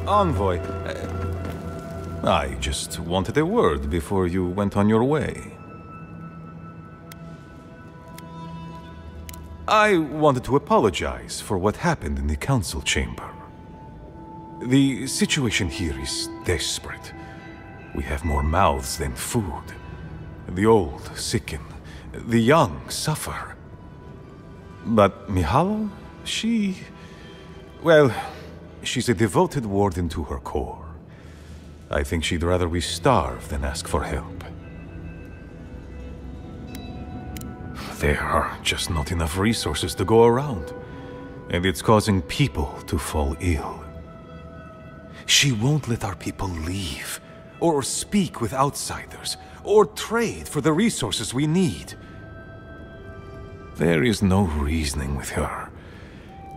Envoy, I just wanted a word before you went on your way. I wanted to apologize for what happened in the council chamber. The situation here is desperate. We have more mouths than food. The old sicken, the young suffer. But Mihala, well, she's a devoted warden to her core. I think she'd rather we starve than ask for help. There are just not enough resources to go around, and it's causing people to fall ill. She won't let our people leave, or speak with outsiders, or trade for the resources we need. There is no reasoning with her.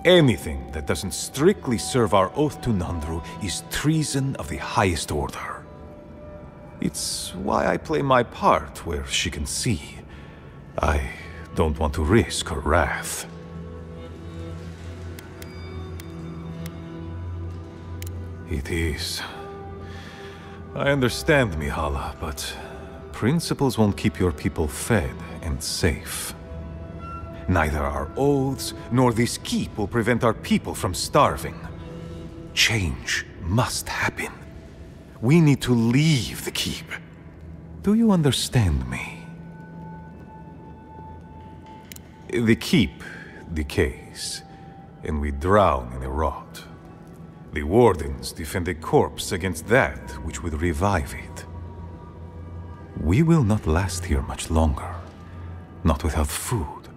Anything that doesn't strictly serve our oath to Nandru is treason of the highest order. It's why I play my part where she can see. I don't want to risk her wrath. It is. I understand, Mihala, but principles won't keep your people fed and safe. Neither our oaths nor this keep will prevent our people from starving. Change must happen. We need to leave the keep. Do you understand me? The keep decays, and we drown in a rot. The wardens defend a corpse against that which would revive it. We will not last here much longer. Not without food,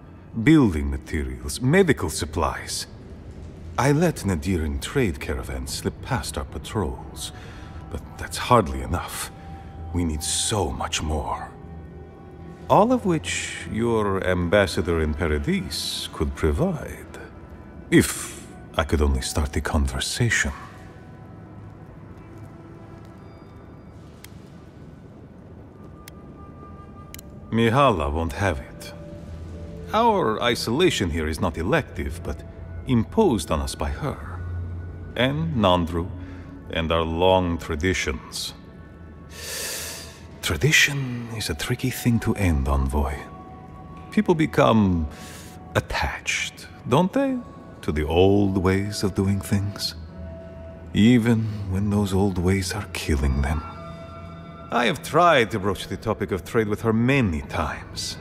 building materials, medical supplies. I let Nadiran trade caravans slip past our patrols, but that's hardly enough. We need so much more. All of which your ambassador in Paradise could provide. If I could only start the conversation. Mihala won't have it. Our isolation here is not elective, but imposed on us by her. And Nandru, and our long traditions. Tradition is a tricky thing to end, Envoy. People become attached, don't they? To the old ways of doing things. Even when those old ways are killing them. I have tried to broach the topic of trade with her many times,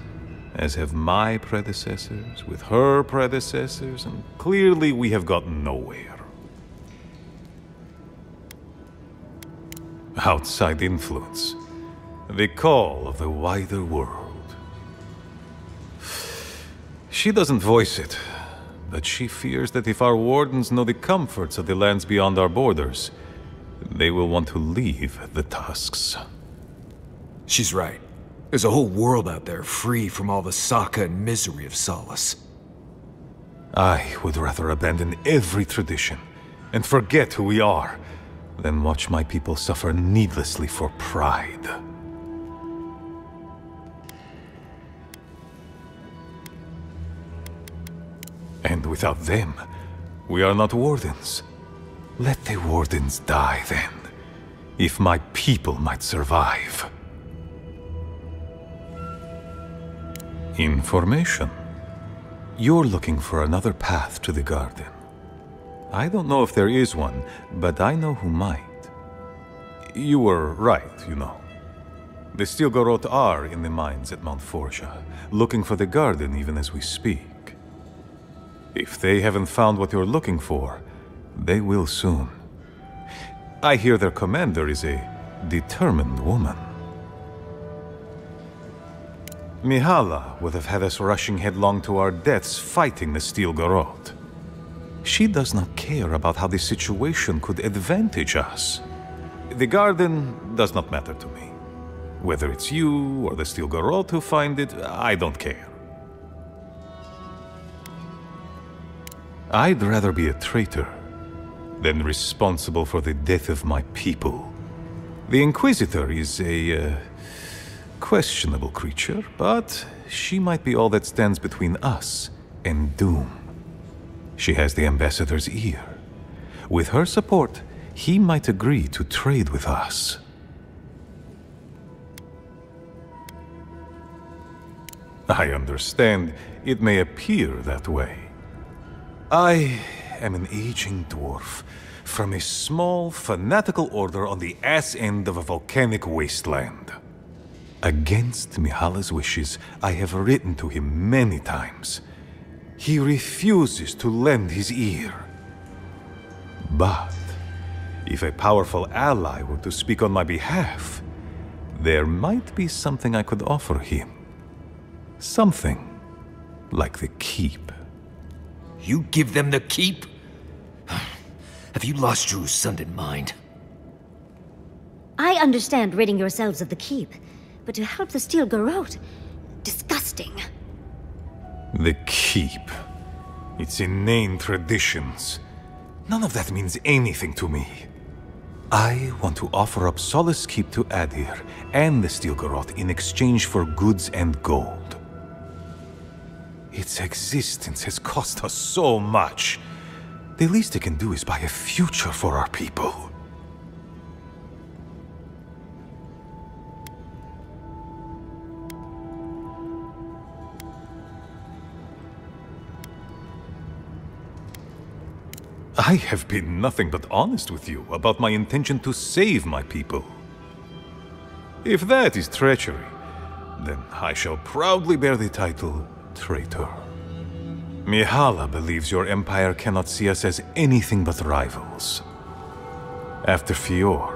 as have my predecessors with her predecessors, and clearly we have gotten nowhere. Outside influence. The call of the wider world. She doesn't voice it, but she fears that if our wardens know the comforts of the lands beyond our borders, they will want to leave the tusks. She's right. There's a whole world out there free from all the Saka and misery of Solace. I would rather abandon every tradition and forget who we are than watch my people suffer needlessly for pride. And without them, we are not wardens. Let the wardens die then, if my people might survive. Information. You're looking for another path to the garden. I don't know if there is one, but I know who might. You were right, you know. The Stilgarot are in the mines at Mount Forja, looking for the garden even as we speak. If they haven't found what you're looking for, they will soon. I hear their commander is a determined woman. Mihala would have had us rushing headlong to our deaths fighting the Stilgarot. She does not care about how the situation could advantage us. The garden does not matter to me. Whether it's you or the Stilgarot who find it, I don't care. I'd rather be a traitor than responsible for the death of my people. The Inquisitor is a questionable creature, but she might be all that stands between us and doom. She has the Ambassador's ear. With her support, he might agree to trade with us. I understand it may appear that way. I am an aging dwarf from a small, fanatical order on the ass end of a volcanic wasteland. Against Mihala's wishes, I have written to him many times. He refuses to lend his ear. But if a powerful ally were to speak on my behalf, there might be something I could offer him. Something like the keep. You give them the keep? Have you lost your Sundan mind? I understand ridding yourselves of the keep, but to help the Steel Garrote? Disgusting. The keep. Its inane traditions. None of that means anything to me. I want to offer up Solace Keep to Adir and the Steel Garrote in exchange for goods and gold. Its existence has cost us so much. The least it can do is buy a future for our people. I have been nothing but honest with you about my intention to save my people. If that is treachery, then I shall proudly bear the title traitor. Mihala believes your empire cannot see us as anything but rivals. After Fior,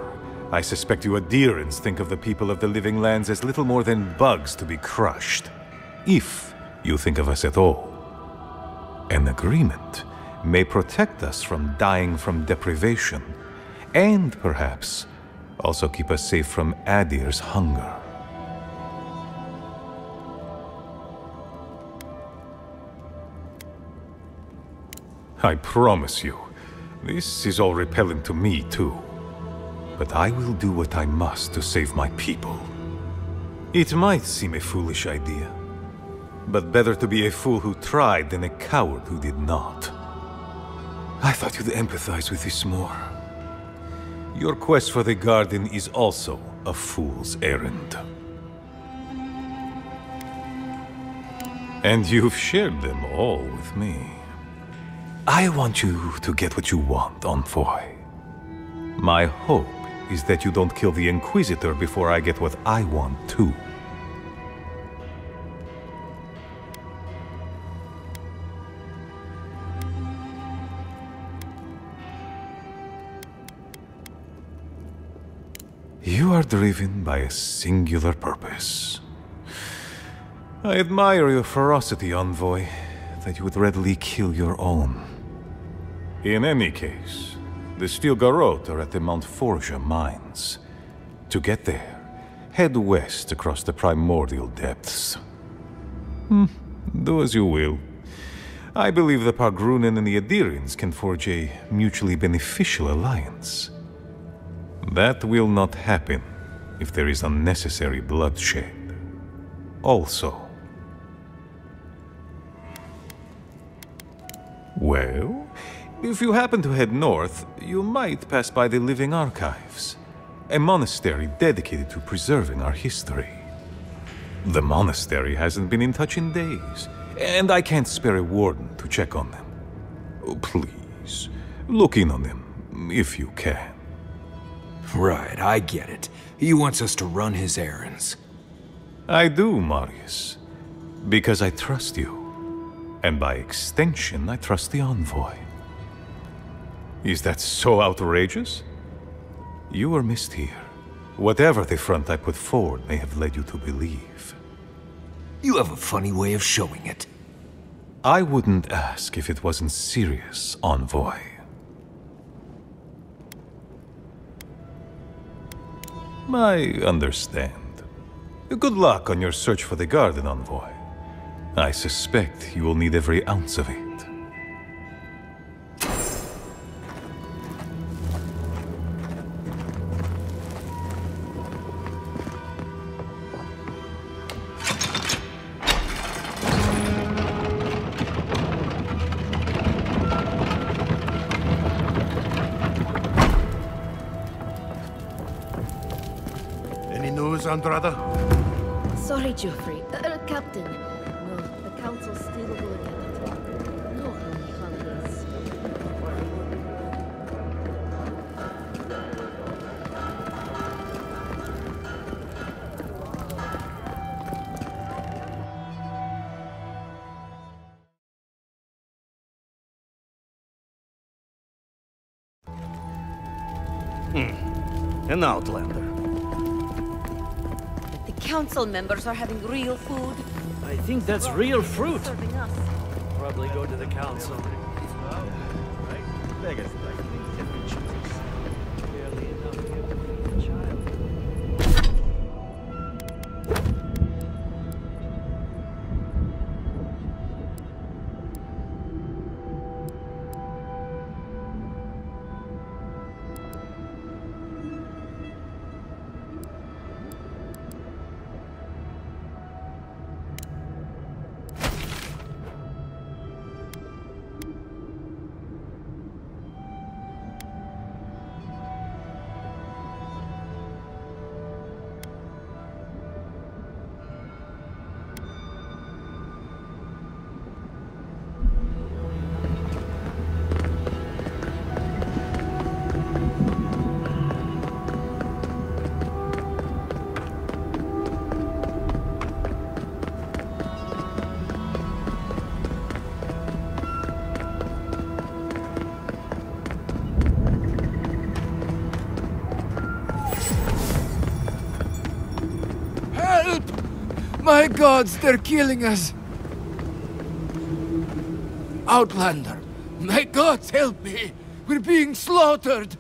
I suspect you Adirans think of the people of the Living Lands as little more than bugs to be crushed. If you think of us at all. An agreement may protect us from dying from deprivation, and perhaps also keep us safe from Adir's hunger. I promise you, this is all repellent to me too. But I will do what I must to save my people. It might seem a foolish idea, but better to be a fool who tried than a coward who did not. I thought you'd empathize with this more. Your quest for the garden is also a fool's errand. And you've shared them all with me. I want you to get what you want, Envoy. My hope is that you don't kill the Inquisitor before I get what I want too. You are driven by a singular purpose. I admire your ferocity, Envoy, that you would readily kill your own. In any case, the Steel Garrote are at the Mount Forja mines. To get there, head west across the primordial depths. Do as you will. I believe the Pargrunen and the Adirans can forge a mutually beneficial alliance. That will not happen if there is unnecessary bloodshed. Also. Well, if you happen to head north, you might pass by the Living Archives, a monastery dedicated to preserving our history. The monastery hasn't been in touch in days, and I can't spare a warden to check on them. Oh, please, look in on them, if you can. Right, I get it. He wants us to run his errands. I do, Marius, because I trust you. And by extension, I trust the Envoy. Is that so outrageous? You were missed here. Whatever the front I put forward may have led you to believe. You have a funny way of showing it. I wouldn't ask if it wasn't serious, Envoy. I understand. Good luck on your search for the garden, Envoy. I suspect you will need every ounce of it. Andrada? Sorry, Geoffrey. Captain. No, the Council still will get it. No holidays. An outlander. The Council members are having real food. I think that's real fruit. Serving us. Probably go to the council. Barely enough to give a child. Help! My gods, they're killing us! Outlander, my gods, help me! We're being slaughtered!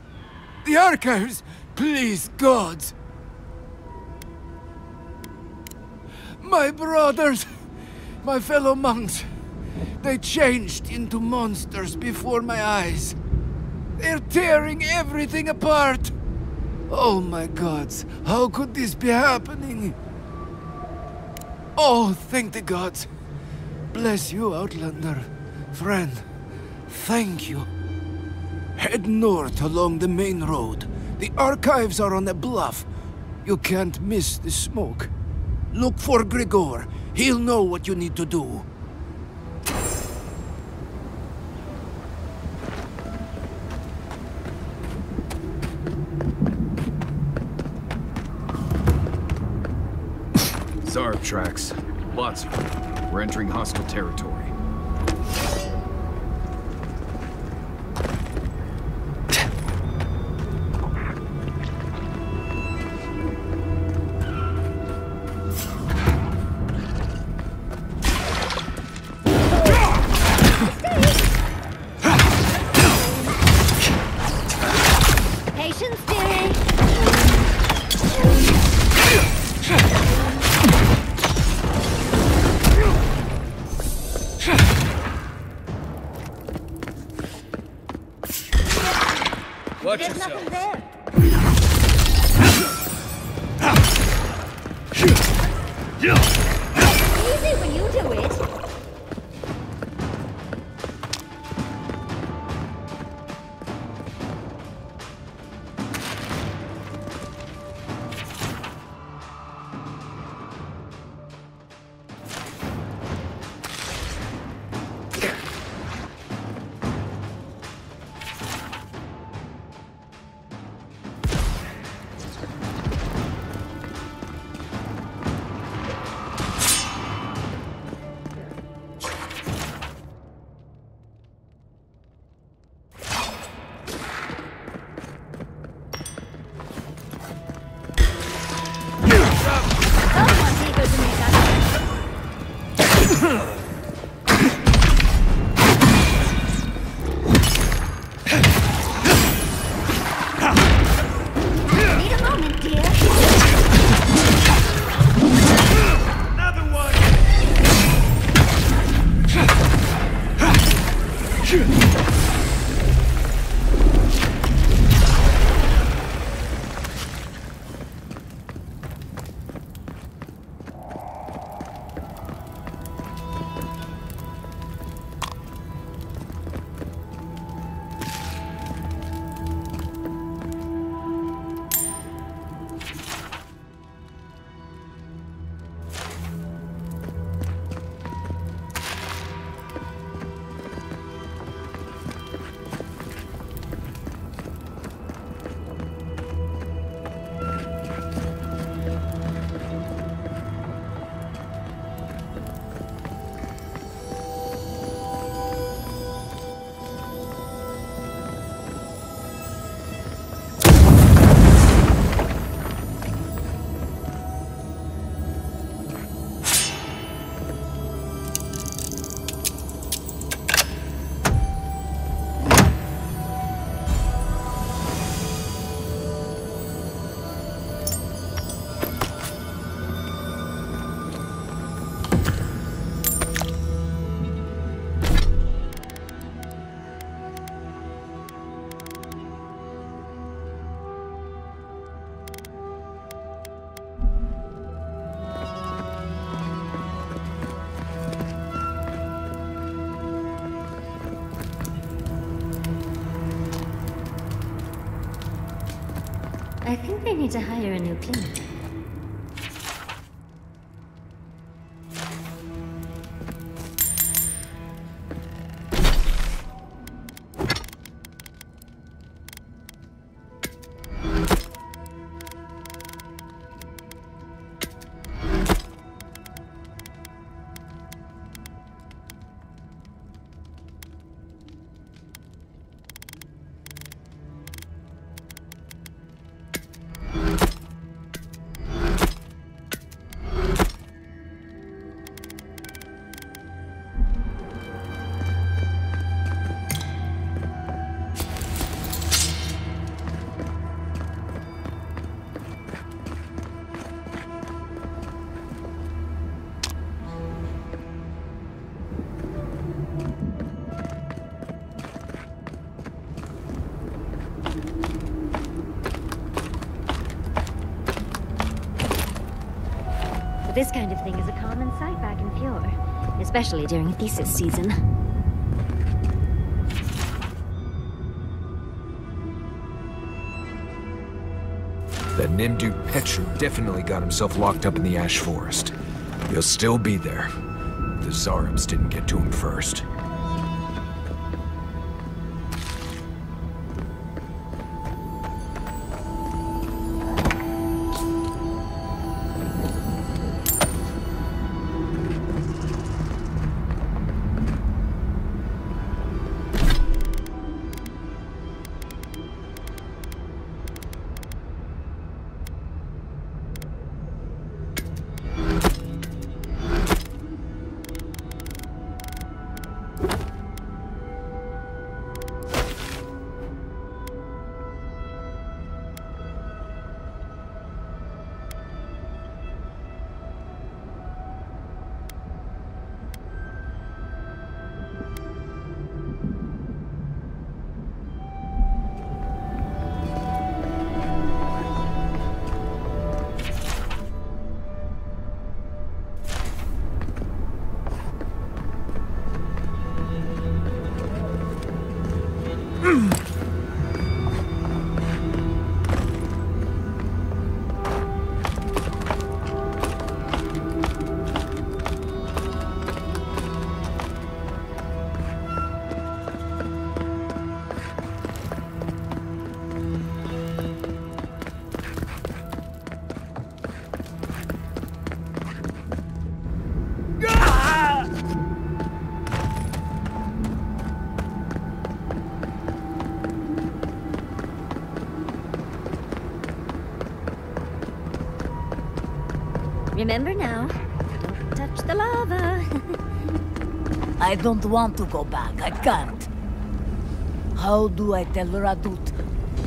The archives, please, gods! My brothers, my fellow monks, they changed into monsters before my eyes. They're tearing everything apart! Oh my gods, how could this be happening? Oh, thank the gods. Bless you, Outlander. Friend, thank you. Head north along the main road. The archives are on a bluff. You can't miss the smoke. Look for Grigor. He'll know what you need to do. Zarb tracks. Lots of them. We're entering hostile territory. Patience, dearie. Watch There's yourself. nothing there. Easy when you do it. I think they need to hire a new cleaner. This kind of thing is a common sight back in Fjord, especially during thesis season. That Nimdu Petru definitely got himself locked up in the Ash Forest. He'll still be there. The Zarabs didn't get to him first. Remember now, don't touch the lava. I don't want to go back. I can't. How do I tell Radut?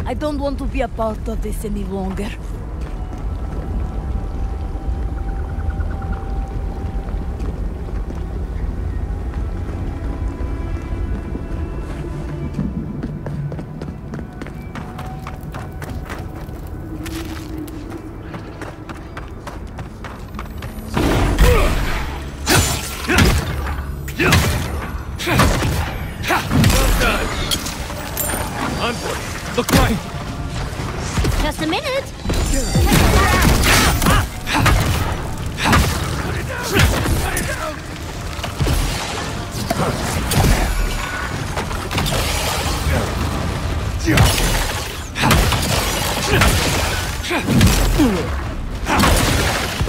I don't want to be a part of this any longer. Look right! Just a minute.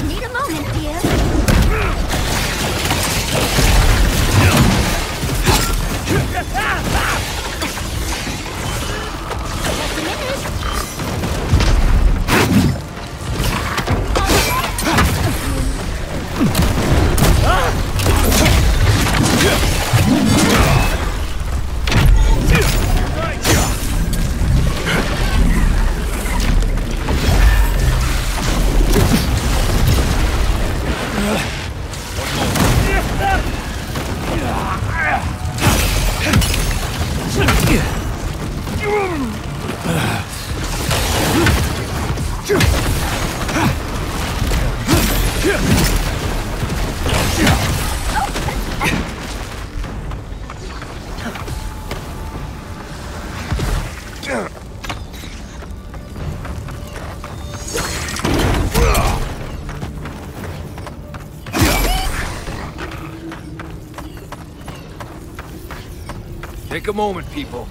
Need a moment, dear. Take a moment, people.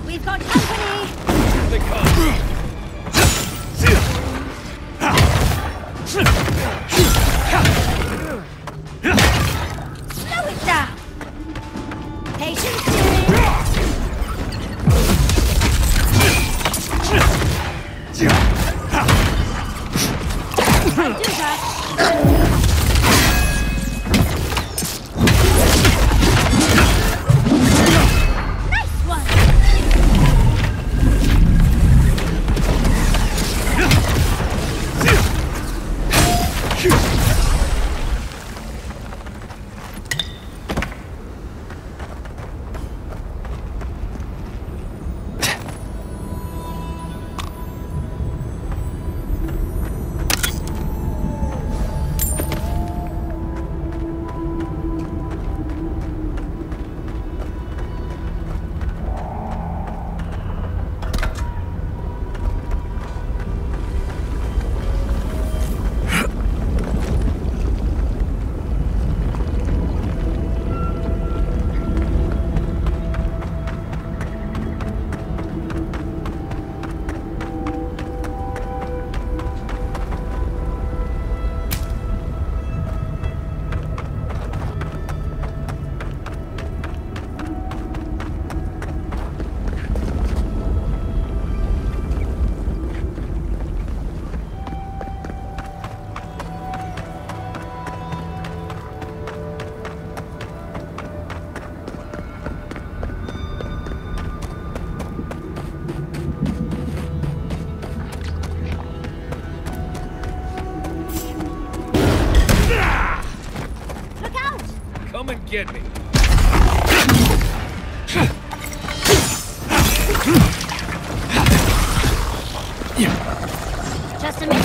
We've got company! Here they come. Slow it down! Patience, dear. I'll do that. Nice one! Come and get me. Just a minute.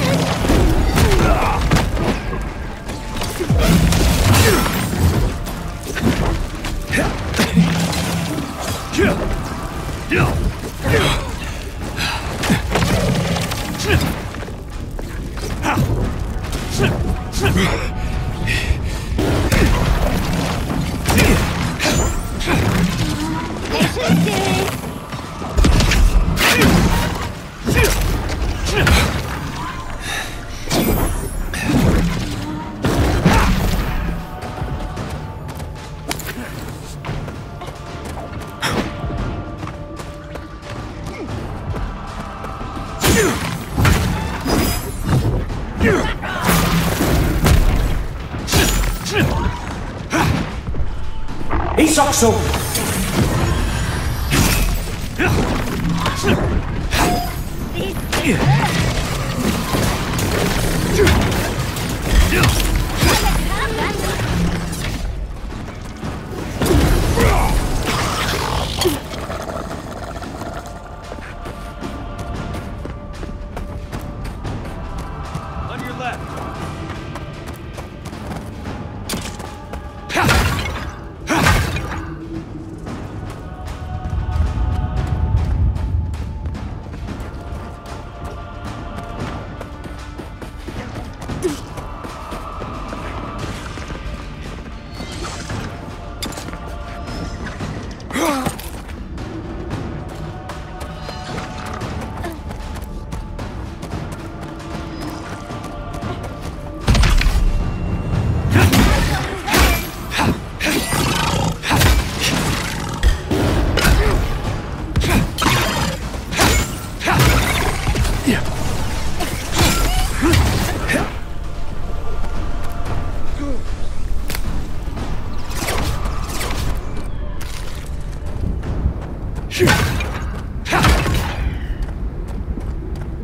Patience, dearie. Isoksu! On your left.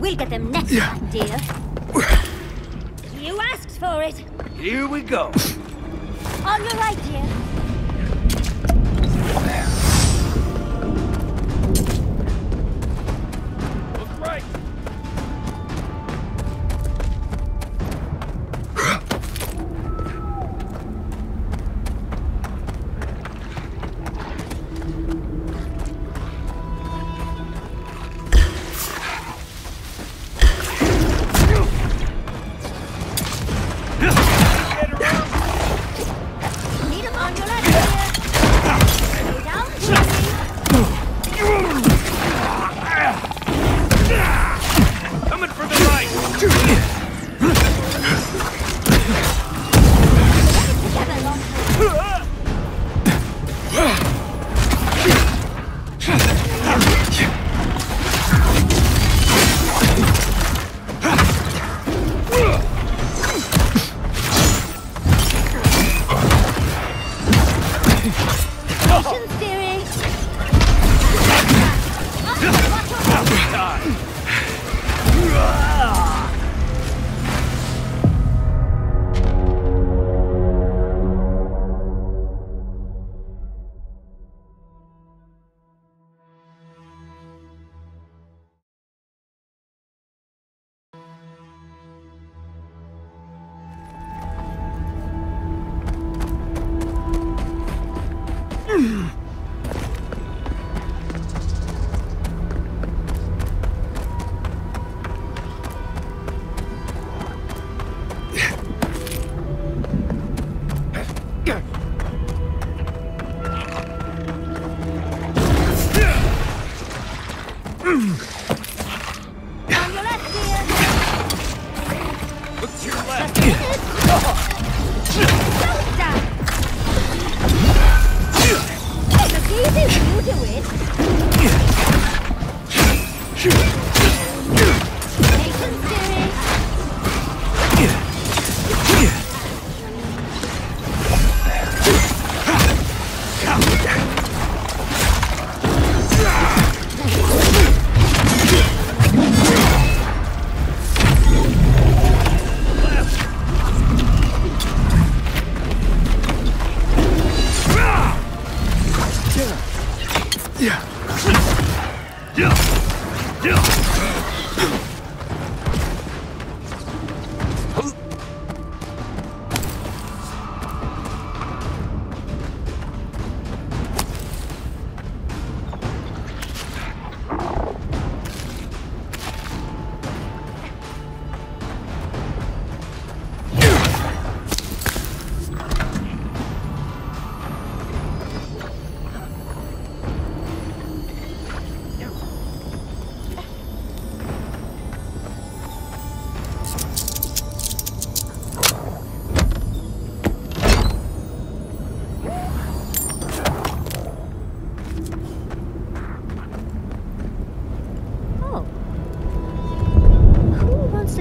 We'll get them next time, dear. You asked for it. Here we go. On your right, dear. Look right.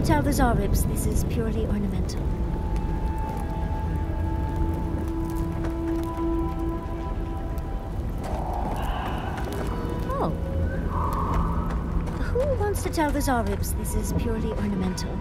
Tell the Zaribs this is purely ornamental. Oh. Who wants to tell the Zaribs this is purely ornamental?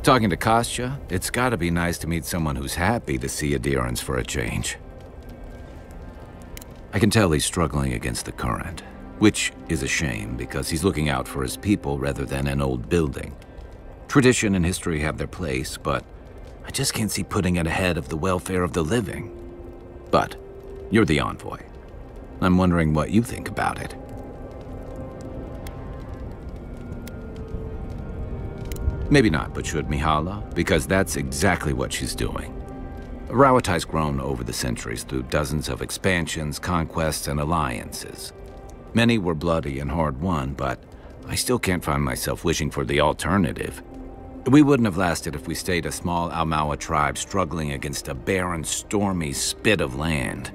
Talking to Kostya, it's gotta be nice to meet someone who's happy to see adherence for a change. I can tell he's struggling against the current, which is a shame because he's looking out for his people rather than an old building. Tradition and history have their place, but I just can't see putting it ahead of the welfare of the living. But you're the envoy. I'm wondering what you think about it. Maybe not, but should Mihala? Because that's exactly what she's doing. Rawatai's grown over the centuries through dozens of expansions, conquests, and alliances. Many were bloody and hard-won, but I still can't find myself wishing for the alternative. We wouldn't have lasted if we stayed a small Almawa tribe struggling against a barren, stormy spit of land.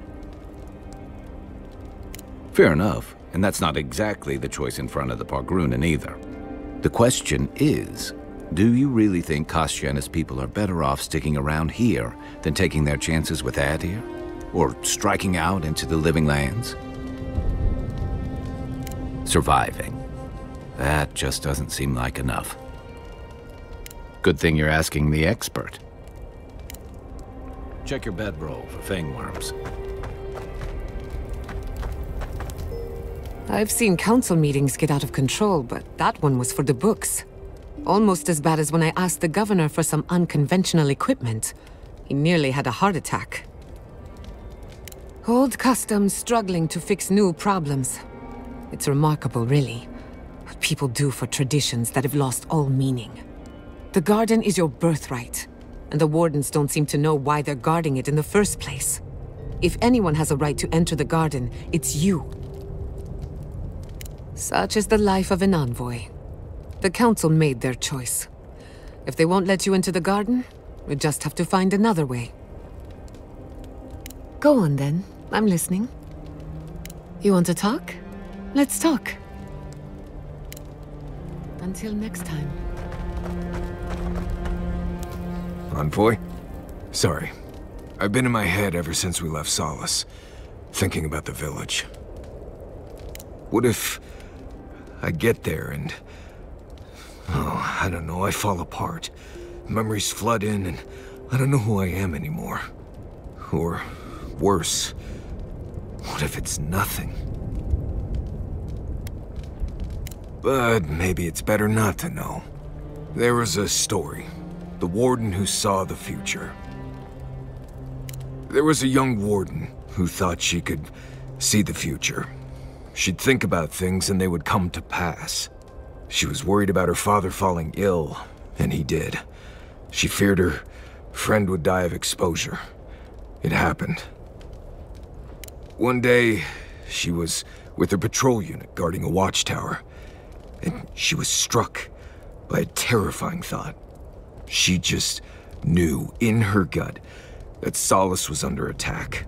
Fair enough, and that's not exactly the choice in front of the Pargrunen either. The question is, do you really think Kostya and his people are better off sticking around here than taking their chances with Adir? Or striking out into the living lands? Surviving. That just doesn't seem like enough. Good thing you're asking the expert. Check your bedroll for fangworms. I've seen council meetings get out of control, but that one was for the books. Almost as bad as when I asked the governor for some unconventional equipment. He nearly had a heart attack. Old customs struggling to fix new problems. It's remarkable, really, what people do for traditions that have lost all meaning. The garden is your birthright, and the wardens don't seem to know why they're guarding it in the first place. If anyone has a right to enter the garden, it's you. Such is the life of an envoy. The council made their choice. If they won't let you into the garden, we just have to find another way. Go on then, I'm listening. You want to talk? Let's talk. Until next time. Envoy? Sorry. I've been in my head ever since we left Solace, thinking about the village. What if I get there and... oh, I don't know, I fall apart. Memories flood in and I don't know who I am anymore. Or worse, what if it's nothing? But maybe it's better not to know. There was a story. The warden who saw the future. There was a young warden who thought she could see the future. She'd think about things and they would come to pass. She was worried about her father falling ill, and he did. She feared her friend would die of exposure. It happened. One day, she was with her patrol unit guarding a watchtower, and she was struck by a terrifying thought. She just knew in her gut that Solace was under attack.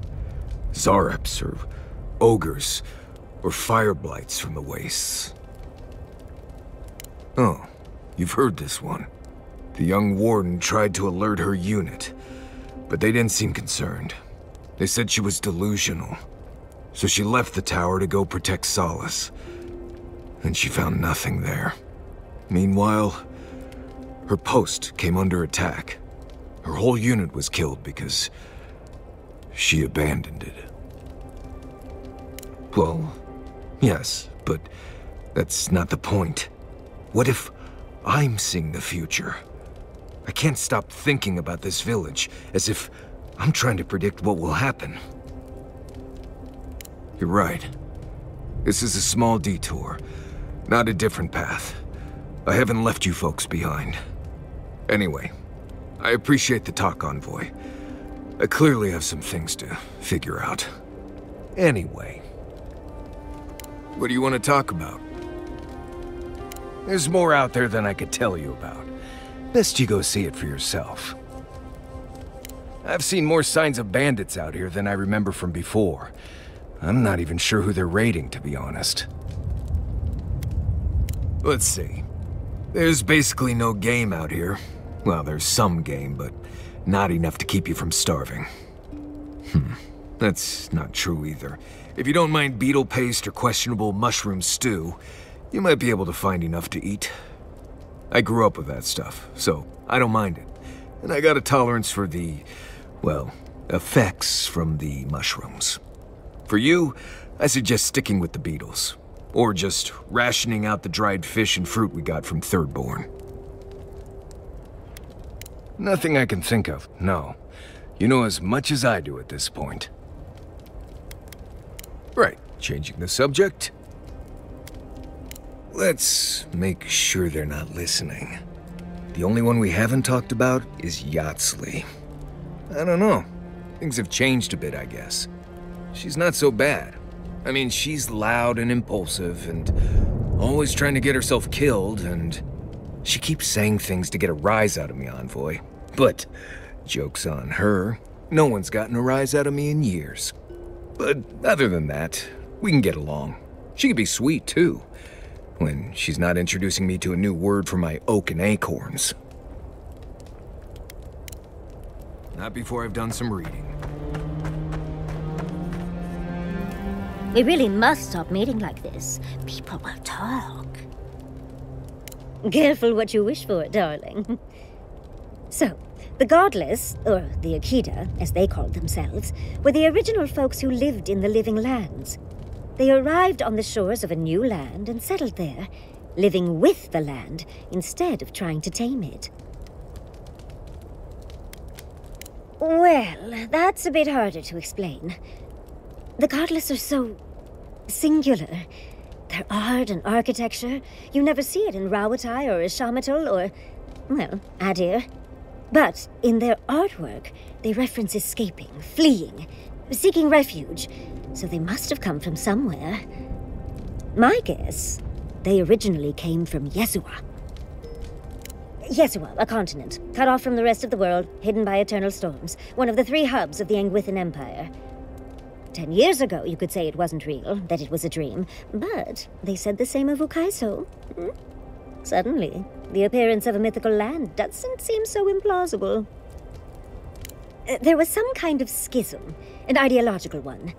Zareps, or ogres, or fire blights from the wastes. Oh, you've heard this one. The young warden tried to alert her unit, but they didn't seem concerned. They said she was delusional, so she left the tower to go protect Solace. And she found nothing there. Meanwhile, her post came under attack. Her whole unit was killed because she abandoned it. Well, yes, but that's not the point. What if I'm seeing the future? I can't stop thinking about this village, as if I'm trying to predict what will happen. You're right. This is a small detour, not a different path. I haven't left you folks behind. Anyway, I appreciate the talk, Envoy. I clearly have some things to figure out. Anyway, what do you want to talk about? There's more out there than I could tell you about. Best you go see it for yourself. I've seen more signs of bandits out here than I remember from before. I'm not even sure who they're raiding, to be honest. Let's see. There's basically no game out here. Well, there's some game, but not enough to keep you from starving. That's not true either. If you don't mind beetle paste or questionable mushroom stew, you might be able to find enough to eat. I grew up with that stuff, so I don't mind it. And I got a tolerance for the, well, effects from the mushrooms. For you, I suggest sticking with the beetles. Or just rationing out the dried fish and fruit we got from Thirdborn. Nothing I can think of, no. You know as much as I do at this point. Right, changing the subject. Let's make sure they're not listening. The only one we haven't talked about is Yatsley. I don't know. Things have changed a bit, I guess. She's not so bad. I mean, she's loud and impulsive and always trying to get herself killed, and she keeps saying things to get a rise out of me, Envoy. But, joke's on her, no one's gotten a rise out of me in years. But other than that, we can get along. She can be sweet, too, when she's not introducing me to a new word for my oak and acorns. Not before I've done some reading. We really must stop meeting like this. People will talk. Careful what you wish for, darling. So, the Godless, or the Akida, as they called themselves, were the original folks who lived in the Living Lands. They arrived on the shores of a new land and settled there, living with the land instead of trying to tame it. Well, that's a bit harder to explain. The Godless are so singular. Their art and architecture, you never see it in Rawatai or Ishamatul or, well, Adir. But in their artwork, they reference escaping, fleeing, seeking refuge, so they must have come from somewhere. My guess, they originally came from Yesua. Yesua, a continent, cut off from the rest of the world, hidden by eternal storms, one of the 3 hubs of the Angwithan Empire. 10 years ago, you could say it wasn't real, that it was a dream, but they said the same of Ukaiso. Suddenly, the appearance of a mythical land doesn't seem so implausible. There was some kind of schism, an ideological one.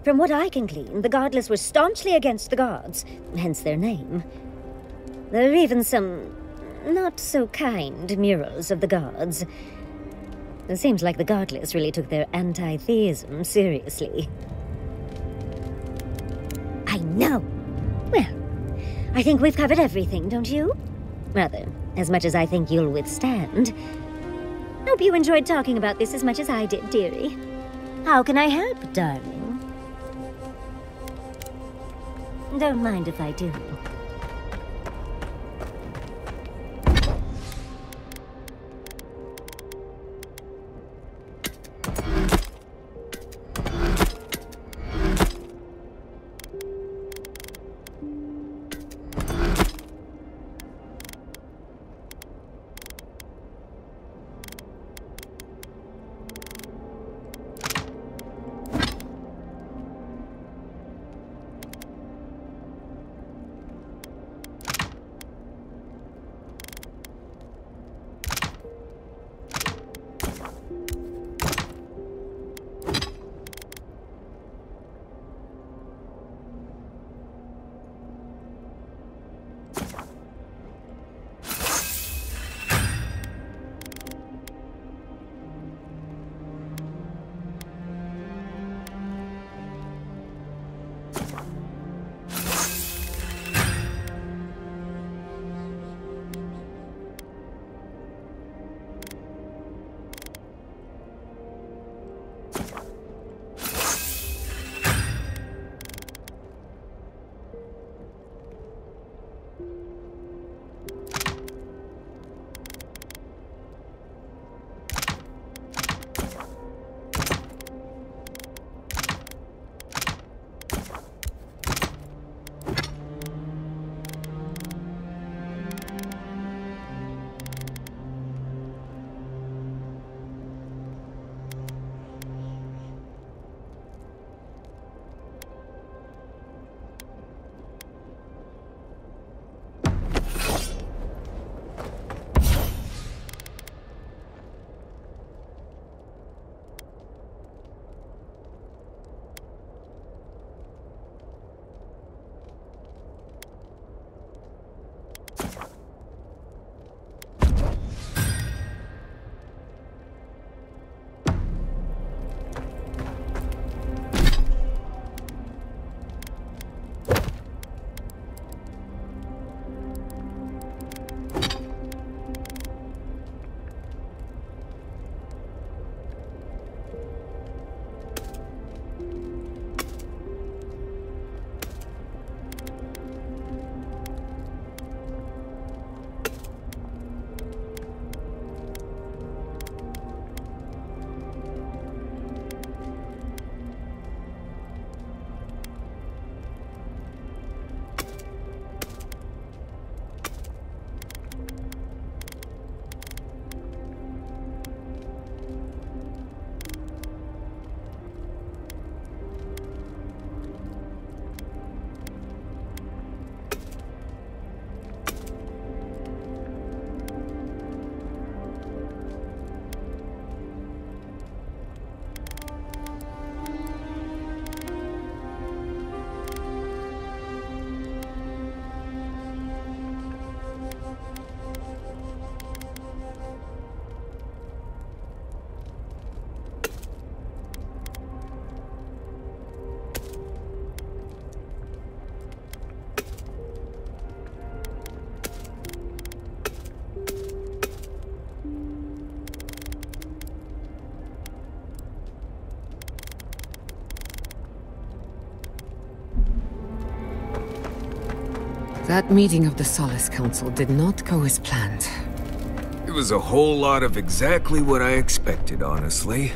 From what I can glean, the Godless were staunchly against the gods, hence their name. There are even some not-so-kind murals of the gods. It seems like the Godless really took their anti-theism seriously. I know! Well, I think we've covered everything, don't you? Rather, as much as I think you'll withstand. Hope you enjoyed talking about this as much as I did, dearie. How can I help, darling? Don't mind if I do. That meeting of the Solace Council did not go as planned. It was a whole lot of exactly what I expected, honestly.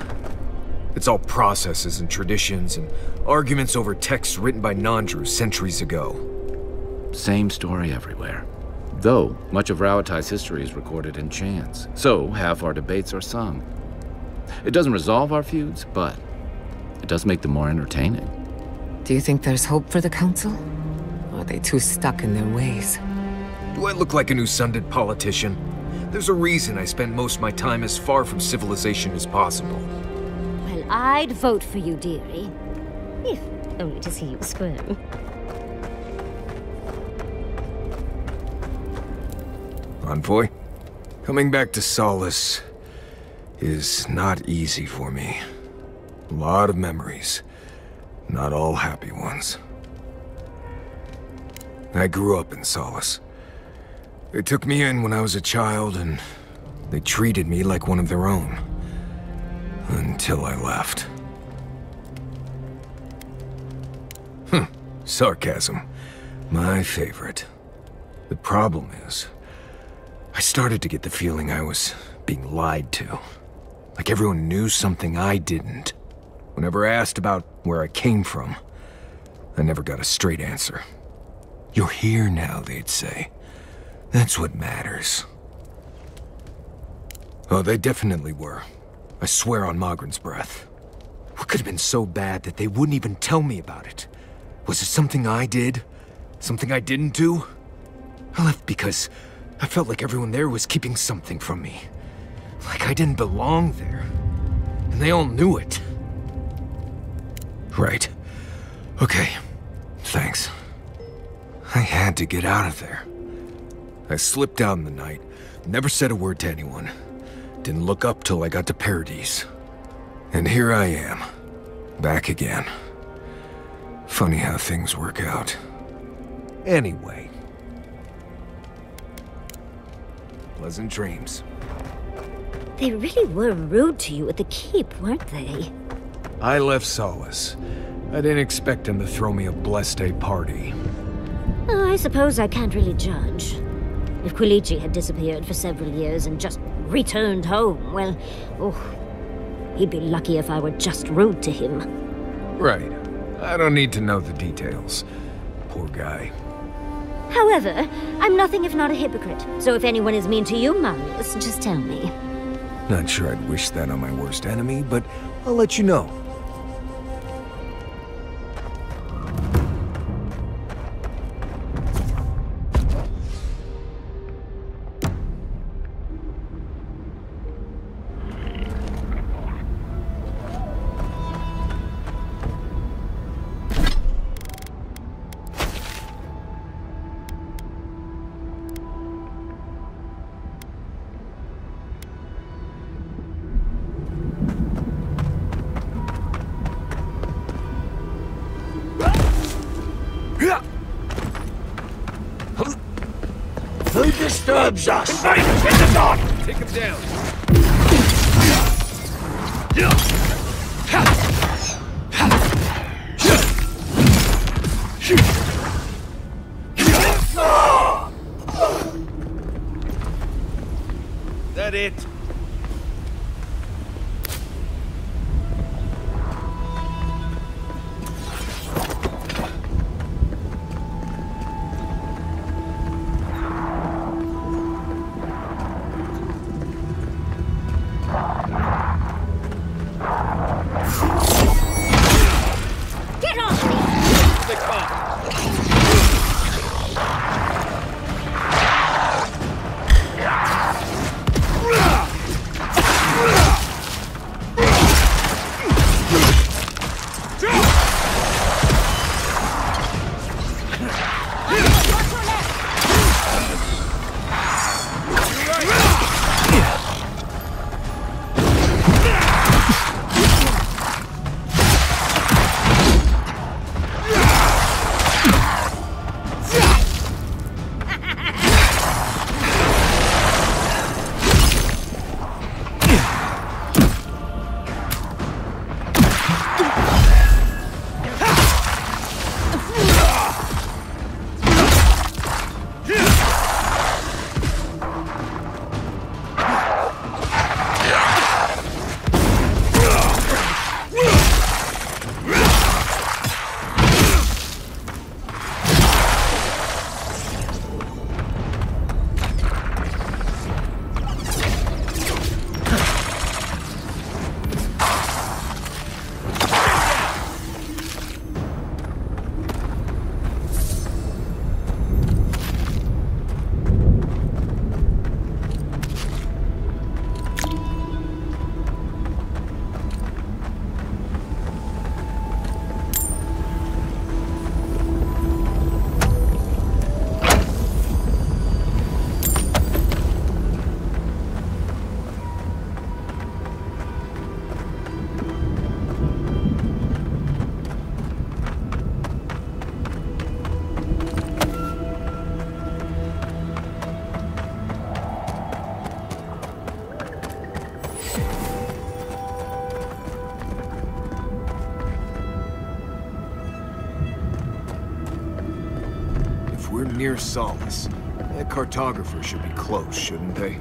It's all processes and traditions and arguments over texts written by non-Druze centuries ago. Same story everywhere. Though, much of Rauatai's history is recorded in chants, so half our debates are sung. It doesn't resolve our feuds, but it does make them more entertaining. Do you think there's hope for the Council? Or are they too stuck in their ways? Do I look like an Usundid politician? There's a reason I spend most of my time as far from civilization as possible. Well, I'd vote for you, dearie. If only to see you squirm. Envoy, coming back to Solace is not easy for me. A lot of memories, not all happy ones. I grew up in Solace. They took me in when I was a child, and they treated me like one of their own. Until I left. Sarcasm. My favorite. The problem is, I started to get the feeling I was being lied to. Like everyone knew something I didn't. Whenever I asked about where I came from, I never got a straight answer. You're here now, they'd say. That's what matters. Oh, they definitely were. I swear on Magrin's breath. What could have been so bad that they wouldn't even tell me about it? Was it something I did? Something I didn't do? I left because I felt like everyone there was keeping something from me. Like I didn't belong there. And they all knew it. Right. Okay. Thanks. I had to get out of there. I slipped out in the night, never said a word to anyone. Didn't look up till I got to Paradise. And here I am, back again. Funny how things work out. Anyway. Pleasant dreams. They really were rude to you at the keep, weren't they? I left Solace. I didn't expect them to throw me a blessed day party. I suppose I can't really judge. If Quilici had disappeared for several years and just returned home, well, he'd be lucky if I were just rude to him. Right. I don't need to know the details. Poor guy. However, I'm nothing if not a hypocrite, so if anyone is mean to you, Marius, just tell me. Not sure I'd wish that on my worst enemy, but I'll let you know. Who disturbs us? Invade in the dark! Take him down. That it? near Solace. The cartographers should be close, shouldn't they?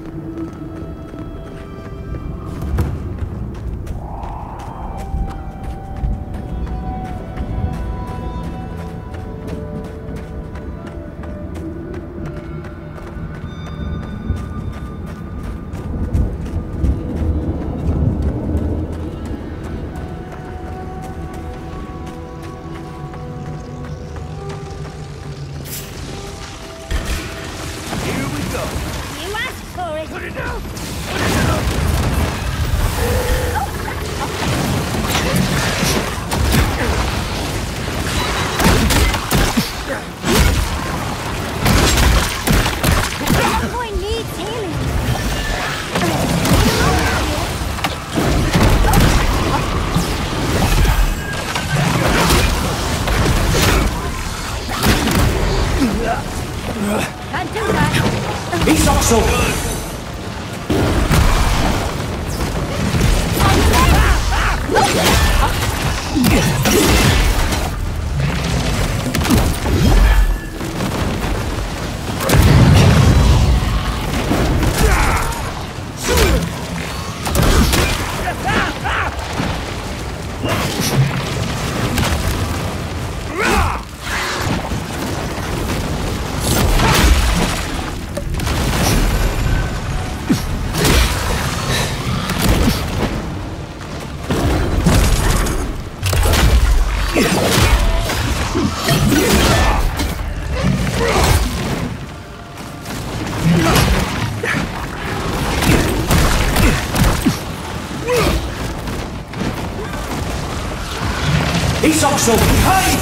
He's also behind!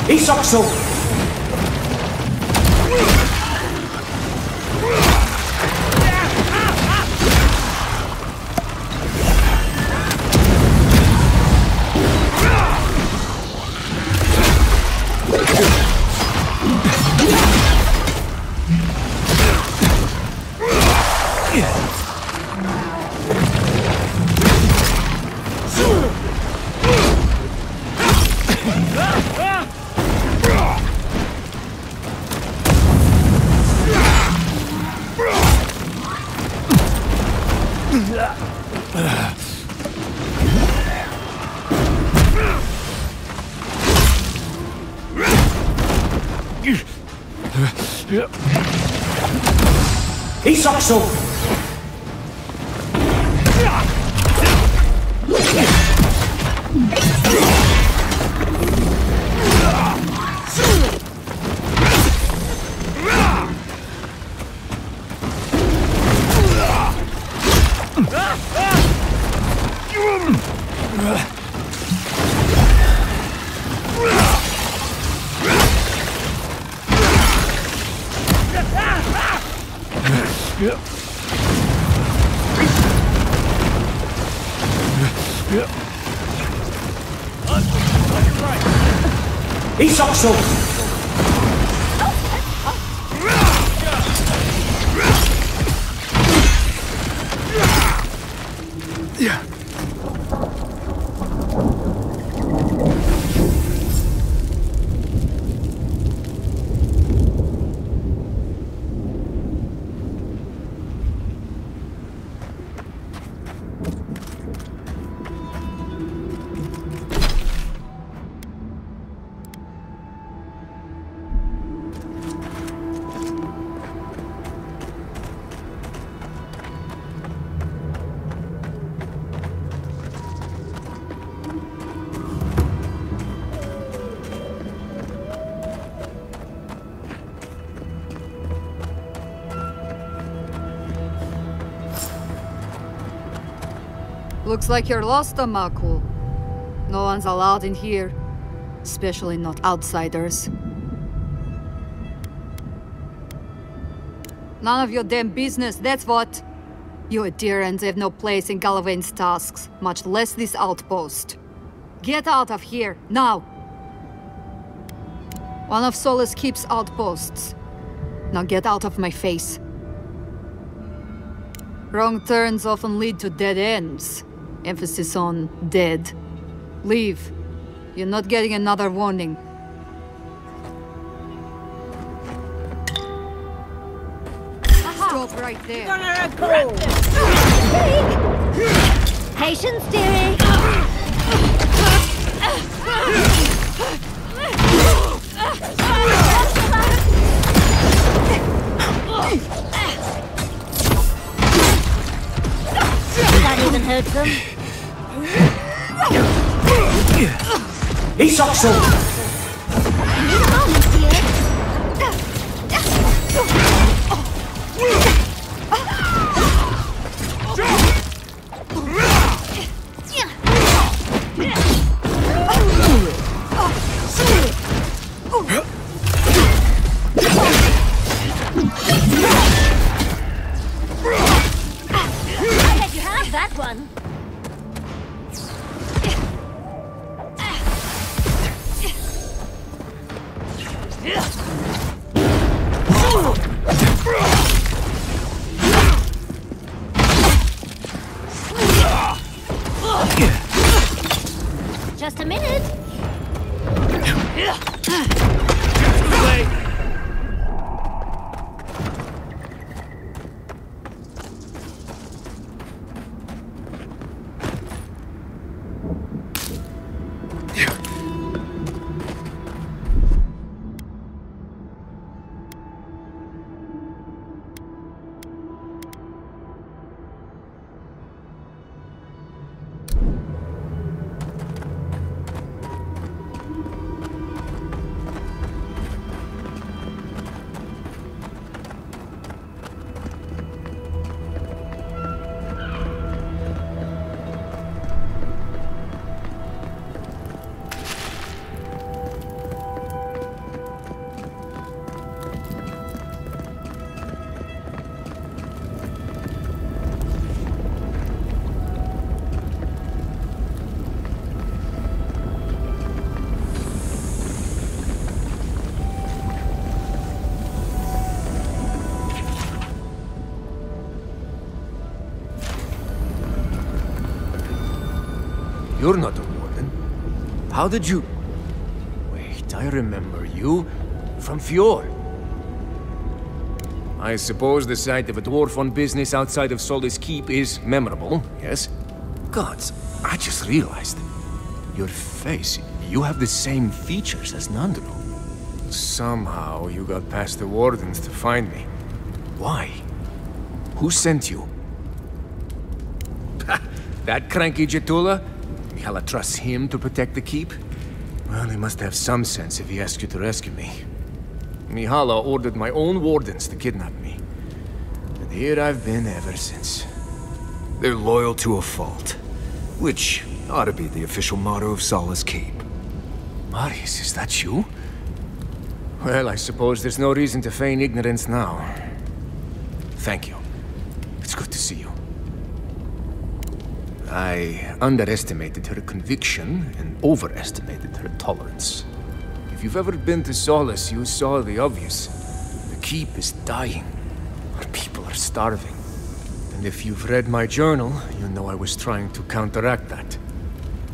He's also... He's also... He's also... Yeah. Looks like you're lost, Amaku. No one's allowed in here. Especially not outsiders. None of your damn business, that's what. You adherents have no place in Galvain's tasks, much less this outpost. Get out of here, now! One of Solace keeps outposts. Now get out of my face. Wrong turns often lead to dead ends. Emphasis on dead. Leave. You're not getting another warning. Stop right there. Gonna regret this. Patience, dearie. That even hurts them. He's so. I need a moment, dear. I let you have that one. Just a minute. You're not a warden. How did you... Wait, I remember you. From Fjord. I suppose the sight of a dwarf on business outside of Solace Keep is memorable, yes? Gods, I just realized. Your face, you have the same features as Nandro. Somehow you got past the wardens to find me. Why? Who sent you? That cranky Jetula? Mihala trusts him to protect the keep? Well, he must have some sense if he asked you to rescue me. Mihala ordered my own wardens to kidnap me. And here I've been ever since. They're loyal to a fault. Which ought to be the official motto of Solace Keep. Marius, is that you? Well, I suppose there's no reason to feign ignorance now. Thank you. It's good to see you. I underestimated her conviction and overestimated her tolerance. If you've ever been to Solace, you saw the obvious. The keep is dying. Our people are starving. And if you've read my journal, you know I was trying to counteract that.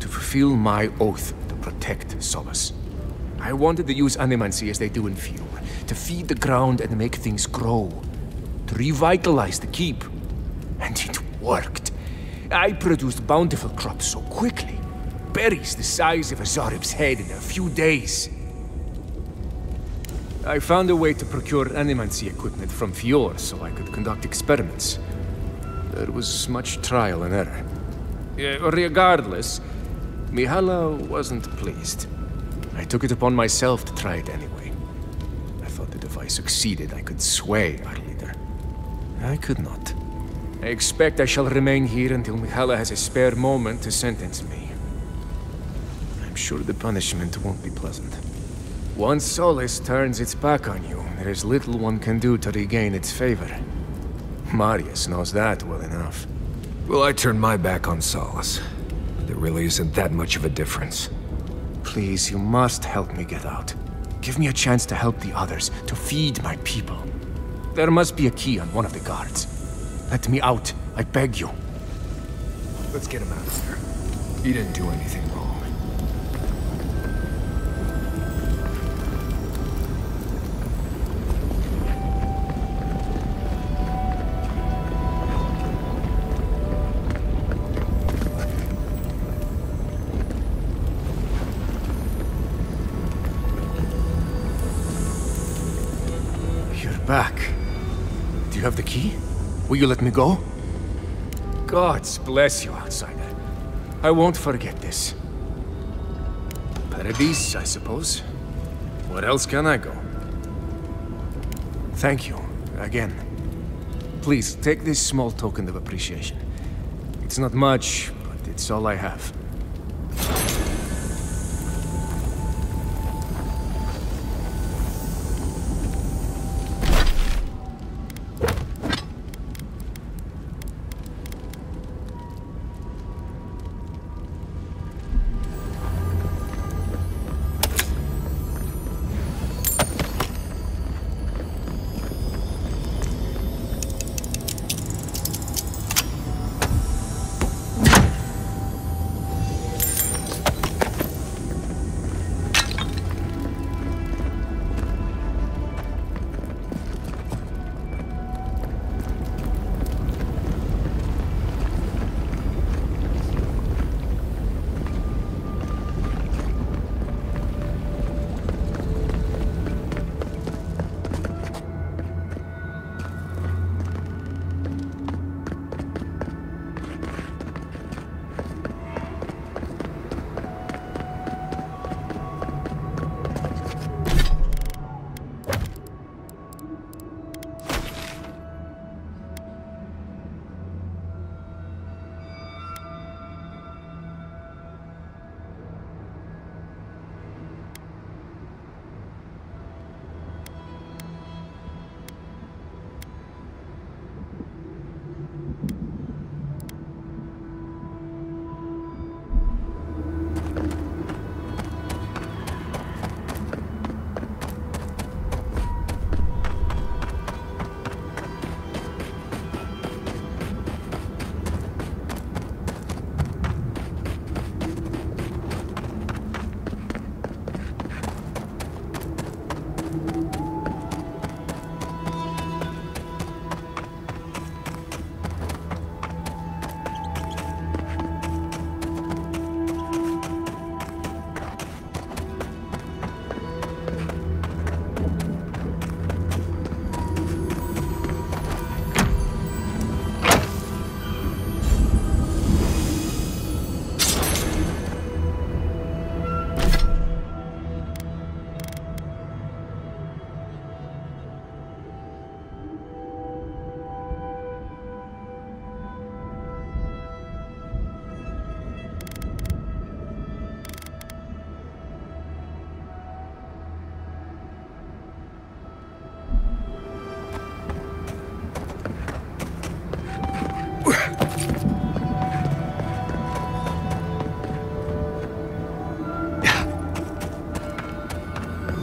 To fulfill my oath to protect Solace. I wanted to use animancy as they do in Fjord. To feed the ground and make things grow. To revitalize the keep. And it worked. I produced bountiful crops so quickly. Berries the size of a Zarib's head in a few days. I found a way to procure animancy equipment from Fjord so I could conduct experiments. There was much trial and error. Regardless, Mihala wasn't pleased. I took it upon myself to try it anyway. I thought that if I succeeded, I could sway our leader. I could not. I expect I shall remain here until Mihala has a spare moment to sentence me. I'm sure the punishment won't be pleasant. Once Solace turns its back on you, there is little one can do to regain its favor. Marius knows that well enough. Well, I turned my back on Solace. There really isn't that much of a difference. Please, you must help me get out. Give me a chance to help the others, to feed my people. There must be a key on one of the guards. Let me out. I beg you. Let's get him out of here. He didn't do anything wrong. You're back. Do you have the key? Will you let me go? Gods bless you, outsider. I won't forget this. Paradise, I suppose. Where else can I go? Thank you, again. Please, take this small token of appreciation. It's not much, but it's all I have.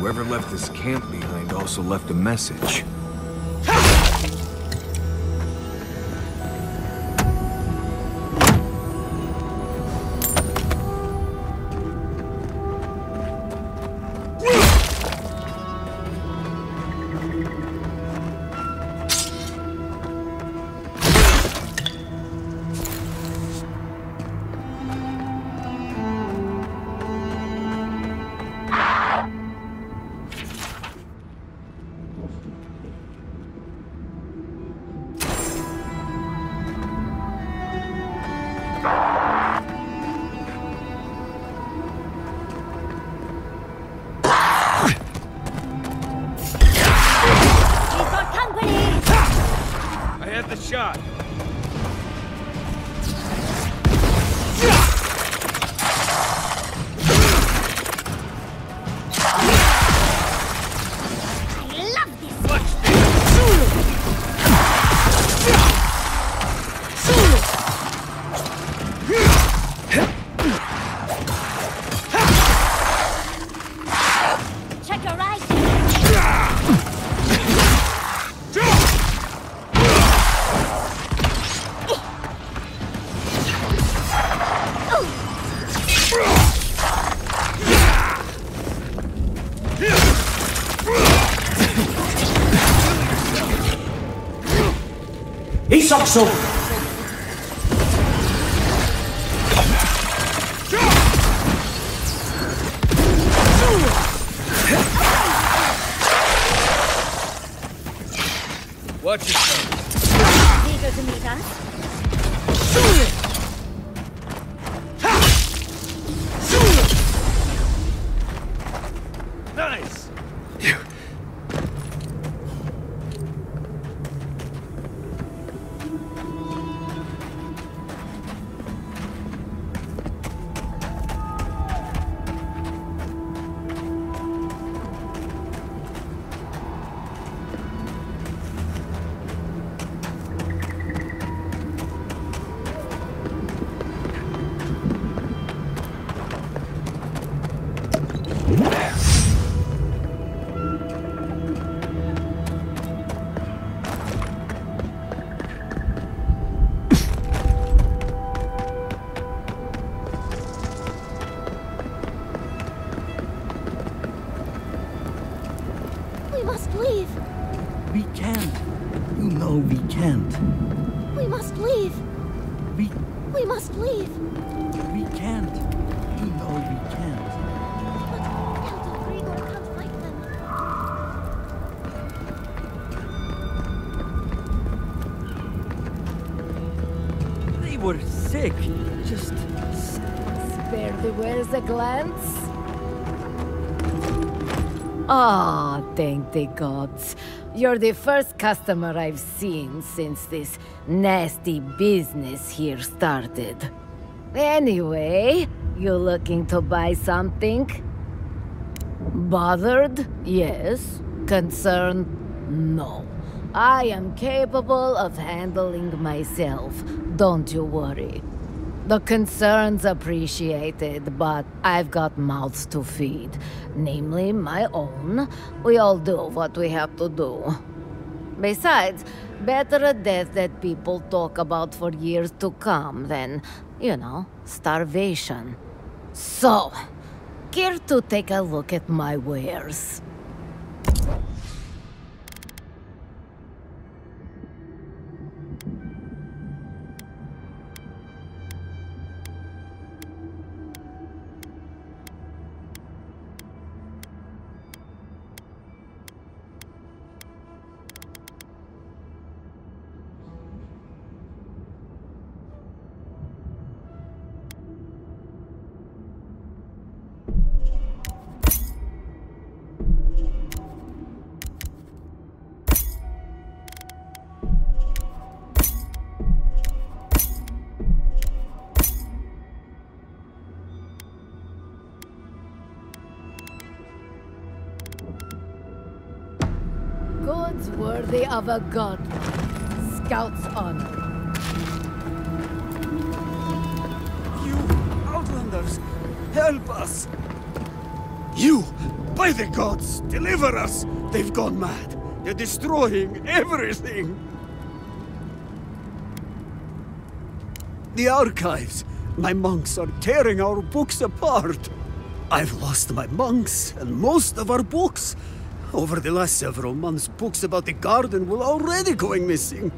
Whoever left this camp behind also left a message. Shot. Saxon! Watch yourself. Eager to meet us? Nice! We must leave. We can't. You know we can't. We must leave. We We must leave. we can't. You know we can't. But Count of Grigor can't fight them. They were sick. Just Spare the wears a glance. Ah, thank the gods. You're the first customer I've seen since this nasty business here started. Anyway, you looking to buy something? Bothered? Yes. Concerned? No. I am capable of handling myself. Don't you worry. The concern's appreciated, but I've got mouths to feed. Namely, my own. We all do what we have to do. Besides, better a death that people talk about for years to come than, starvation. So, care to take a look at my wares? Goods worthy of a god. Scout's honor. You Outlanders, help us! You, by the gods, deliver us! They've gone mad. They're destroying everything! The archives! My monks are tearing our books apart! I've lost my monks and most of our books. Over the last several months, books about the garden were already going missing.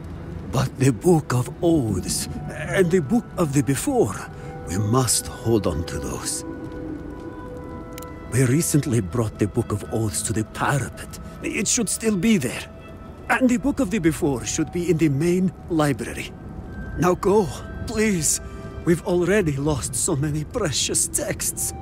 But the Book of Oaths and the Book of the Before, we must hold on to those. We recently brought the Book of Oaths to the parapet. It should still be there. And the Book of the Before should be in the main library. Now go, please. We've already lost so many precious texts.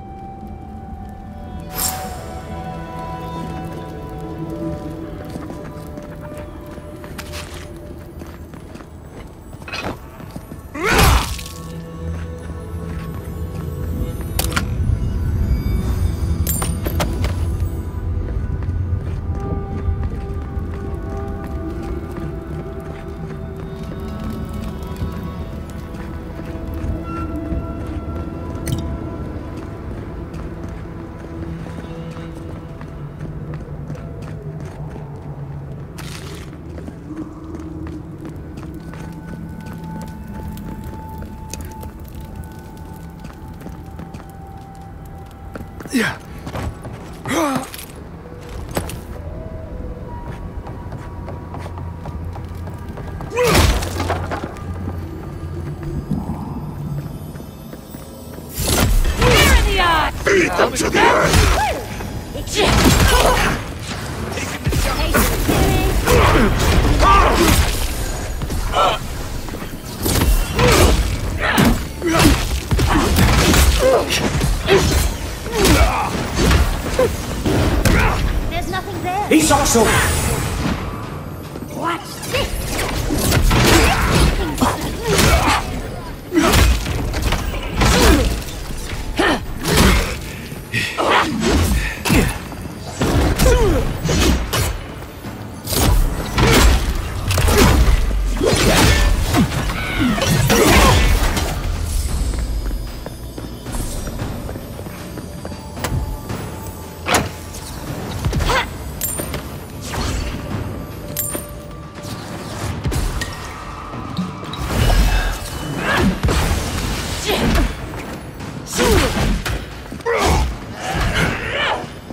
Yeah. Feed them to the earth! There's nothing there. He's also... Watch this.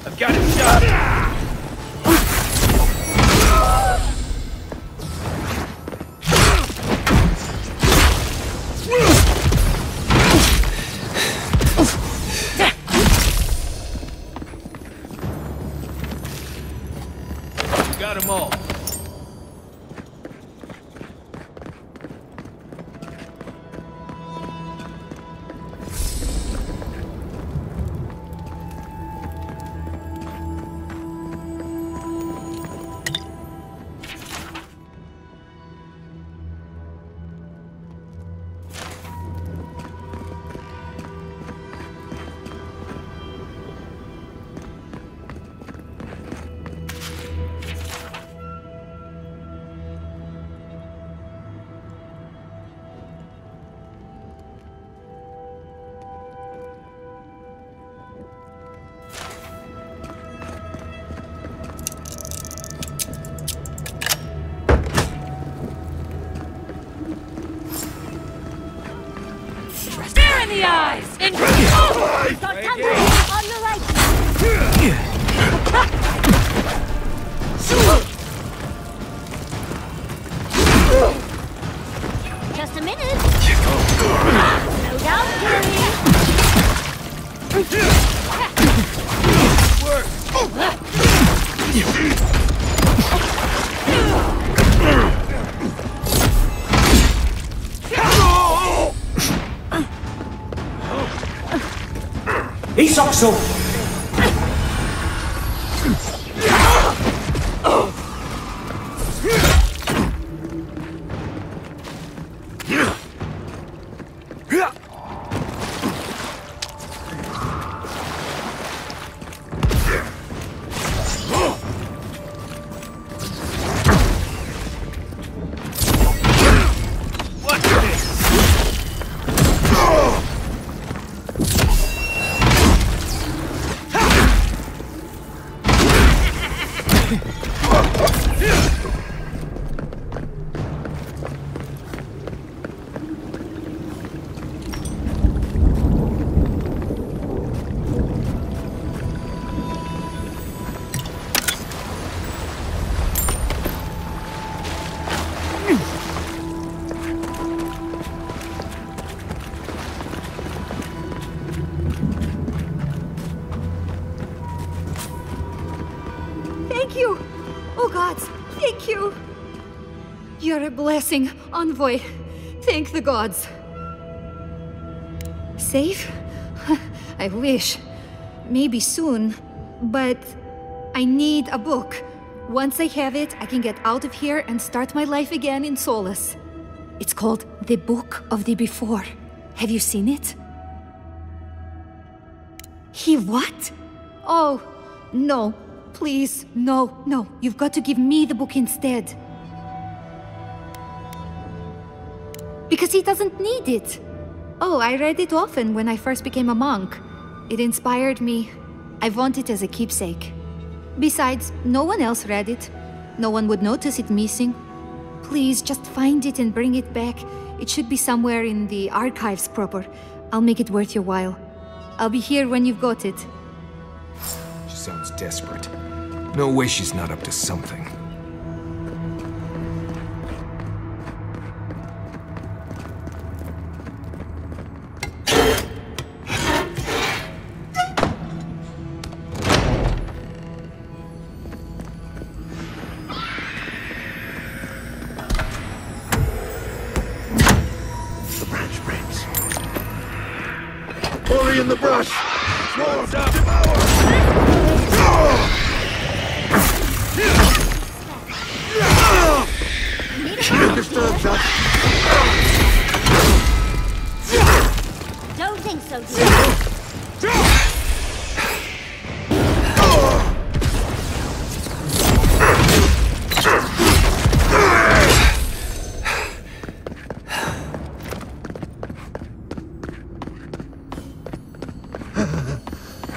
I've got him shot. Got them all. Stare in the eyes! On your right. Just a minute. Slow down, He's also... Thank you! Oh gods, thank you! You're a blessing, envoy. Thank the gods. Safe? I wish. Maybe soon. But I need a book. Once I have it, I can get out of here and start my life again in Solace. It's called The Book of the Before. Have you seen it? He what? Oh, no. Please, no, no. You've got to give me the book instead. Because he doesn't need it. Oh, I read it often when I first became a monk. It inspired me. I want it as a keepsake. Besides, no one else read it. No one would notice it missing. Please, just find it and bring it back. It should be somewhere in the archives proper. I'll make it worth your while. I'll be here when you've got it. She sounds desperate. No way she's not up to something. the brush! What's up? Who disturbs us? Don't think so, dear.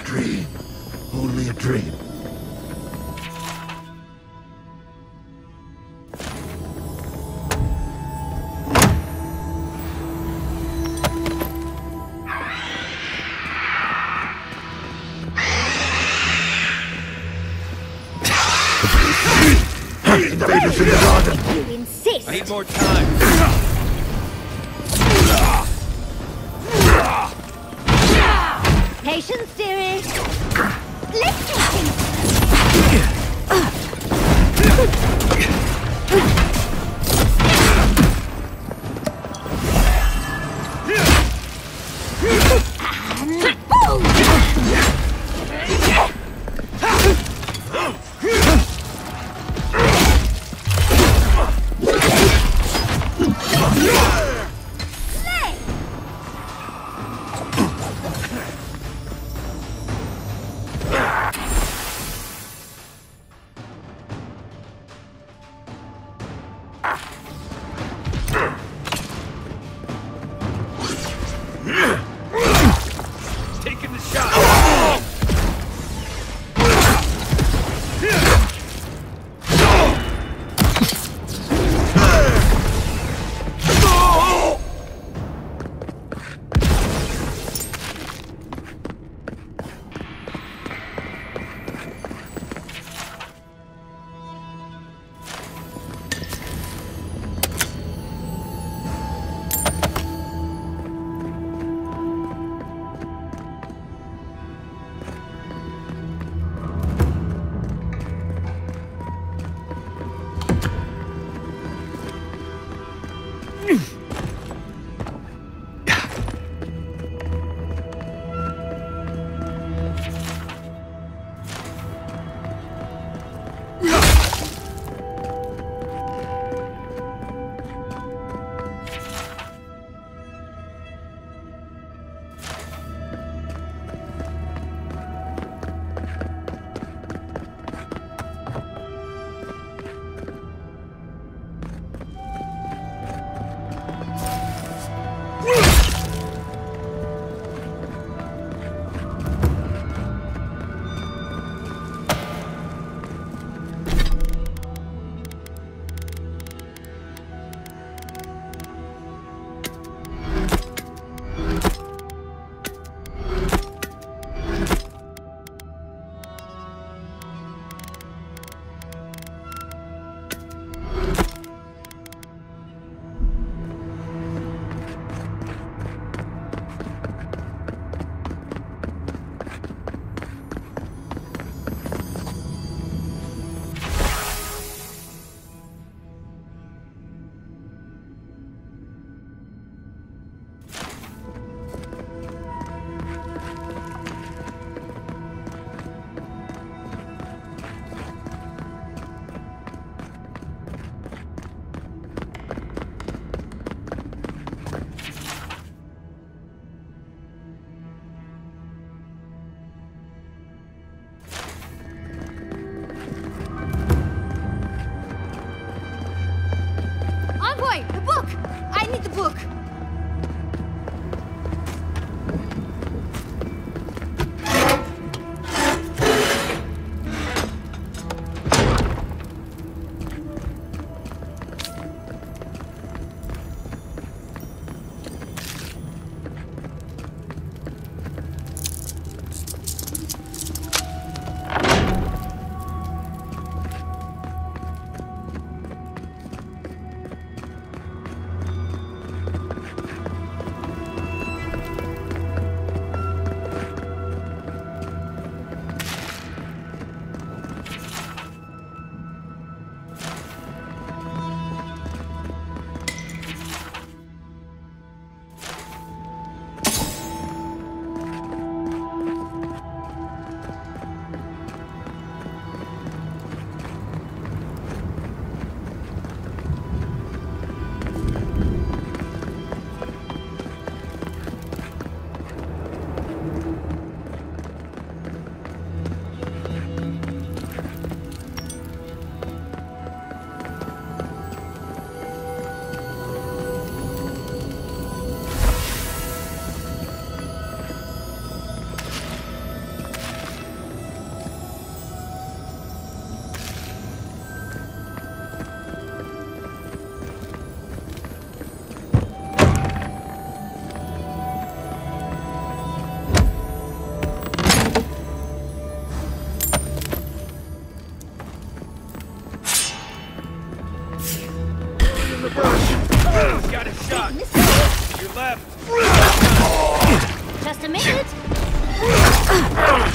Dream. Only a dream. Invaders in the garden! You insist! I need more time. Patience, dearie. Let's take things. Taking the shot.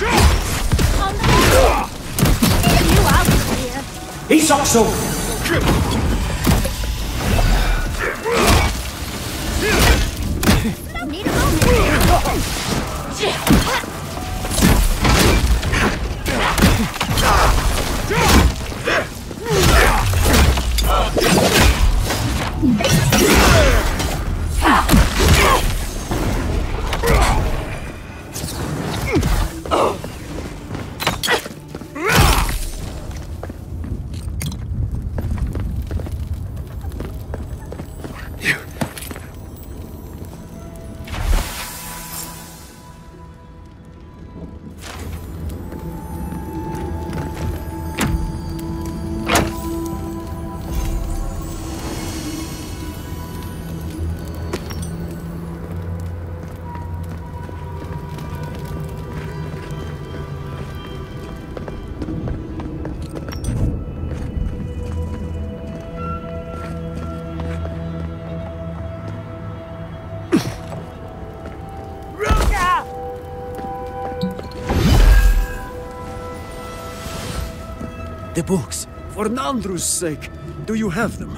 You out of here! He sucks so. Need a moment! The books. For Nandru's sake, do you have them?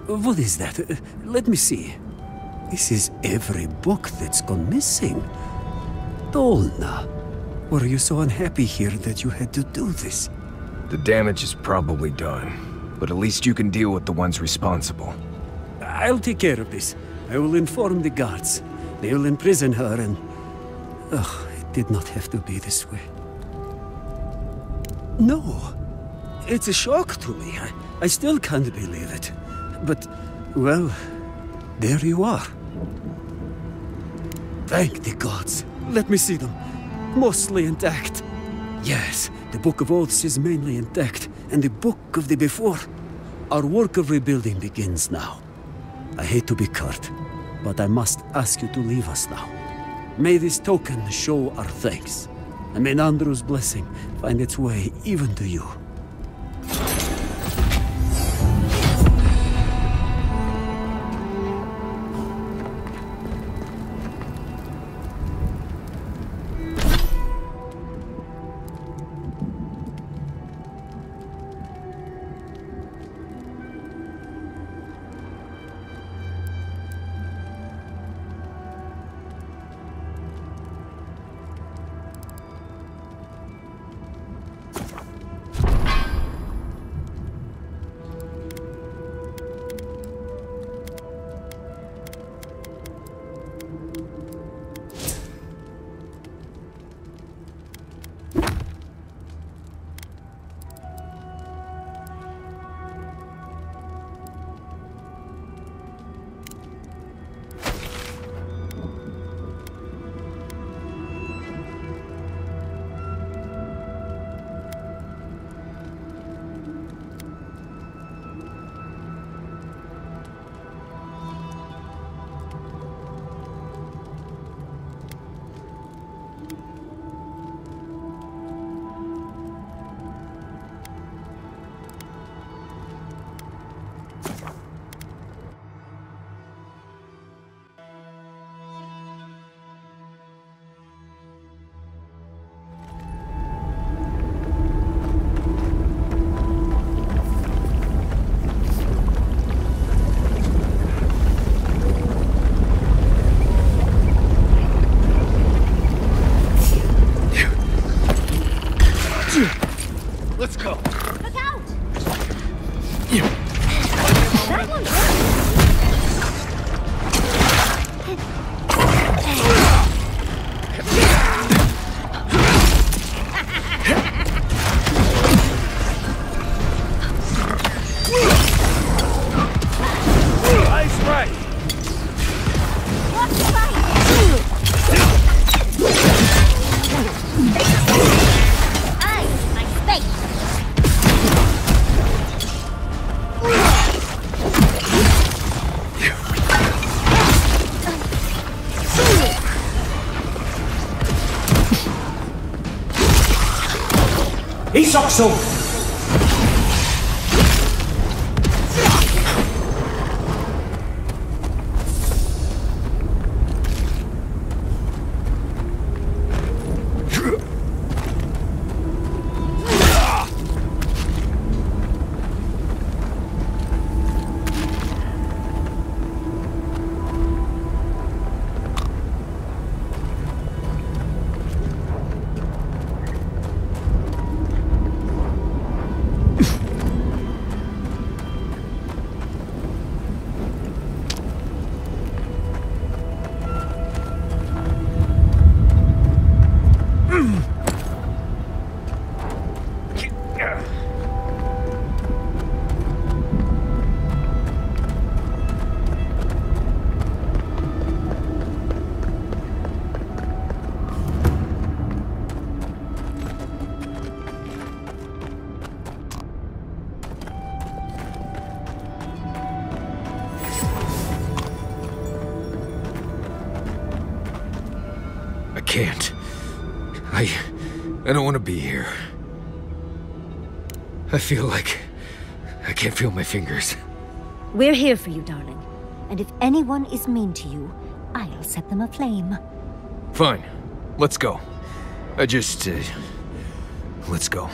What is that? Let me see. This is every book that's gone missing. Dolna, were you so unhappy here that you had to do this? The damage is probably done, but at least you can deal with the ones responsible. I'll take care of this. I will inform the guards. They will imprison her and... Ugh, it did not have to be this way. No. It's a shock to me. I still can't believe it. But, well, there you are. Thank the gods. Let me see them. Mostly intact. Yes, the Book of Oaths is mainly intact, and the Book of the Before. Our work of rebuilding begins now. I hate to be curt, but I must ask you to leave us now. May this token show our thanks, and may Nandru's blessing find its way even to you. Let's go. Look out! That one Nice right. What's right? He sucks so. can't. I don't want to be here. I feel like I can't feel my fingers. We're here for you, darling. And if anyone is mean to you, I'll set them aflame. Fine. Let's go. Let's go.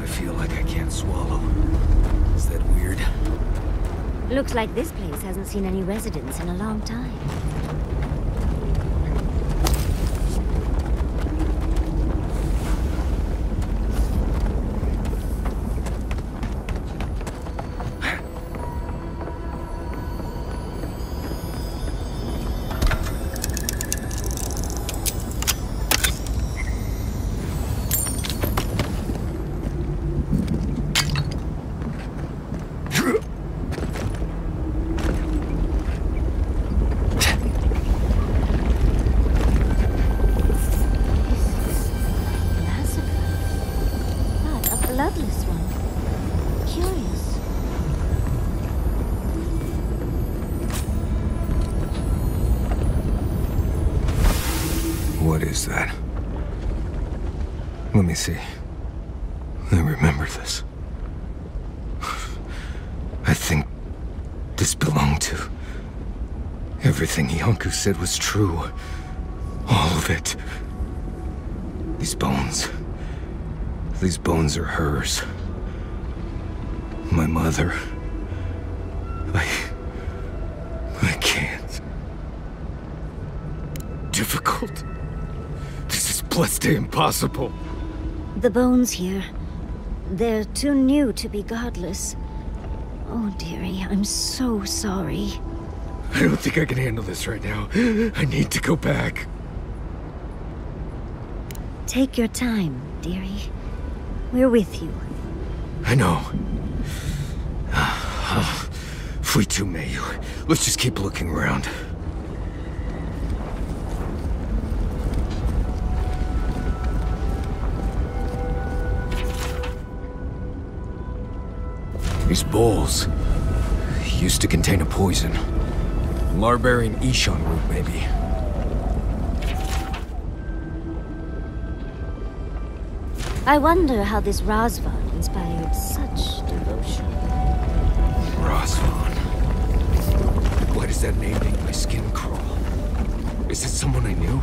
I feel like I can't swallow. Is that weird? Looks like this place hasn't seen any residents in a long time. Bloodless one. Curious. What is that? Let me see. I remember this. I think this belonged to... Everything Yonku said was true. All of it. These bones... These bones are hers. My mother. I can't. Difficult. This is blessed impossible. The bones here. They're too new to be godless. Oh, dearie, I'm so sorry. I don't think I can handle this right now. I need to go back. Take your time, dearie. We're with you. I know. Fui meio. Let's just keep looking around. These bowls used to contain a poison. Larbarian Ishan root, maybe. I wonder how this Razvan inspired such devotion. Razvan. Why does that name make my skin crawl? Is it someone I knew?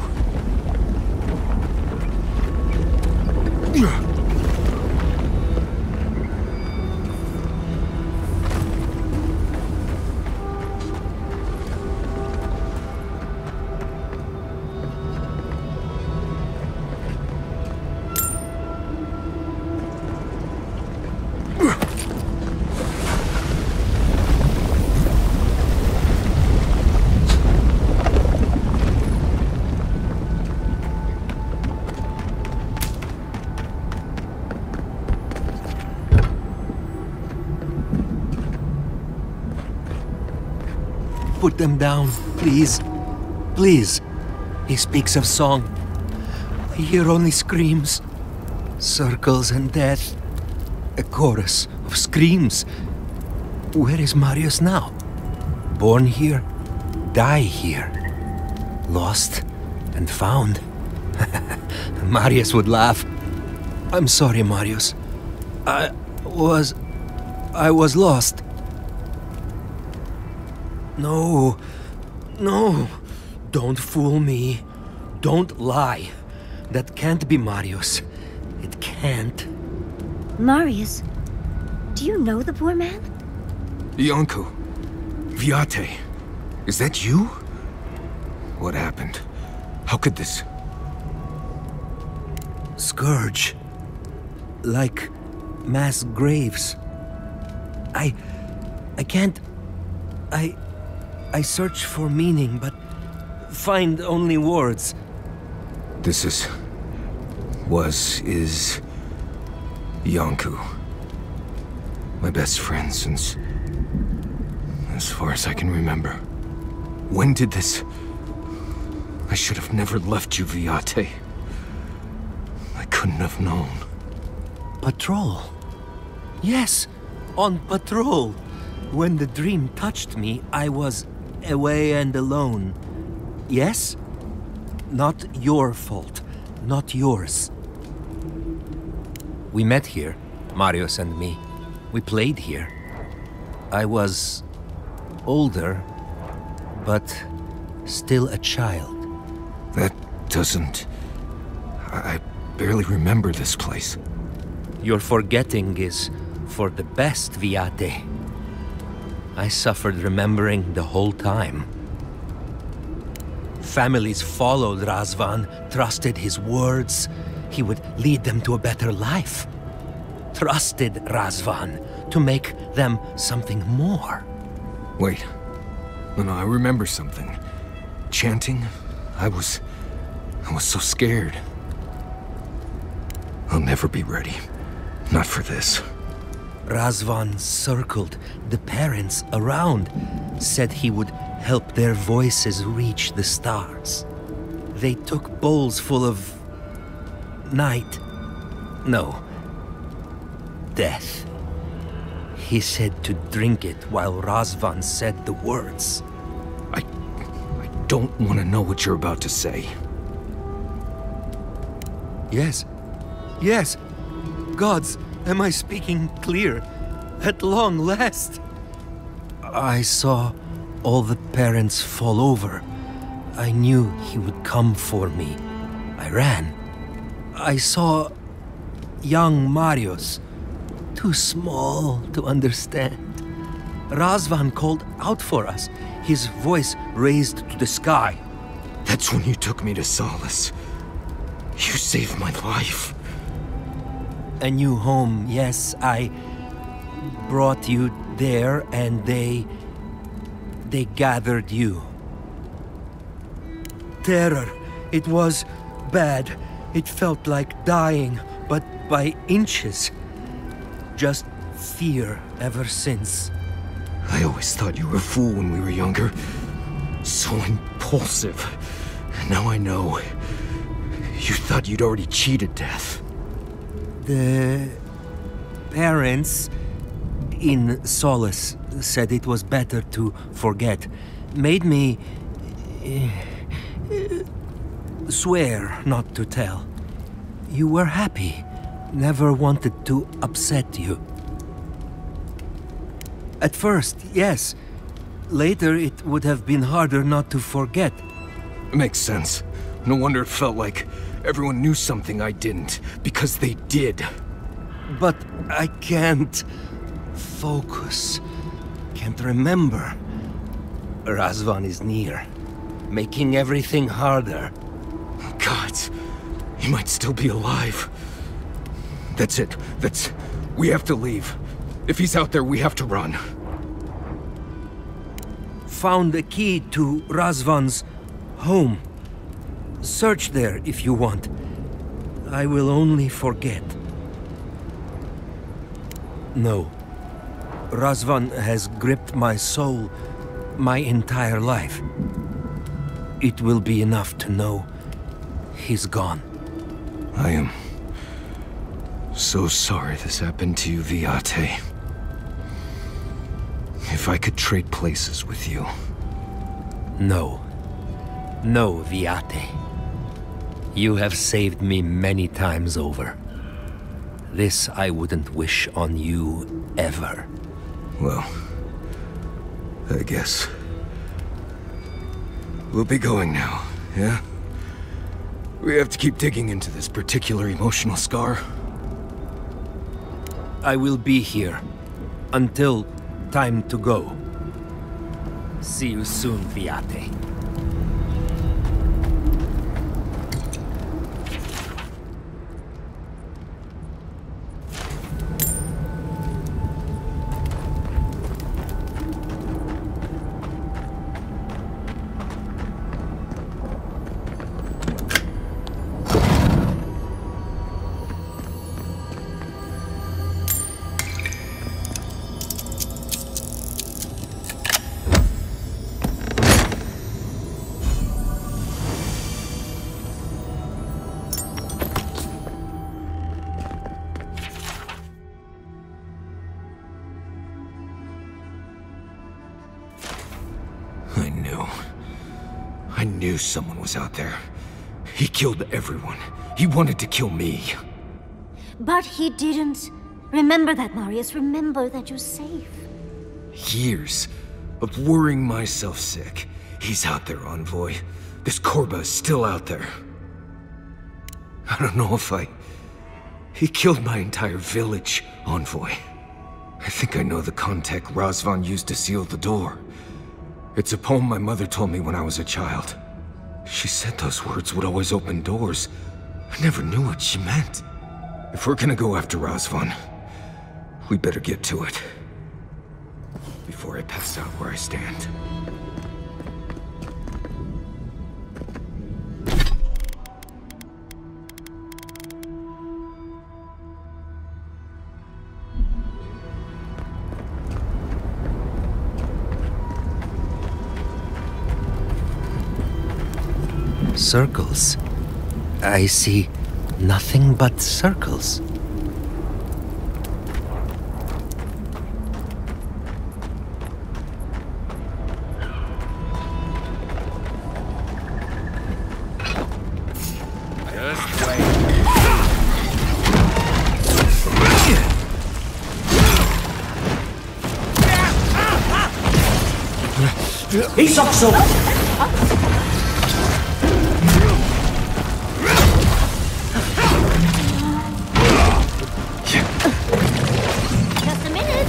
Put them down, please. Please. He speaks of song. I hear only screams. Circles and death. A chorus of screams. Where is Marius now? Born here, die here. Lost and found. Marius would laugh. I'm sorry, Marius. I was lost. No. No. Don't fool me. Don't lie. That can't be Marius. It can't. Marius, do you know the poor man? Yonku. Viate. Is that you? What happened? How could this... Scourge. Like mass graves. I can't... I search for meaning, but find only words. This is... is... Yonku. My best friend since... as far as I can remember. When did this... I should have never left you, Viate. I couldn't have known. Patrol. Yes, on patrol. When the dream touched me, I was away and alone. Yes? Not your fault. Not yours. We met here, Marius and me. We played here. I was older, but still a child. That doesn't... I barely remember this place. Your forgetting is for the best, Viate. I suffered remembering the whole time. Families followed Razvan, trusted his words. He would lead them to a better life. Trusted Razvan to make them something more. Wait. No, I remember something. Chanting? I was so scared. I'll never be ready. Not for this. Razvan circled the parents around, said he would help their voices reach the stars. They took bowls full of... night. No. Death. He said to drink it while Razvan said the words. I don't want to know what you're about to say. Yes. Yes. Gods, am I speaking clear? At long last. I saw all the parents fall over. I knew he would come for me. I ran. I saw young Marius, too small to understand. Razvan called out for us, his voice raised to the sky. That's when you took me to Solace. You saved my life. A new home, yes, I brought you there and they gathered you. Terror, it was bad. It felt like dying, but by inches. Just fear ever since. I always thought you were a fool when we were younger. So impulsive. Now I know. You thought you'd already cheated death. The parents in Solace said it was better to forget. Made me swear not to tell. You were happy. Never wanted to upset you. At first, yes. Later, it would have been harder not to forget. Makes sense. No wonder it felt like everyone knew something I didn't, because they did. But I can't focus. Can't remember. Razvan is near, making everything harder. God, he might still be alive. That's it. We have to leave. If he's out there, we have to run. Found a key to Razvan's home. Search there if you want. I will only forget. No. Razvan has gripped my soul my entire life. It will be enough to know he's gone. I am so sorry this happened to you, Viate. If I could trade places with you. No. No, Viate. You have saved me many times over. This I wouldn't wish on you ever. Well, I guess. We'll be going now, yeah? We have to keep digging into this particular emotional scar. I will be here until time to go. See you soon, Viate. I knew. I knew someone was out there. He killed everyone. He wanted to kill me. But he didn't. Remember that, Marius. Remember that you're safe. Years of worrying myself sick. He's out there, Envoy. This Korba is still out there. I don't know if He killed my entire village, Envoy. I think I know the contact Razvan used to seal the door. It's a poem my mother told me when I was a child. She said those words would always open doors. I never knew what she meant. If we're gonna go after Razvan, we better get to it. Before I pass out where I stand. Circles. I see nothing but circles. Just wait. He's awesome! Just a minute.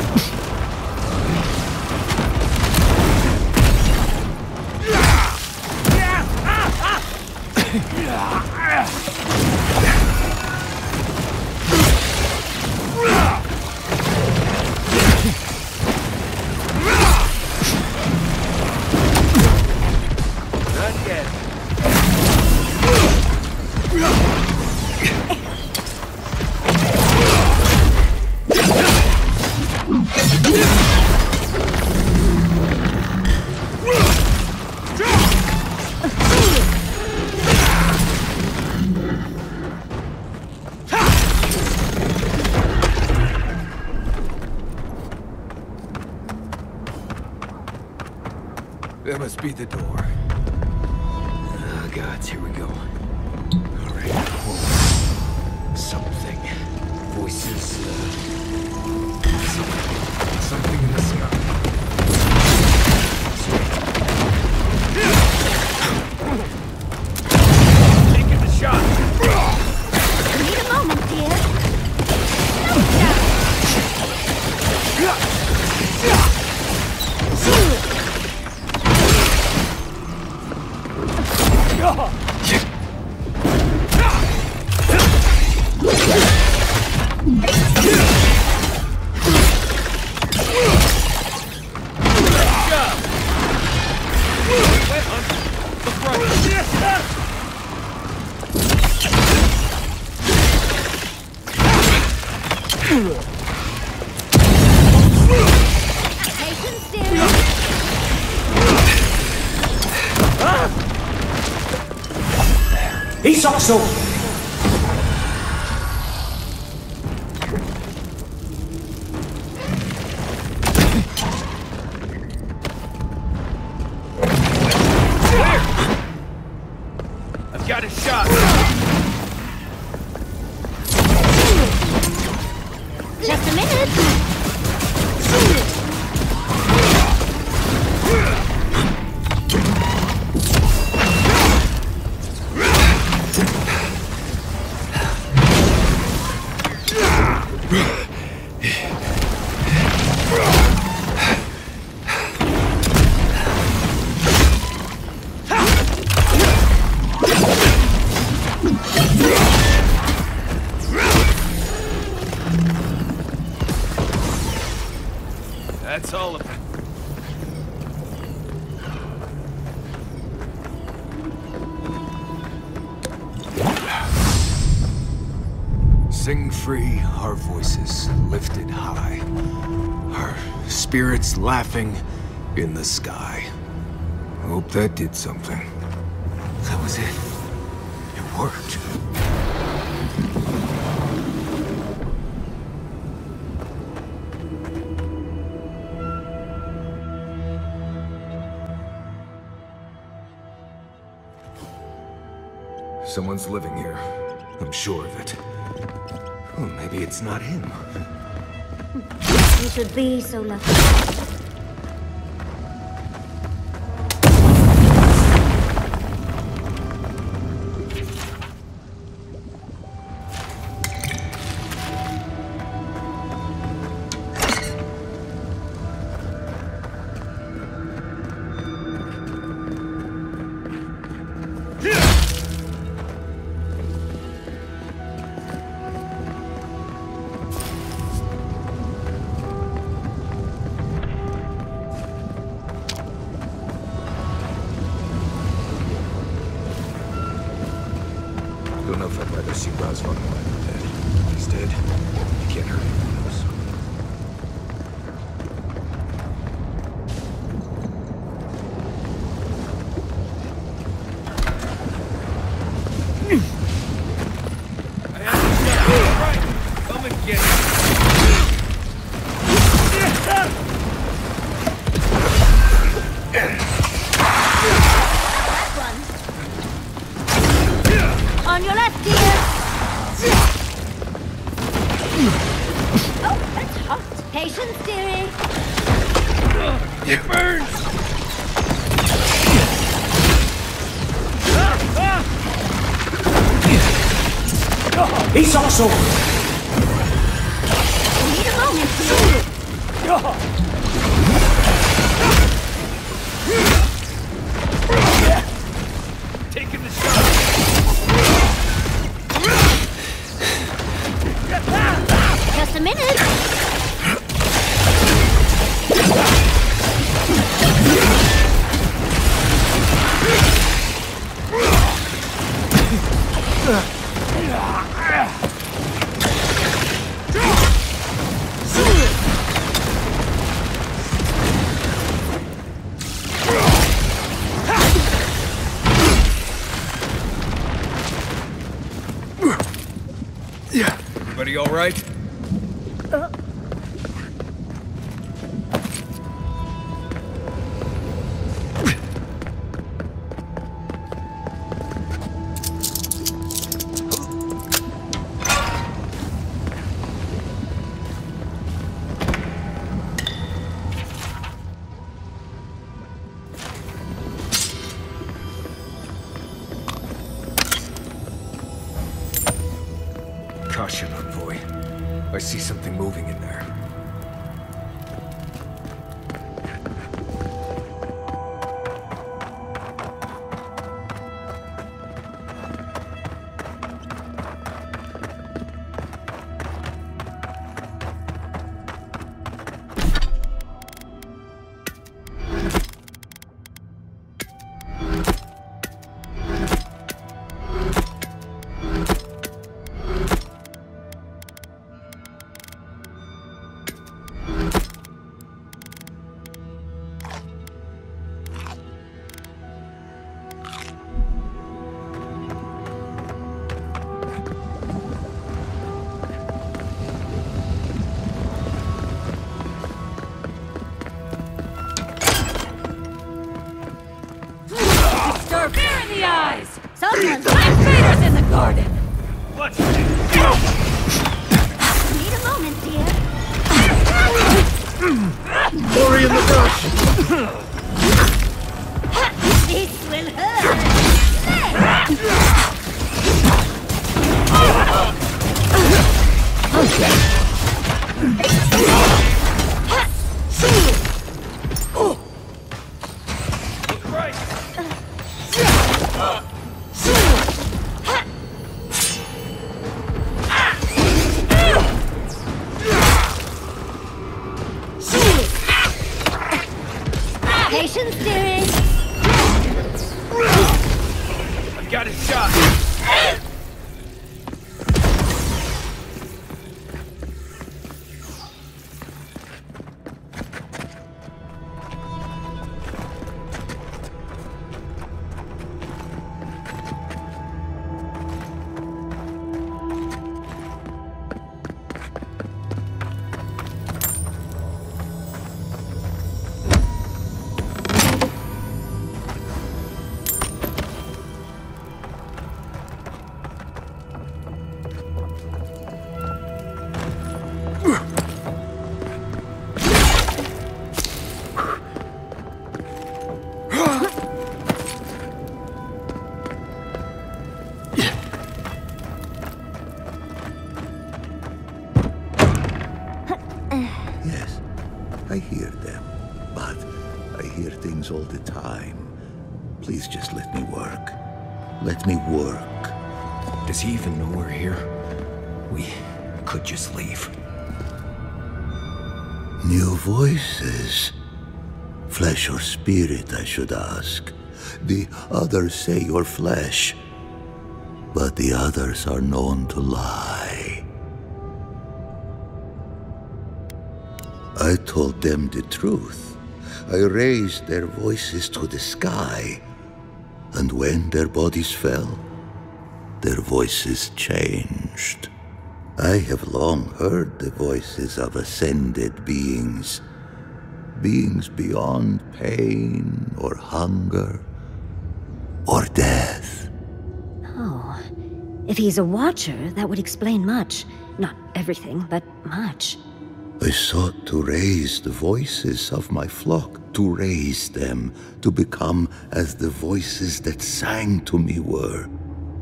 Not yet. That must be the door. Oh, gods, here we go. All right, whoa. Something. Voices, something in the sky. Taking the shot. Need a moment, dear. Patience, dear. He's awesome! I've got a shot. Just a minute. That's all of it. Sing free, our voices lifted high. Our spirits laughing in the sky. Hope that did something. That was it. It worked. Someone's living here. I'm sure of it. Oh, maybe it's not him. You should be so lucky. Don't know if I'd rather see Razvan alive or dead. If he's dead, he can't hurt anyone else. Come and get it. On your left, dear! Oh, that's hot. Patience, dearie. It burns! He's also... Need a moment, Taking the shot! Just a minute. Everybody all right? Caution, Envoy. I see something moving in there. Fear in the eyes! Someone's Invaders in the garden! Let's Need a moment, dear. Glory in the brush! This will hurt. right! Patience, dearie. I've got a shot! but I hear things all the time. Please just let me work. Let me work. Does he even know we're here? We could just leave. New voices. Flesh or spirit, I should ask. The others say you're flesh, but the others are known to lie. I told them the truth. I raised their voices to the sky, and when their bodies fell, their voices changed. I have long heard the voices of ascended beings. Beings beyond pain or hunger or death. Oh. If he's a watcher, that would explain much. Not everything, but much. I sought to raise the voices of my flock, to raise them, to become as the voices that sang to me were.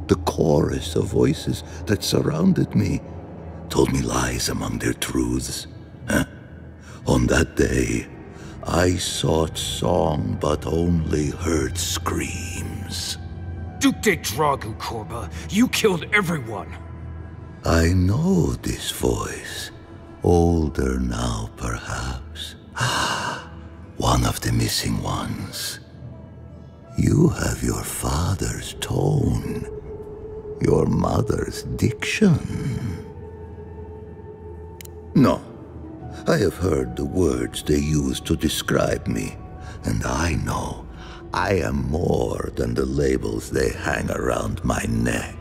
The chorus of voices that surrounded me told me lies among their truths. On that day, I sought song, but only heard screams. Duke de Dragu, Korba, you killed everyone! I know this voice. Older now, perhaps. One of the missing ones. You have your father's tone, your mother's diction. No. I have heard the words they use to describe me, and I know I am more than the labels they hang around my neck.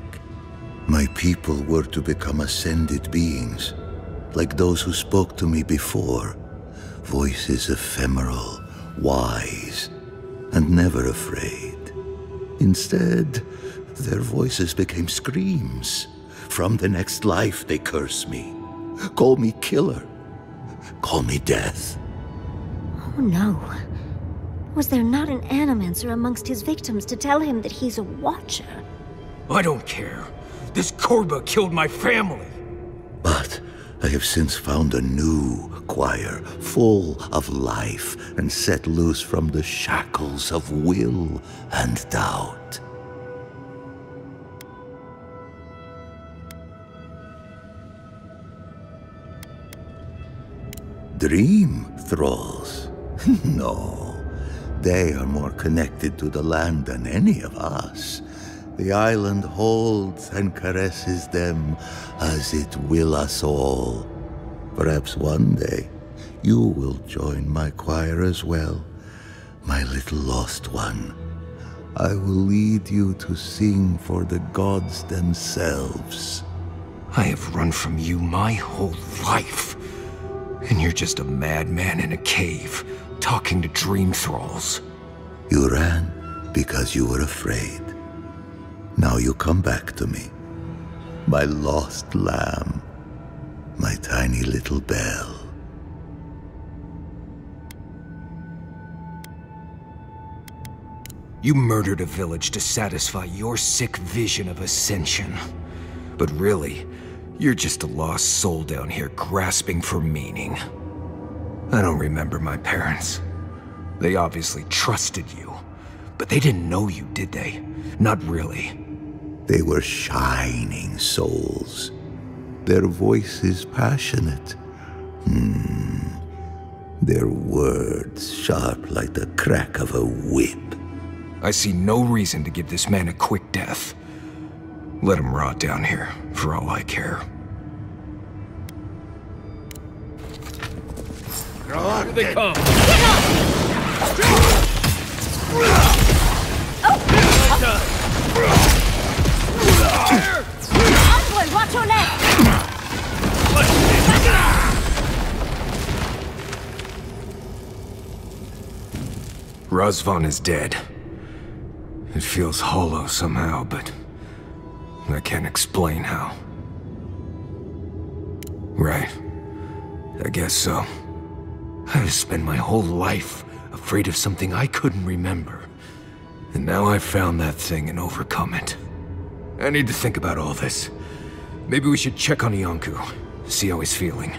My people were to become ascended beings, like those who spoke to me before. Voices ephemeral, wise, and never afraid. Instead, their voices became screams. From the next life they curse me, call me killer. Call me death. Oh no. Was there not an animancer amongst his victims to tell him that he's a watcher? I don't care. This Korba killed my family. But I have since found a new choir, full of life, and set loose from the shackles of will and doubt. Dream thralls? No. They are more connected to the land than any of us. The island holds and caresses them as it will us all. Perhaps one day you will join my choir as well, my little lost one. I will lead you to sing for the gods themselves. I have run from you my whole life. And you're just a madman in a cave, talking to dream thralls. You ran because you were afraid. Now you come back to me. My lost lamb. My tiny little bell. You murdered a village to satisfy your sick vision of ascension. But really, you're just a lost soul down here grasping for meaning. I don't remember my parents. They obviously trusted you, but they didn't know you, did they? Not really. They were shining souls. Their voices passionate. Their words sharp like the crack of a whip. I see no reason to give this man a quick death. Let him rot down here, for all I care. Here they come! Onward, watch your neck! Razvan is dead. It feels hollow somehow, but I can't explain how. Right. I guess so. I've spent my whole life afraid of something I couldn't remember. And now I've found that thing and overcome it. I need to think about all this. Maybe we should check on Iancu, see how he's feeling.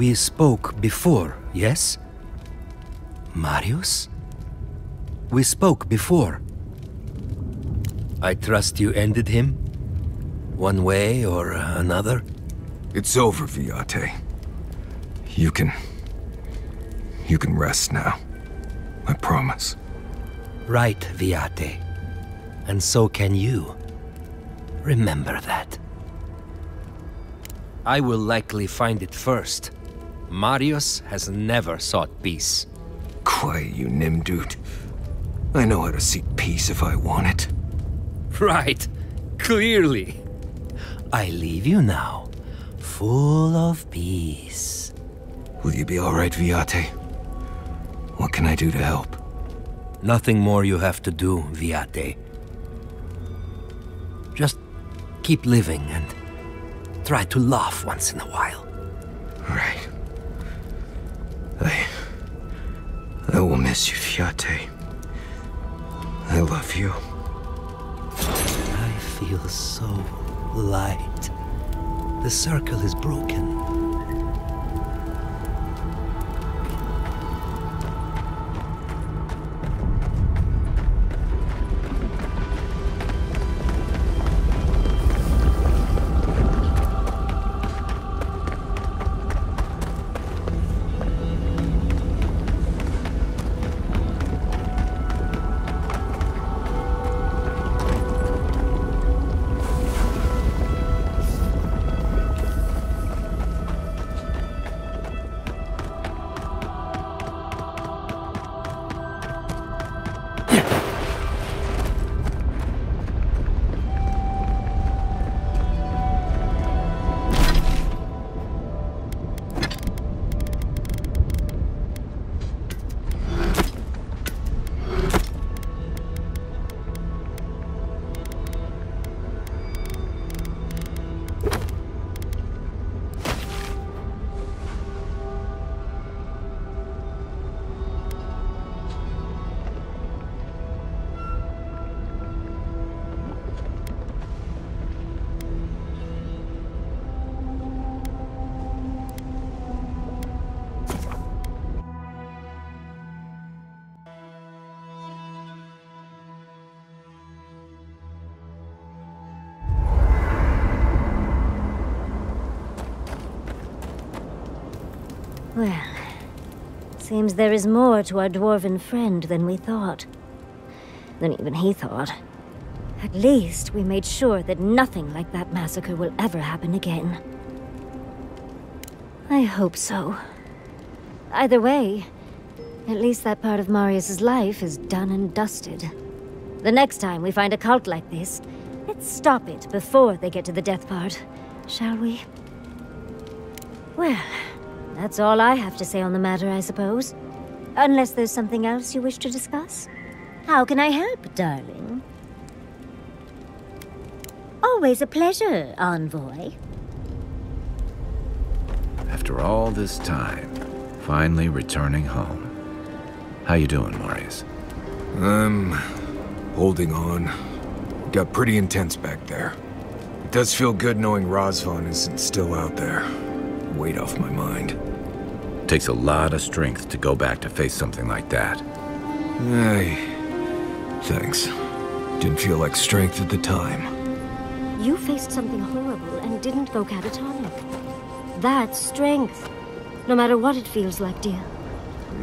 We spoke before, yes? Marius? We spoke before. I trust you ended him? One way or another? It's over, Viate. You can rest now. I promise. Right, Viate. And so can you. Remember that. I will likely find it first. Marius has never sought peace. Quiet, you Nimdude. I know how to seek peace if I want it. Right. Clearly. I leave you now, full of peace. Will you be alright, Viate? What can I do to help? Nothing more you have to do, Viate. Just keep living and try to laugh once in a while. Right. I will miss you, Viate. I love you. I feel so light. The circle is broken. Well, seems there is more to our dwarven friend than we thought. Than even he thought. At least we made sure that nothing like that massacre will ever happen again. I hope so. Either way, at least that part of Marius's life is done and dusted. The next time we find a cult like this, let's stop it before they get to the death part, shall we? Well, that's all I have to say on the matter, I suppose. Unless there's something else you wish to discuss? How can I help, darling? Always a pleasure, Envoy. After all this time, finally returning home. How you doing, Marius? I'm holding on. Got pretty intense back there. It does feel good knowing Razvan isn't still out there. Weight off my mind. Takes a lot of strength to go back to face something like that. Thanks. Didn't feel like strength at the time. You faced something horrible and didn't go catatonic. That's strength. No matter what it feels like, dear.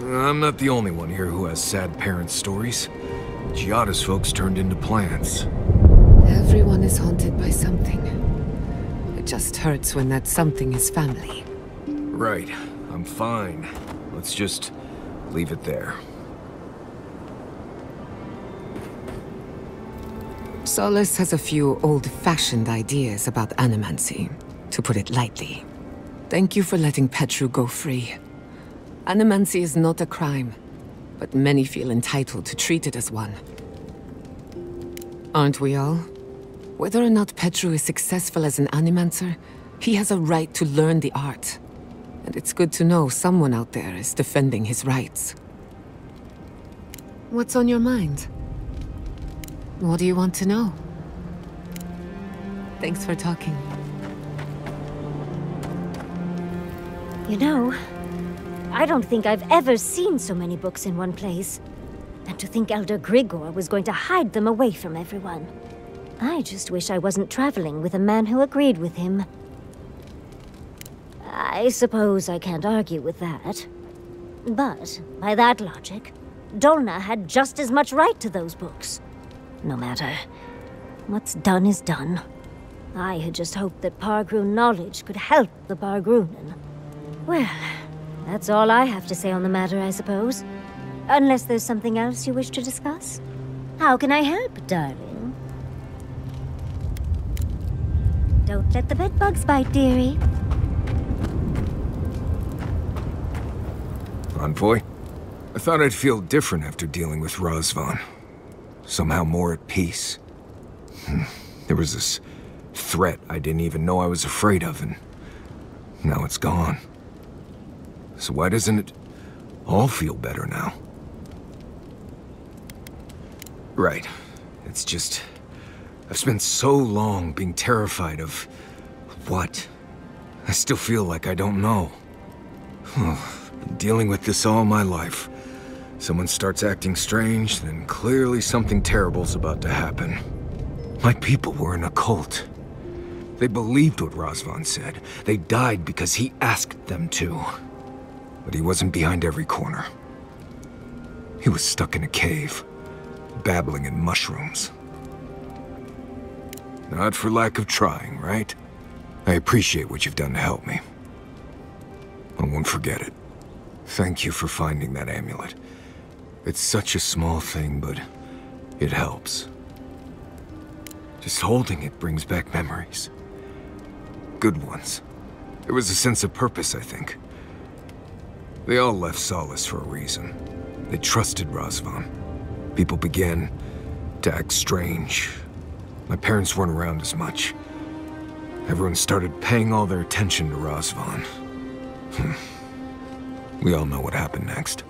I'm not the only one here who has sad parent stories. Giada's folks turned into plants. Everyone is haunted by something. It just hurts when that something is family. Right. I'm fine. Let's just leave it there. Solus has a few old-fashioned ideas about animancy, to put it lightly. Thank you for letting Petru go free. Animancy is not a crime, but many feel entitled to treat it as one. Aren't we all? Whether or not Petru is successful as an animancer, he has a right to learn the art. And it's good to know someone out there is defending his rights. What's on your mind? What do you want to know? Thanks for talking. You know, I don't think I've ever seen so many books in one place. And to think Elder Grigor was going to hide them away from everyone. I just wish I wasn't traveling with a man who agreed with him. I suppose I can't argue with that. But, by that logic, Dolna had just as much right to those books. No matter. What's done is done. I had just hoped that Pargrun knowledge could help the Pargrunen. Well, that's all I have to say on the matter, I suppose. Unless there's something else you wish to discuss? How can I help, darling? Don't let the bedbugs bite, dearie. Envoy? I thought I'd feel different after dealing with Razvan. Somehow more at peace. There was this threat I didn't even know I was afraid of, and now it's gone. So why doesn't it all feel better now? Right. It's just... I've spent so long being terrified of... what? I still feel like I don't know. Been dealing with this all my life. Someone starts acting strange, then clearly something terrible's about to happen. My people were in a cult. They believed what Razvan said. They died because he asked them to. But he wasn't behind every corner. He was stuck in a cave, babbling in mushrooms. Not for lack of trying, right? I appreciate what you've done to help me. I won't forget it. Thank you for finding that amulet. It's such a small thing, but it helps. Just holding it brings back memories. Good ones. There was a sense of purpose, I think. They all left Solace for a reason. They trusted Razvan. People began to act strange. My parents weren't around as much. Everyone started paying all their attention to Razvan. We all know what happened next.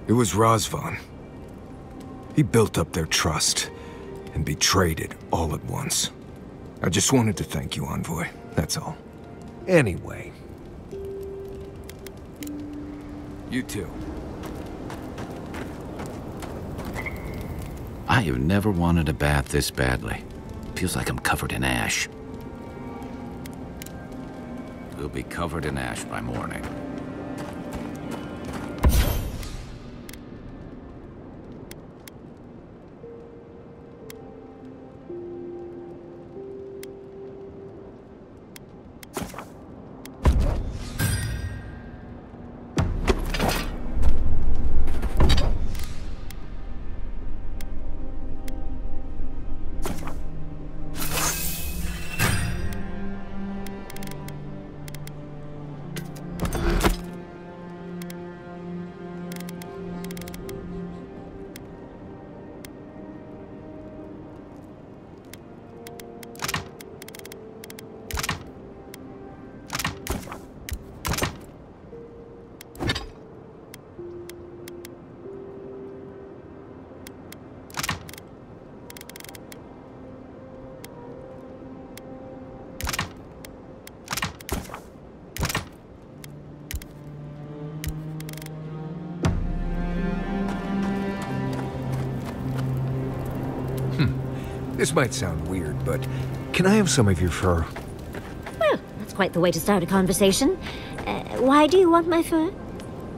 It was Razvan. He built up their trust and betrayed it all at once. I just wanted to thank you, Envoy. That's all. Anyway. You too. I have never wanted a bath this badly. Feels like I'm covered in ash. We'll be covered in ash by morning. This might sound weird, but can I have some of your fur? Well, that's quite the way to start a conversation. Why do you want my fur?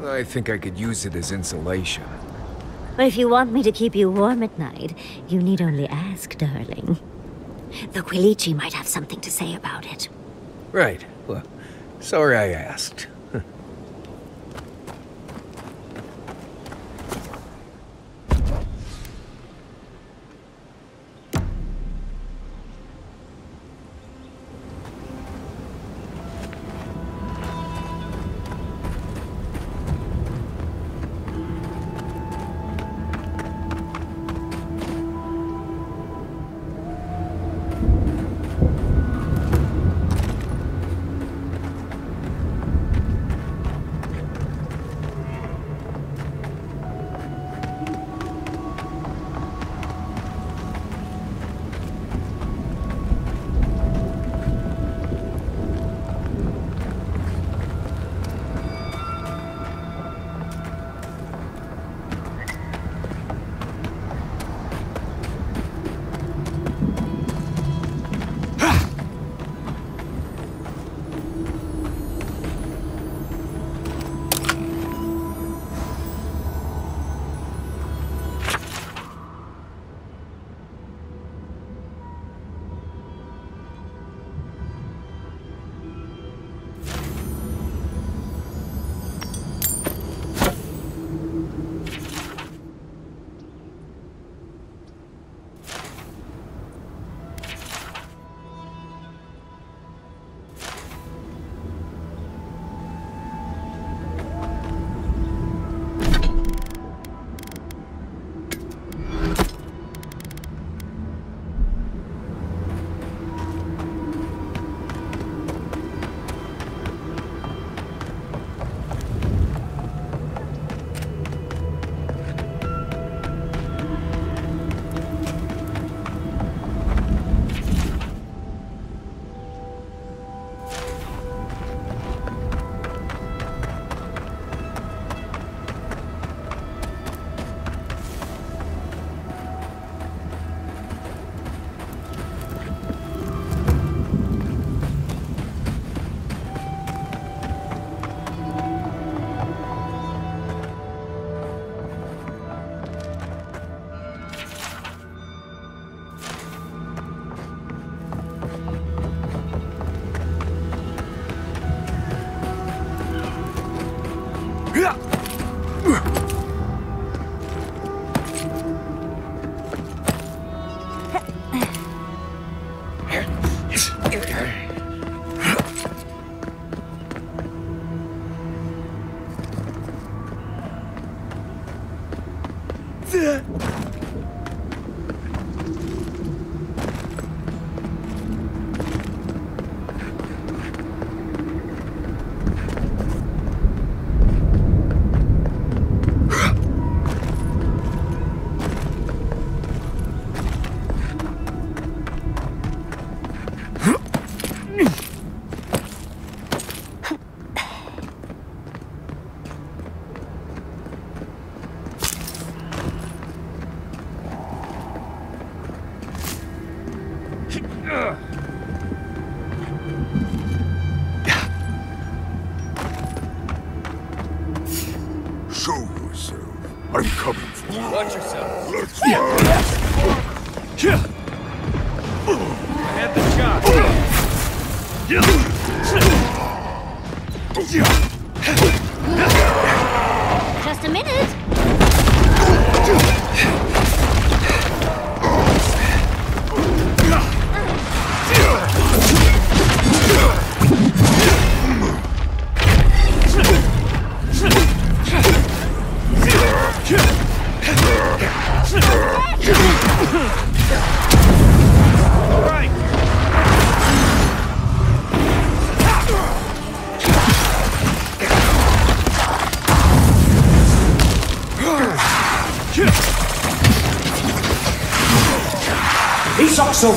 I think I could use it as insulation. But if you want me to keep you warm at night, you need only ask, darling. The Quilichi might have something to say about it. Right. Well, sorry I asked. Show yourself. I'm coming for you. Watch yourself. Let's I had the shot. Just a minute. Isakso!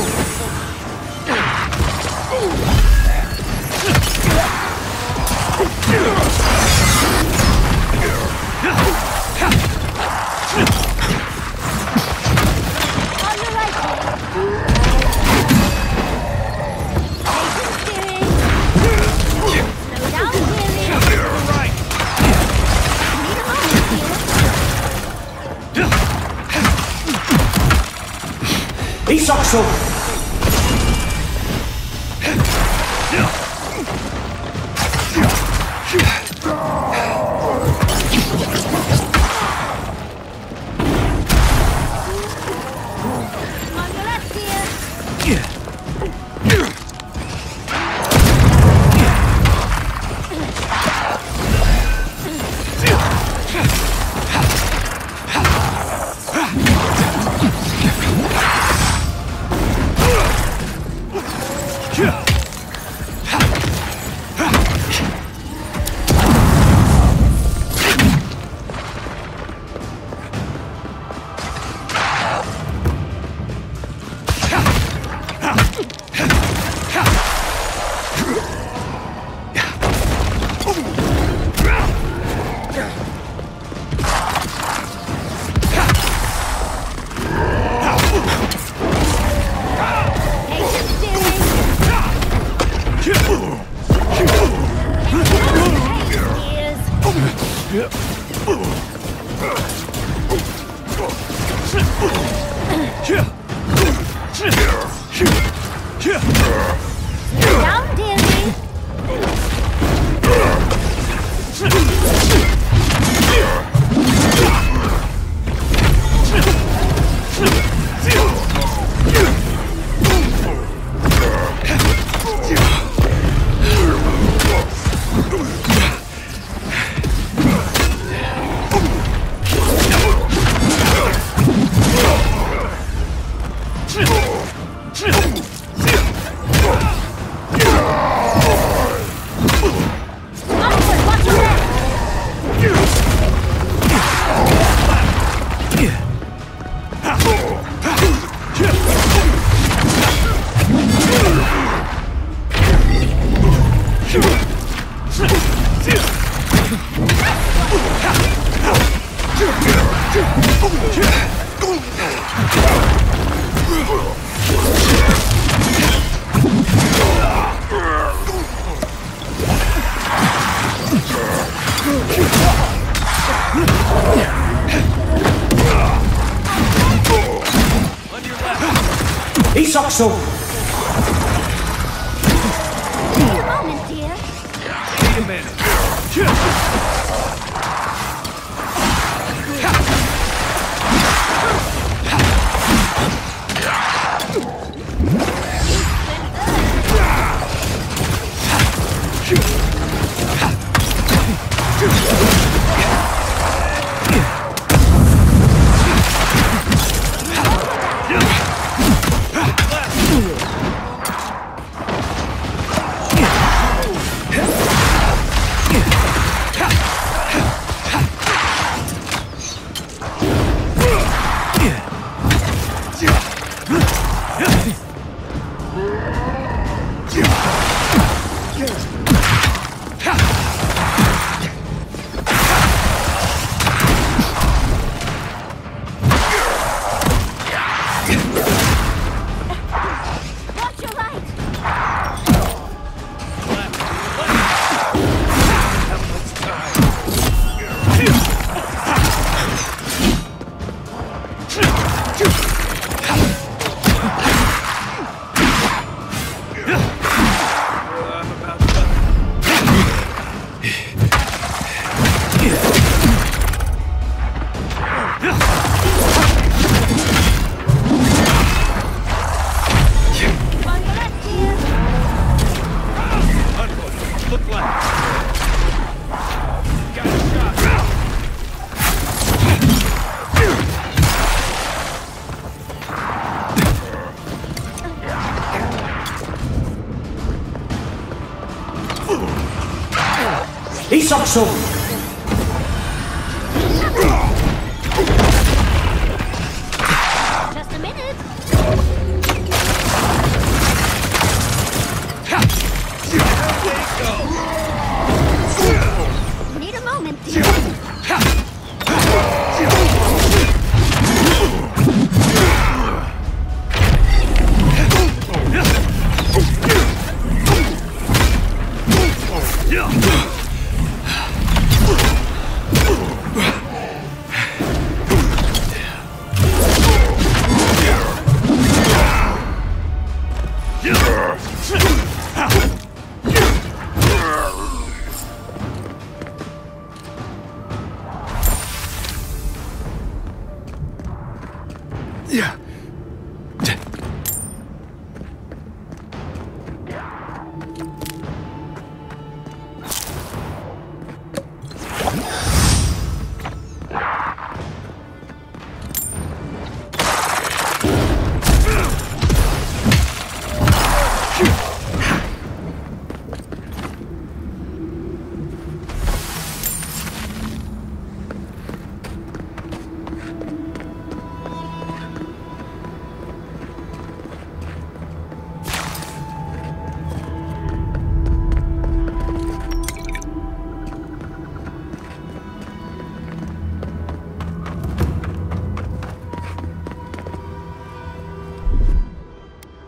Isakso! Down, dearie. Isakso! Take a moment, dear. Wait a minute. Isokso! Just a minute. Need a moment.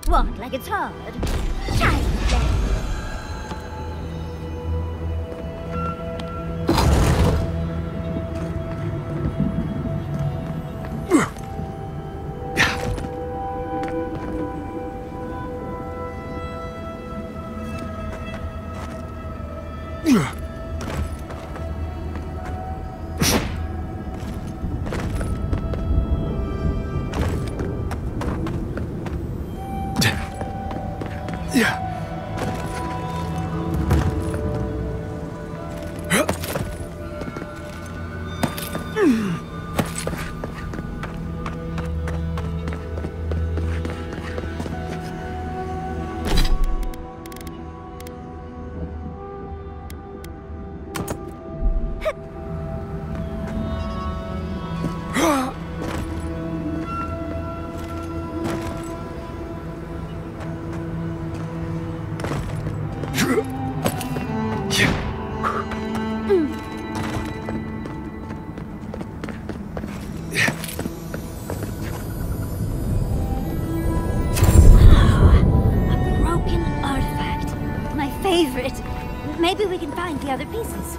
What, like it's hard? Try it then. Maybe we can find the other pieces.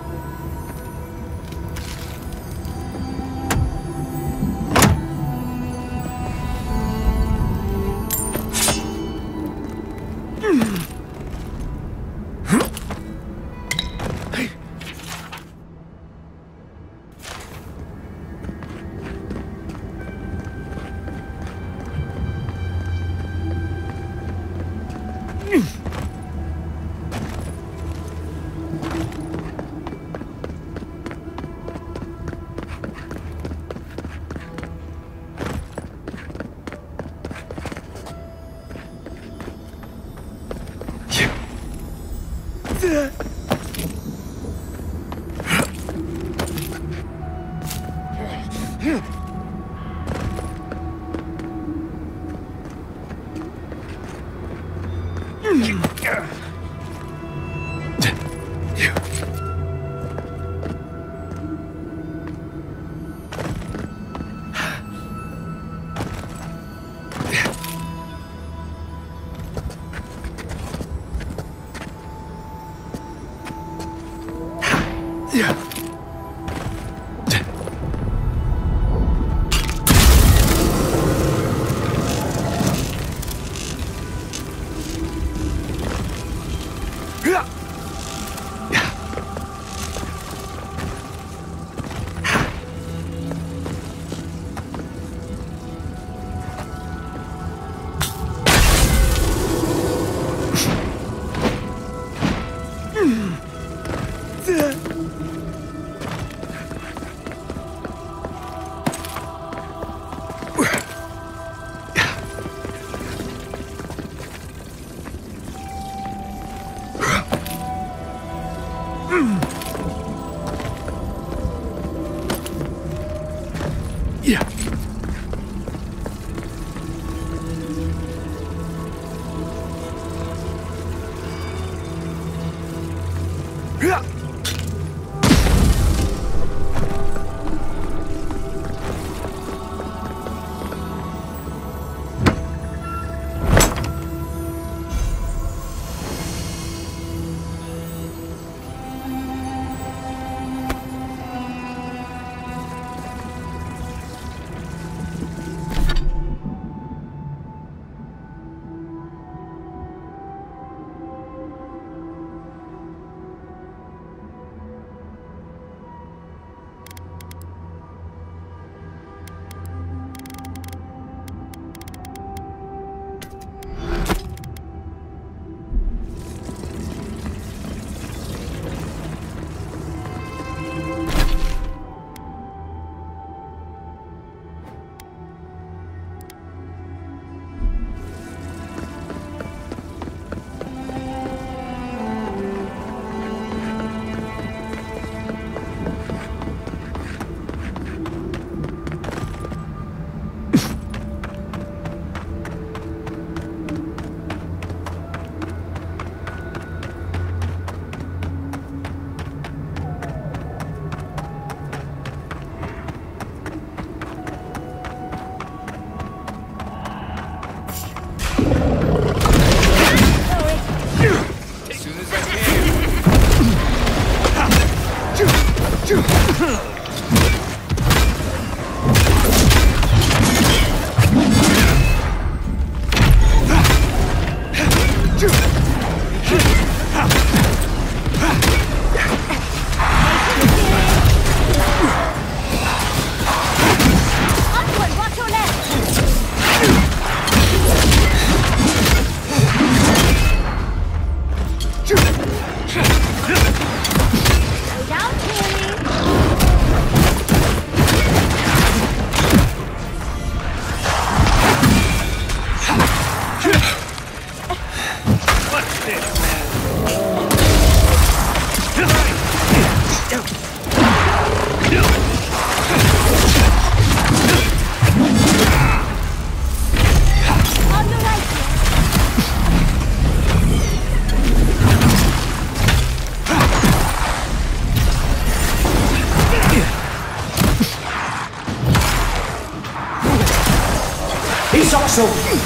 Saxo!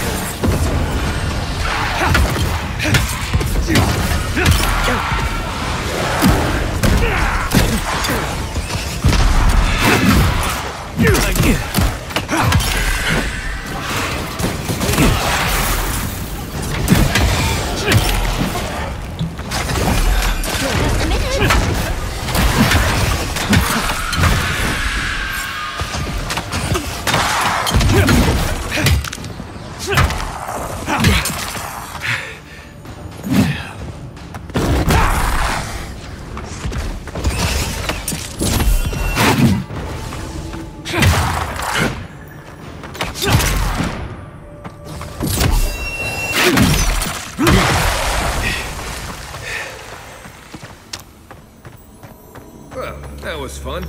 Well, that was fun.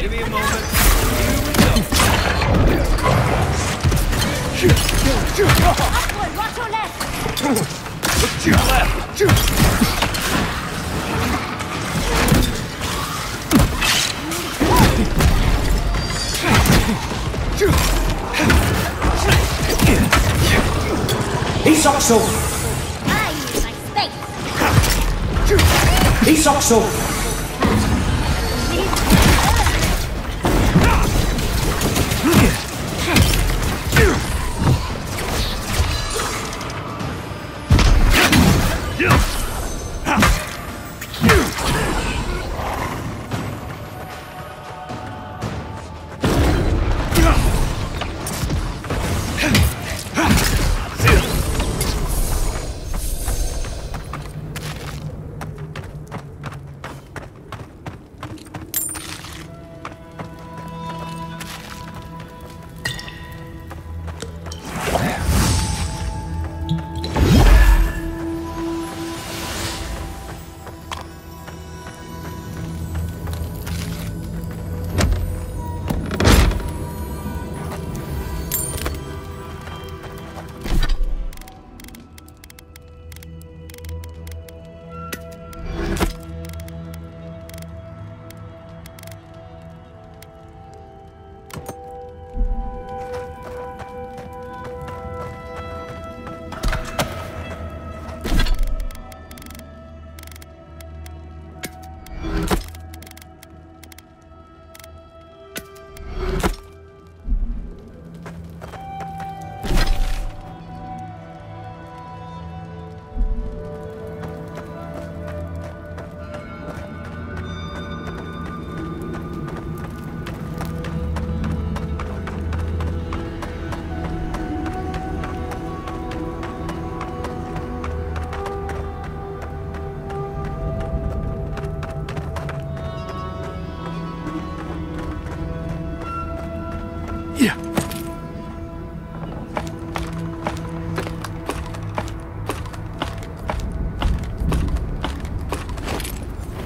Give me a moment. Upward, watch your left! Look to your left. He's also. I use my space! He's also.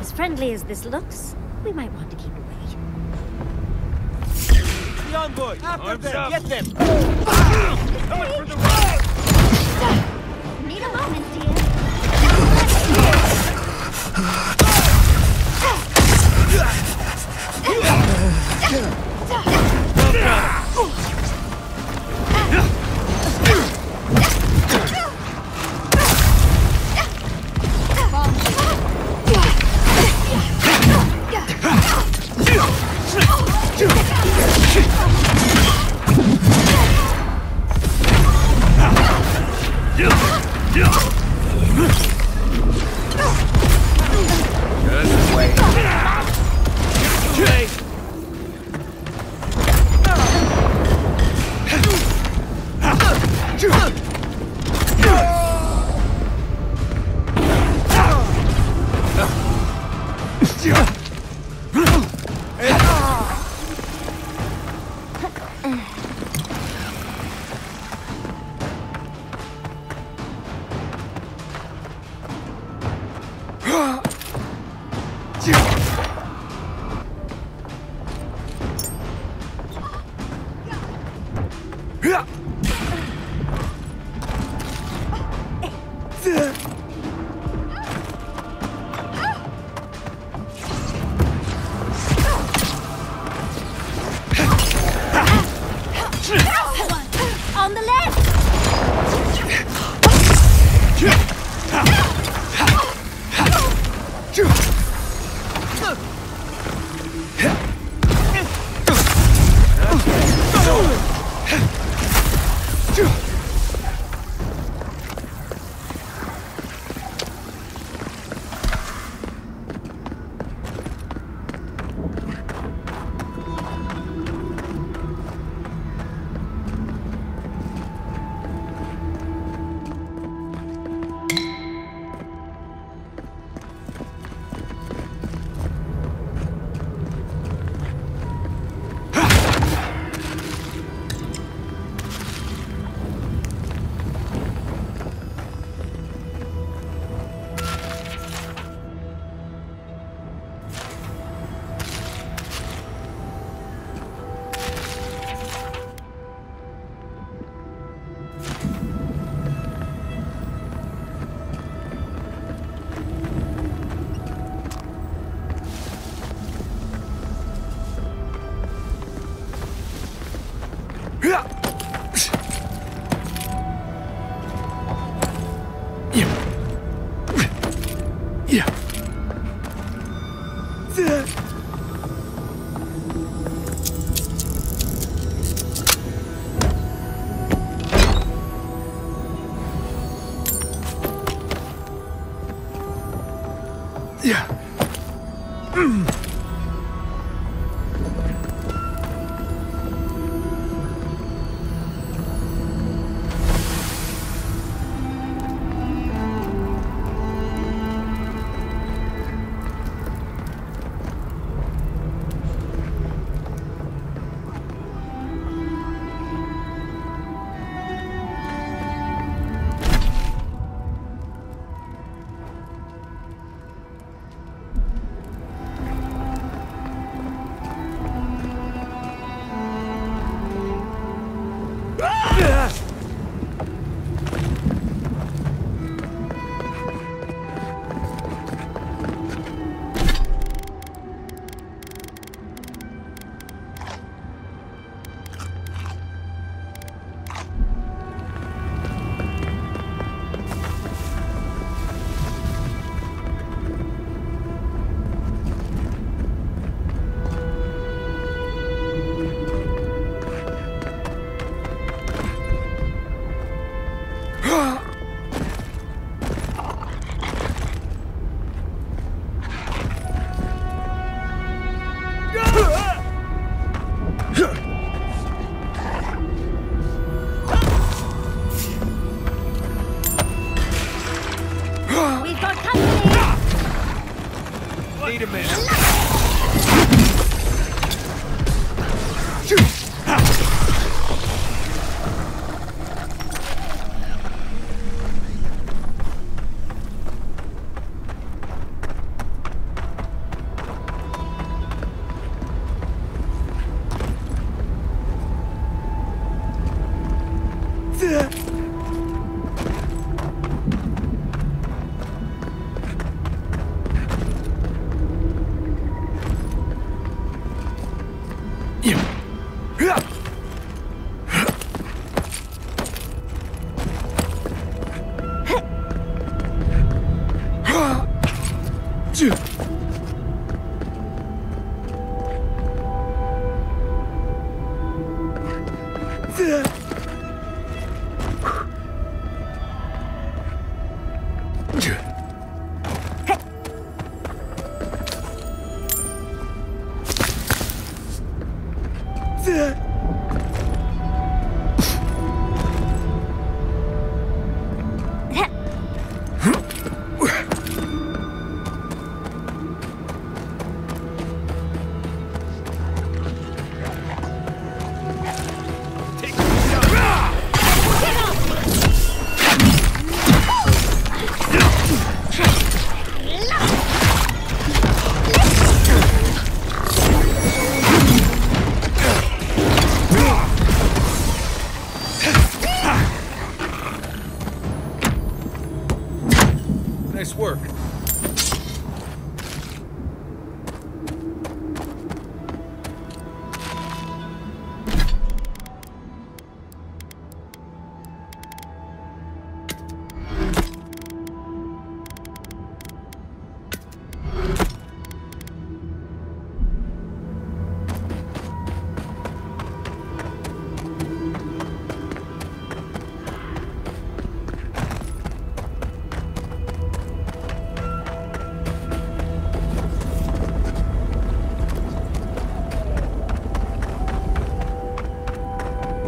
As friendly as this looks, we might want to keep away. The envoy! After them! Get them! Coming for the ride! Need a moment, On the left! Wait a minute.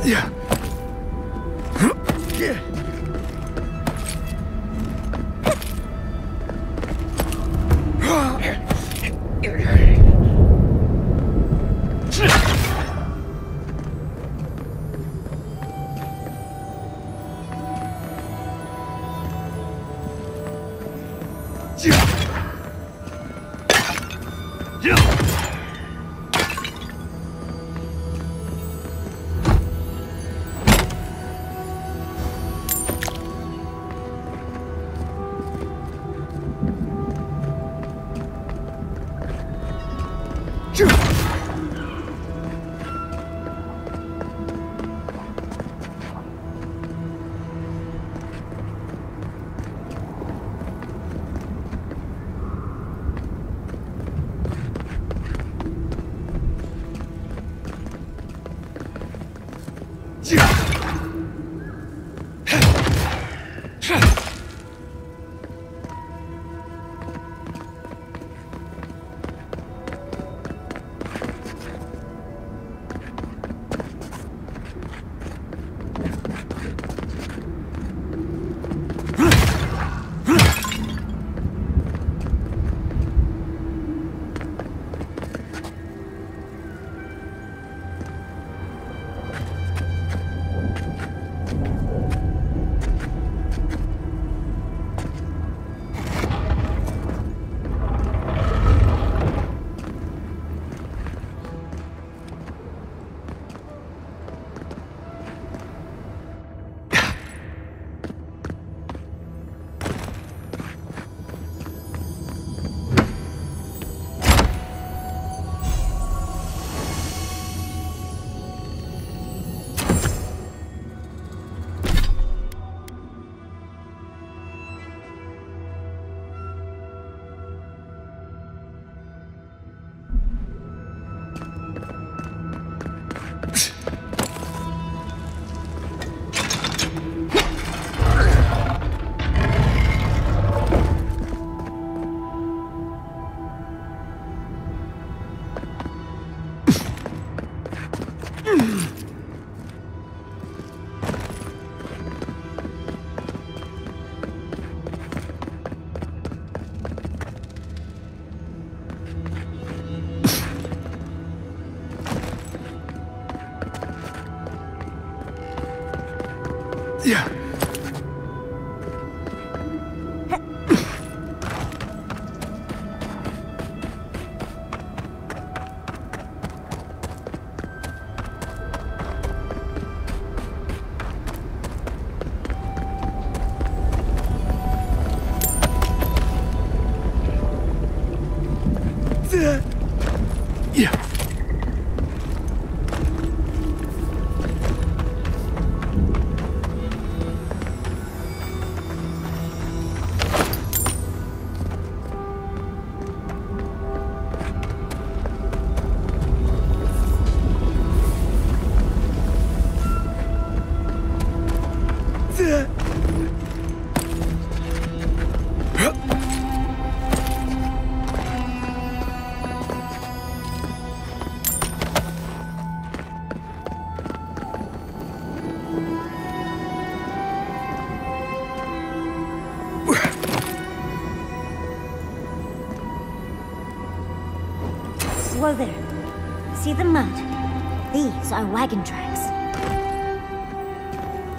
Yeah. Yeah. Yeah. Whoa there. See the mud? These are wagon tracks.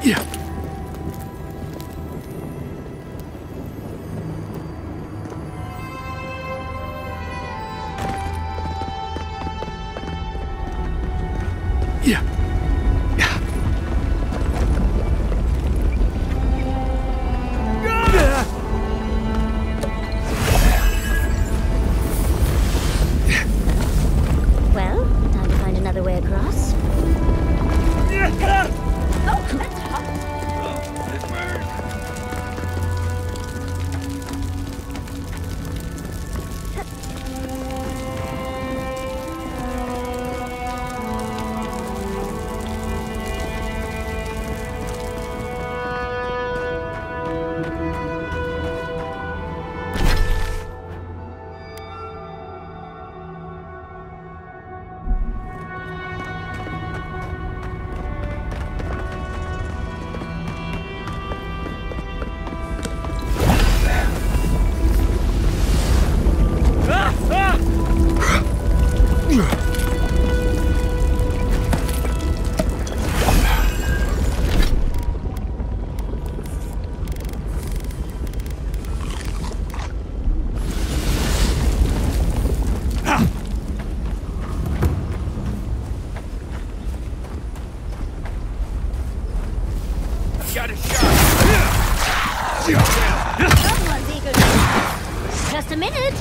Yeah. Yeah. Well, time to find another way across. Oh, that's hot. got a shot. Someone's eager to... Just a minute.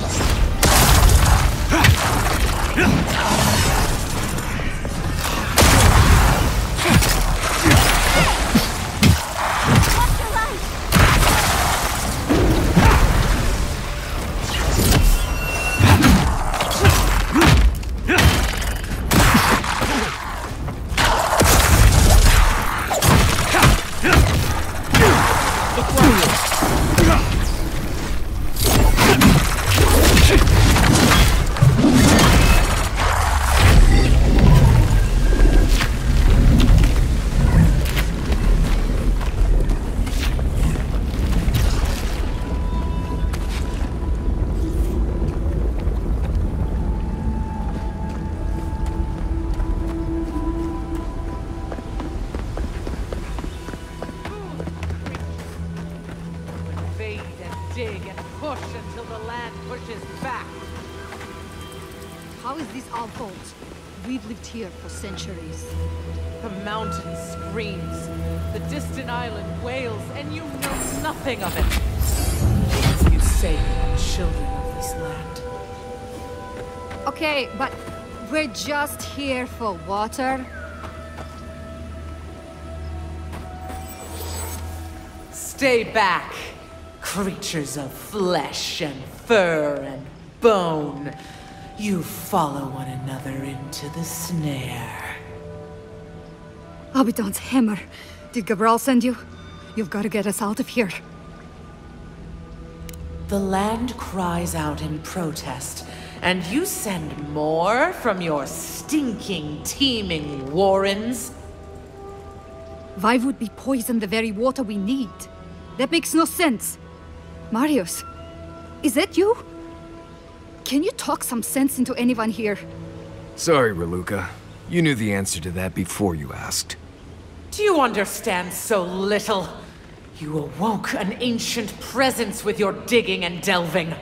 Dig and push until the land pushes back. How is this our fault? We've lived here for centuries. The mountain screams, the distant island wails, and you know nothing of it. You say you are children of this land. Okay, but we're just here for water. Stay back. Creatures of flesh and fur and bone, you follow one another into the snare. Abaddon's hammer. Did Gabriel send you? You've got to get us out of here. The land cries out in protest, and you send more from your stinking, teeming warrens? Why would we poison the very water we need? That makes no sense. Marius, is that you? Can you talk some sense into anyone here? Sorry, Raluca. You knew the answer to that before you asked. Do you understand so little? You awoke an ancient presence with your digging and delving.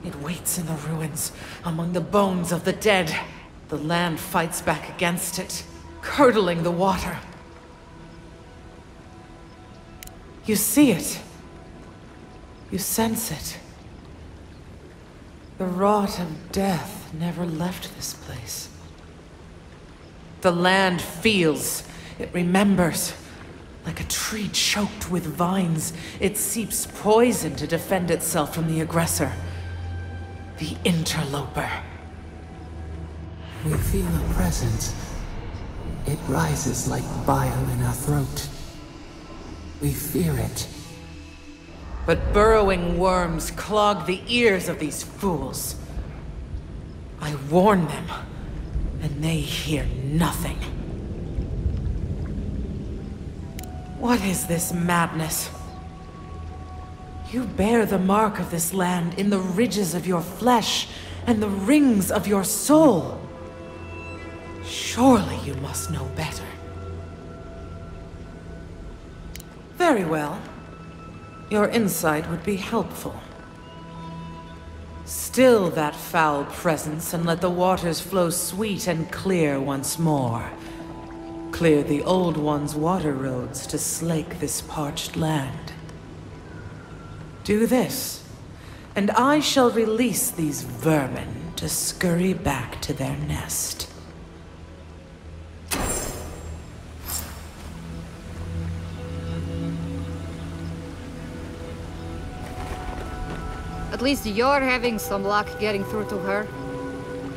It waits in the ruins, among the bones of the dead. The land fights back against it, curdling the water. You see it. You sense it. The rot of death never left this place. The land feels, it remembers. Like a tree choked with vines, it seeps poison to defend itself from the aggressor. The interloper. We feel a presence. It rises like bile in our throat. We fear it. But burrowing worms clog the ears of these fools. I warn them, and they hear nothing. What is this madness? You bear the mark of this land in the ridges of your flesh and the rings of your soul. Surely you must know better. Very well. Your insight would be helpful. Still that foul presence and let the waters flow sweet and clear once more. Clear the old one's water roads to slake this parched land. Do this, and I shall release these vermin to scurry back to their nest. At least you're having some luck getting through to her.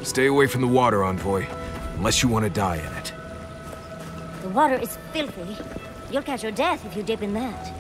Stay away from the water, Envoy, unless you want to die in it. The water is filthy. You'll catch your death if you dip in that.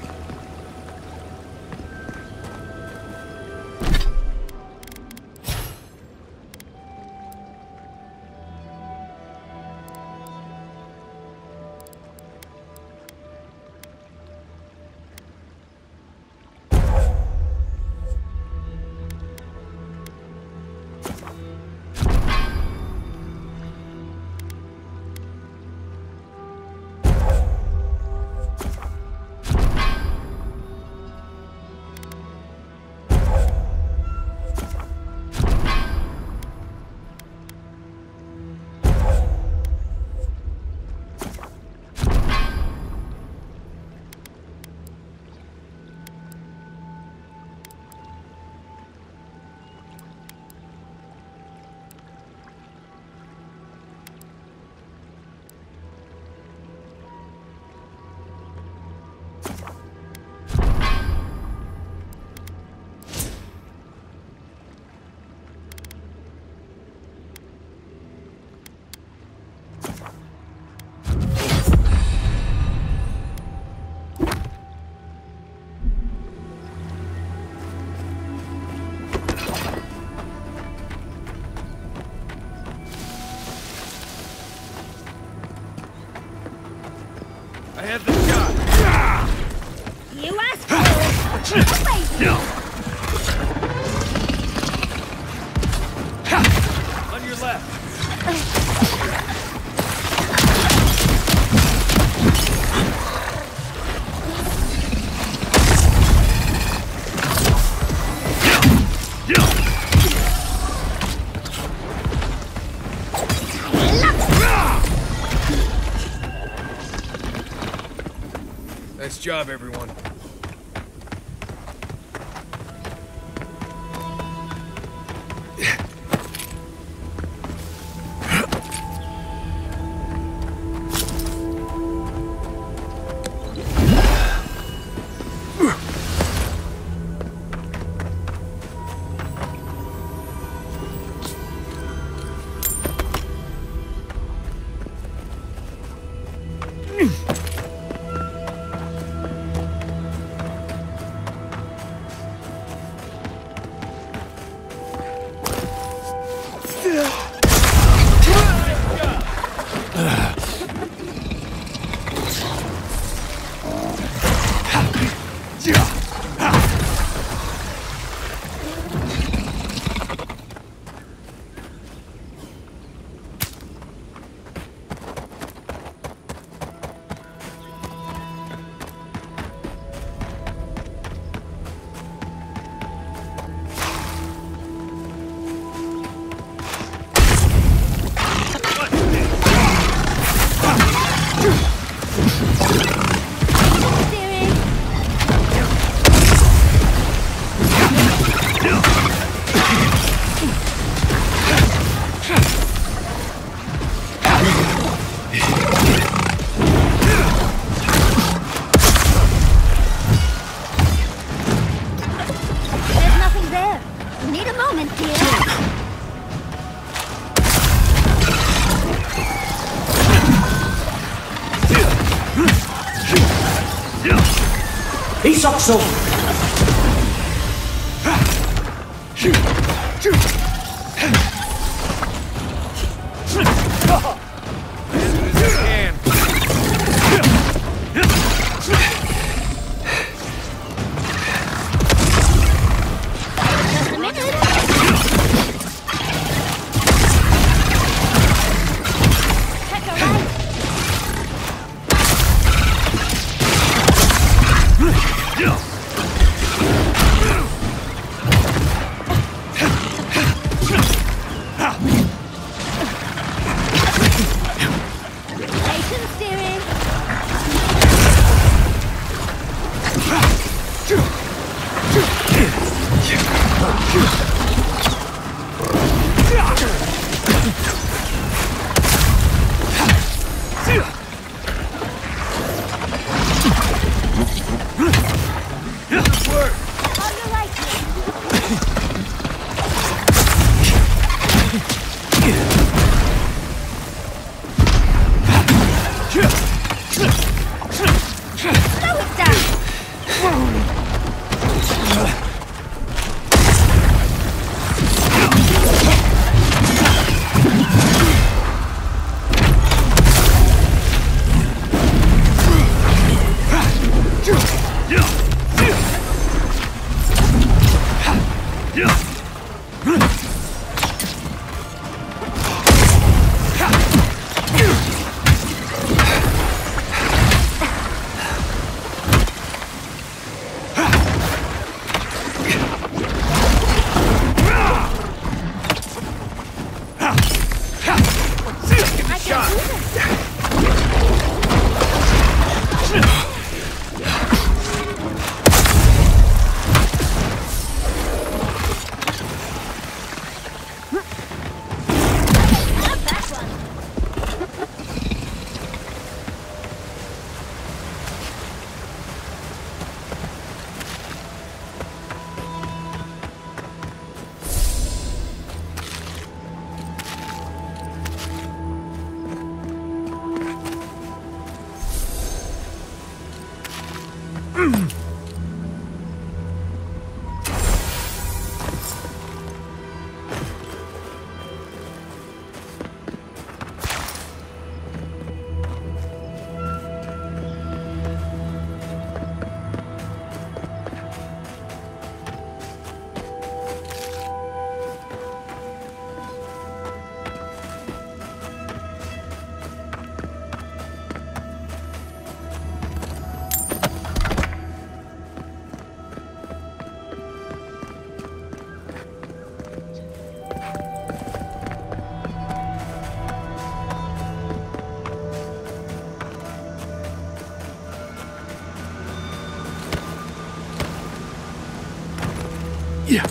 I have the shot. You asked for it. On your left. Nice job, everyone. Isokso! Yeah.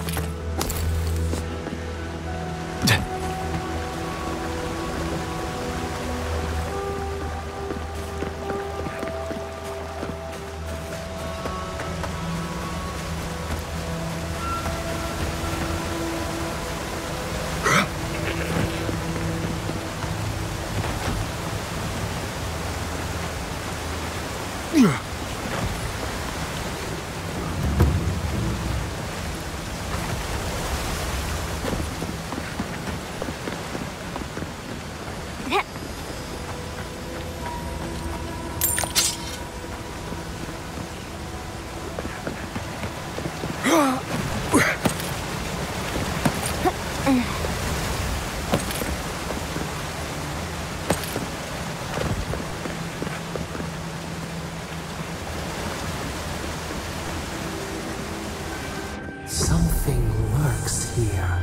Something lurks here.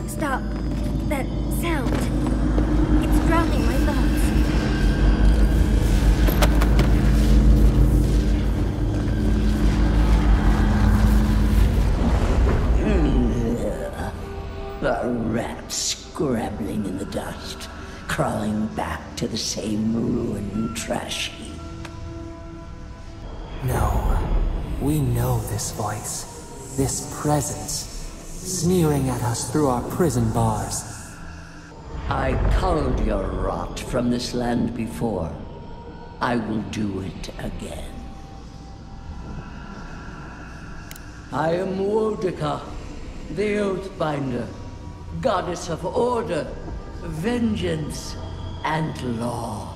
Stop. That sound. It's drowning my thoughts. A rat scrabbling in the dust, crawling back to the same ruined trash heap. No. We know this voice. This presence. Sneering at us through our prison bars. I culled your rot from this land before. I will do it again. I am Wodika, the Oathbinder, goddess of order, vengeance, and law.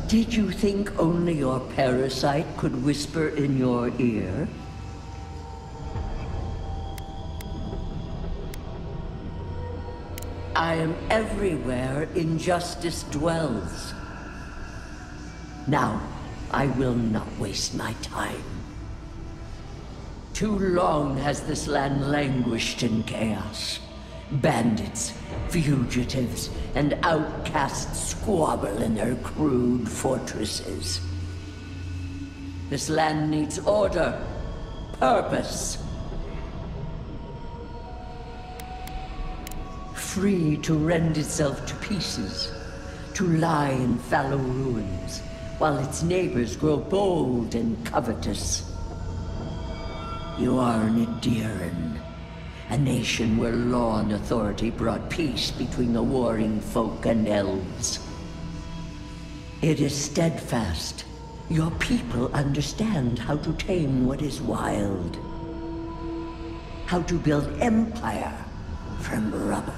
Did you think only your parasite could whisper in your ear? I am everywhere injustice dwells. Now, I will not waste my time. Too long has this land languished in chaos. Bandits, fugitives, and outcasts squabble in their crude fortresses. This land needs order, purpose. Free to rend itself to pieces, to lie in fallow ruins, while its neighbors grow bold and covetous. You are an Ederan, a nation where law and authority brought peace between the warring folk and elves. It is steadfast. Your people understand how to tame what is wild. How to build empire from rubble.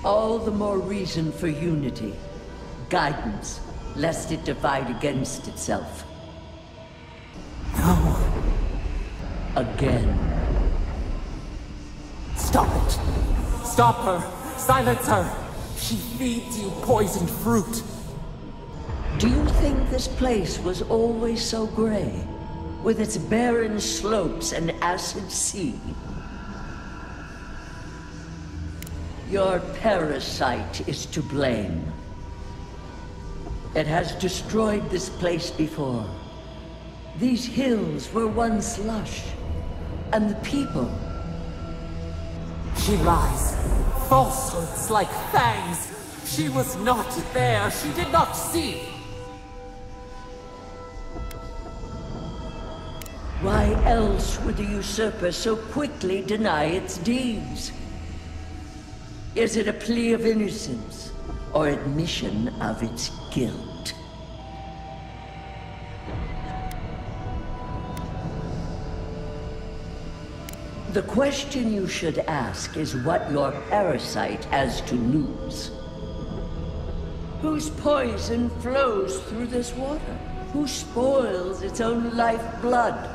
All the more reason for unity, guidance, lest it divide against itself. No. Again. Stop it! Stop her! Silence her! She feeds you poisoned fruit! Do you think this place was always so gray? With its barren slopes and acid sea? Your parasite is to blame. It has destroyed this place before. These hills were once lush, and the people. She lies. Falsehoods like fangs. She was not there. She did not see. Why else would the usurper so quickly deny its deeds? Is it a plea of innocence, or admission of its guilt? The question you should ask is what your parasite has to lose. Whose poison flows through this water? Who spoils its own lifeblood?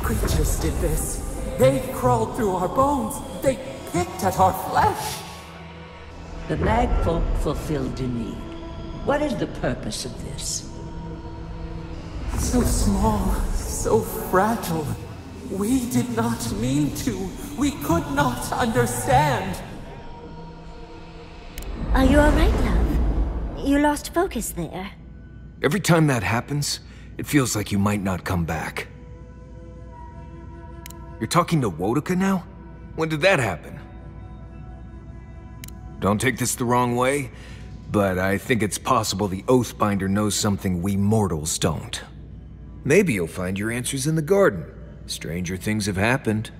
Creatures did this. They crawled through our bones. They picked at our flesh. The Magfolk fulfilled a need. What is the purpose of this? So small, so fragile. We did not mean to. We could not understand. Are you alright, love? You lost focus there. Every time that happens, it feels like you might not come back. You're talking to Wodoka now? When did that happen? Don't take this the wrong way, but I think it's possible the Oathbinder knows something we mortals don't. Maybe you'll find your answers in the garden. Stranger things have happened.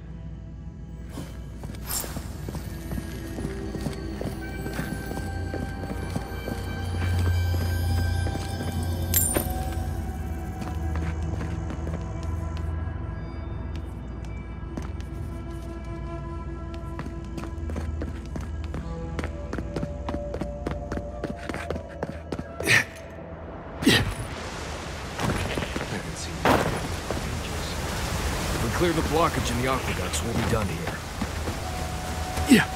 Clear the blockage in the aqueducts, we'll be done here. Yeah.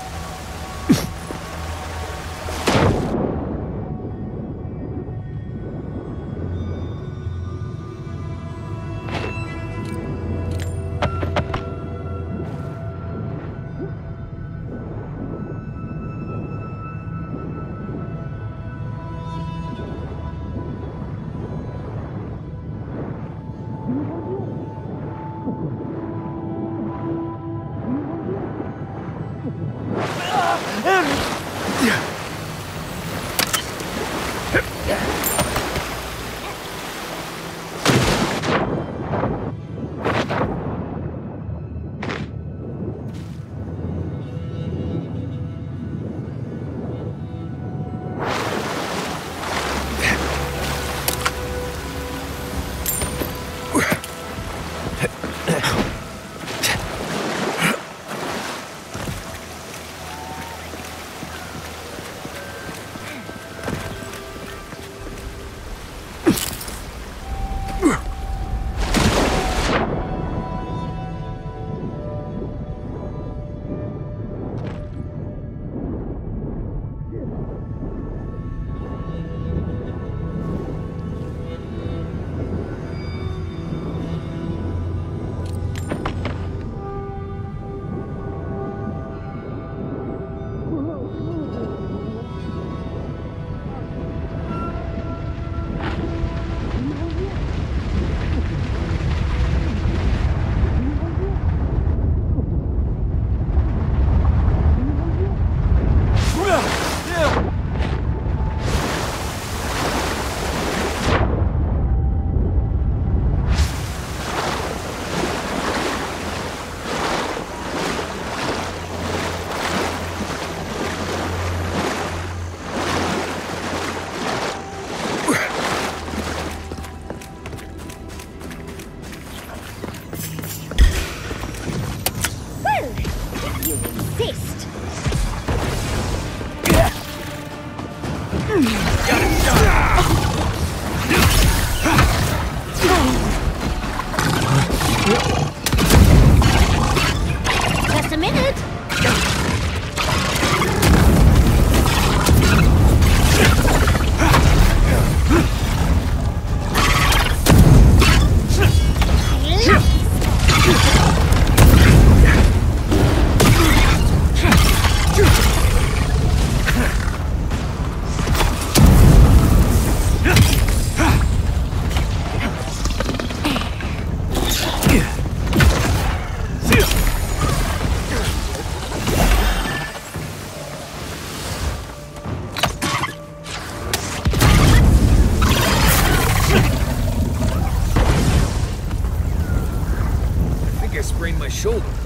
shoulder.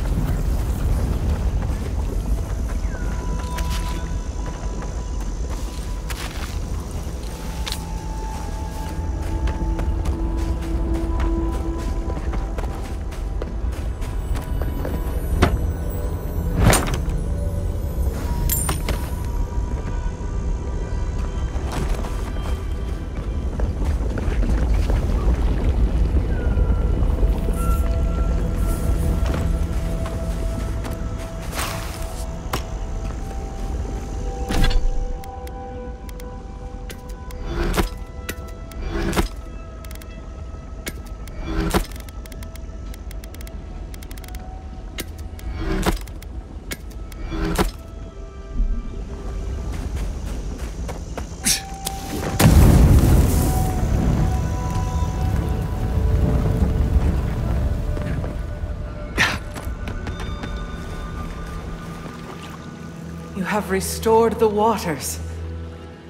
You have restored the waters.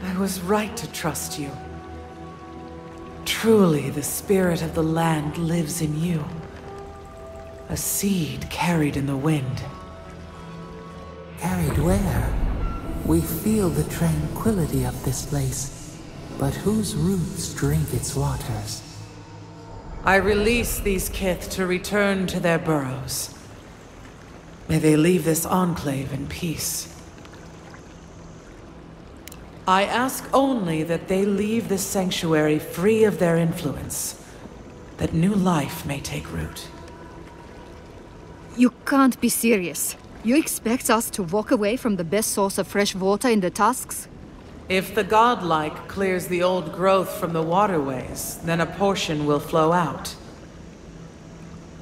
I was right to trust you. Truly, the spirit of the land lives in you. A seed carried in the wind. Carried where? We feel the tranquility of this place, but whose roots drink its waters? I release these kith to return to their burrows. May they leave this enclave in peace. I ask only that they leave this sanctuary free of their influence, that new life may take root. You can't be serious. You expect us to walk away from the best source of fresh water in the Tusks? If the godlike clears the old growth from the waterways, then a portion will flow out.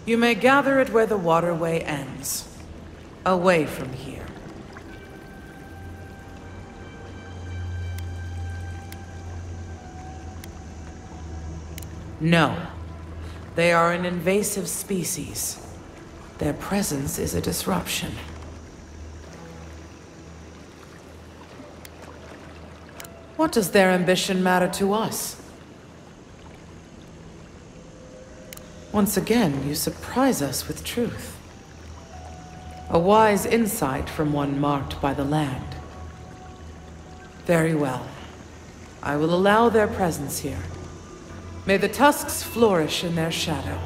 You may gather it where the waterway ends, away from here. No. They are an invasive species. Their presence is a disruption. What does their ambition matter to us? Once again, you surprise us with truth. A wise insight from one marked by the land. Very well. I will allow their presence here. May the tusks flourish in their shadow.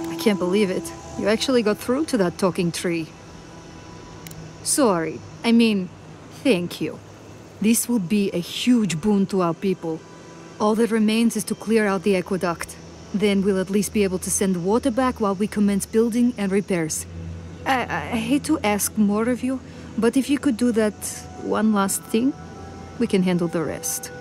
I can't believe it. You actually got through to that talking tree. Sorry. I mean, thank you. This will be a huge boon to our people. All that remains is to clear out the aqueduct. Then we'll at least be able to send water back while we commence building and repairs. I hate to ask more of you, but if you could do that one last thing, we can handle the rest.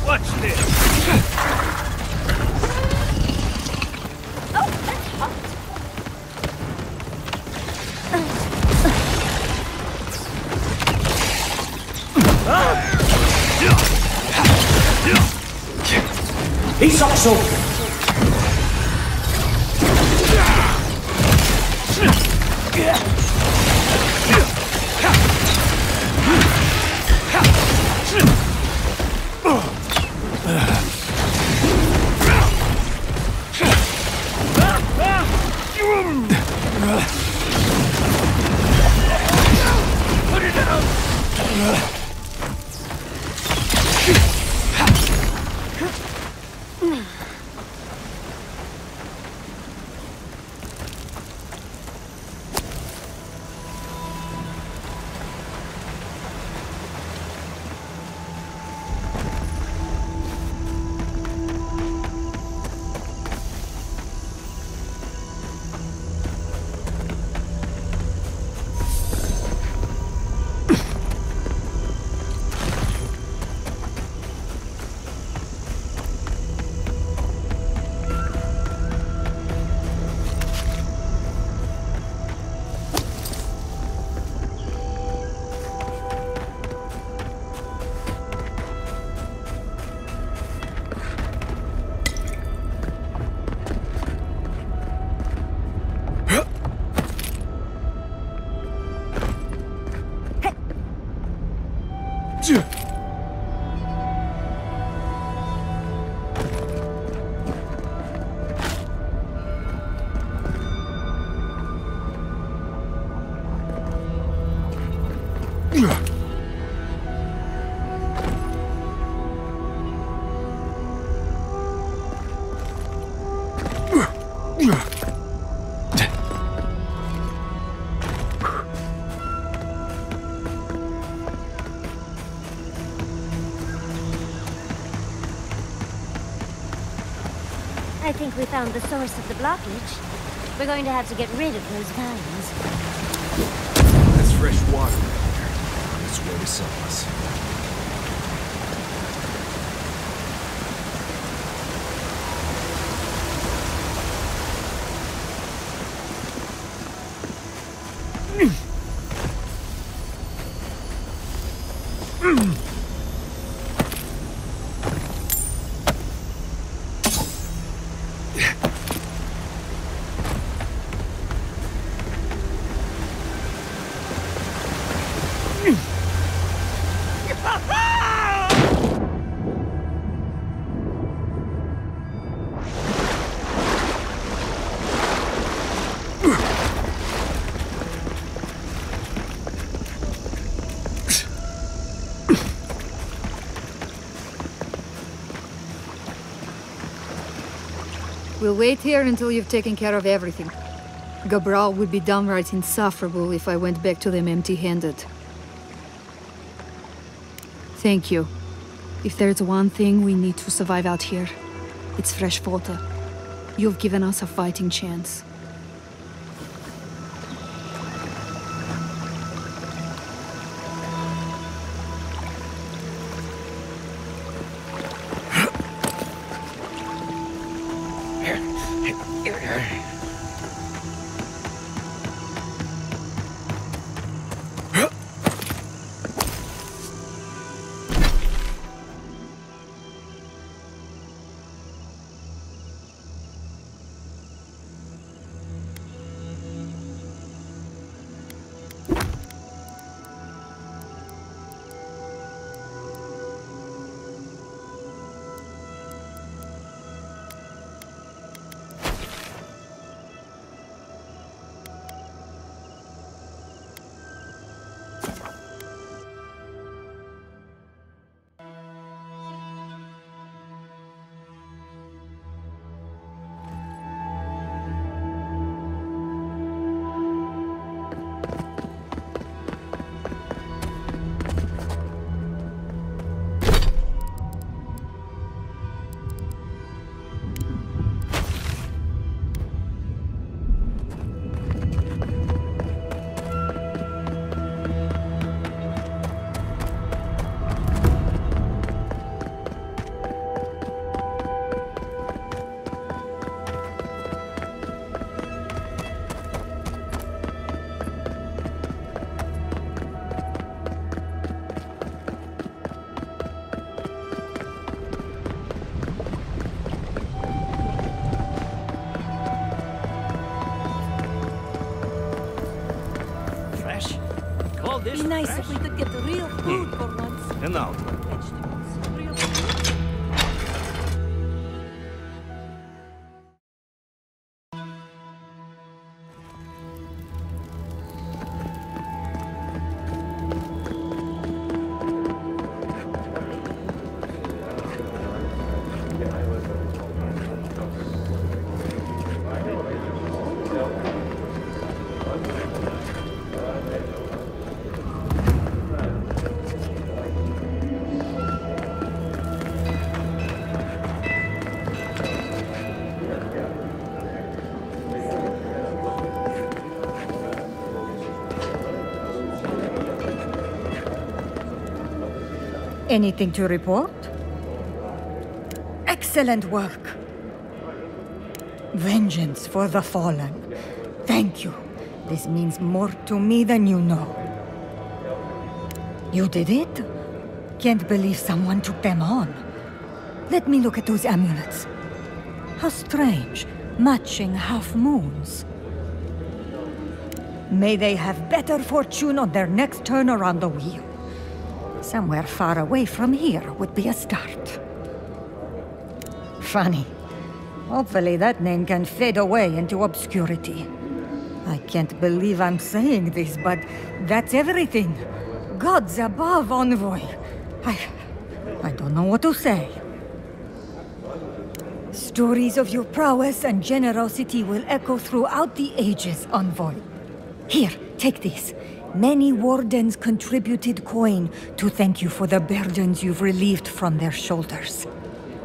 Watch this! Oh, that's hot. Isokso! Put it down! I think we found the source of the blockage. We're going to have to get rid of those vines. That's fresh water right there. On its way to some us. We'll wait here until you've taken care of everything. Gabral would be downright insufferable if I went back to them empty-handed. Thank you. If there's one thing we need to survive out here, it's fresh water. You've given us a fighting chance. be nice if we could get real food for once. And now. Vegetables, real food. Anything to report? Excellent work. Vengeance for the fallen. Thank you. This means more to me than you know. You did it? Can't believe someone took them on. Let me look at those amulets. How strange. Matching half moons. May they have better fortune on their next turn around the wheel. Somewhere far away from here would be a start. Funny. Hopefully that name can fade away into obscurity. I can't believe I'm saying this, but that's everything. Gods above, Envoy. I don't know what to say. Stories of your prowess and generosity will echo throughout the ages, Envoy. Here, take this. Many wardens contributed coin to thank you for the burdens you've relieved from their shoulders.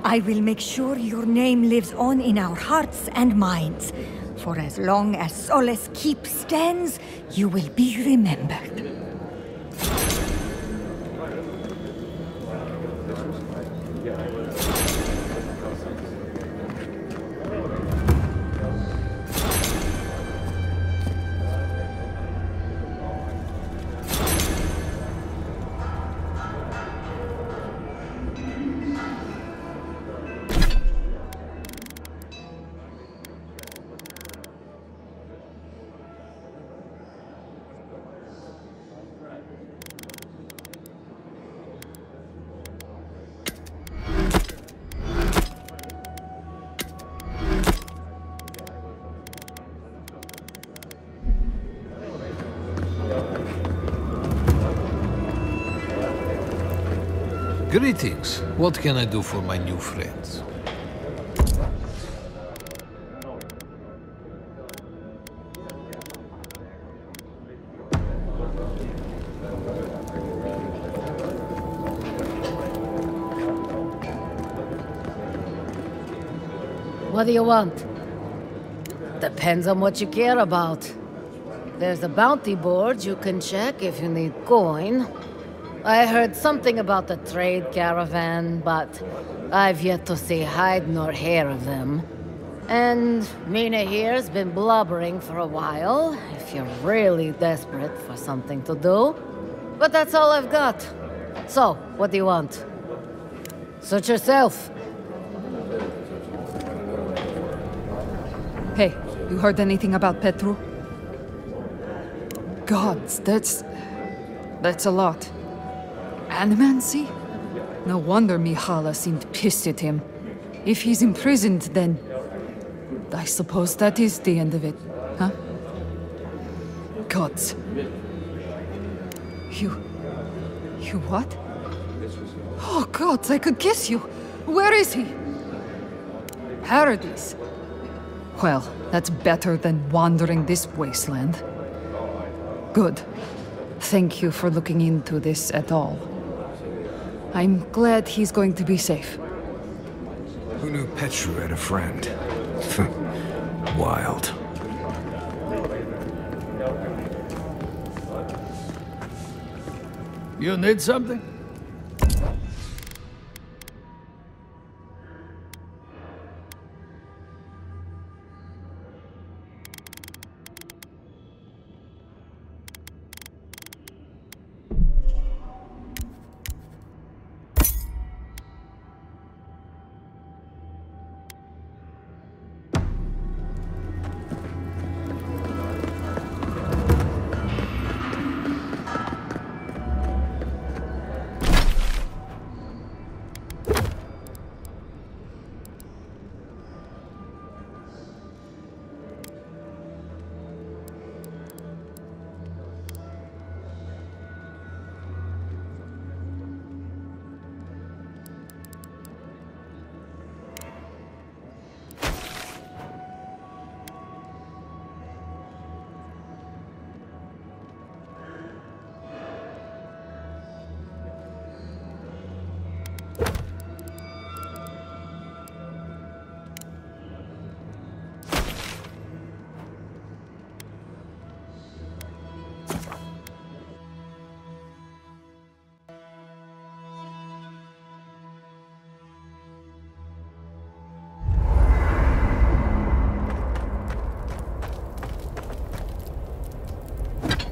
I will make sure your name lives on in our hearts and minds. For as long as Solace Keep stands, you will be remembered. Greetings. What can I do for my new friends? What do you want? Depends on what you care about. There's a bounty board you can check if you need coin. I heard something about the trade caravan, but I've yet to see hide nor hair of them. And Mina here's been blubbering for a while, if you're really desperate for something to do. But that's all I've got. So, what do you want? Suit yourself. Hey, you heard anything about Petru? Gods, that's a lot. Animancy? No wonder Mihala seemed pissed at him. If he's imprisoned, then... I suppose that is the end of it, huh? Gods. You what? Oh, gods, I could kiss you! Where is he? Paradise. Well, that's better than wandering this wasteland. Good. Thank you for looking into this at all. I'm glad he's going to be safe. Who knew Petru had a friend? Wild. You need something?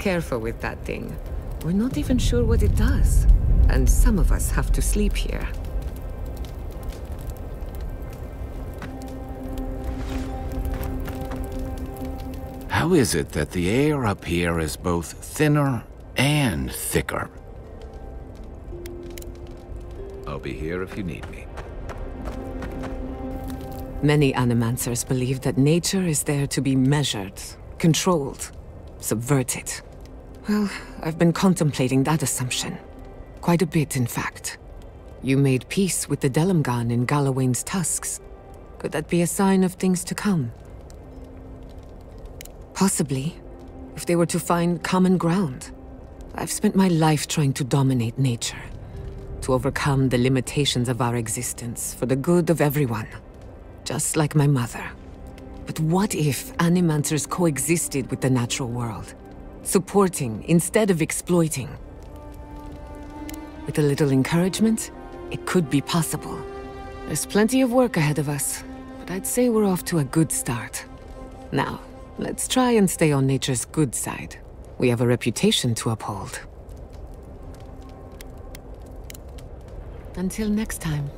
careful with that thing. We're not even sure what it does. And some of us have to sleep here. How is it that the air up here is both thinner and thicker? I'll be here if you need me. Many animancers believe that nature is there to be measured, controlled, subverted. Well, I've been contemplating that assumption. Quite a bit, in fact. You made peace with the Delamgan in Galawain's tusks. Could that be a sign of things to come? Possibly, if they were to find common ground. I've spent my life trying to dominate nature, to overcome the limitations of our existence for the good of everyone, just like my mother. But what if animancers coexisted with the natural world, supporting instead of exploiting? With a little encouragement, it could be possible. There's plenty of work ahead of us, but I'd say we're off to a good start. Now, let's try and stay on nature's good side. We have a reputation to uphold. Until next time.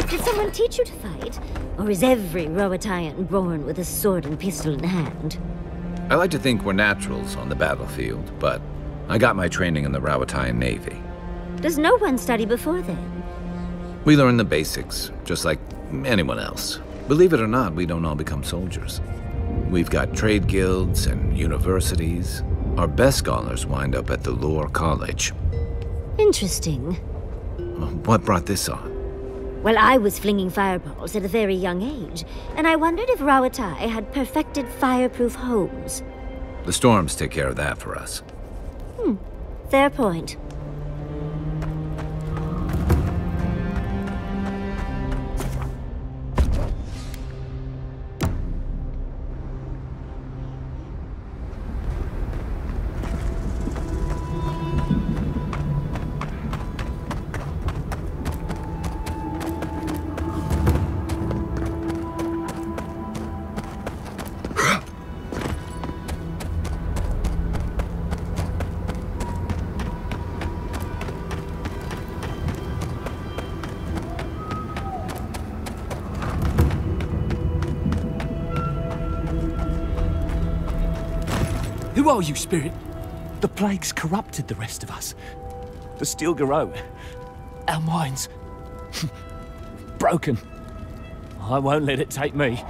Did someone teach you to fight? Or is every Roatayan born with a sword and pistol in hand? I like to think we're naturals on the battlefield, but I got my training in the Roatayan Navy. Does no one study before then? We learn the basics, just like anyone else. Believe it or not, we don't all become soldiers. We've got trade guilds and universities. Our best scholars wind up at the Lore College. Interesting. What brought this on? Well, I was flinging fireballs at a very young age, and I wondered if Rauatai had perfected fireproof homes. The storms take care of that for us. Fair point. Who are you, Spirit? The plague's corrupted the rest of us. But still grow. Our minds. Broken. I won't let it take me.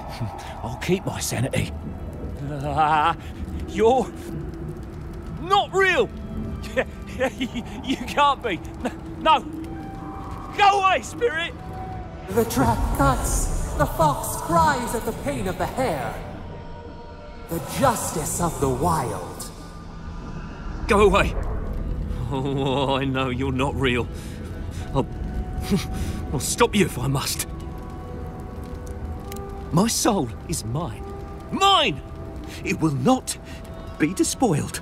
I'll keep my sanity. You're... not real! You can't be. No! Go away, Spirit! The trap cuts. The fox cries at the pain of the hare. The justice of the wild. Go away! Oh, I know you're not real. I'll stop you if I must. My soul is mine. Mine! It will not be despoiled.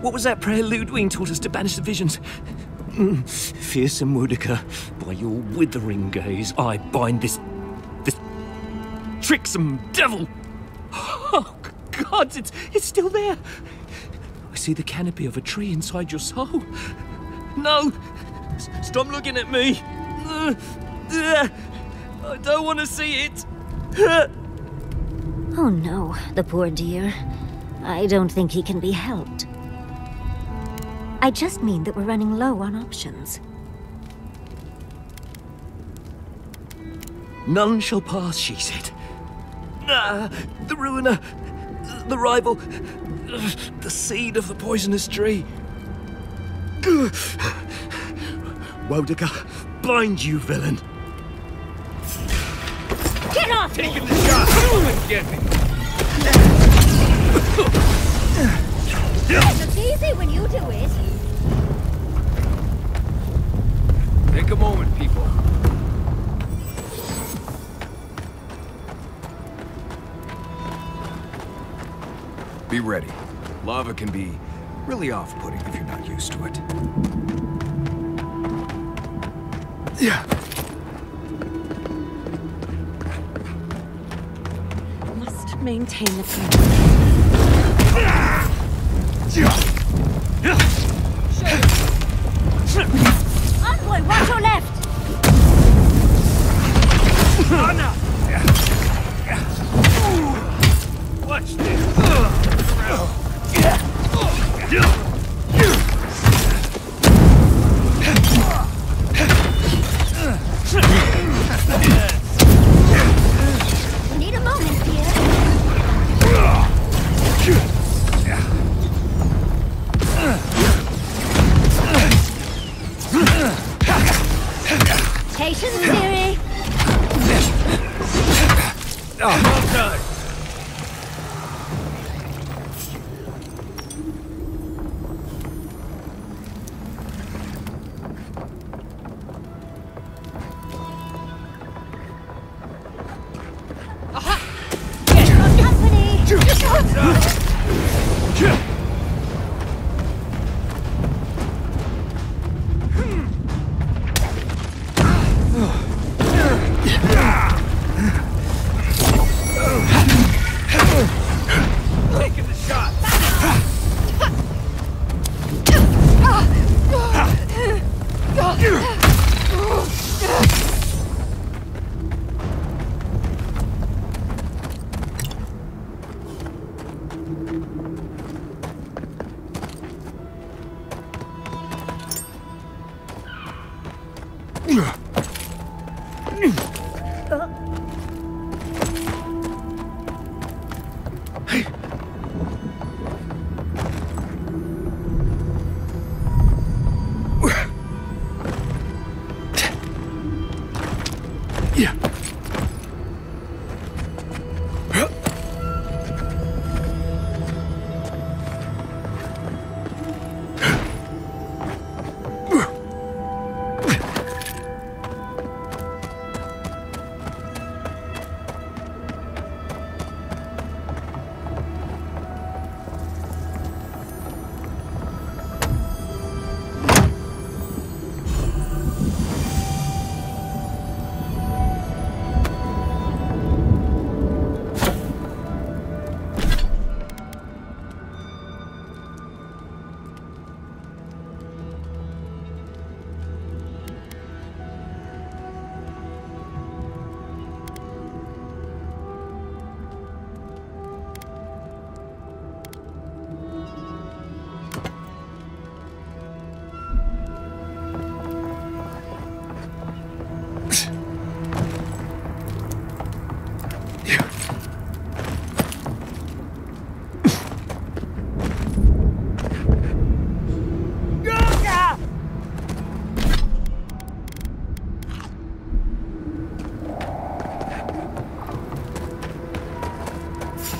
What was that prayer Ludwig taught us to banish the visions? Fearsome Woodica, by your withering gaze, I bind this tricksome devil! Oh, God, it's still there! I see the canopy of a tree inside your soul. No! Stop looking at me! I don't want to see it! Oh no, the poor dear. I don't think he can be helped. I just mean that we're running low on options. None shall pass, she said. The ruiner, the rival, the seed of the poisonous tree. Wodaka, bind you, villain! Get off me! Taking the shot! Come and get me! It's easy when you do it. Take a moment, people. Be ready. Lava can be really off-putting if you're not used to it. Yeah. Must maintain the Envoy, watch your left! Anna! Watch this! We need a moment, dear. Patience, dearie. Well done! Taking the shot!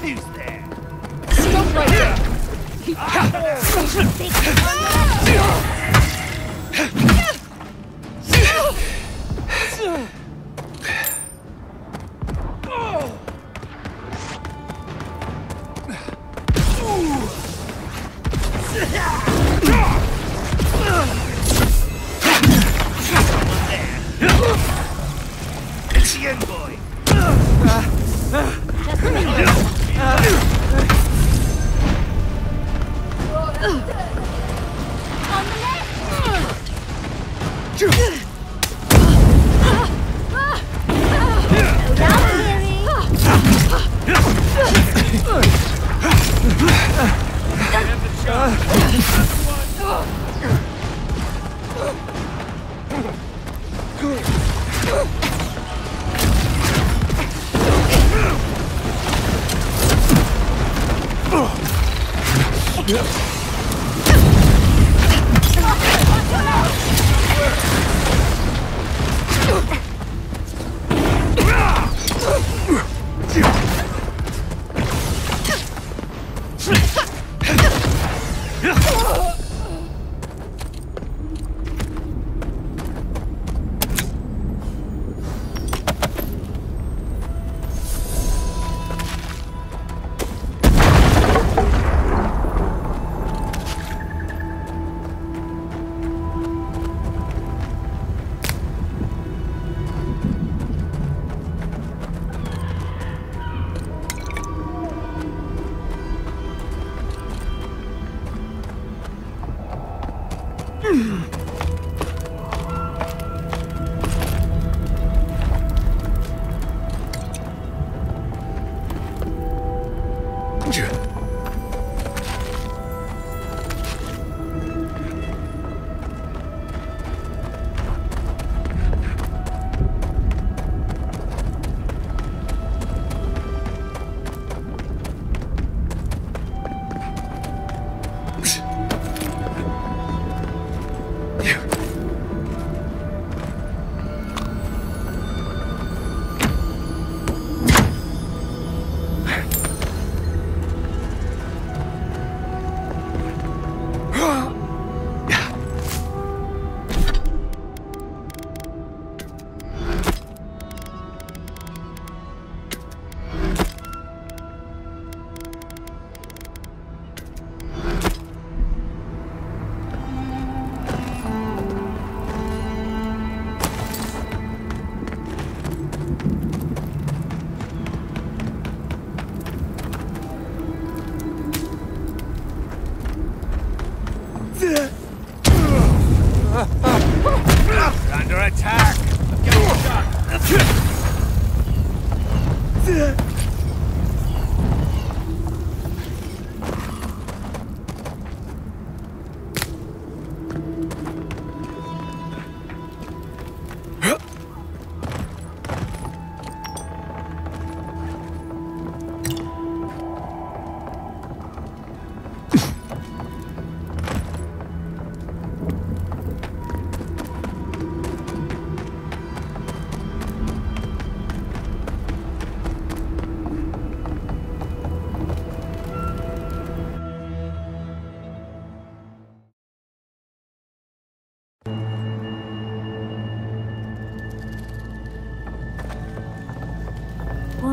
Who's there? Stop right there! It's the envoy! Just a minute. On the left!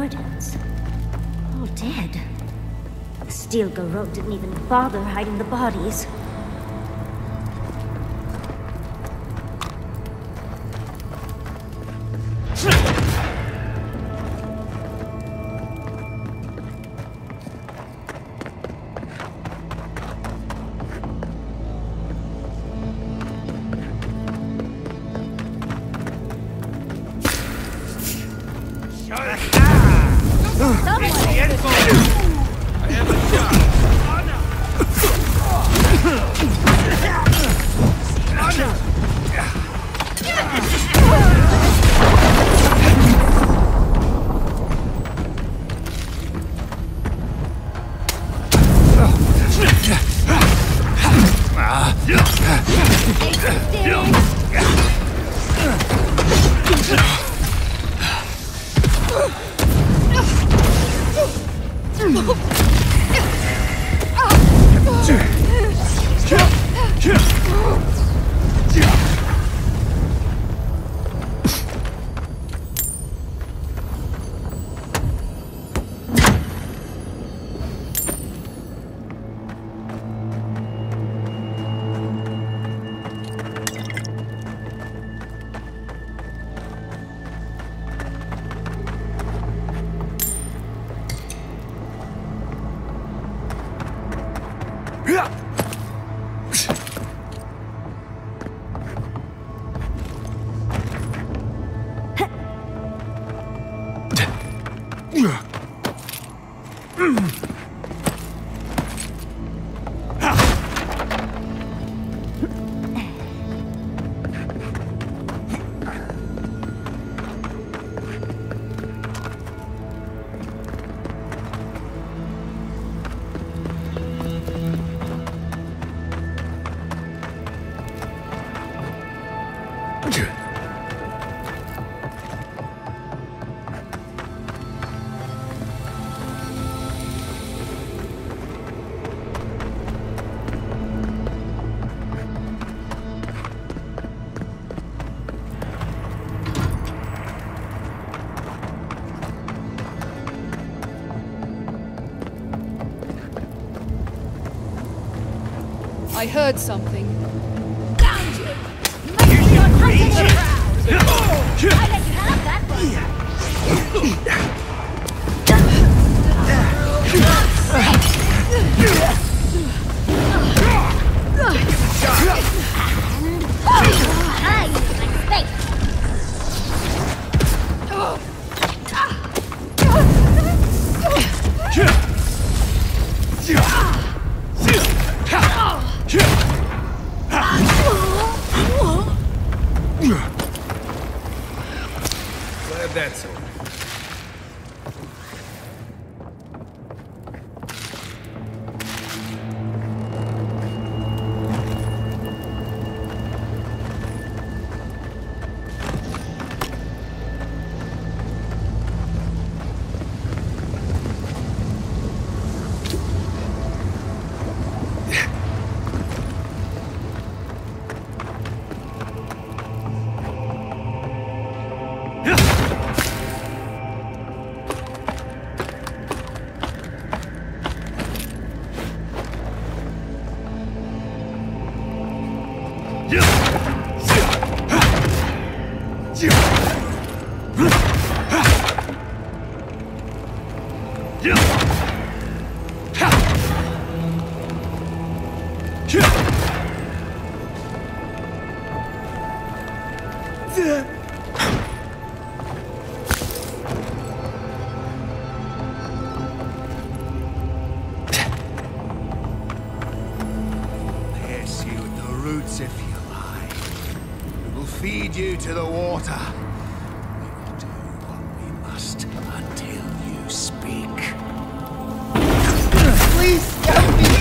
wardens. All dead. The steel garrote didn't even bother hiding the bodies. I heard something. Found you! Must be on hunting ground! I let you have that Glad that's over. Pierce you at the roots if you like. We will feed you to the water. We will do what we must until you speak. Please stop me!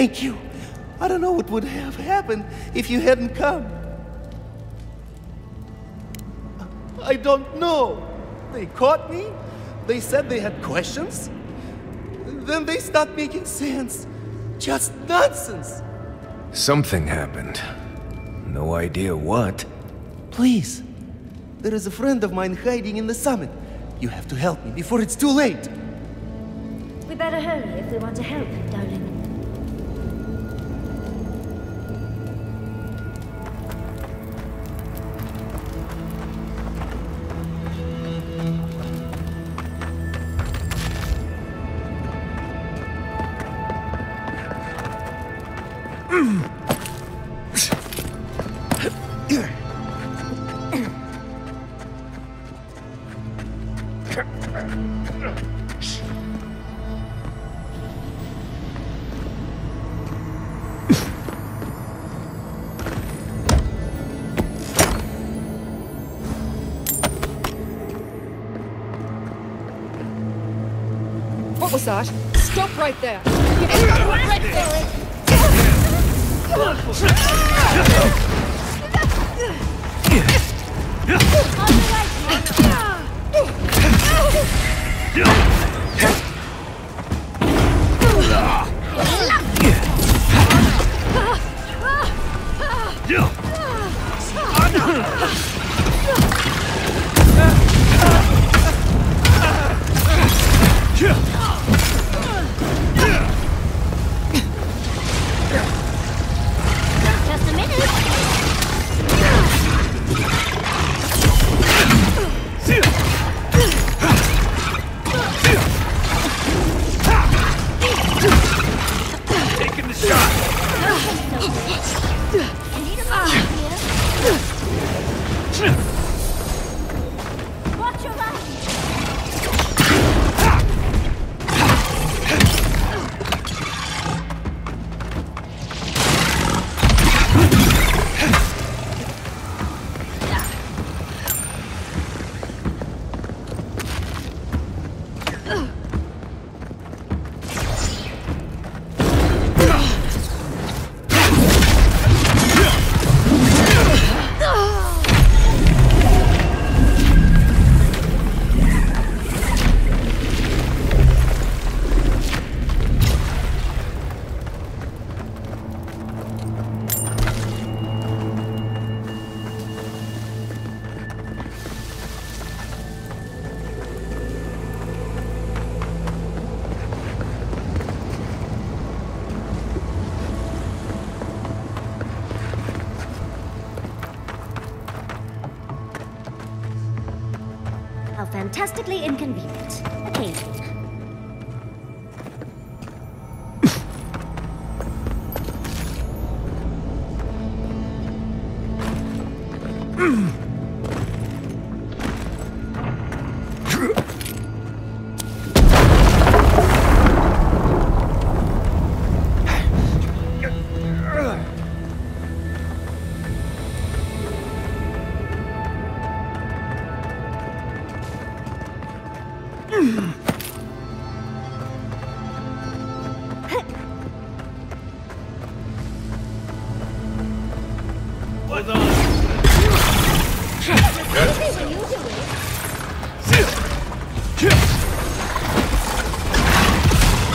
Thank you. I don't know what would have happened if you hadn't come. I don't know. They caught me. They said they had questions. Then they stopped making sense. Just nonsense. Something happened. No idea what. Please. There is a friend of mine hiding in the summit. You have to help me before it's too late. We better hurry if we want to help, darling. What was that? Stop right there! Right Just a minute. Taking the shot. Watch your right. How fantastically inconvenient. Occasion. Hold on.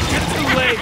It's too late.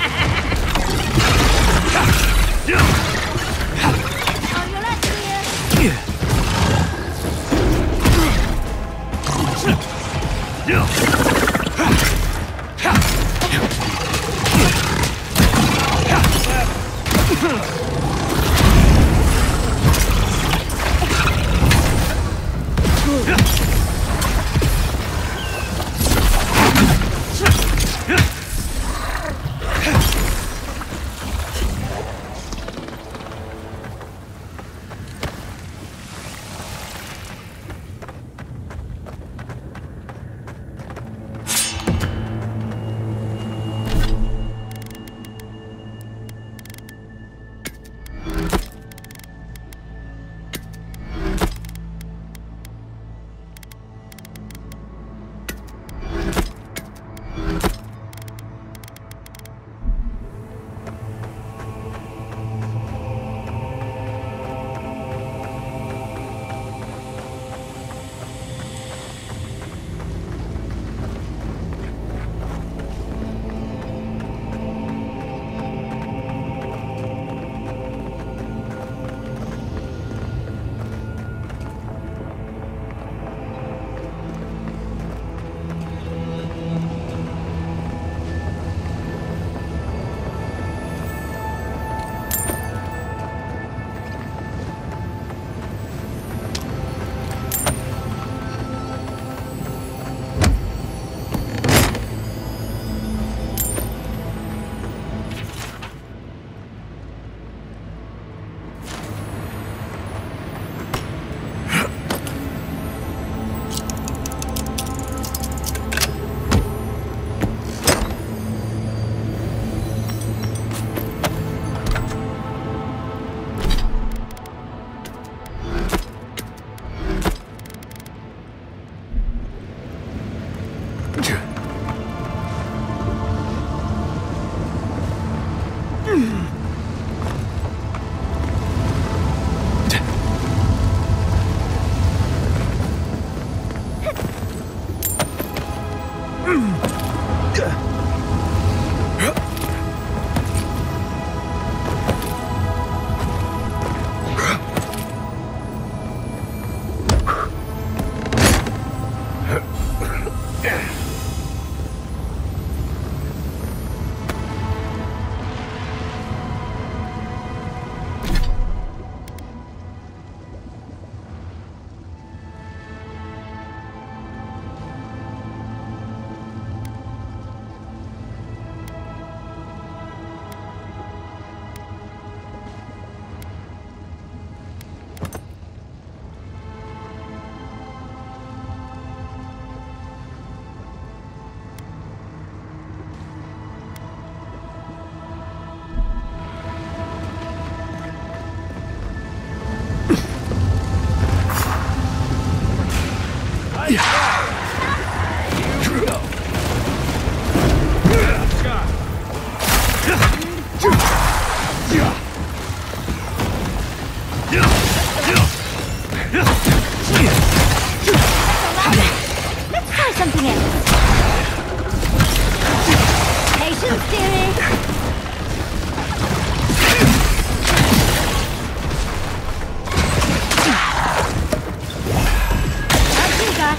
Let's try something else. Patience, dearie. What you got?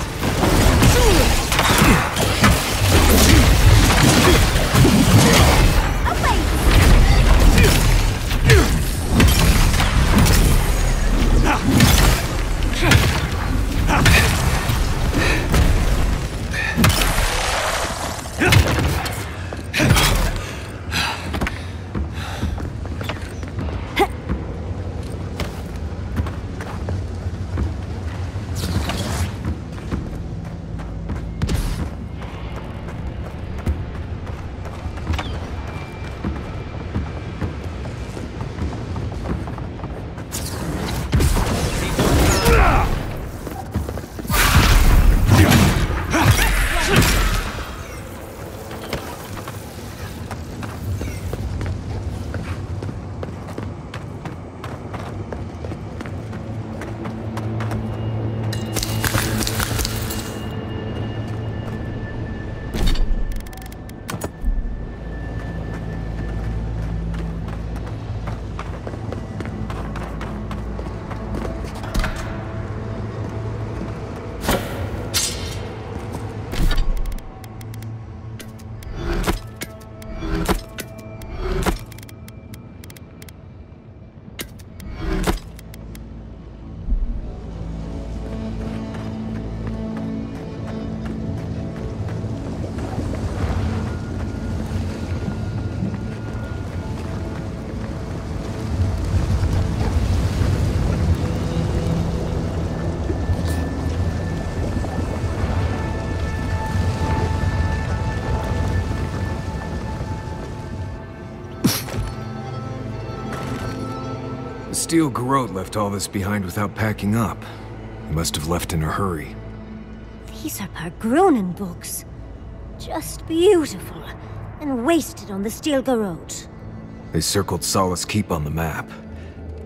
The steel garrote left all this behind without packing up. He must have left in a hurry. These are Pargrunen books. Just beautiful. And wasted on the steel garrote. They circled Solace Keep on the map.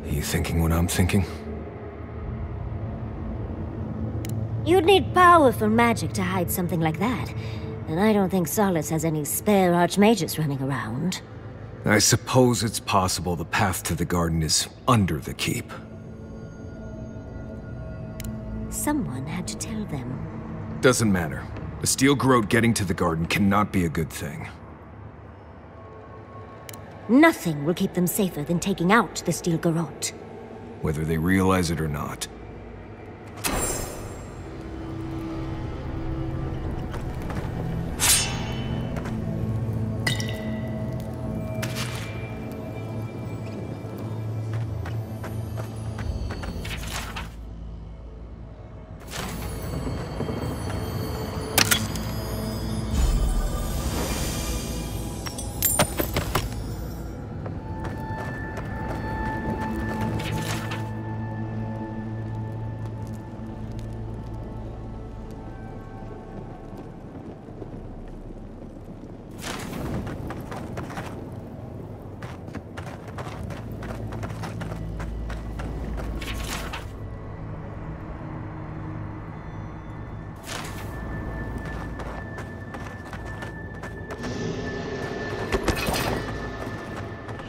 Are you thinking what I'm thinking? You'd need powerful magic to hide something like that. And I don't think Solace has any spare archmages running around. I suppose it's possible the path to the garden is under the keep. Someone had to tell them. Doesn't matter. The steel garrote getting to the garden cannot be a good thing. Nothing will keep them safer than taking out the steel garrote. Whether they realize it or not.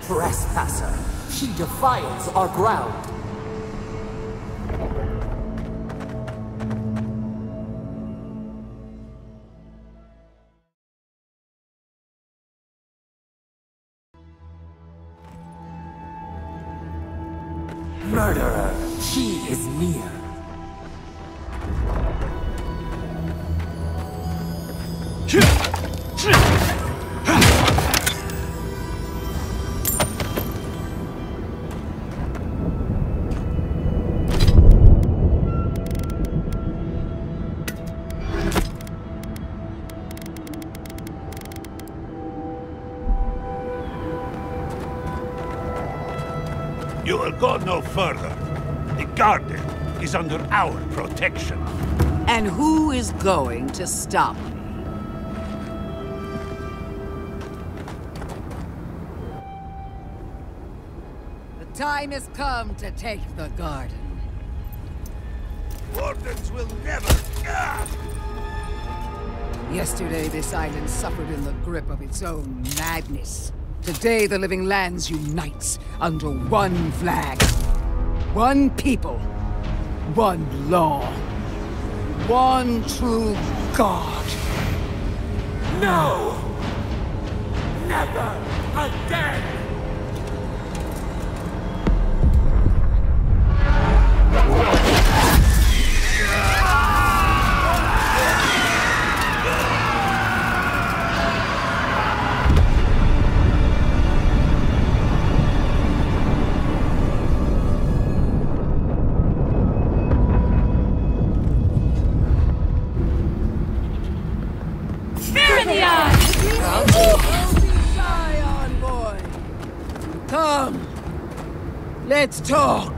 Trespasser, she defiles our ground. Murderer, she is near. You will go no further. The garden is under our protection. And who is going to stop me? The time has come to take the garden. Wardens will never... Yesterday, this island suffered in the grip of its own madness. Today, the Living Lands unites under one flag. One people. One law. One true God. No! Never again! Come, let's talk.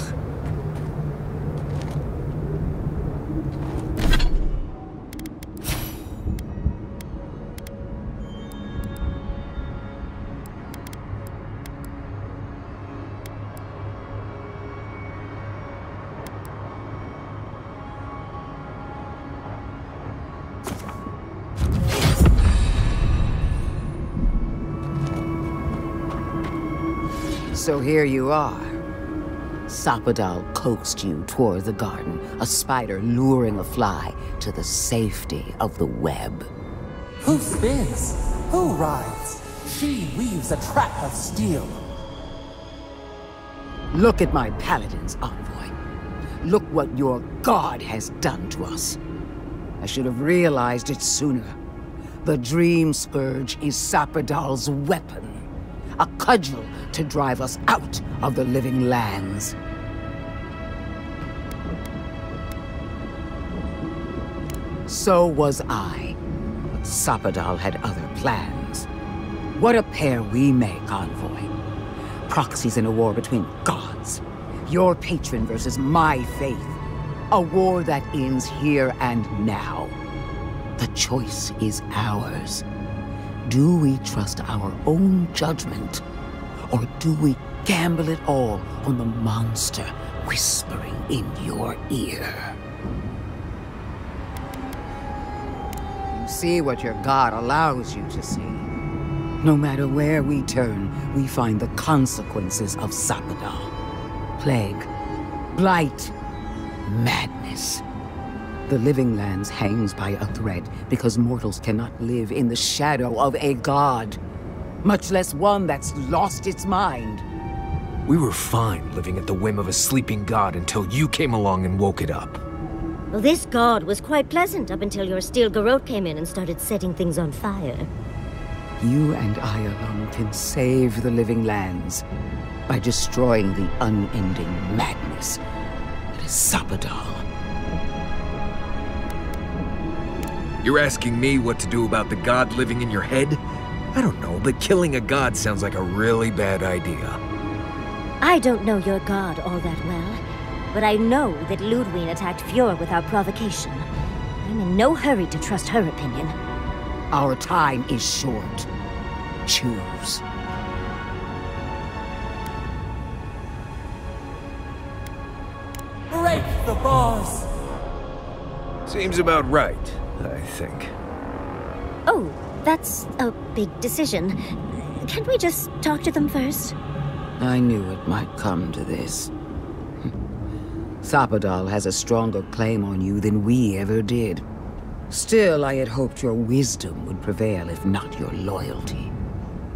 So here you are. Sapadal coaxed you toward the garden, a spider luring a fly to the safety of the web. Who spins? Who rides? She weaves a trap of steel. Look at my paladin's envoy. Look what your god has done to us. I should have realized it sooner. The Dream Scourge is Sapadal's weapon. A cudgel to drive us out of the Living Lands. So was I. But Sapadal had other plans. What a pair we make, envoy. Proxies in a war between gods. Your patron versus my faith. A war that ends here and now. The choice is ours. Do we trust our own judgment? Or do we gamble it all on the monster whispering in your ear? You see what your god allows you to see. No matter where we turn, we find the consequences of Sapadal. Plague, blight, madness. The Living Lands hangs by a thread because mortals cannot live in the shadow of a god, much less one that's lost its mind. We were fine living at the whim of a sleeping god until you came along and woke it up. Well, this god was quite pleasant up until your steel garrote came in and started setting things on fire. You and I alone can save the Living Lands by destroying the unending madness that is Sapadal. You're asking me what to do about the god living in your head? I don't know, but killing a god sounds like a really bad idea. I don't know your god all that well, but I know that Ludwig attacked Fjord without provocation. I'm in no hurry to trust her opinion. Our time is short. Choose. Break the bars! Seems about right, I think. Oh, that's a big decision. Can't we just talk to them first? I knew it might come to this. Sapadal has a stronger claim on you than we ever did. Still, I had hoped your wisdom would prevail, if not your loyalty.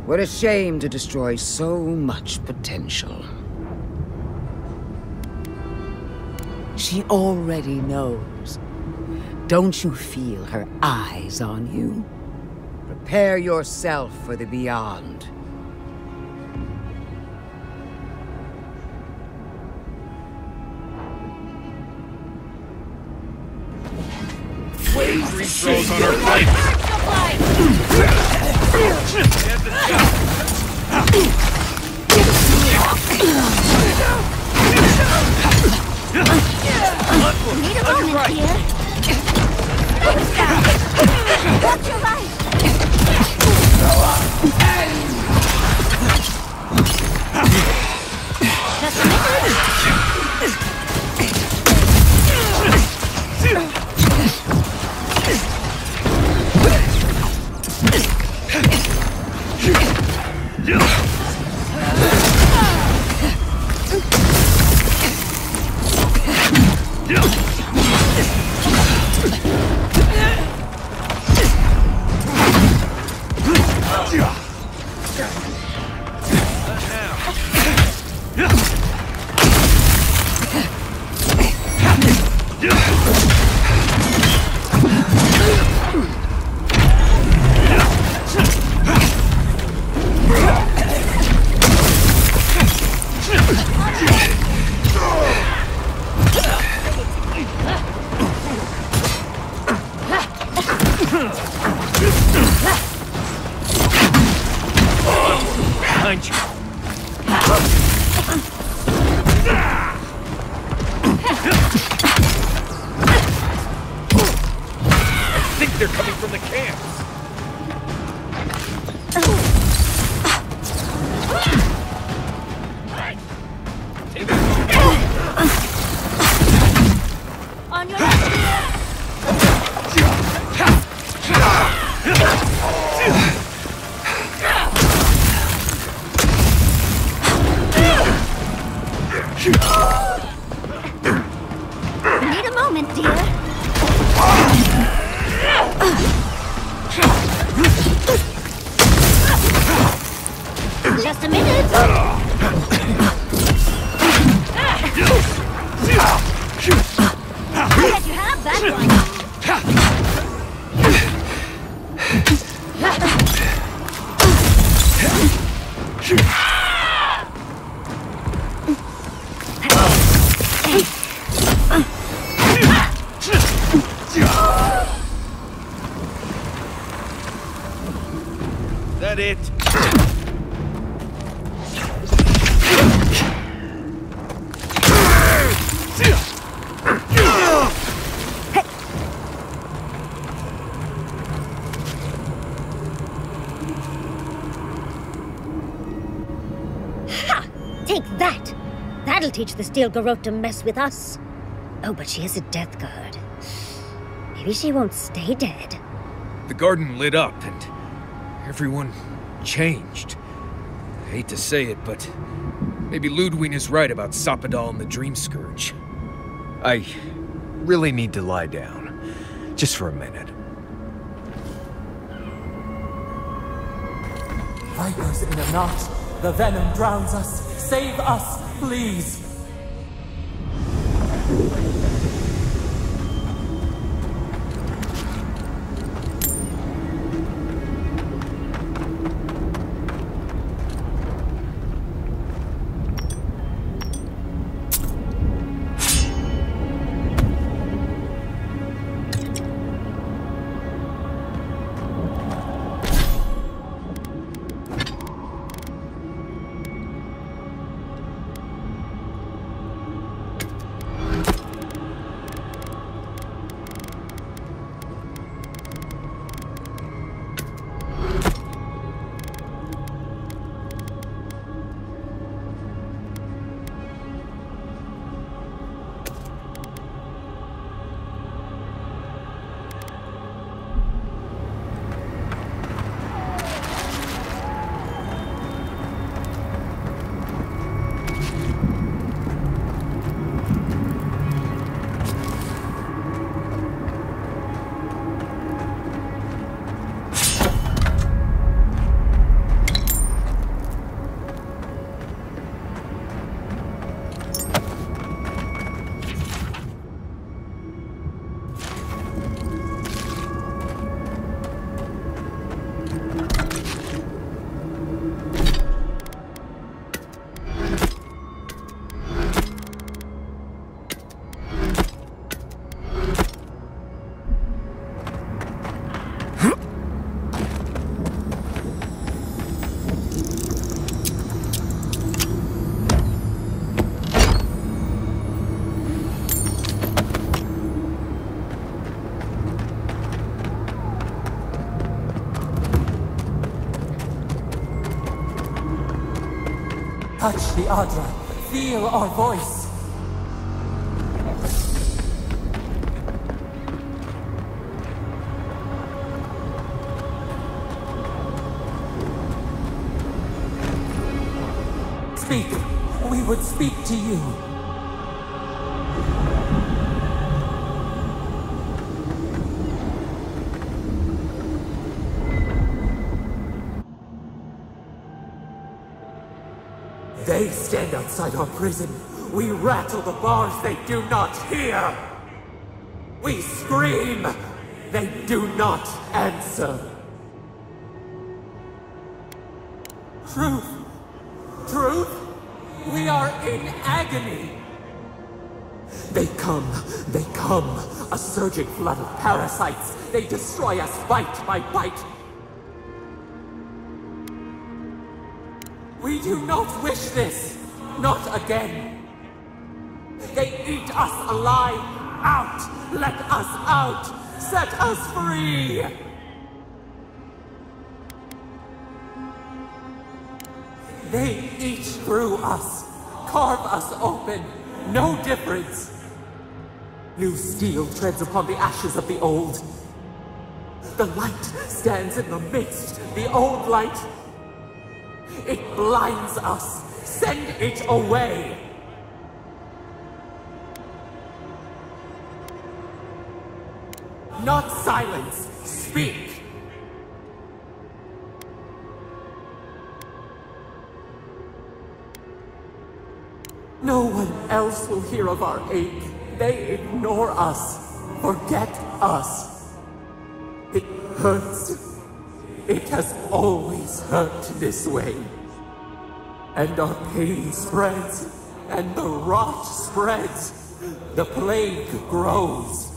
What a shame to destroy so much potential. She already knows. Don't you feel her eyes on you? Prepare yourself for the beyond. Three throws on her plate! Need a moment here. Watch your life! Just a minute! Behind you. I think they're coming from the camps. On your left. Need a moment, dear. Just a minute. Let you have that one. That it? Ha! Take that! That'll teach the Steel Garrote to mess with us. Oh, but she has a death guard. Maybe she won't stay dead. The garden lit up and everyone changed. I hate to say it, but maybe Ludwig is right about Sapadal and the Dream Scourge. I really need to lie down, just for a minute. Vipers in a knot. The venom drowns us. Save us, please. Touch the Adra. Feel our voice. Speak. We would speak to you. They stand outside our prison. We rattle the bars they do not hear. We scream. They do not answer. Truth. Truth? We are in agony. They come. A surging flood of parasites. They destroy us bite by bite. We do not wish this. Not again. They eat us alive. Out. Let us out. Set us free. They eat through us. Carve us open. No difference. New steel treads upon the ashes of the old. The light stands in the midst. The old light. It blinds us. Send it away. Not silence. Speak. No one else will hear of our ache. They ignore us. Forget us. It hurts. It has always hurt this way. And our pain spreads, and the rot spreads. The plague grows.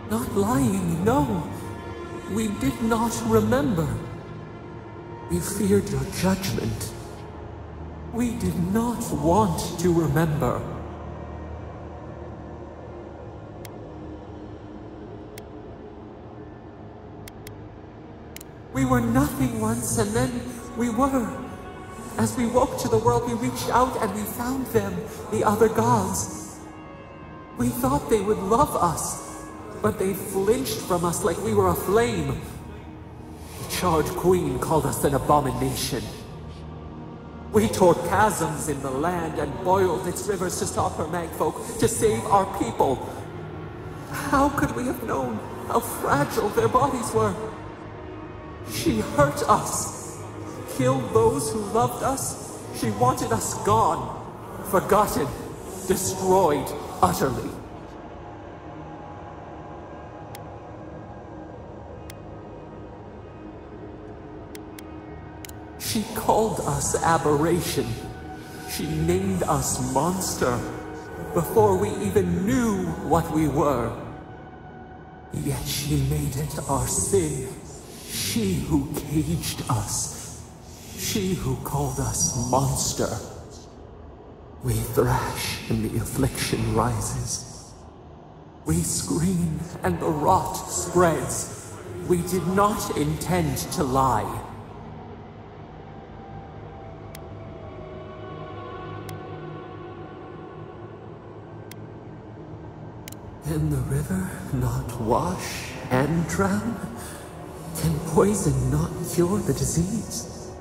Not lying, no. We did not remember. We feared your judgment. We did not want to remember. We were nothing once, and then we were. As we woke to the world, we reached out and we found them, the other gods. We thought they would love us, but they flinched from us like we were a flame. The charred queen called us an abomination. We tore chasms in the land and boiled its rivers to stop her magfolk, to save our people. How could we have known how fragile their bodies were? She hurt us, killed those who loved us. She wanted us gone, forgotten, destroyed utterly. She called us aberration. She named us monster before we even knew what we were. Yet she made it our sin. She who caged us. She who called us monster. We thrash and the affliction rises. We scream and the rot spreads. We did not intend to lie. Can the river not wash and drown? Can poison not cure the disease?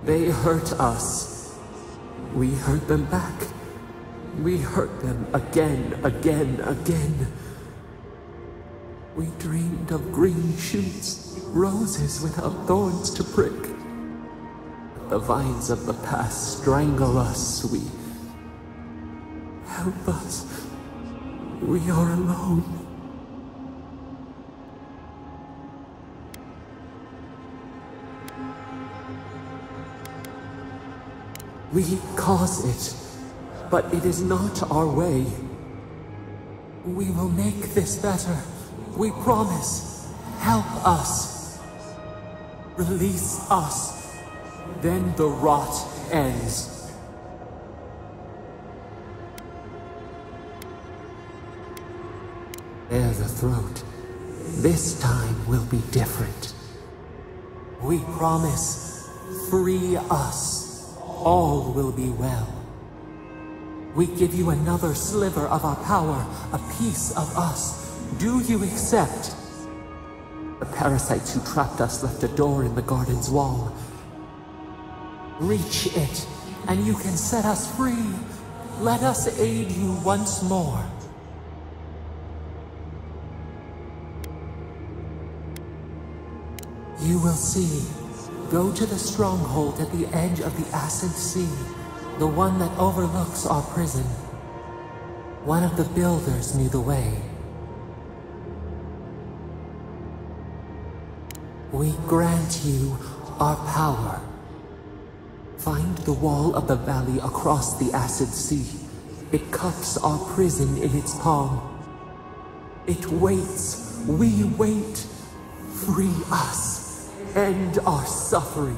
They hurt us. We hurt them back. We hurt them again. We dreamed of green shoots, roses without thorns to prick. But the vines of the past strangle us. Help us. We are alone. We cause it, but it is not our way. We will make this better. We promise. Help us. Release us. Then the rot ends. Bare the throat. This time will be different. We promise, free us. All will be well. We give you another sliver of our power, a piece of us. Do you accept? The parasites who trapped us left a door in the garden's wall. Reach it, and you can set us free. Let us aid you once more. You will see. Go to the stronghold at the edge of the Acid Sea, the one that overlooks our prison. One of the builders knew the way. We grant you our power. Find the wall of the valley across the Acid Sea. It cups our prison in its palm. It waits. We wait. Free us. End our suffering.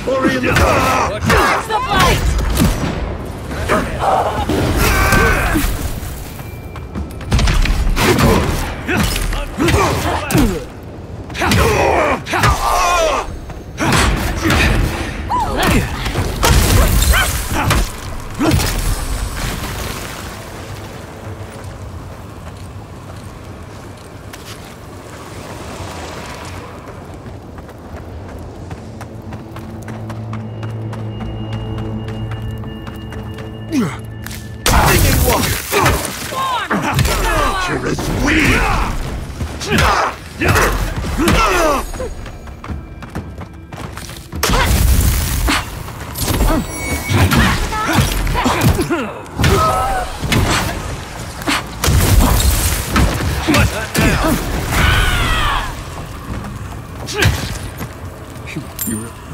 Glory in the dark! Catch the light!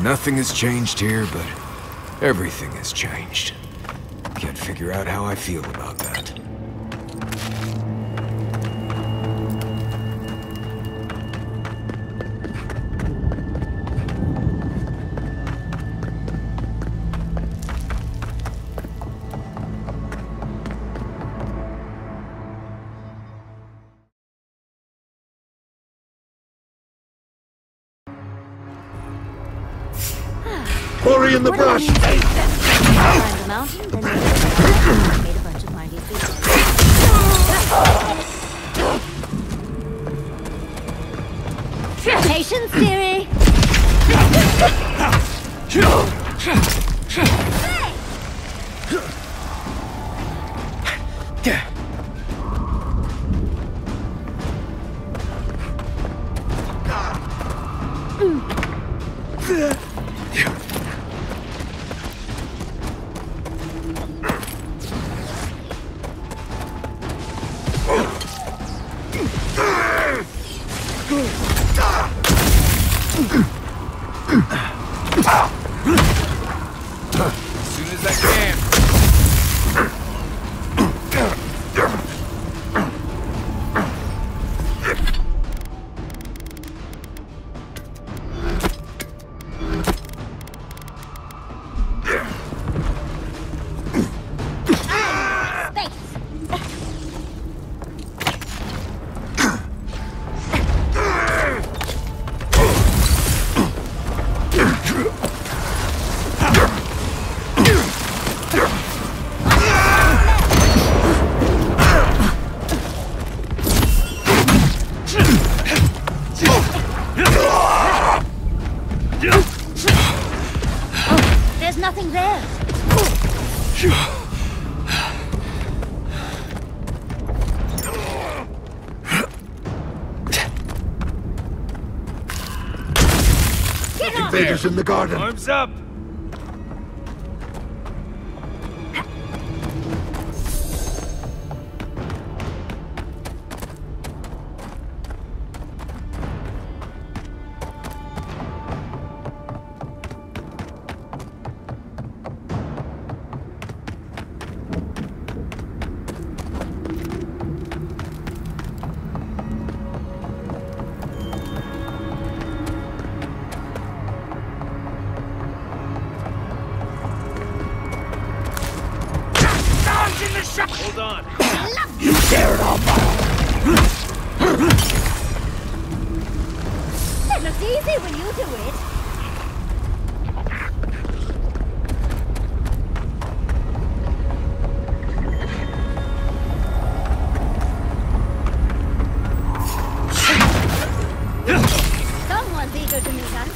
Nothing has changed here, but everything has changed. Can't figure out how I feel about that. Glory in the brush! Climb the mountain, then made a bunch of mighty feet. Patience, dearie! As soon as I can. There's nothing there. Invaders in the garden. Arms up! Hold on. You dare not! It looks easy when you do it. Someone's eager to meet us.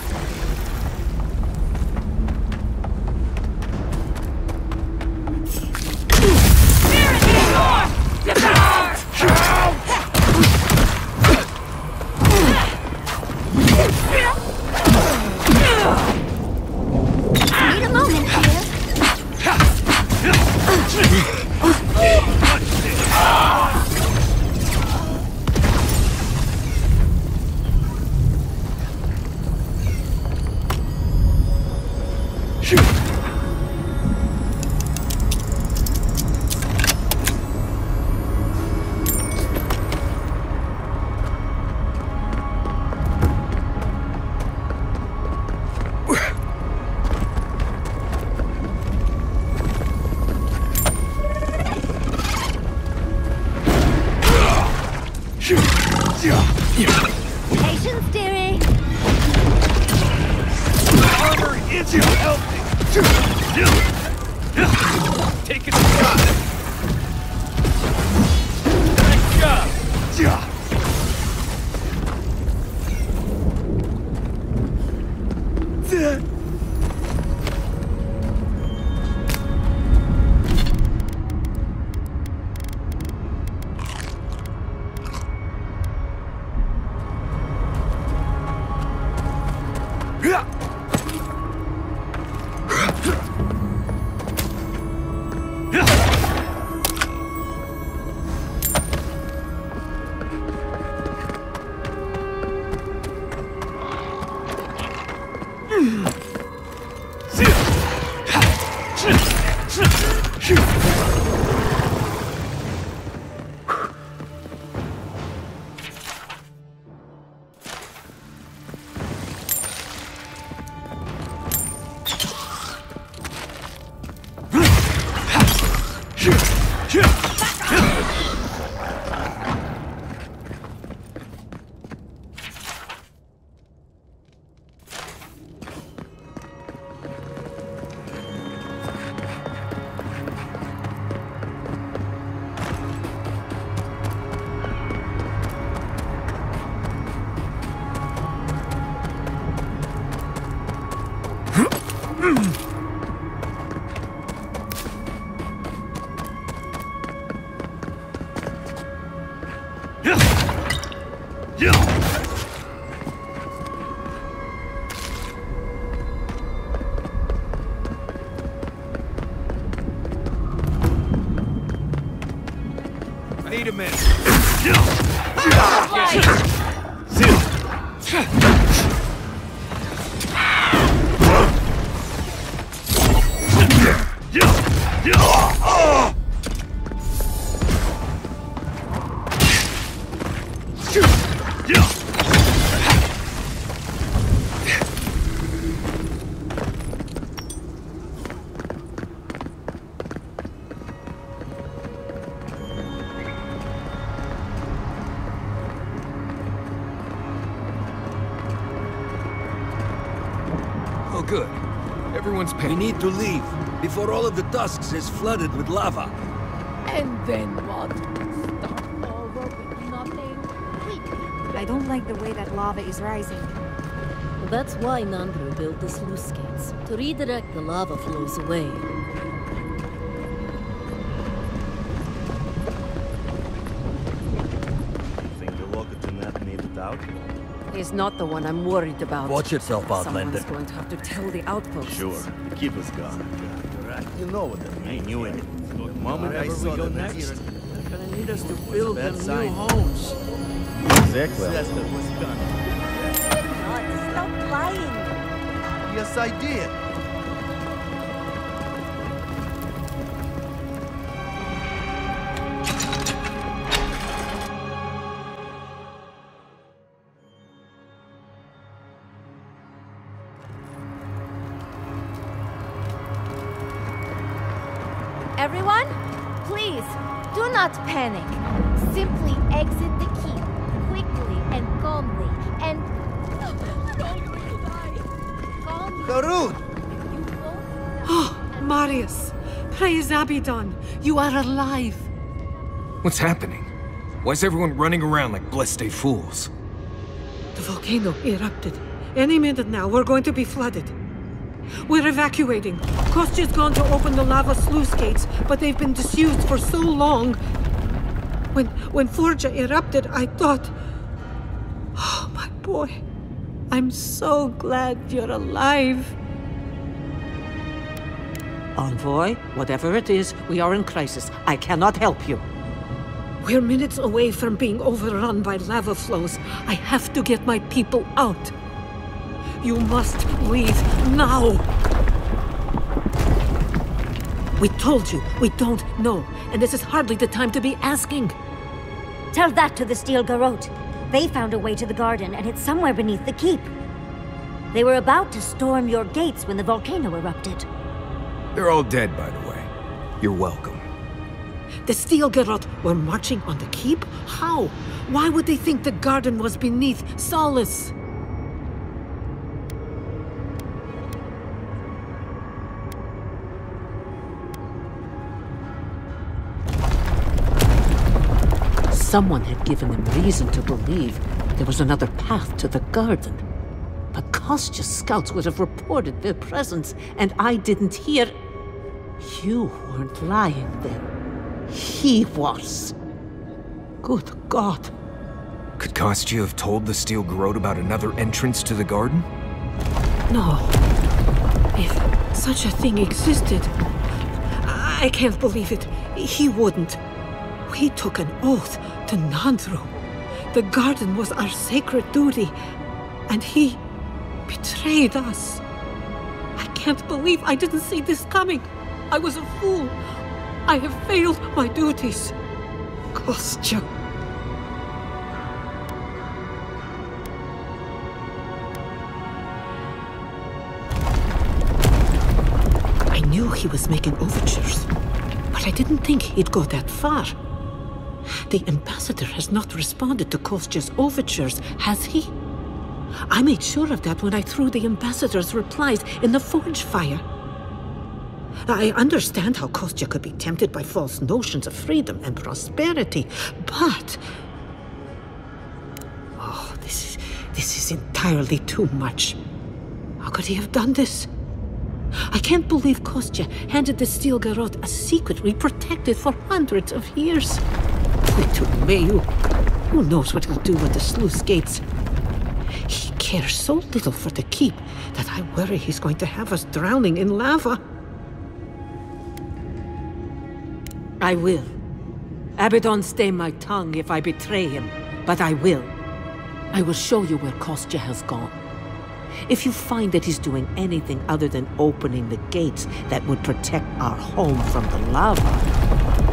Patience, dearie. Armor is healthy. Take a shot. Nice job. Need a minute. Oh, good. Everyone's paying. We need to leave before all of the tusks is flooded with lava. And then what? Start over with nothing? I don't like the way that lava is rising. That's why Nandru built the sluice gates, to redirect the lava flows away. out? He's not the one I'm worried about. Watch yourself, Outlander. Someone's going to have to tell the outposts. Sure. Keep us gone. You're right. You know what that means. I knew it. The moment I saw the next, They're gonna need us to build them sign. new homes. Exactly. Was coming. Stop lying. Yes, I did. Everyone, please, do not panic. Simply exit the keep, quickly and calmly, and... We're all going to die. Calmly. Garud! Oh, Marius, praise Abaddon, you are alive. What's happening? Why is everyone running around like blessed fools? The volcano erupted. Any minute now, we're going to be flooded. We're evacuating. Kostya's gone to open the lava sluice gates, but they've been disused for so long. When Forja erupted, I thought... Oh, my boy. I'm so glad you're alive. Envoy, whatever it is, we are in crisis. I cannot help you. We're minutes away from being overrun by lava flows. I have to get my people out. You must leave now! We told you, we don't know, and this is hardly the time to be asking. Tell that to the Steel Garrote. They found a way to the garden, and it's somewhere beneath the keep. They were about to storm your gates when the volcano erupted. They're all dead, by the way. You're welcome. The Steel Garrote were marching on the keep? How? Why would they think the garden was beneath Solace? Someone had given them reason to believe there was another path to the garden. But Kostya's scouts would have reported their presence, and I didn't hear... You weren't lying then. He was. Good God. Could Kostya have told the Steel Garrote about another entrance to the garden? No. If such a thing existed, I can't believe it. He wouldn't. We took an oath to Nandru. The garden was our sacred duty, and he betrayed us. I can't believe I didn't see this coming. I was a fool. I have failed my duties. Kostya. I knew he was making overtures, but I didn't think he'd go that far. The ambassador has not responded to Kostya's overtures, has he? I made sure of that when I threw the ambassador's replies in the forge fire. I understand how Kostya could be tempted by false notions of freedom and prosperity, but... Oh, this is entirely too much. How could he have done this? I can't believe Kostya handed the Steel Garrote a secret we protected for hundreds of years. We took Mayu. Who knows what he'll do with the sluice gates? He cares so little for the keep that I worry he's going to have us drowning in lava. I will. Abaddon stay my tongue if I betray him, but I will. I will show you where Kostya has gone. If you find that he's doing anything other than opening the gates that would protect our home from the lava,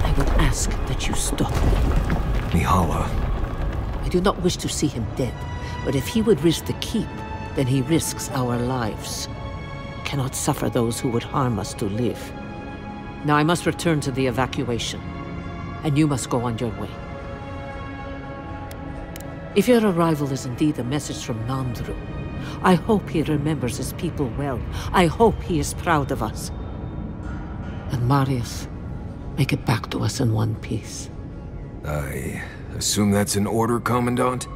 I would ask that you stop me. Mihala. I do not wish to see him dead, but if he would risk the keep, then he risks our lives. I cannot suffer those who would harm us to live. Now I must return to the evacuation, and you must go on your way. If your arrival is indeed a message from Nandru, I hope he remembers his people well. I hope he is proud of us. And Marius, make it back to us in one piece. I assume that's an order, Commandant?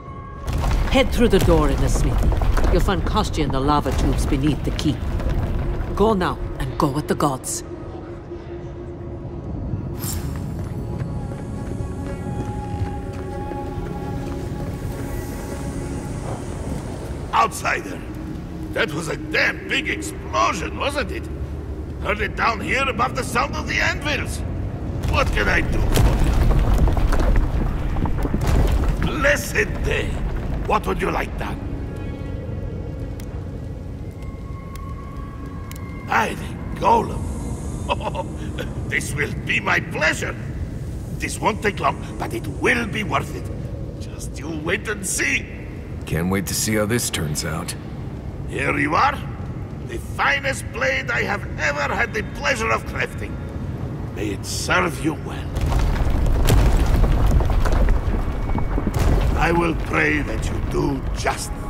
Head through the door in the smithy. You'll find Kostya in the lava tubes beneath the keep. Go now, and go with the gods. outsider. That was a damn big explosion, wasn't it? Heard it down here above the sound of the anvils. What can I do for you? Blessed day. What would you like done? Aye, the golem. Oh, this will be my pleasure. This won't take long, but it will be worth it. Just you wait and see. Can't wait to see how this turns out. Here you are. The finest blade I have ever had the pleasure of crafting. May it serve you well. I will pray that you do just that.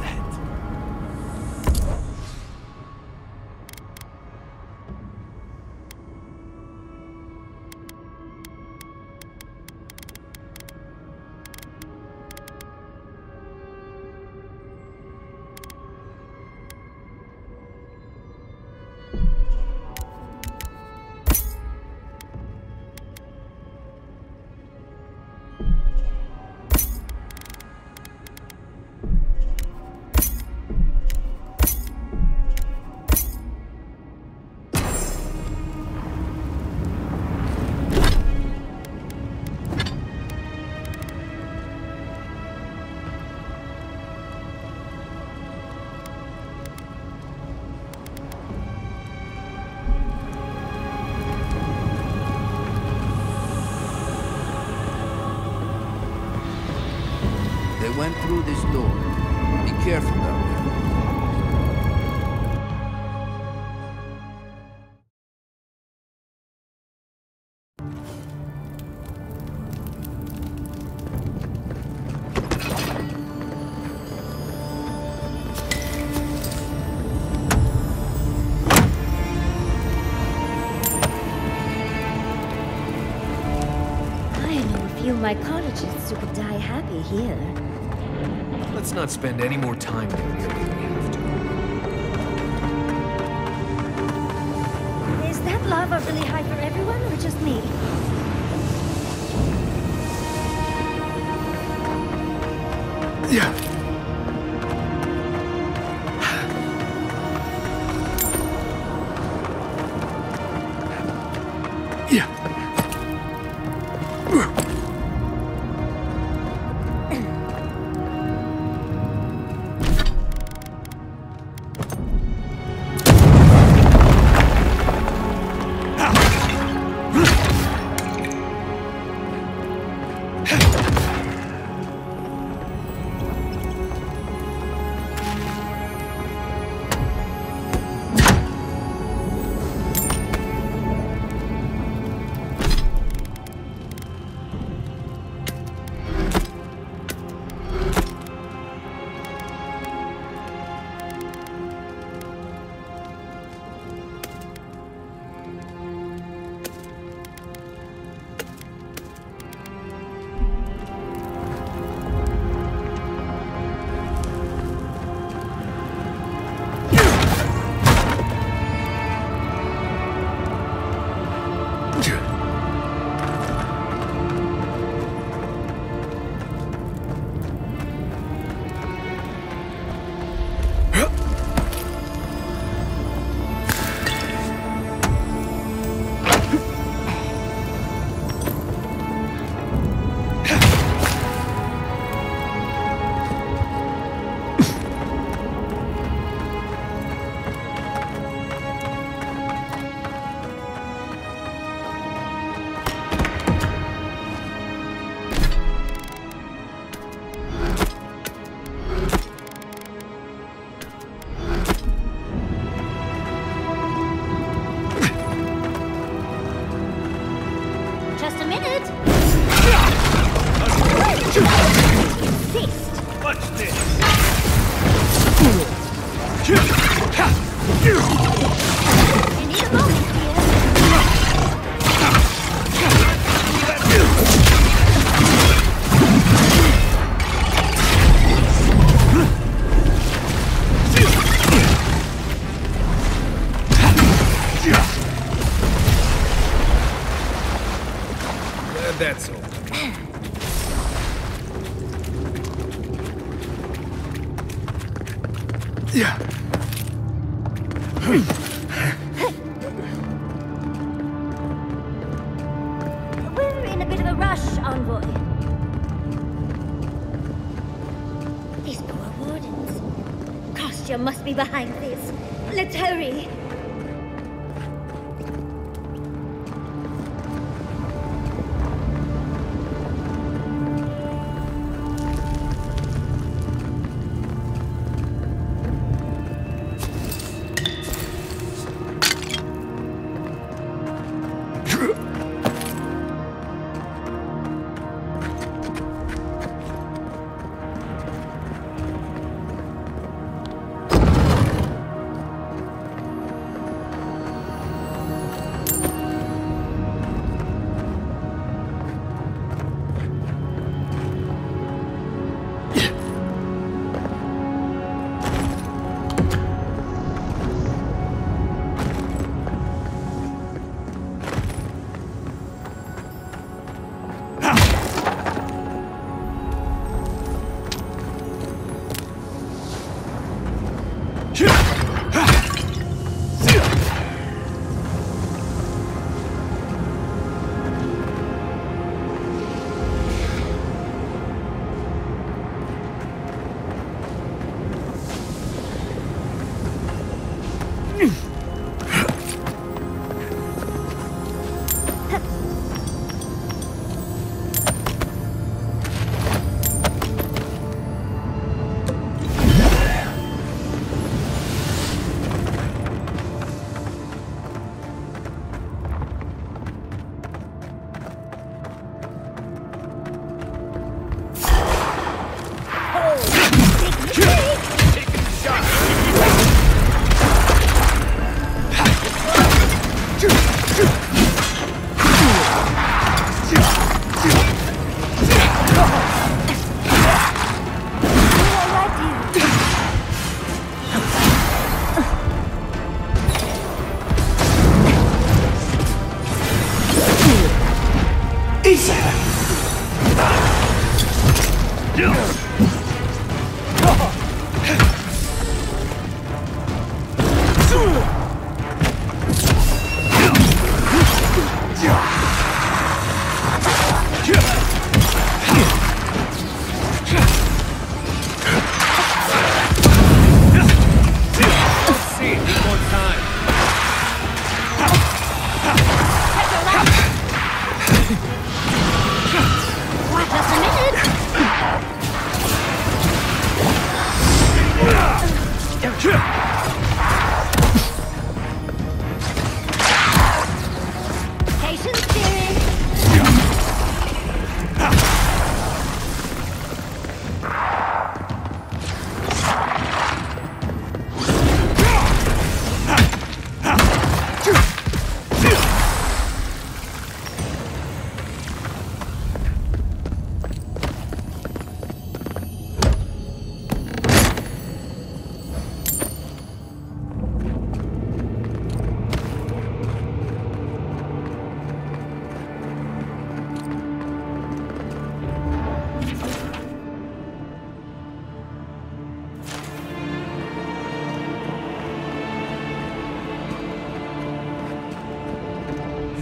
They went through this door. Be careful down there. I know a few mycologists who could die happy here. Let's not spend any more time down here than we have to. Is that lava really high for everyone, or just me? Yeah. We're in a bit of a rush, Envoy. These poor wardens. Kostya must be behind this. Let's hurry.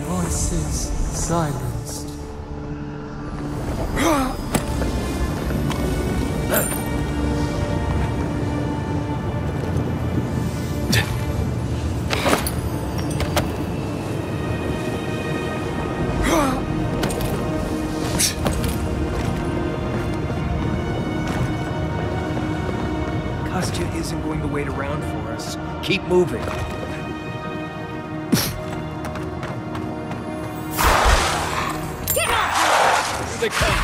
Voices silenced. Kostya isn't going to wait around for us. Keep moving. Here they come.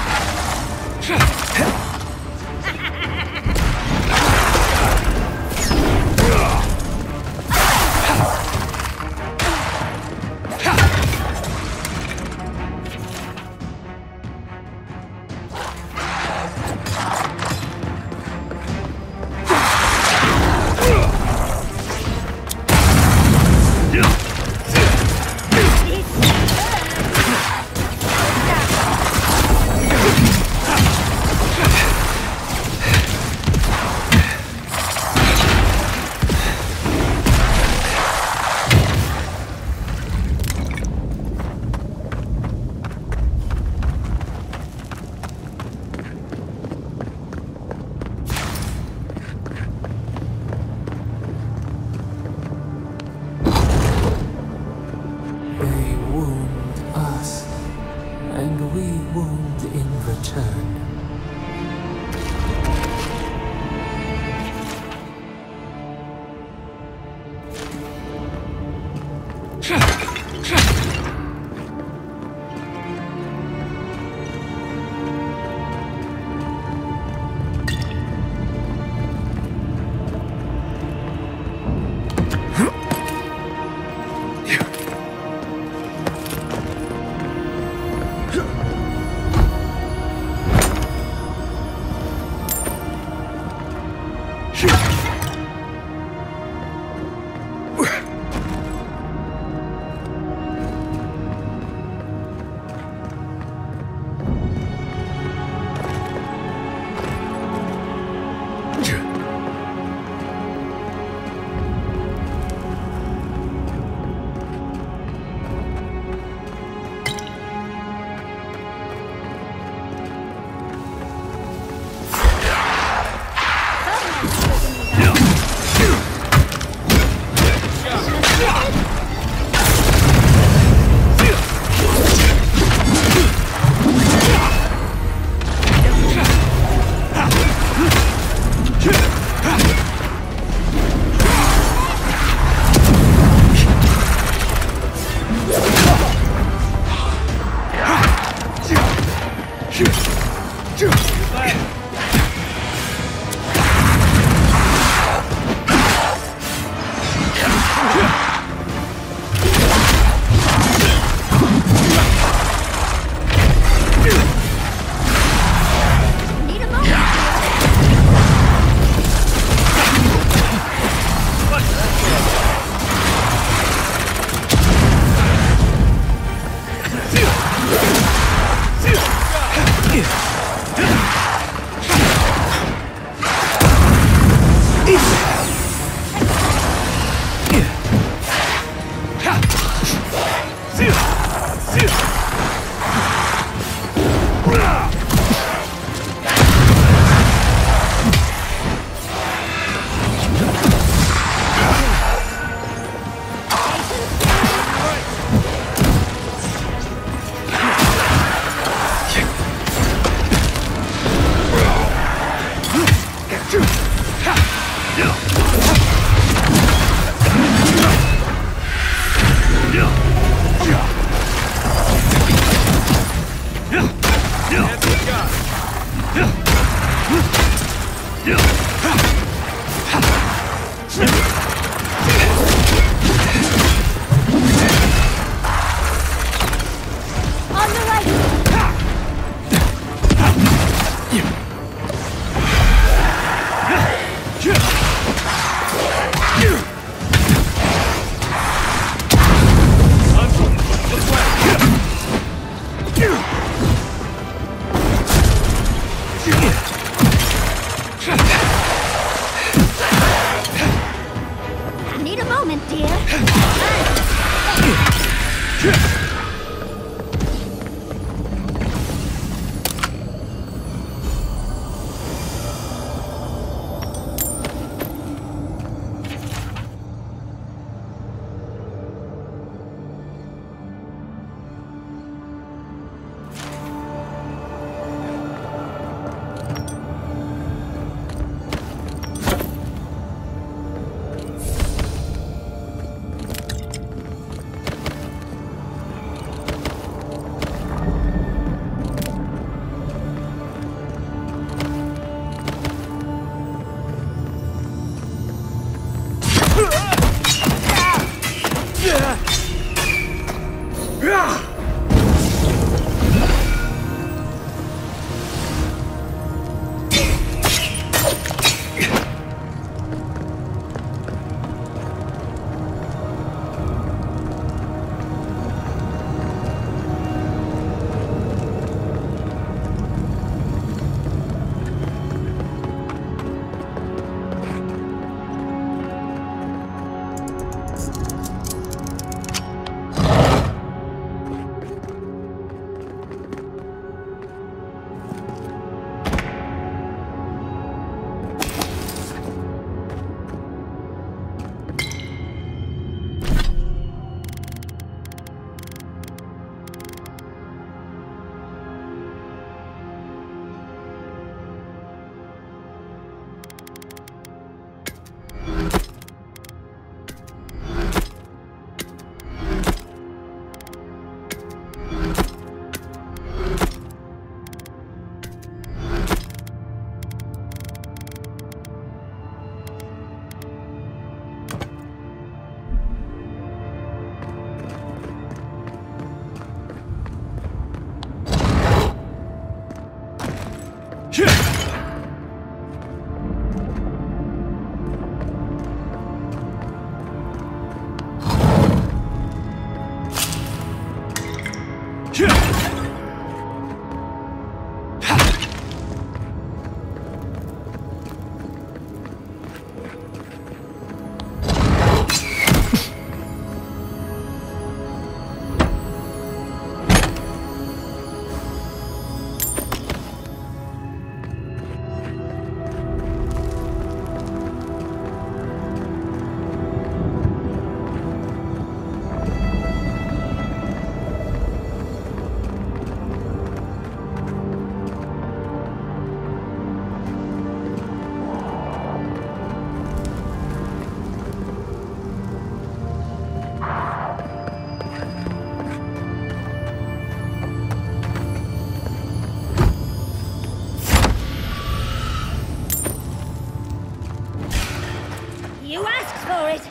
asks for it.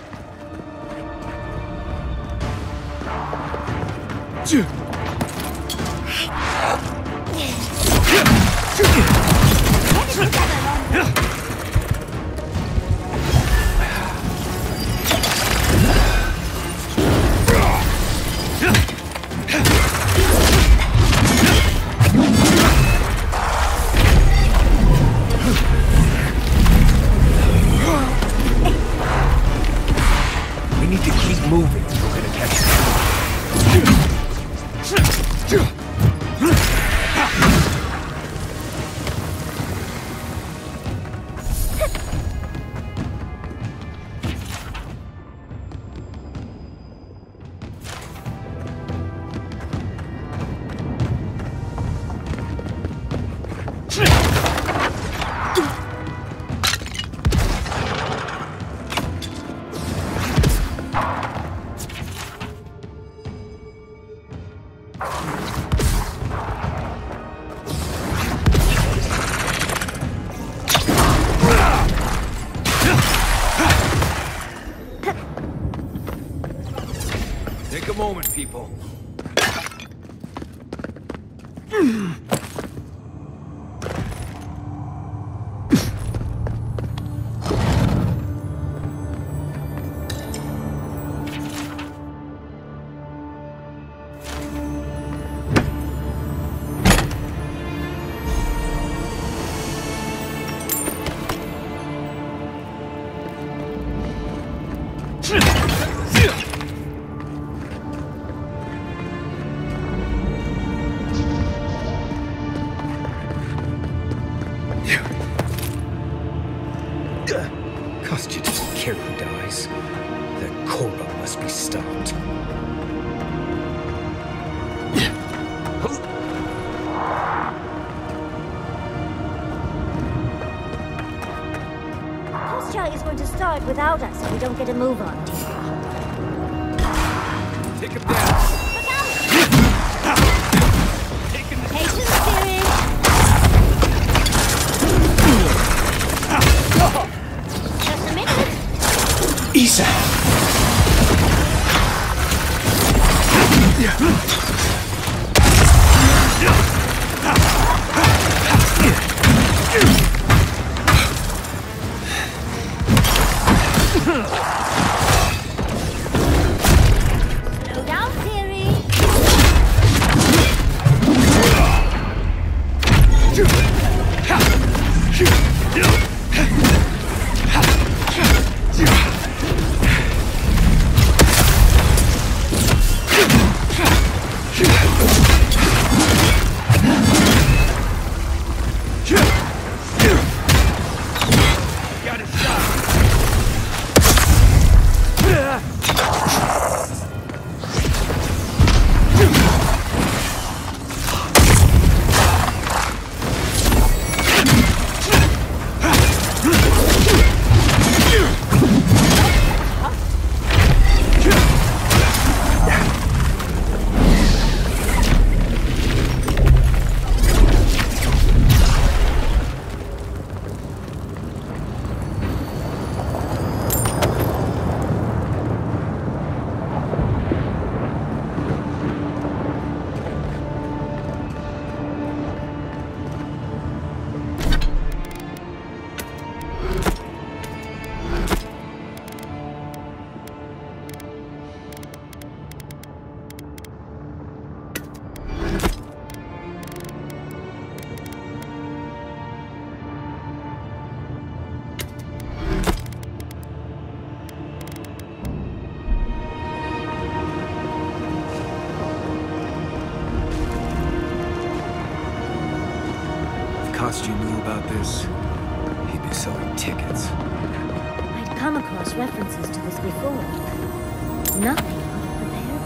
We need to keep moving. We're gonna catch Take a moment, people. Kostya doesn't care who dies. That cobra must be stopped. Kostya is going to start without us if we don't get a move on. Take him down. Patience, spirit. Just a minute. Isa! Slow down, Siri. Got a shot. Kostya knew about this, he'd be selling tickets. I'd come across references to this before. Nothing would have prepared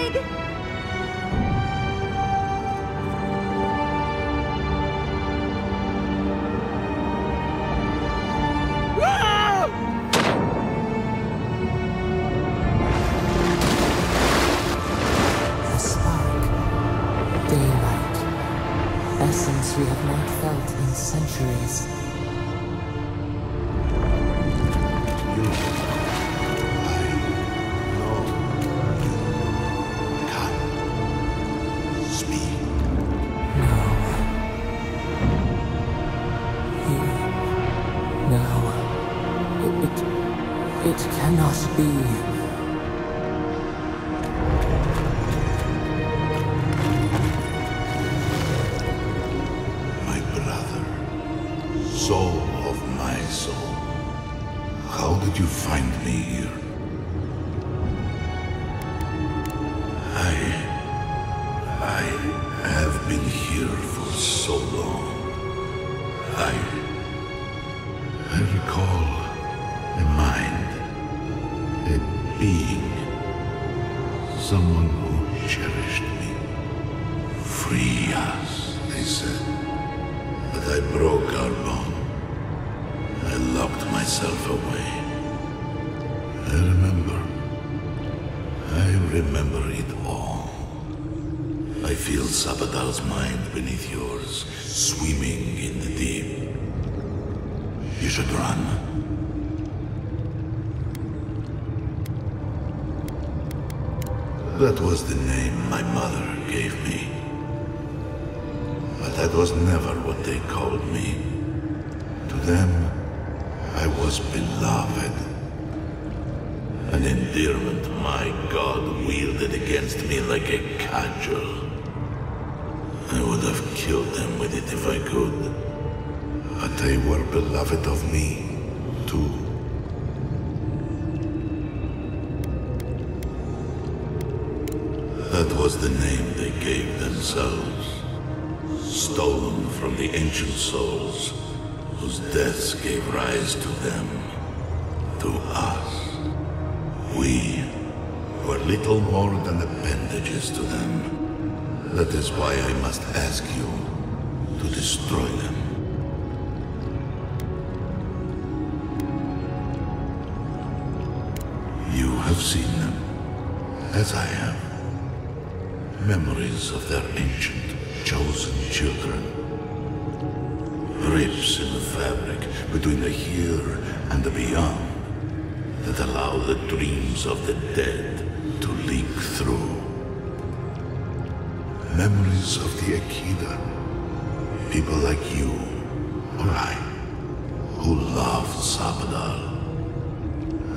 intrigue! The spark. Daylight. Essence we have not felt in centuries. It cannot be. My brother, soul of my soul, how did you find me here? I have been here for so long. I recall a mind, a being, someone who cherished me. Free us, they said. But I broke our bond. I locked myself away. I remember it all. I feel Sabadal's mind beneath yours, swimming in the deep. You should run. That was the name my mother gave me. But that was never what they called me. To them, I was beloved. An endearment my God wielded against me like a cudgel. I would have killed them with it if I could. But they were beloved of me, too. That was the name they gave themselves. Stolen from the ancient souls, whose deaths gave rise to them, to us. We were little more than appendages to them. That is why I must ask you to destroy them. You have seen them, as I have. Memories of their ancient, chosen children. Rips in the fabric between the here and the beyond that allow the dreams of the dead to leak through. Memories of the Akida. People like you, or I, who loved Sabadal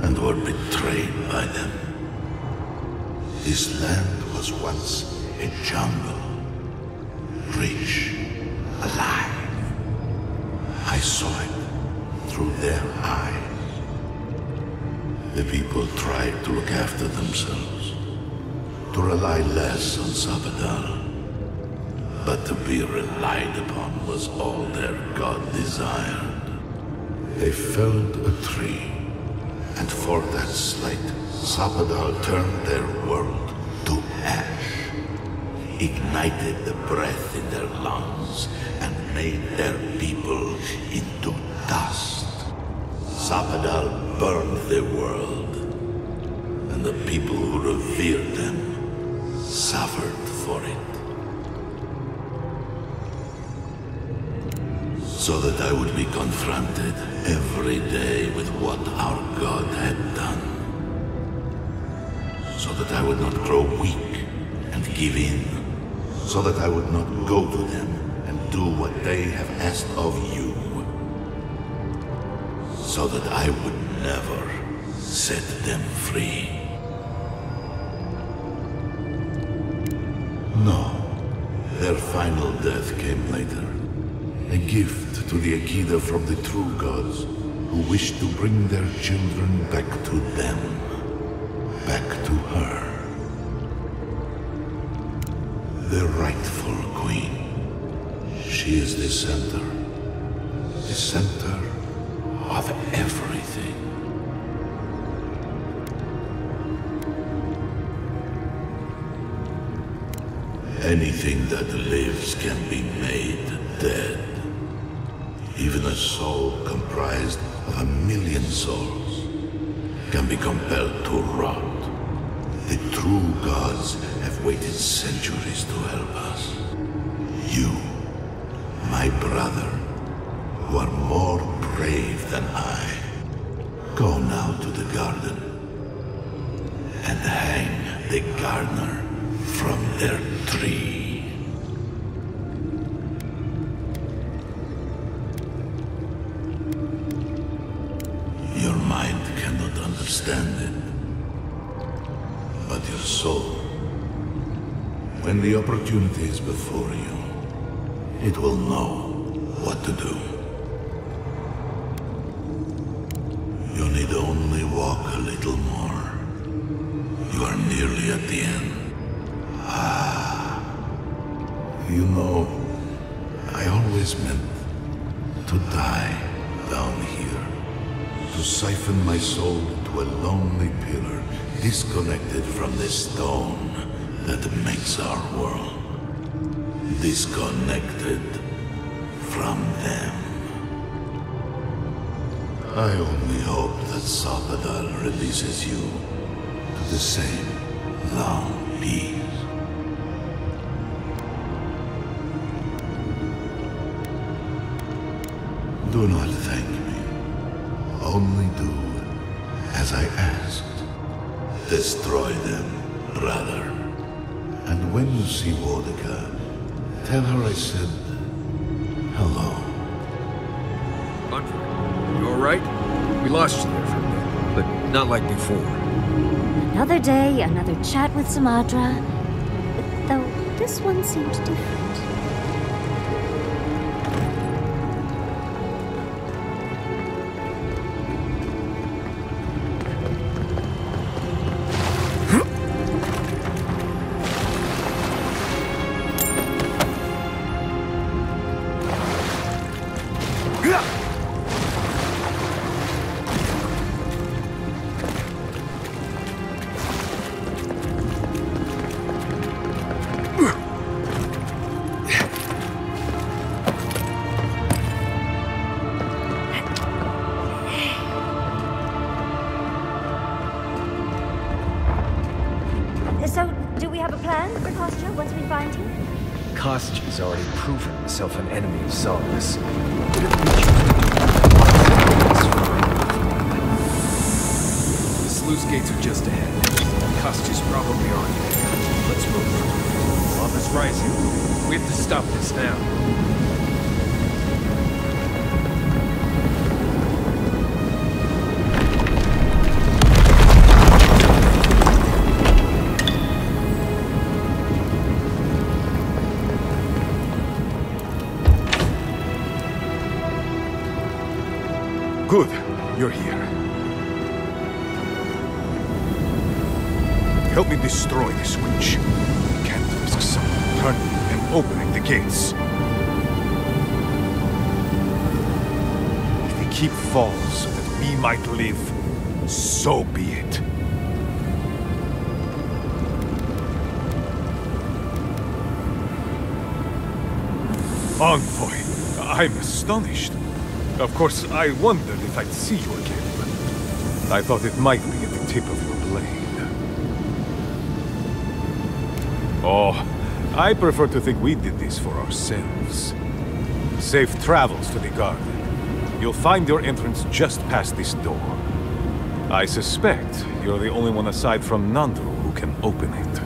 and were betrayed by them. This land was once a jungle, rich, alive. I saw it through their eyes. The people tried to look after themselves, to rely less on Sabadal. But to be relied upon was all their god desired. They felled a tree, and for that slight, Sabadal turned their world to ash, ignited the breath in their lungs, and made their people into dust. Sabadal burned the world, and the people who revered them suffered for it. So that I would be confronted every day with what our God had done. So that I would not grow weak and give in. So that I would not go to them and do what they have asked of you. So that I would never set them free. No, their final death came later. A gift to the Akida from the true gods, who wished to bring their children back to them, back to her. The rightful queen. She is the center of everything. Anything that lives can be made dead. Even a soul comprised of 1,000,000 souls can be compelled to rot. The true gods have waited centuries to help us. You, my brother, who are more brave than I, go now to the garden and hang the gardener from their tree. Your mind cannot understand it, but your soul, when the opportunity is before you, it will know what to do. You need only walk a little more. You are nearly at the end. You know, I always meant to die down here. To siphon my soul to a lonely pillar, disconnected from the stone that makes our world. Disconnected from them. I only hope that Sabadal releases you to the same long peace. Do not thank me. Only do as I asked. Destroy them, brother. And when you see Wodika, tell her I said hello. You alright? We lost you there for a bit, but not like before. Another day, another chat with Sumatra. Though this one seemed different. Kostya's already proven himself an enemy of Solace. The sluice gates are just ahead. Kostya's probably on there. Let's move. Lava's rising. We have to stop this now. Good, you're here. Help me destroy this witch. We can't risk someone turning and opening the gates. If the keep falls so that we might live, so be it. Envoy, I'm astonished. Of course, I wondered if I'd see you again, but I thought it might be at the tip of your blade. Oh, I prefer to think we did this for ourselves. Safe travels to the garden. You'll find your entrance just past this door. I suspect you're the only one aside from Nandru who can open it.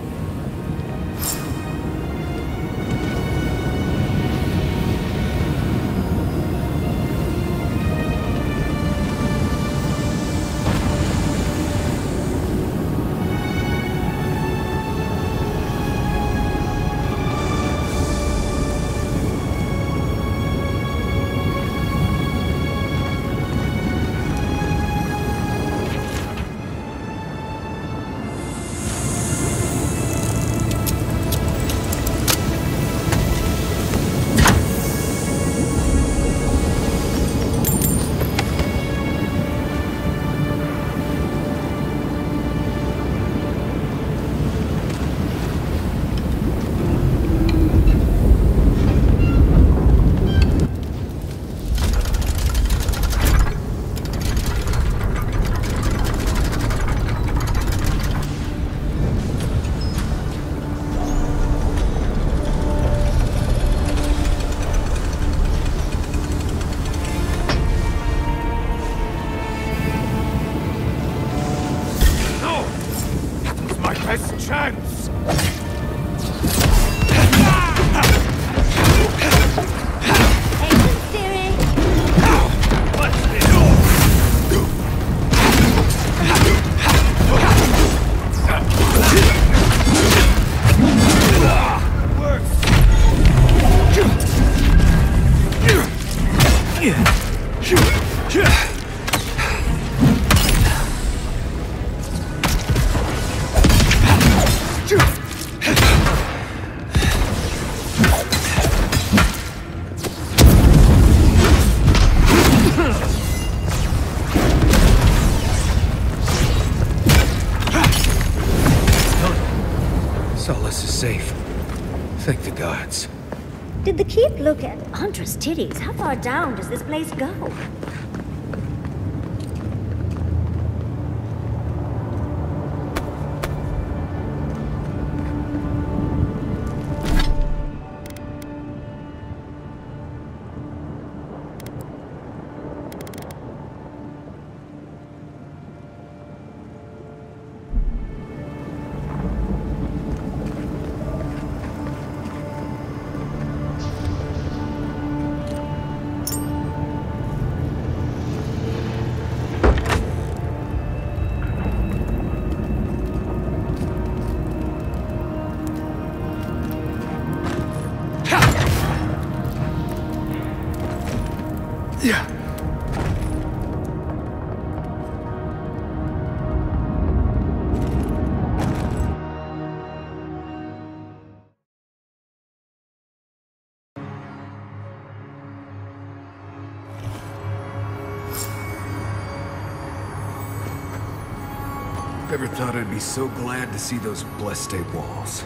chance! Solace is safe. Thank the gods. Did the keep look at Huntress titties? How far down does this place go? Yeah. Never thought I'd be so glad to see those blessed walls.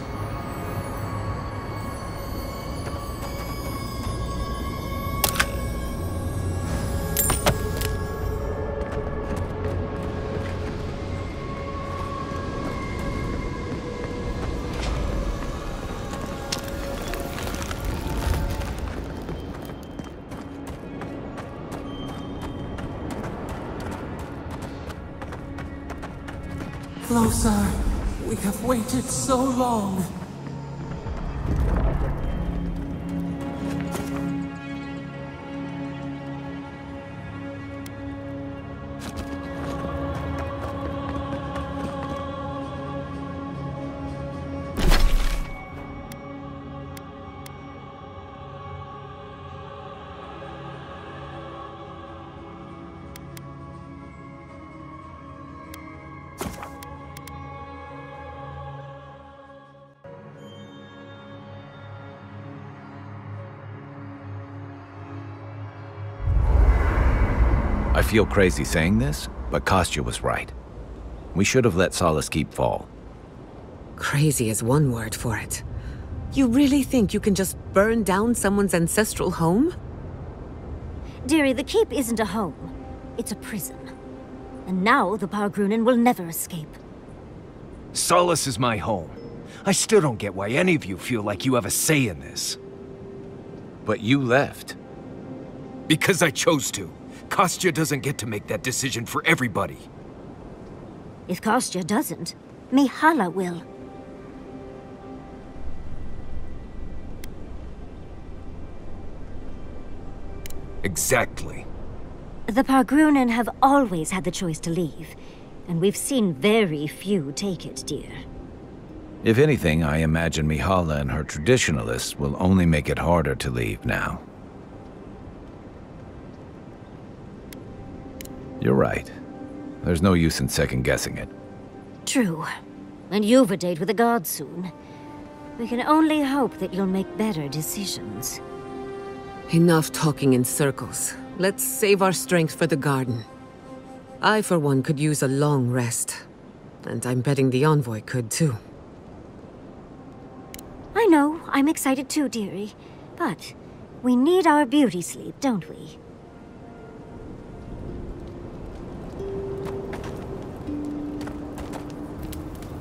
Closer. We have waited so long. I feel crazy saying this, but Kostya was right. We should have let Solace Keep fall. Crazy is one word for it. You really think you can just burn down someone's ancestral home? Dearie, the keep isn't a home. It's a prison. And now the Pargrunen will never escape. Solace is my home. I still don't get why any of you feel like you have a say in this. But you left. Because I chose to. Kostya doesn't get to make that decision for everybody. If Kostya doesn't, Mihala will. Exactly. The Pargrunen have always had the choice to leave, and we've seen very few take it, dear. If anything, I imagine Mihala and her traditionalists will only make it harder to leave now. You're right. There's no use in second-guessing it. True. And you've a date with the gods soon. We can only hope that you'll make better decisions. Enough talking in circles. Let's save our strength for the garden. I, for one, could use a long rest. And I'm betting the envoy could, too. I know. I'm excited too, dearie. But we need our beauty sleep, don't we?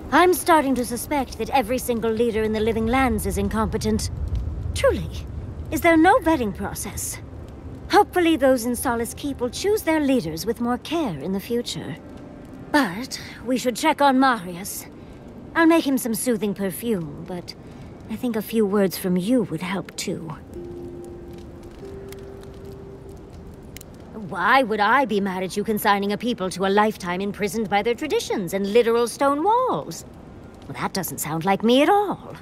I'm starting to suspect that every single leader in the Living Lands is incompetent. Truly. Is there no vetting process? Hopefully those in Solace Keep will choose their leaders with more care in the future. But we should check on Marius. I'll make him some soothing perfume, but I think a few words from you would help too. Why would I be mad at you consigning a people to a lifetime imprisoned by their traditions and literal stone walls? Well, that doesn't sound like me at all.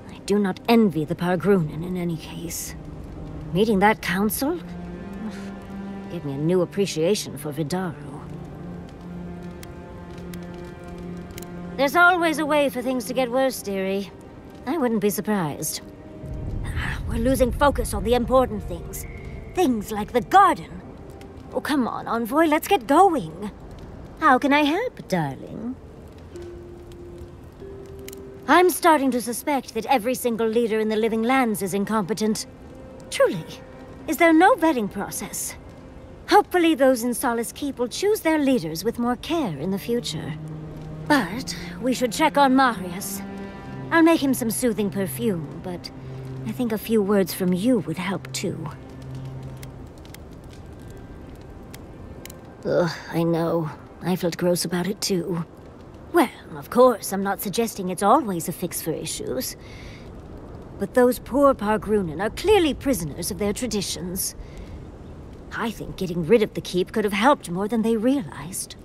I do not envy the Pargrunen in any case. Meeting that council gave me a new appreciation for Vidaru. There's always a way for things to get worse, dearie. I wouldn't be surprised. We're losing focus on the important things. Things like the garden. Oh, come on, Envoy, let's get going. How can I help, darling? I'm starting to suspect that every single leader in the Living Lands is incompetent. Truly. Is there no vetting process? Hopefully those in Solace Keep will choose their leaders with more care in the future. But we should check on Marius. I'll make him some soothing perfume, but I think a few words from you would help too. Ugh, I know. I felt gross about it too. Well, of course, I'm not suggesting it's always a fix for issues. But those poor Pargrunen are clearly prisoners of their traditions. I think getting rid of the keep could have helped more than they realized.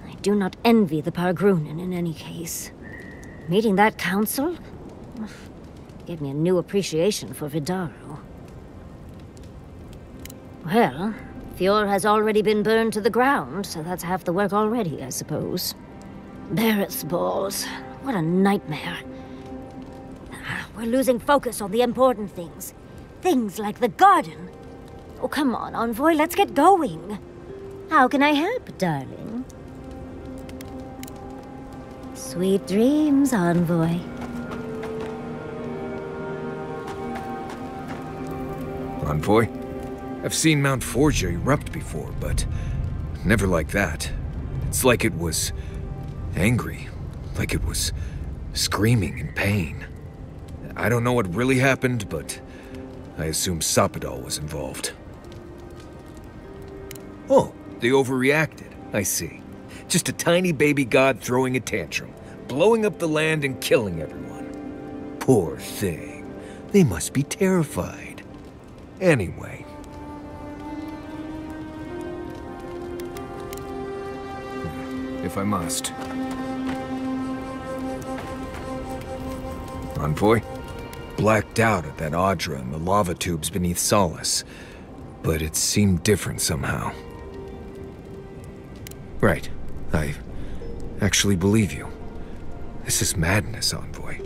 I do not envy the Pargrunen in any case. Meeting that council gave me a new appreciation for Vidaru. Well, Fjord has already been burned to the ground, so that's half the work already, I suppose. Barrett's balls. What a nightmare. We're losing focus on the important things. Things like the garden. Oh, come on, Envoy, let's get going. How can I help, darling? Sweet dreams, Envoy. Envoy? I've seen Mount Forgia erupt before, but never like that. It's like it was angry, like it was screaming in pain. I don't know what really happened, but I assume Sapadal was involved. Oh, they overreacted. I see. Just a tiny baby god throwing a tantrum, blowing up the land and killing everyone. Poor thing. They must be terrified. Anyway. If I must. Envoy? Blacked out at that Audra and the lava tubes beneath Solace, but it seemed different somehow. Right. I actually believe you. This is madness, Envoy.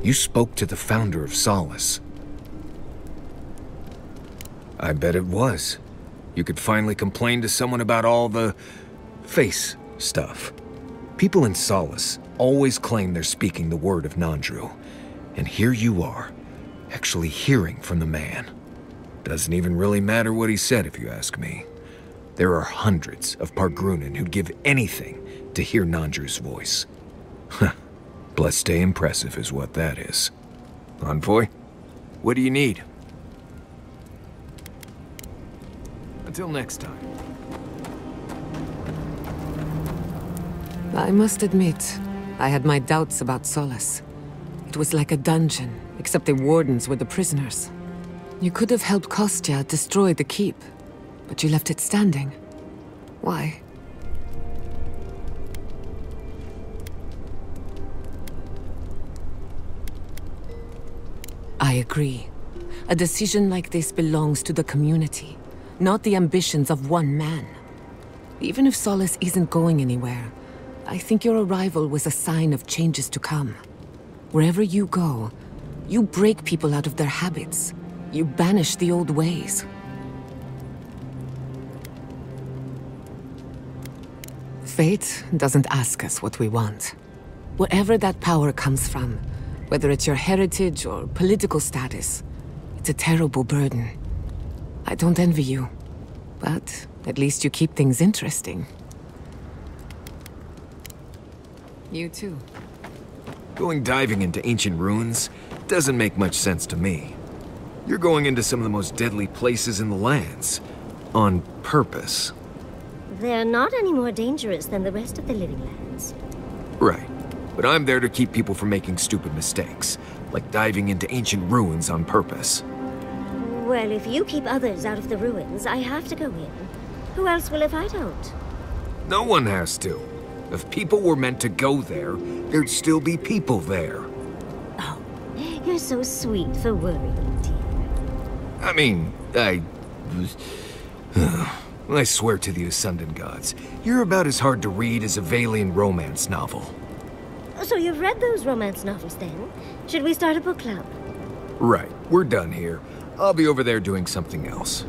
You spoke to the founder of Solace. I bet it was. You could finally complain to someone about all the face stuff. People in Solace always claim they're speaking the word of Nandru. And here you are, actually hearing from the man. Doesn't even really matter what he said, if you ask me. There are hundreds of Pargrunen who'd give anything to hear Nandru's voice. Blessed stay impressive is what that is. Envoy, what do you need? Until next time. I must admit, I had my doubts about Solace. It was like a dungeon, except the wardens were the prisoners. You could have helped Kostya destroy the keep, but you left it standing. Why? I agree. A decision like this belongs to the community, not the ambitions of one man. Even if Solace isn't going anywhere, I think your arrival was a sign of changes to come. Wherever you go, you break people out of their habits. You banish the old ways. Fate doesn't ask us what we want. Wherever that power comes from, whether it's your heritage or political status, it's a terrible burden. I don't envy you, but at least you keep things interesting. You too. Going diving into ancient ruins doesn't make much sense to me. You're going into some of the most deadly places in the lands. On purpose. They're not any more dangerous than the rest of the Living Lands. Right. But I'm there to keep people from making stupid mistakes, like diving into ancient ruins on purpose. Well, if you keep others out of the ruins, I have to go in. Who else will if I don't? No one has to. If people were meant to go there, there'd still be people there. Oh, you're so sweet for worrying, dear. I mean, I swear to the Ascendant Gods, you're about as hard to read as a Valian romance novel. So you've read those romance novels, then? Should we start a book club? Right, we're done here. I'll be over there doing something else.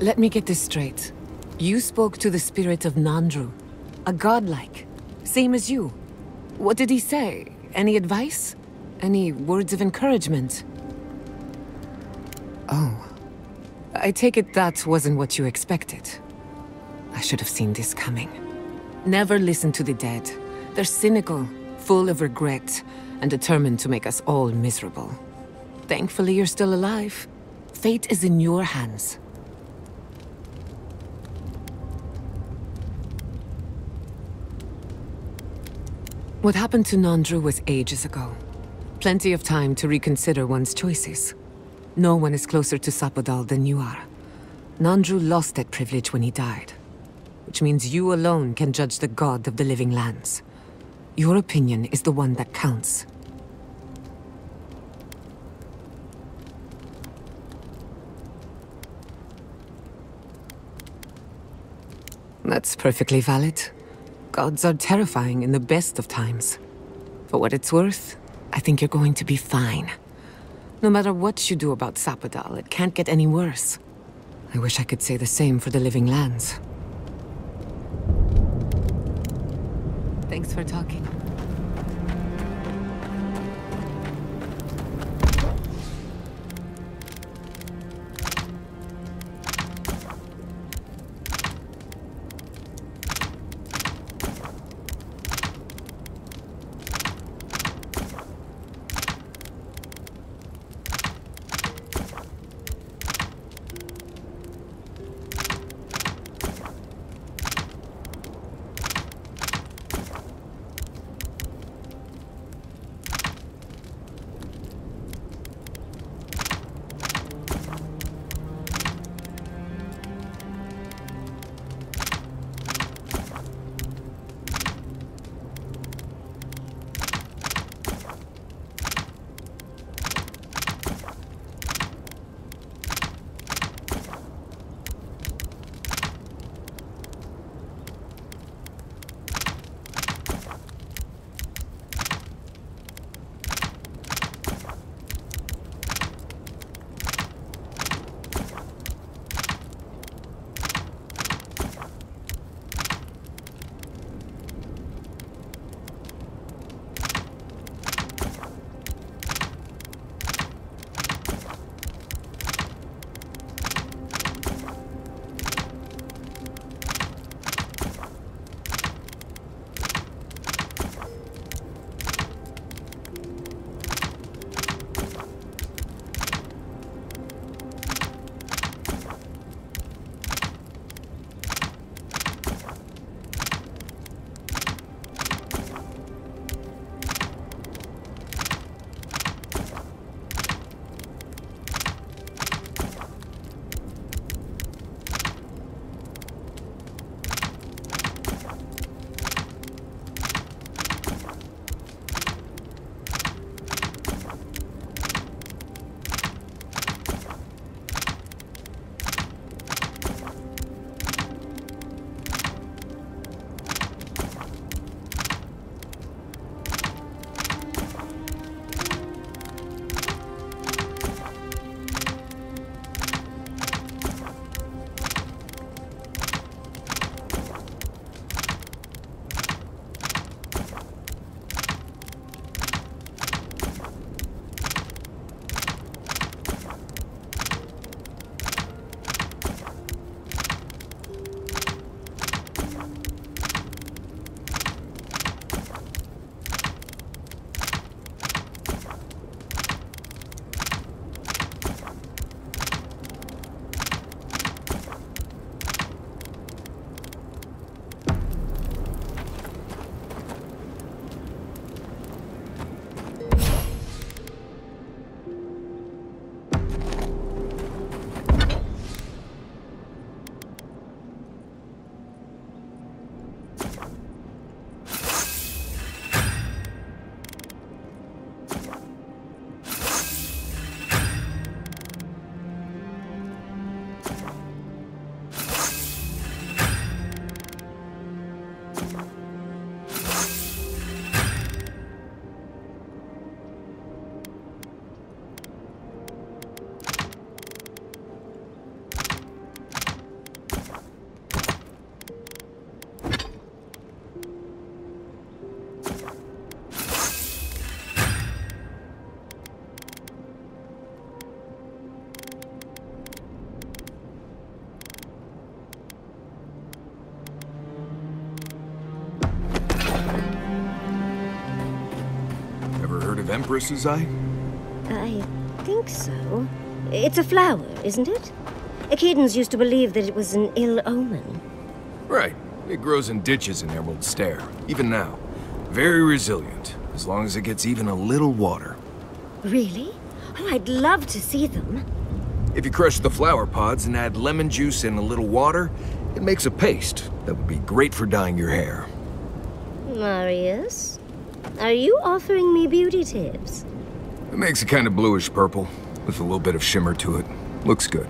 Let me get this straight. You spoke to the spirit of Nandru, a godlike, same as you. What did he say? Any advice? Any words of encouragement? Oh. I take it that wasn't what you expected. I should have seen this coming. Never listen to the dead. They're cynical, full of regret, and determined to make us all miserable. Thankfully, you're still alive. Fate is in your hands. What happened to Nandru was ages ago. Plenty of time to reconsider one's choices. No one is closer to Sapodal than you are. Nandru lost that privilege when he died, which means you alone can judge the god of the living lands. Your opinion is the one that counts. That's perfectly valid. Gods are terrifying in the best of times. For what it's worth, I think you're going to be fine. No matter what you do about Sapodal, it can't get any worse. I wish I could say the same for the living lands. Thanks for talking. Empress's Eye? I think so. It's a flower, isn't it? Acadians used to believe that it was an ill omen. Right. It grows in ditches in Emerald Stair, even now. Very resilient, as long as it gets even a little water. Really? Oh, I'd love to see them. If you crush the flower pods and add lemon juice and a little water, it makes a paste that would be great for dyeing your hair. Marius? Are you offering me beauty tips? It makes it kind of bluish purple, with a little bit of shimmer to it. Looks good.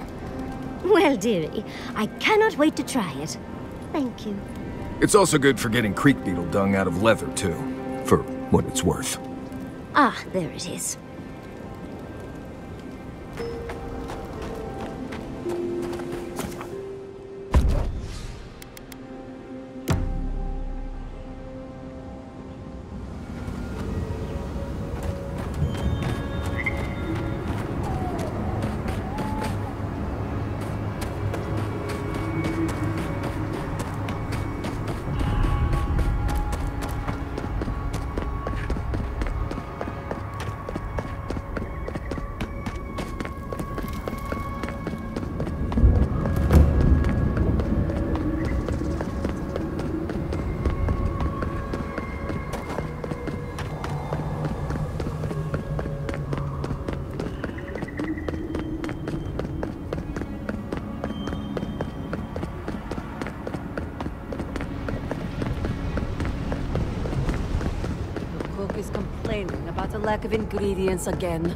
Well, dearie, I cannot wait to try it. Thank you. It's also good for getting creek beetle dung out of leather, too. For what it's worth. Ah, there it is. About the lack of ingredients again.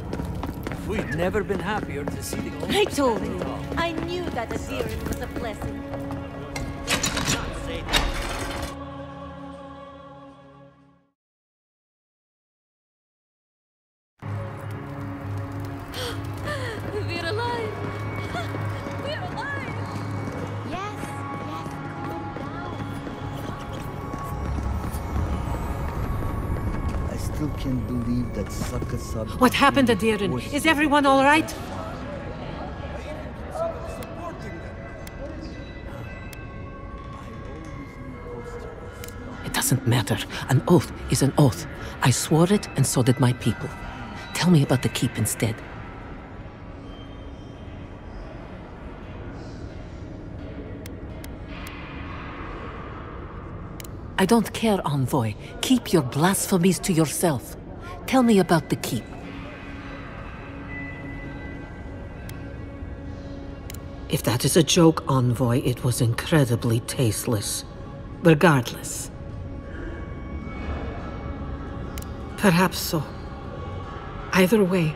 We've never been happier to see the... I told you. I knew that the deer was a blessing. We're alive! We're alive! Yes, calm down. I still can't believe that sucker sub... What happened to Deeren? Is everyone all right? It doesn't matter. An oath is an oath. I swore it, and so did my people. Tell me about the keep instead. I don't care, Envoy. Keep your blasphemies to yourself. Tell me about the keep. If that is a joke, Envoy, it was incredibly tasteless. Regardless. Perhaps so. Either way,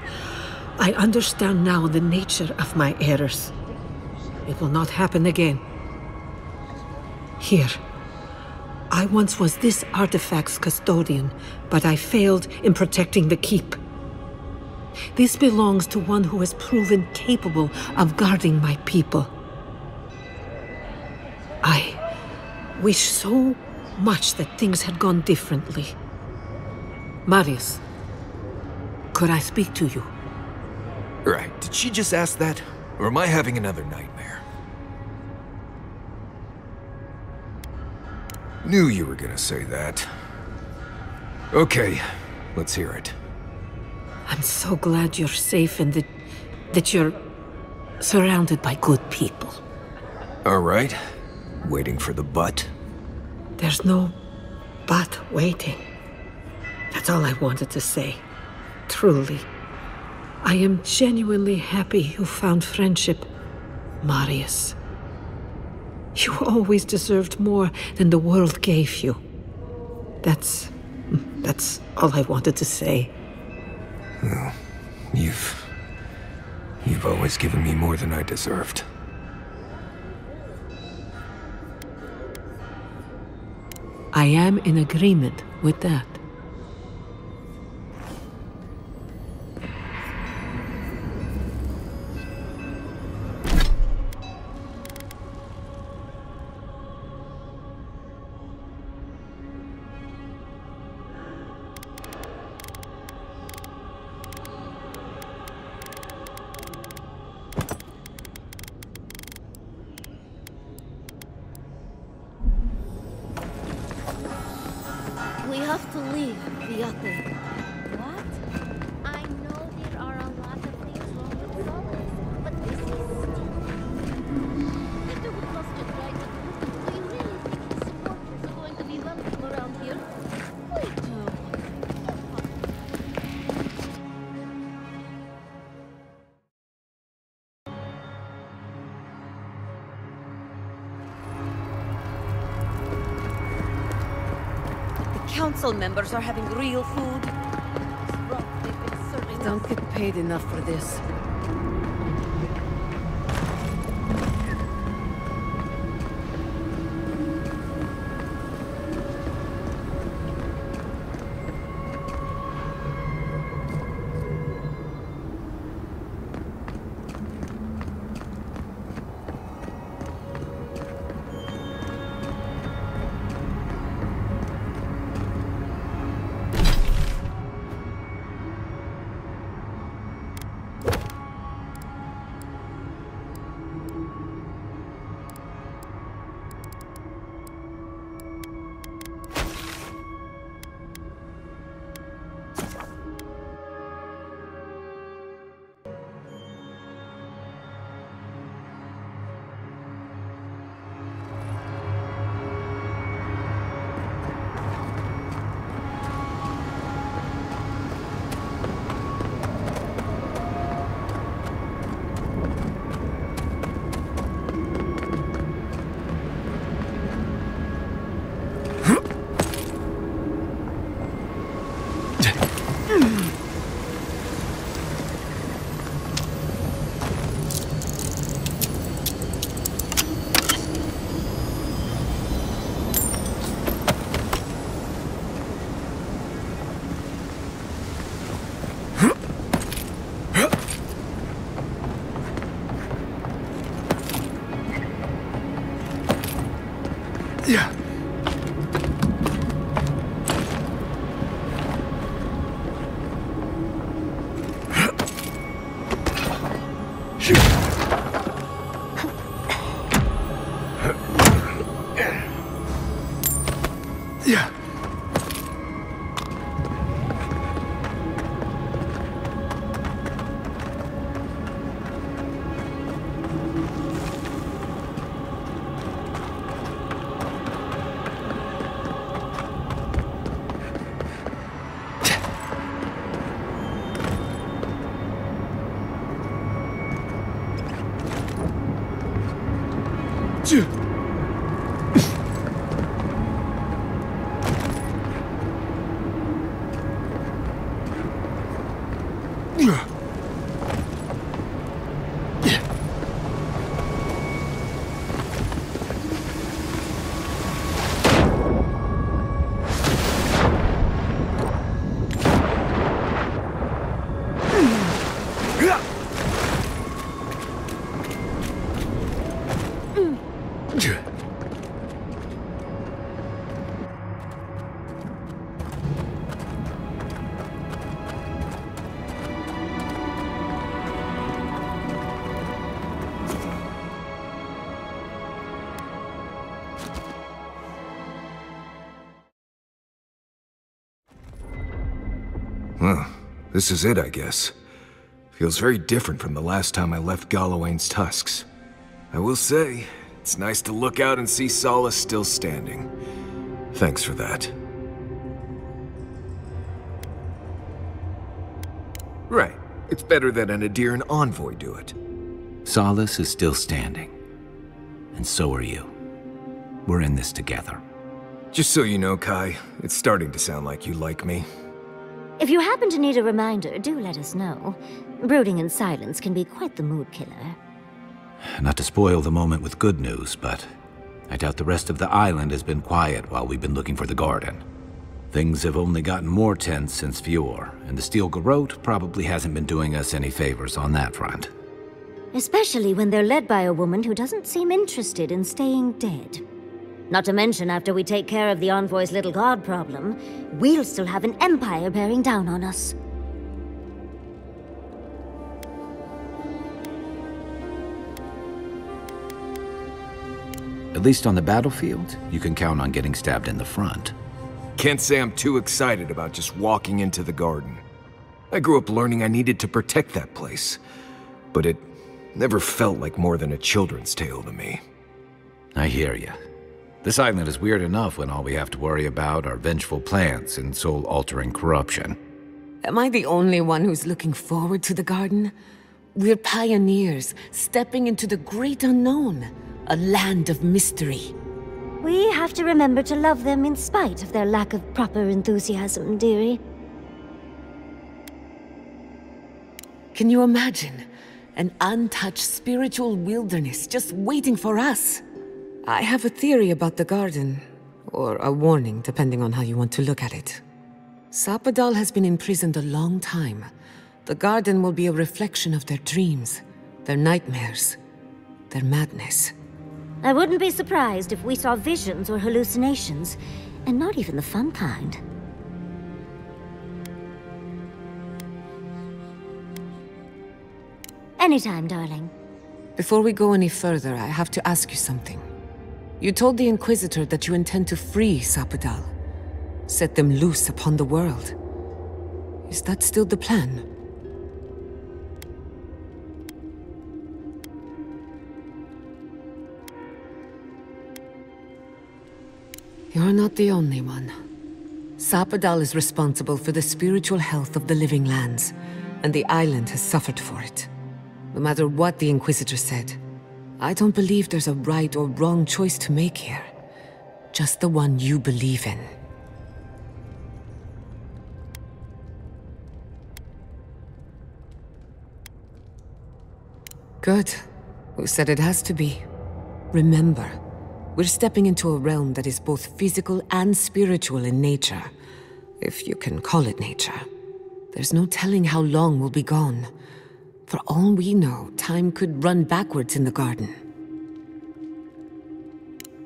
I understand now the nature of my errors. It will not happen again. Here. I once was this artifact's custodian, but I failed in protecting the keep. This belongs to one who has proven capable of guarding my people. I wish so much that things had gone differently. Marius, could I speak to you? Right, did she just ask that? Or am I having another nightmare? Knew you were gonna say that. Okay, let's hear it. I'm so glad you're safe and that you're surrounded by good people. All right. Waiting for the but? There's no but waiting. That's all I wanted to say. Truly. I am genuinely happy you found friendship, Marius. You always deserved more than the world gave you. That's all I wanted to say. Well, you've always given me more than I deserved. I am in agreement with that. We have to leave, Viate. What? I know there are a lot of things wrong with Solace, but this is If there was just try to do you really think his supporters are going to be welcome around here? We do. Council members are having real food. I don't get paid enough for this. Yeah. Yeah. Well, this is it, I guess. Feels very different from the last time I left Galawain's tusks. I will say, it's nice to look out and see Solace still standing. Thanks for that. Right. It's better that an Adiran envoy do it. Solace is still standing. And so are you. We're in this together. Just so you know, Kai, it's starting to sound like you like me. If you happen to need a reminder, do let us know. Brooding in silence can be quite the mood killer. Not to spoil the moment with good news, but I doubt the rest of the island has been quiet while we've been looking for the garden. Things have only gotten more tense since Fjord, and the Steel Garrote probably hasn't been doing us any favors on that front. Especially when they're led by a woman who doesn't seem interested in staying dead. Not to mention, after we take care of the Envoy's little god problem, we'll still have an empire bearing down on us. At least on the battlefield, you can count on getting stabbed in the front. Can't say I'm too excited about just walking into the garden. I grew up learning I needed to protect that place, but it never felt like more than a children's tale to me. I hear you. This island is weird enough when all we have to worry about are vengeful plans and soul-altering corruption. Am I the only one who's looking forward to the garden? We're pioneers, stepping into the great unknown, a land of mystery. We have to remember to love them in spite of their lack of proper enthusiasm, dearie. Can you imagine? An untouched spiritual wilderness just waiting for us. I have a theory about the garden, or a warning, depending on how you want to look at it. Sapadal has been imprisoned a long time. The garden will be a reflection of their dreams, their nightmares, their madness. I wouldn't be surprised if we saw visions or hallucinations, and not even the fun kind. Anytime, darling. Before we go any further, I have to ask you something. You told the Inquisitor that you intend to free Sapadal, set them loose upon the world. Is that still the plan? You're not the only one. Sapadal is responsible for the spiritual health of the living lands, and the island has suffered for it. No matter what the Inquisitor said, I don't believe there's a right or wrong choice to make here. Just the one you believe in. Good. Who said it has to be? Remember, we're stepping into a realm that is both physical and spiritual in nature. If you can call it nature. There's no telling how long we'll be gone. For all we know, time could run backwards in the garden.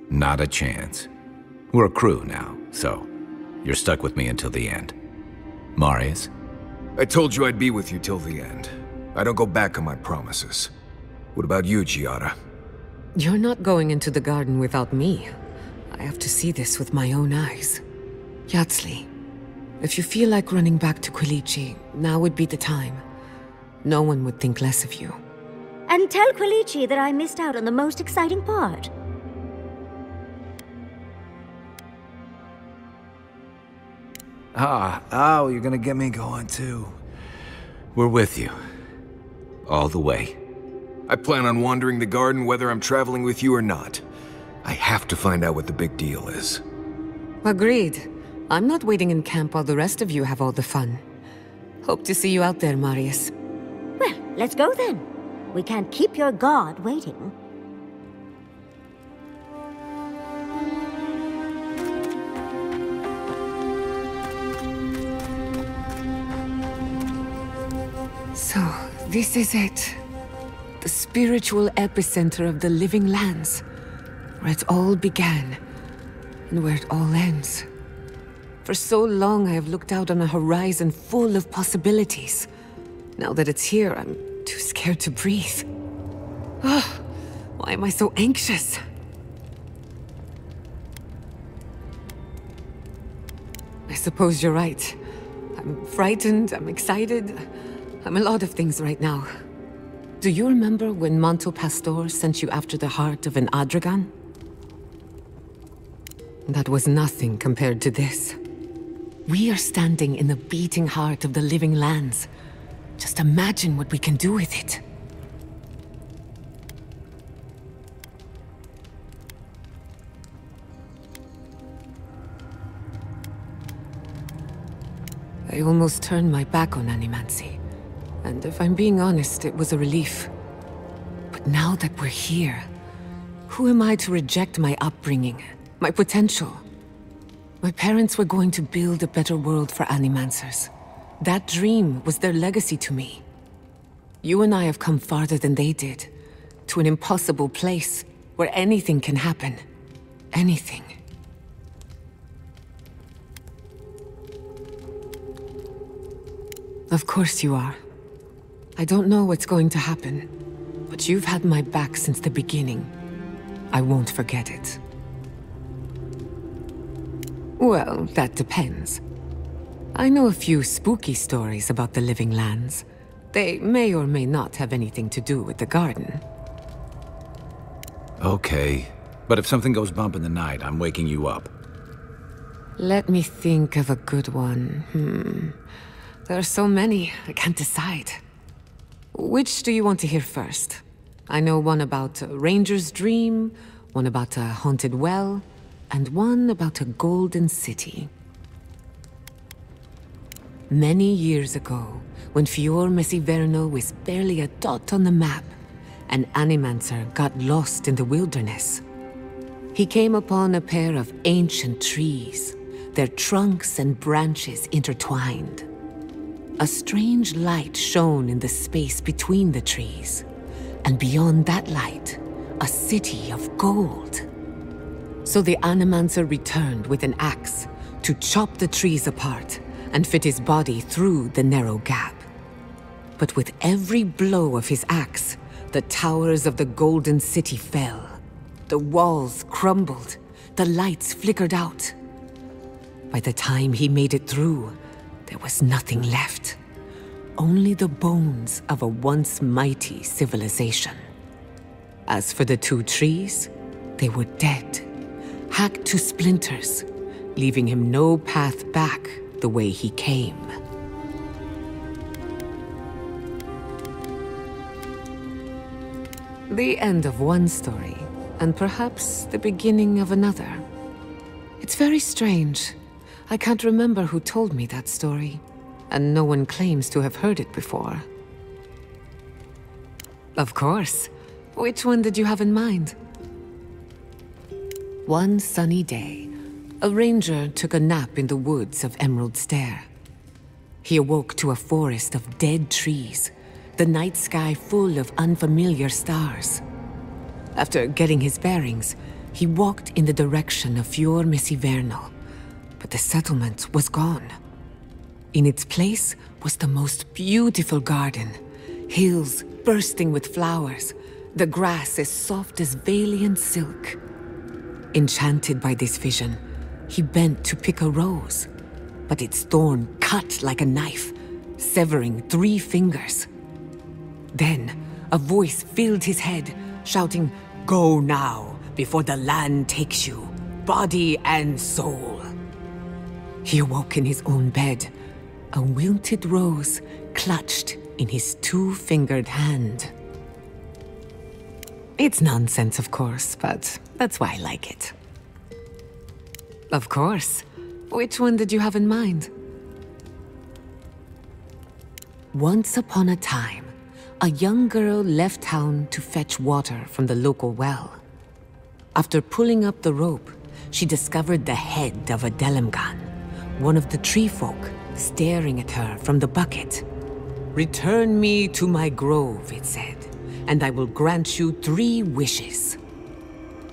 Not a chance. We're a crew now, so you're stuck with me until the end. Marius? I told you I'd be with you till the end. I don't go back on my promises. What about you, Giada? You're not going into the garden without me. I have to see this with my own eyes. Yatsli, if you feel like running back to Quilici, now would be the time. No one would think less of you. And tell Quilici that I missed out on the most exciting part. Oh, you're gonna get me going too. We're with you. All the way. I plan on wandering the garden whether I'm traveling with you or not. I have to find out what the big deal is. Agreed. I'm not waiting in camp while the rest of you have all the fun. Hope to see you out there, Marius. Well, let's go then. We can't keep your god waiting. So, this is it. The spiritual epicenter of the living lands. Where it all began, and where it all ends. For so long, I have looked out on a horizon full of possibilities. Now that it's here, I'm too scared to breathe. Oh, why am I so anxious? I suppose you're right. I'm frightened, I'm excited. I'm a lot of things right now. Do you remember when Manto Pastor sent you after the heart of an Adragan? That was nothing compared to this. We are standing in the beating heart of the living lands. Just imagine what we can do with it. I almost turned my back on Animancy. And if I'm being honest, it was a relief. But now that we're here, Who am I to reject my upbringing, my potential? My parents were going to build a better world for Animancers. That dream was their legacy to me. You and I have come farther than they did, to an impossible place where anything can happen. Anything. Of course you are. I don't know what's going to happen, but you've had my back since the beginning. I won't forget it. Well, that depends. I know a few spooky stories about the Living Lands. They may or may not have anything to do with the garden. Okay, but if something goes bump in the night, I'm waking you up. Let me think of a good one. There are so many, I can't decide. Which do you want to hear first? I know one about a ranger's dream, one about a haunted well, and one about a golden city. Many years ago, when Fior Messiverno was barely a dot on the map, an Animancer got lost in the wilderness. He came upon a pair of ancient trees, their trunks and branches intertwined. A strange light shone in the space between the trees, and beyond that light, a city of gold. So the Animancer returned with an axe to chop the trees apart and fit his body through the narrow gap. But with every blow of his axe, the towers of the golden city fell. The walls crumbled, the lights flickered out. By the time he made it through, there was nothing left. Only the bones of a once mighty civilization. As for the two trees, they were dead, hacked to splinters, leaving him no path back the way he came. The end of one story, and perhaps the beginning of another. It's very strange. I can't remember who told me that story, and no one claims to have heard it before. Of course. Which one did you have in mind? One sunny day, a ranger took a nap in the woods of Emerald Stair. He awoke to a forest of dead trees, the night sky full of unfamiliar stars. After getting his bearings, he walked in the direction of Fior Messiverno, but the settlement was gone. In its place was the most beautiful garden, hills bursting with flowers, the grass as soft as Valiant silk. Enchanted by this vision, he bent to pick a rose, but its thorn cut like a knife, severing 3 fingers. Then, a voice filled his head, shouting, "Go now, before the land takes you, body and soul." He awoke in his own bed, a wilted rose clutched in his 2-fingered hand. It's nonsense, of course, but that's why I like it. Of course. Which one did you have in mind? Once upon a time, a young girl left town to fetch water from the local well. After pulling up the rope, she discovered the head of a Delimgan, one of the tree folk, staring at her from the bucket. "Return me to my grove," it said, "and I will grant you 3 wishes."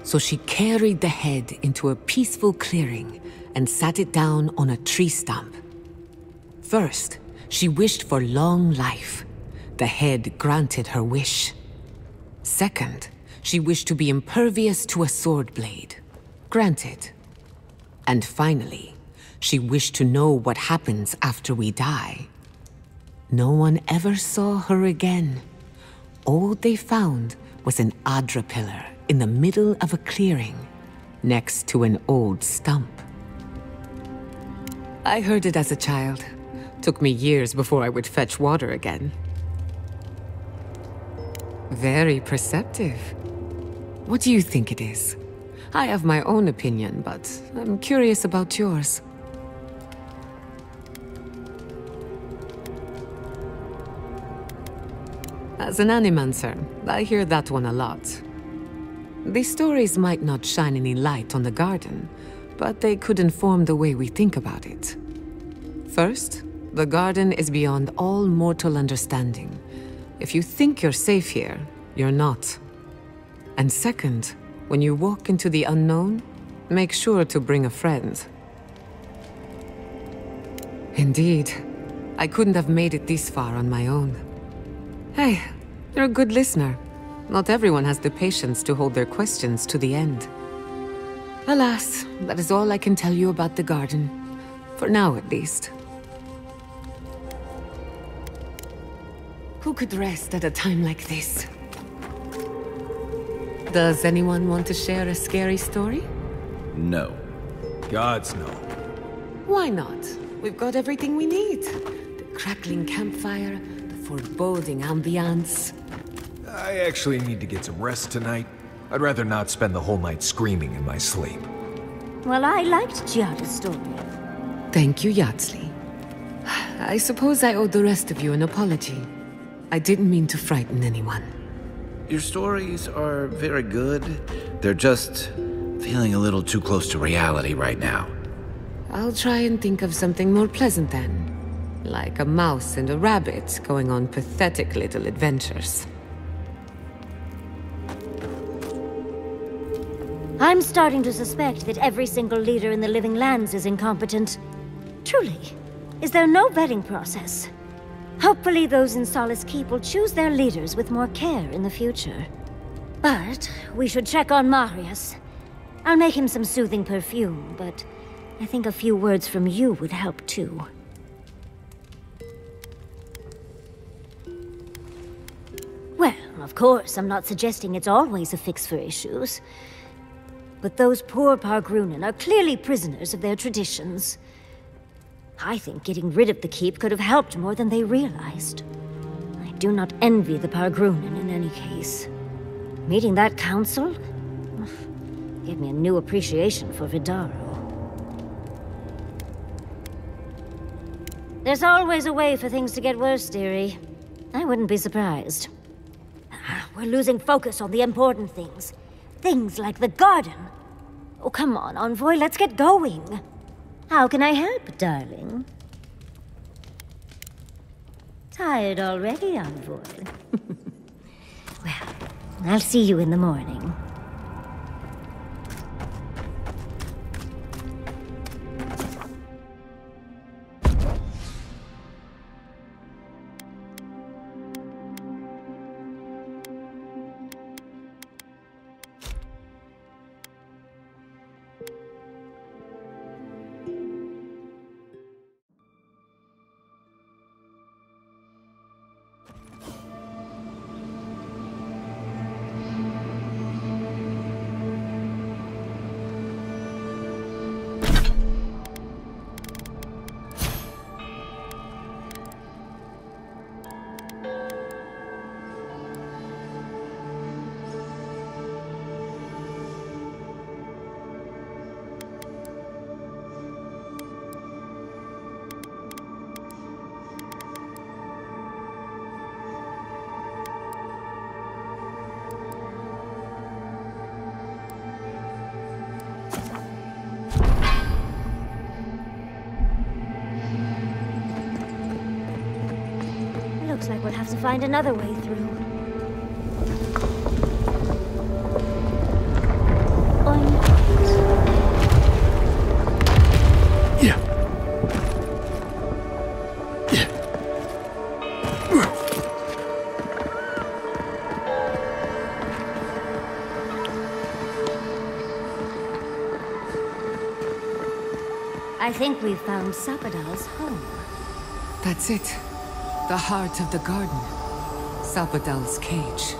So she carried the head into a peaceful clearing and sat it down on a tree stump. First, she wished for long life. The head granted her wish. Second, she wished to be impervious to a sword blade. Granted. And finally, she wished to know what happens after we die. No one ever saw her again. All they found was an Adra pillar in the middle of a clearing, next to an old stump. I heard it as a child. Took me years before I would fetch water again. Very perceptive. What do you think it is? I have my own opinion, but I'm curious about yours. As an Animancer, I hear that one a lot. These stories might not shine any light on the garden, but they could inform the way we think about it. First, the garden is beyond all mortal understanding. If you think you're safe here, you're not. And second, when you walk into the unknown, make sure to bring a friend. Indeed, I couldn't have made it this far on my own. Hey, you're a good listener. Not everyone has the patience to hold their questions to the end. Alas, that is all I can tell you about the garden. For now, at least. Who could rest at a time like this? Does anyone want to share a scary story? No. Gods, no. Why not? We've got everything we need. The crackling campfire, the foreboding ambiance. I actually need to get some rest tonight. I'd rather not spend the whole night screaming in my sleep. Well, I liked Giada's story. Thank you, Yardsley. I suppose I owe the rest of you an apology. I didn't mean to frighten anyone. Your stories are very good. They're just feeling a little too close to reality right now. I'll try and think of something more pleasant then. Like a mouse and a rabbit going on pathetic little adventures. I'm starting to suspect that every single leader in the Living Lands is incompetent. Truly, is there no vetting process? Hopefully those in Solace Keep will choose their leaders with more care in the future. But we should check on Marius. I'll make him some soothing perfume, but I think a few words from you would help too. Well, of course, I'm not suggesting it's always a fix for issues. But those poor Pargrunen are clearly prisoners of their traditions. I think getting rid of the keep could have helped more than they realized. I do not envy the Pargrunen in any case. Meeting that council gave me a new appreciation for Vidaro. There's always a way for things to get worse, dearie. I wouldn't be surprised. We're losing focus on the important things. Things like the garden. Oh, come on, Envoy, let's get going. How can I help, darling? Tired already, Envoy? Well, I'll see you in the morning. Looks like we'll have to find another way through. I think we've found Sapadal's home. That's it. The heart of the garden. Sapadal's cage.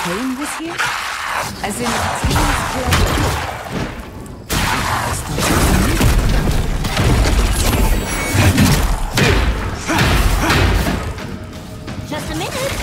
Tane was here? As in Tane's blood? Just a minute.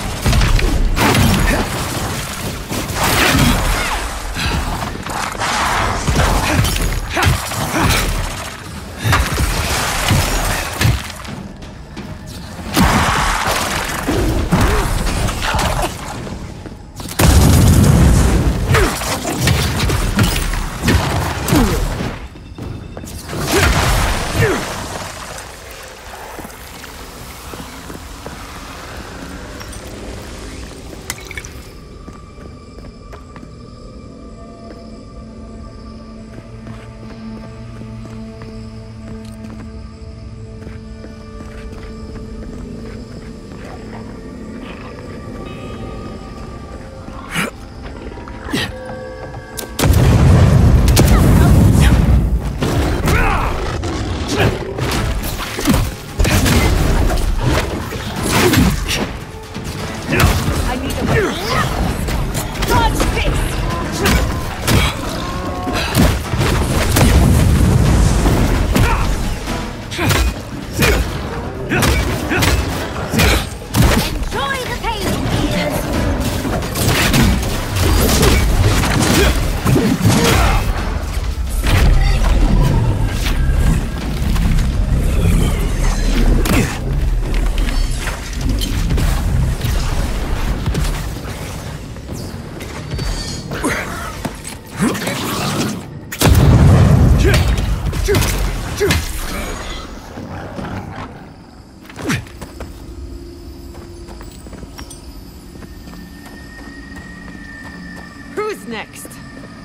Who's next?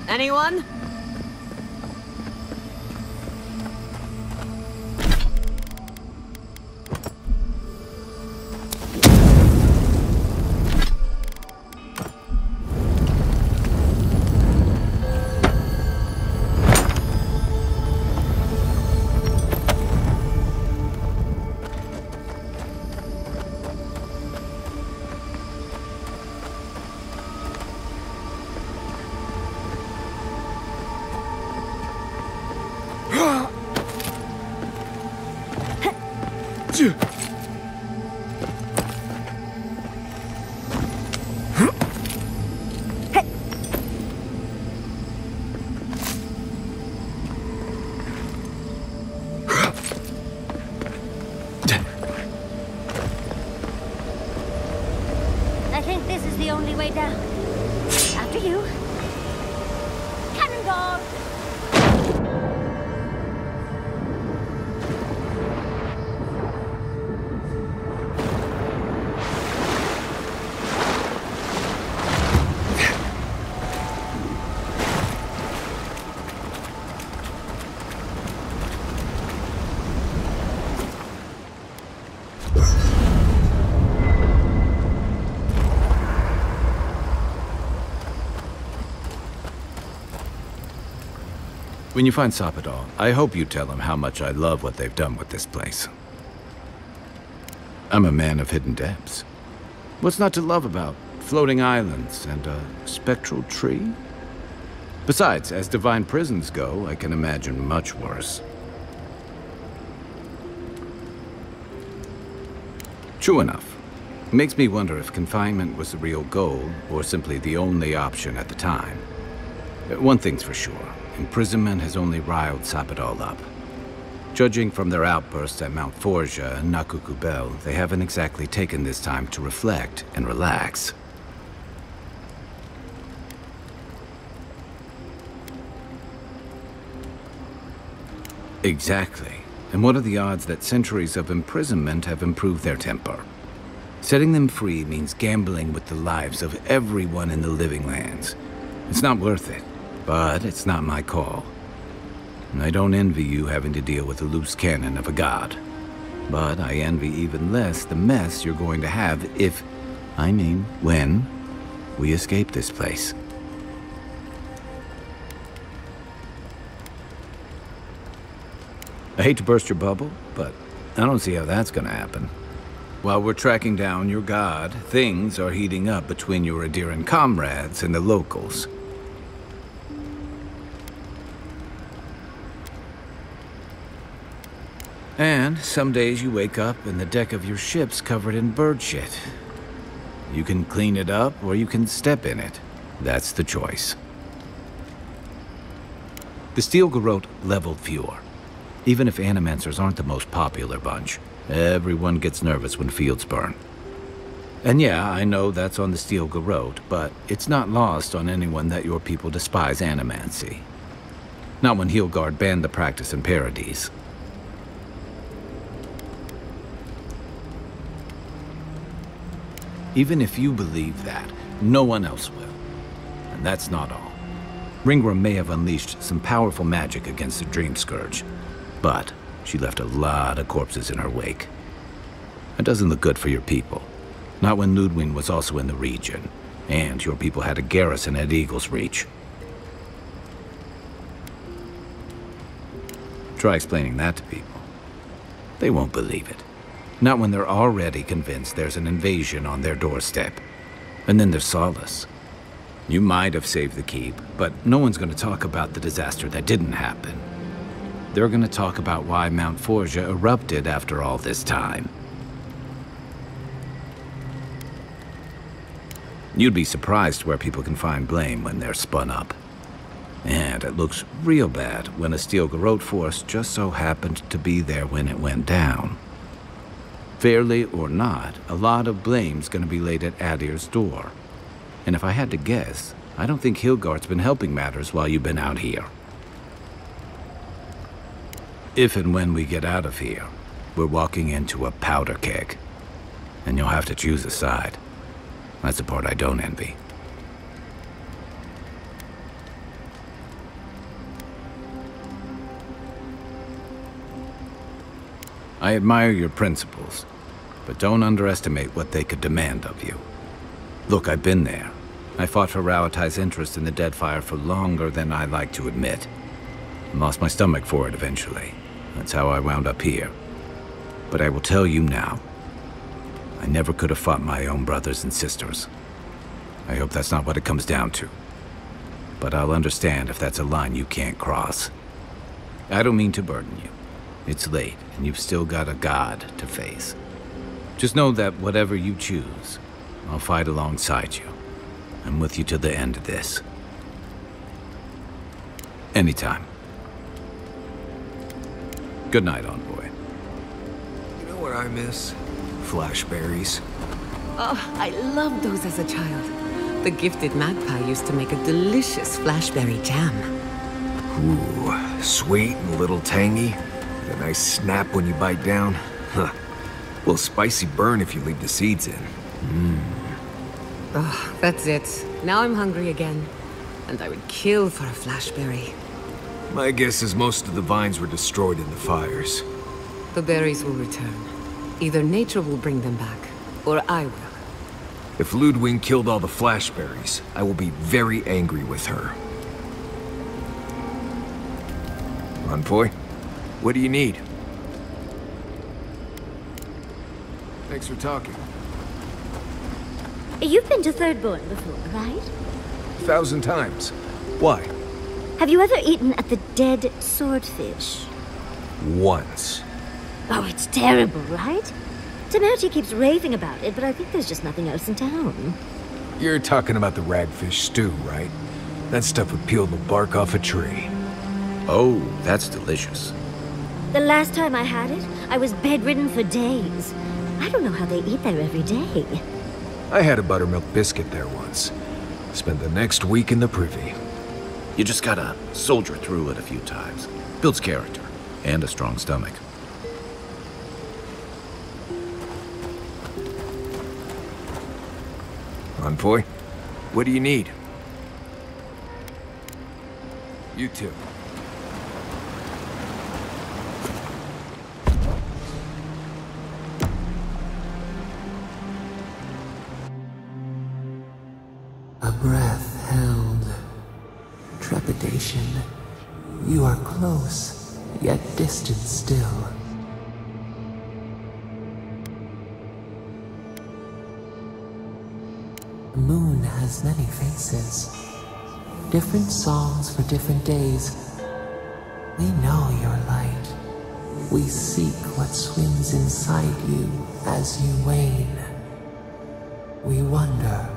Anyone? I think this is the only way down. After you. Cannonball! When you find Sapadal, I hope you tell him how much I love what they've done with this place. I'm a man of hidden depths. What's not to love about floating islands and a spectral tree? Besides, as divine prisons go, I can imagine much worse. True enough. Makes me wonder if confinement was the real goal, or simply the only option at the time. One thing's for sure. Imprisonment has only riled Sapadal up. Judging from their outbursts at Mount Forja and Nakukubel, they haven't exactly taken this time to reflect and relax. Exactly. And what are the odds that centuries of imprisonment have improved their temper? Setting them free means gambling with the lives of everyone in the living lands. It's not worth it, but it's not my call. And I don't envy you having to deal with the loose cannon of a god. But I envy even less the mess you're going to have if, I mean, when, we escape this place. I hate to burst your bubble, but I don't see how that's gonna happen. While we're tracking down your god, things are heating up between your Adiran comrades and the locals. And some days you wake up and the deck of your ship's covered in bird shit. You can clean it up or you can step in it. That's the choice. The Steel Garrote leveled fewer. Even if Animancers aren't the most popular bunch, everyone gets nervous when fields burn. And yeah, I know that's on the Steel Garrote, but it's not lost on anyone that your people despise Animancy. Not when Heelgard banned the practice in Paradise. Even if you believe that, no one else will. And that's not all. Ringra may have unleashed some powerful magic against the Dream Scourge, but she left a lot of corpses in her wake. It doesn't look good for your people. Not when Ludwig was also in the region, and your people had a garrison at Eagle's Reach. Try explaining that to people. They won't believe it. Not when they're already convinced there's an invasion on their doorstep. And then there's Solace. You might have saved the keep, but no one's going to talk about the disaster that didn't happen. They're going to talk about why Mount Forja erupted after all this time. You'd be surprised where people can find blame when they're spun up. And it looks real bad when a Steel Garrote force just so happened to be there when it went down. Fairly or not, a lot of blame's gonna be laid at Adir's door. And if I had to guess, I don't think Heelgard's been helping matters while you've been out here. If and when we get out of here, we're walking into a powder keg. And you'll have to choose a side. That's the part I don't envy. I admire your principles, but don't underestimate what they could demand of you. Look, I've been there. I fought for Rauatai's interest in the Deadfire for longer than I like to admit. And lost my stomach for it eventually. That's how I wound up here. But I will tell you now, I never could have fought my own brothers and sisters. I hope that's not what it comes down to. But I'll understand if that's a line you can't cross. I don't mean to burden you. It's late, and you've still got a god to face. Just know that whatever you choose, I'll fight alongside you. I'm with you till the end of this. Anytime. Good night, envoy. You know what I miss? Flashberries. Oh, I loved those as a child. The gifted magpie used to make a delicious flashberry jam. Ooh, sweet and a little tangy. A nice snap when you bite down. Huh. A little spicy burn if you leave the seeds in. Oh, that's it. Now I'm hungry again. And I would kill for a flashberry. My guess is most of the vines were destroyed in the fires. The berries will return. Either nature will bring them back, or I will. If Ludwig killed all the flashberries, I will be very angry with her. Envoy? What do you need? Thanks for talking. You've been to Thirdborn before, right? 1,000 times. Why? Have you ever eaten at the Dead Swordfish? Once. Oh, it's terrible, right? Timothy keeps raving about it, but I think there's just nothing else in town. You're talking about the ragfish stew, right? That stuff would peel the bark off a tree. Oh, that's delicious. The last time I had it, I was bedridden for days. I don't know how they eat there every day. I had a buttermilk biscuit there once. Spent the next week in the privy. You just gotta soldier through it a few times. Builds character and a strong stomach. Envoy, what do you need? You too. A breath held. Trepidation. You are close, yet distant still. The moon has many faces. Different songs for different days. We know your light. We seek what swims inside you as you wane. We wonder.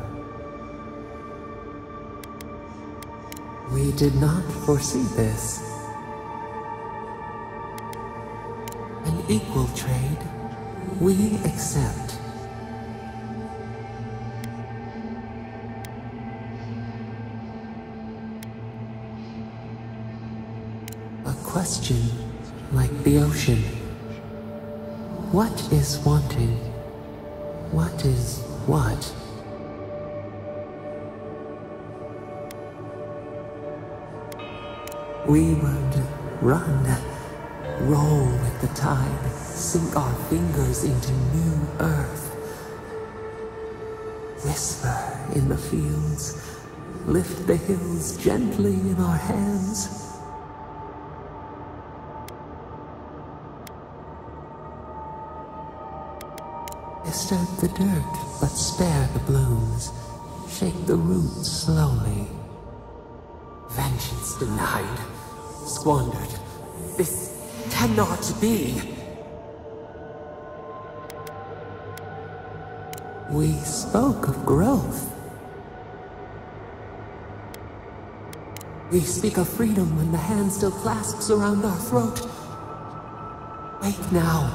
We did not foresee this. An equal trade. We accept. A question like the ocean. What is wanting? What is what? We would run, roll with the tide, sink our fingers into new earth. Whisper in the fields, lift the hills gently in our hands. Disturb the dirt, but spare the blooms. Shake the roots slowly. Vengeance denied. Squandered. This cannot be. We spoke of growth. We speak of freedom when the hand still clasps around our throat. Wake now.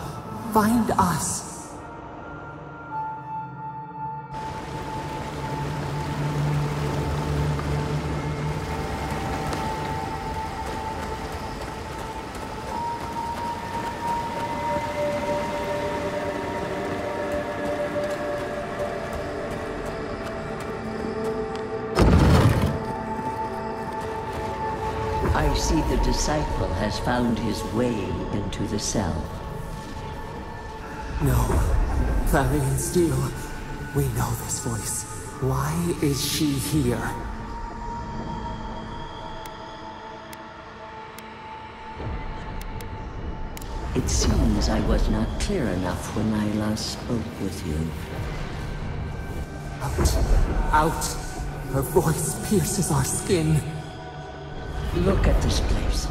Find us. I see the disciple has found his way into the cell. No. Clarion Steel. We know this voice. Why is she here? It seems I was not clear enough when I last spoke with you. Out. Out. Her voice pierces our skin. Look at this place.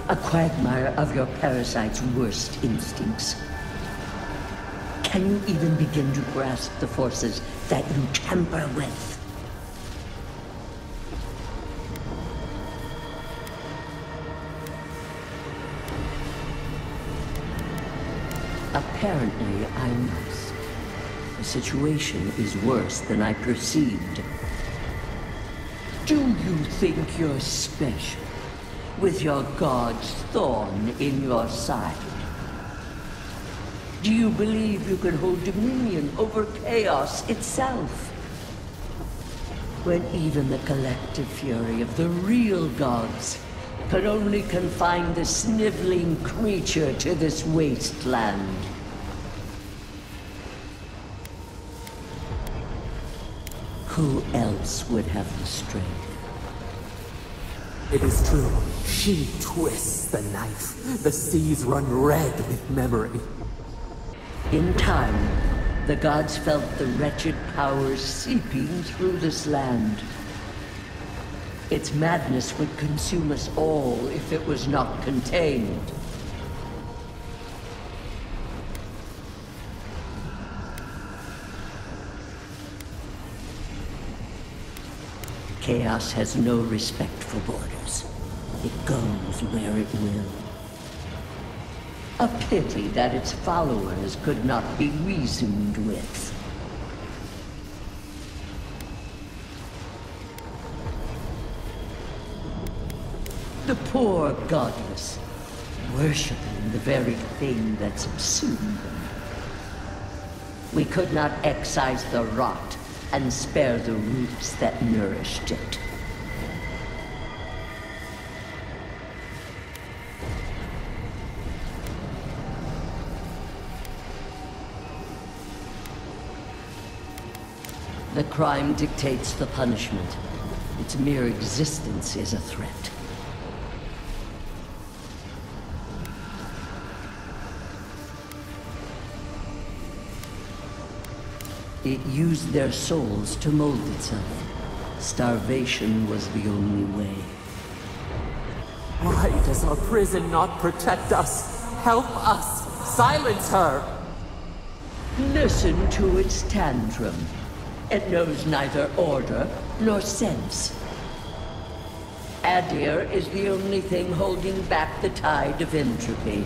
A quagmire of your parasite's worst instincts. Can you even begin to grasp the forces that you tamper with? Apparently, I must. The situation is worse than I perceived. Do you think you're special, with your god's thorn in your side? Do you believe you can hold dominion over chaos itself? When even the collective fury of the real gods could only confine the sniveling creature to this wasteland. Who else would have the strength? It is true. She twists the knife. The seas run red with memory. In time, the gods felt the wretched powers seeping through this land. Its madness would consume us all if it was not contained. Chaos has no respect for borders. It goes where it will. A pity that its followers could not be reasoned with. The poor godless, worshipping the very thing that subsumed them. We could not excise the rot and spare the roots that nourished it. The crime dictates the punishment. Its mere existence is a threat. It used their souls to mold itself. Starvation was the only way. Why does our prison not protect us? Help us! Silence her! Listen to its tantrum. It knows neither order nor sense. Adir is the only thing holding back the tide of entropy.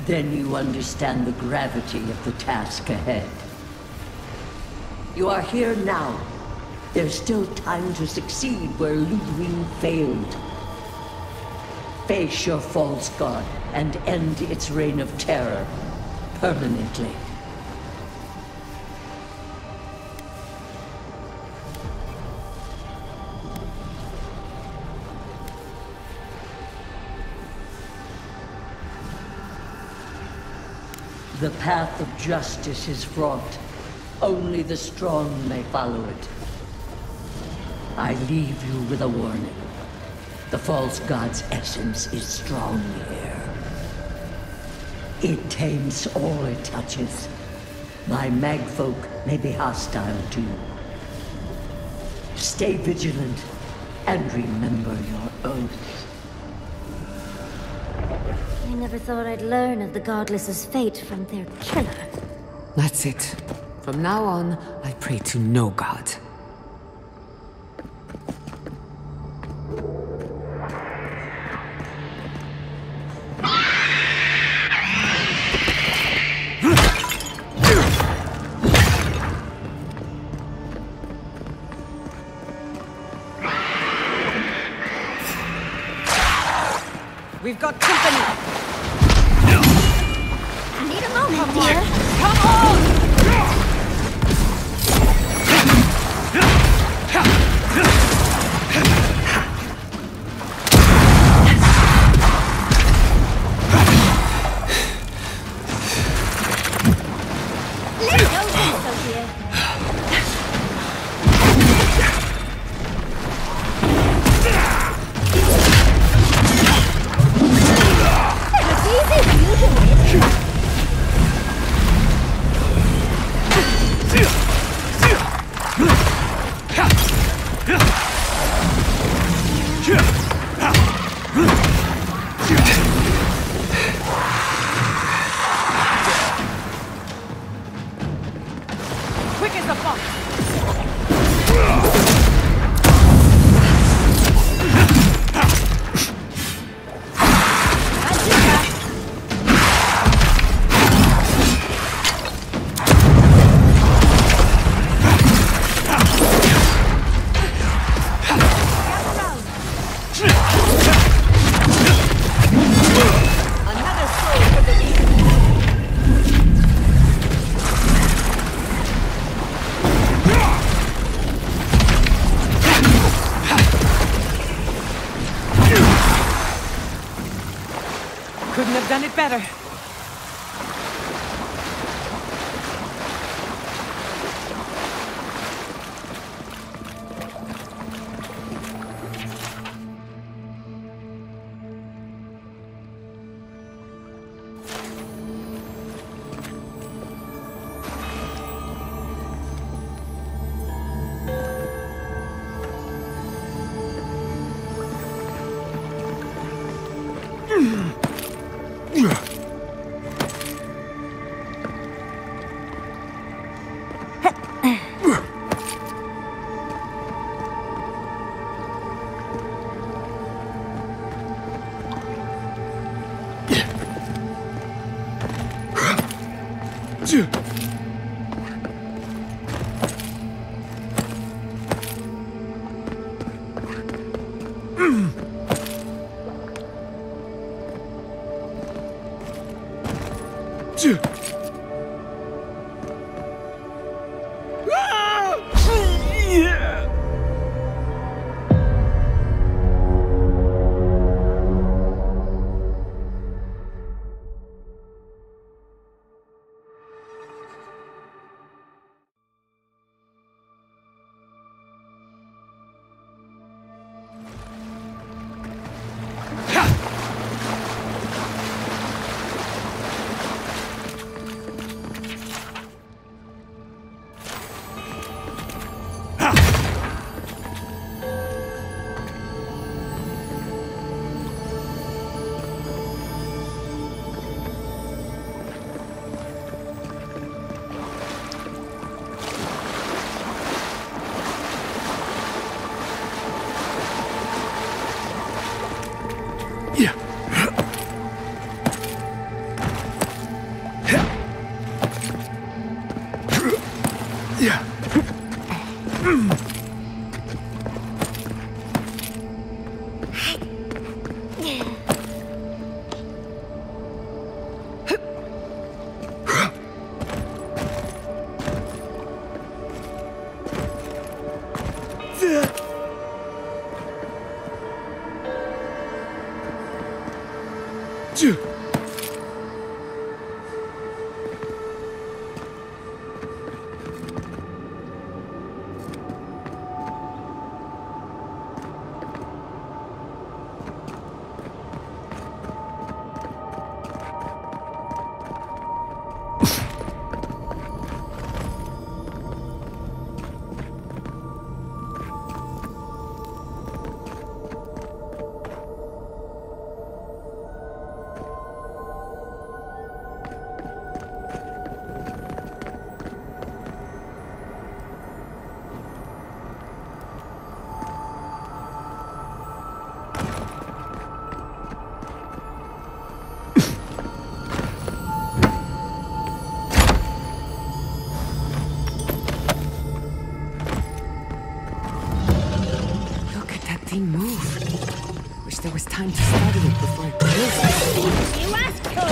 Then you understand the gravity of the task ahead. You are here now. There's still time to succeed where Ludwig failed. Face your false god and end its reign of terror permanently. The path of justice is fraught. Only the strong may follow it. I leave you with a warning. The false god's essence is strong here. It tames all it touches. My magfolk may be hostile too. Stay vigilant and remember your oath. I never thought I'd learn of the Godless's fate from their killer. That's it. From now on, I pray to no god. We've got company! I need a moment, dear. Come on! Let's go then, Sophia. It's easy for you to win. Quick as a fox! Couldn't have done it better. Move. Wish there was time to study it before it kills us. You asked for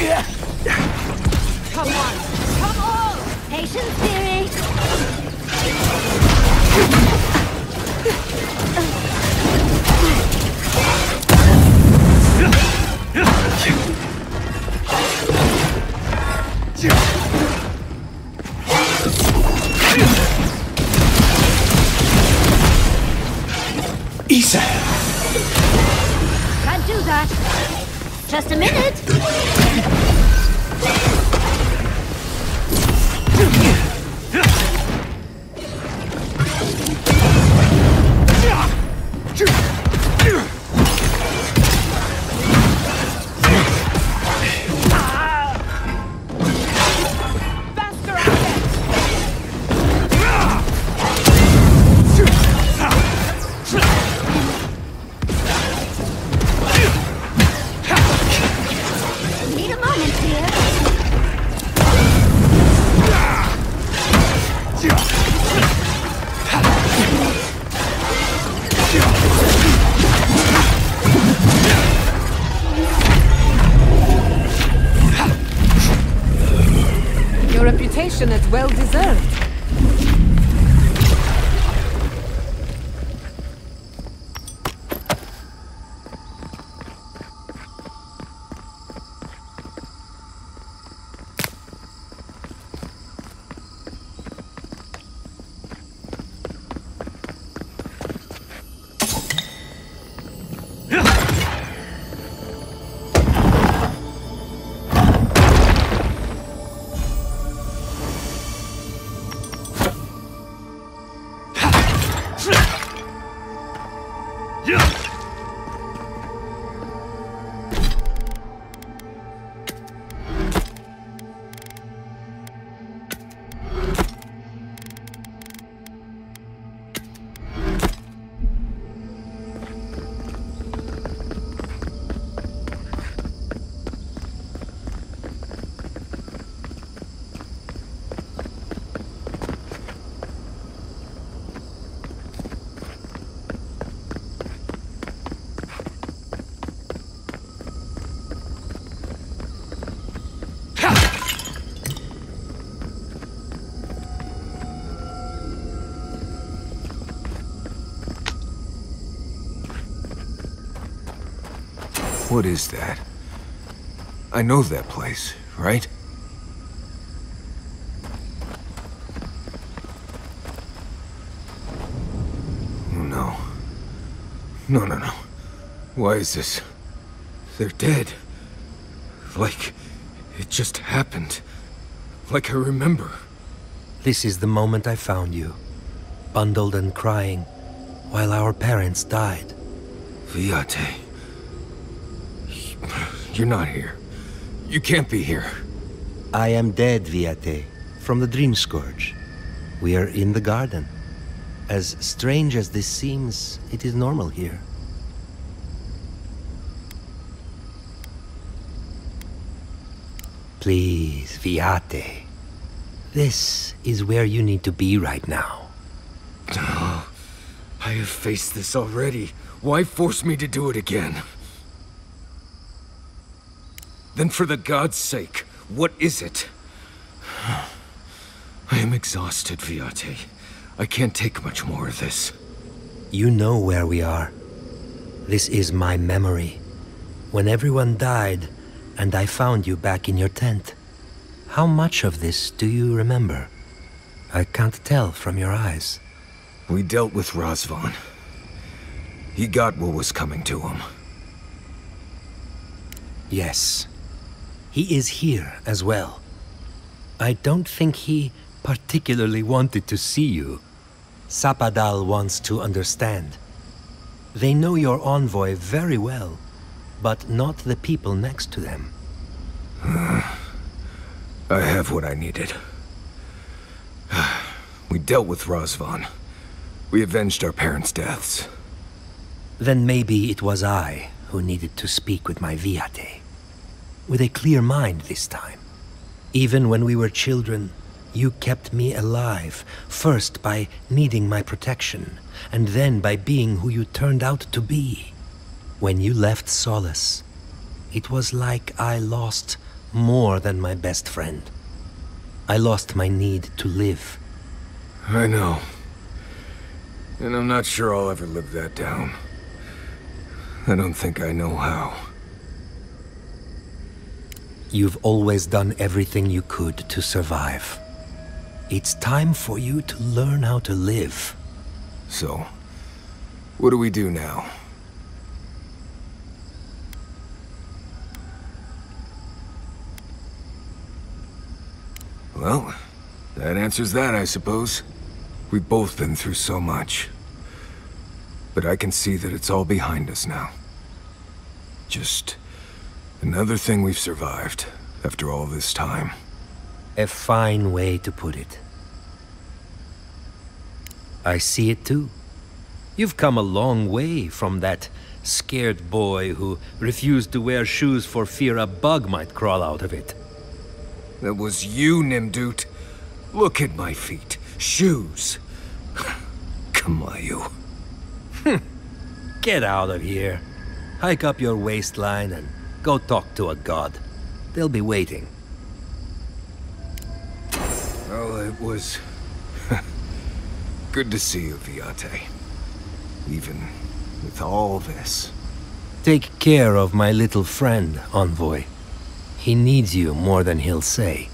it! Come on! Come on! Patience, theory! Isa! Can't do that. Just a minute. It's well deserved. What is that? I know that place, right? Oh no. No. Why is this? They're dead. Like, it just happened. Like I remember. This is the moment I found you, bundled and crying, while our parents died. Viate. You're not here. You can't be here. I am dead, Viate, from the Dream Scourge. We are in the garden. As strange as this seems, it is normal here. Please, Viate. This is where you need to be right now. Oh, I have faced this already. Why force me to do it again? Then for the gods' sake, what is it? I am exhausted, Viate. I can't take much more of this. You know where we are. This is my memory. When everyone died, and I found you back in your tent. How much of this do you remember? I can't tell from your eyes. We dealt with Razvan. He got what was coming to him. Yes. He is here as well. I don't think he particularly wanted to see you. Sapadal wants to understand. They know your envoy very well, but not the people next to them. I have what I needed. We dealt with Razvan. We avenged our parents' deaths. Then maybe it was I who needed to speak with my Viate. With a clear mind this time. Even when we were children, you kept me alive, first by needing my protection, and then by being who you turned out to be. When you left Solace, it was like I lost more than my best friend. I lost my need to live. I know. And I'm not sure I'll ever live that down. I don't think I know how. You've always done everything you could to survive. It's time for you to learn how to live. So, what do we do now? Well, that answers that, I suppose. We've both been through so much. But I can see that it's all behind us now. Just another thing we've survived after all this time. A fine way to put it. I see it too. You've come a long way from that scared boy who refused to wear shoes for fear a bug might crawl out of it. That was you, Nimdut. Look at my feet. Shoes. Kamayu. Get out of here. Hike up your waistline and go talk to a god. They'll be waiting. Well, it was good to see you, Viate. Even with all this. Take care of my little friend, Envoy. He needs you more than he'll say.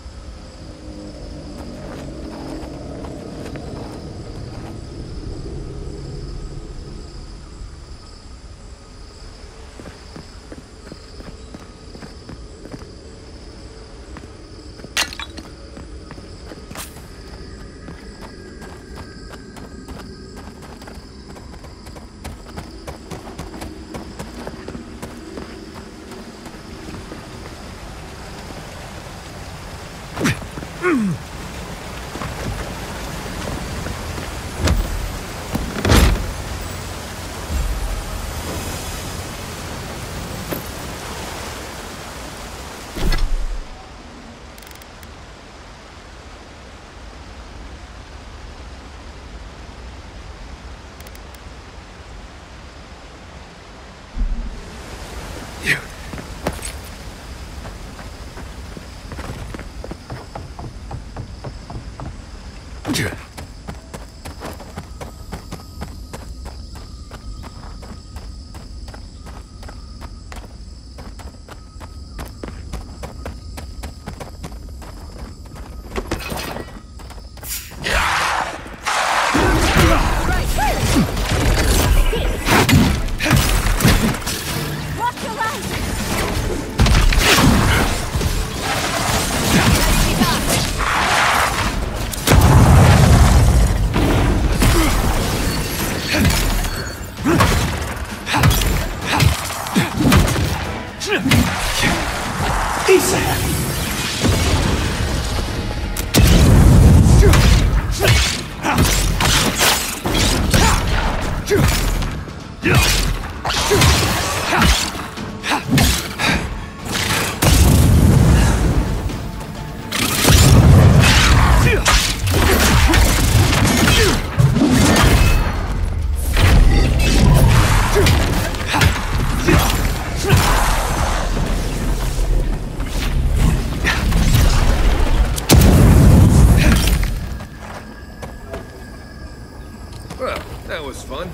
Well, that was fun.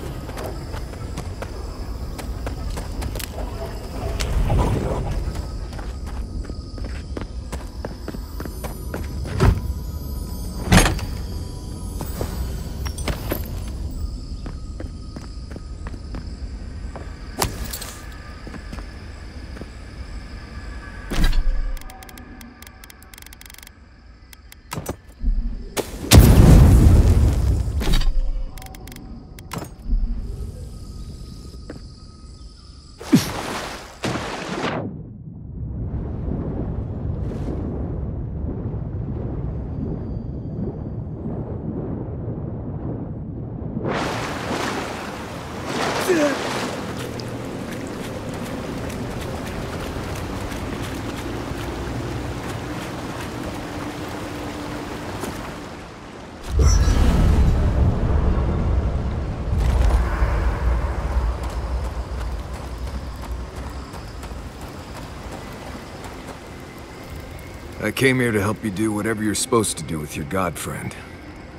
I came here to help you do whatever you're supposed to do with your god friend.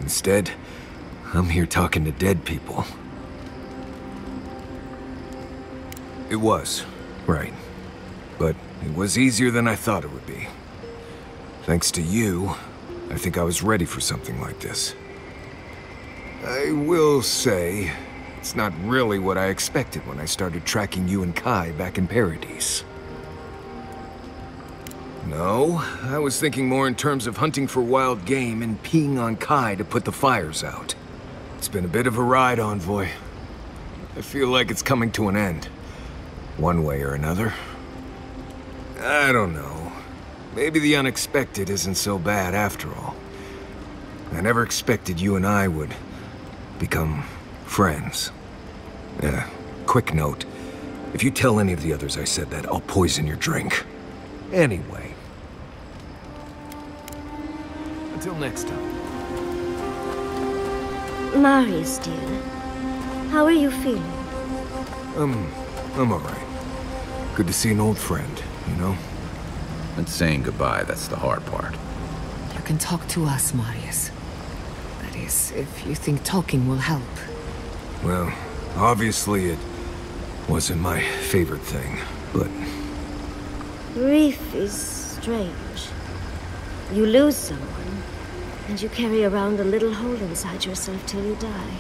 Instead, I'm here talking to dead people. It was, right. But it was easier than I thought it would be. Thanks to you, I think I was ready for something like this. I will say, it's not really what I expected when I started tracking you and Kai back in Paradise. No, I was thinking more in terms of hunting for wild game and peeing on Kai to put the fires out. It's been a bit of a ride, Envoy. I feel like it's coming to an end. One way or another. I don't know. Maybe the unexpected isn't so bad after all. I never expected you and I would become friends. Quick note. If you tell any of the others I said that, I'll poison your drink. Anyway. Until next time. Marius, dear. How are you feeling? I'm alright. Good to see an old friend, you know? And saying goodbye, that's the hard part. You can talk to us, Marius. That is, if you think talking will help. Well, obviously it wasn't my favorite thing, but... Grief is strange. You lose someone, and you carry around a little hole inside yourself till you die.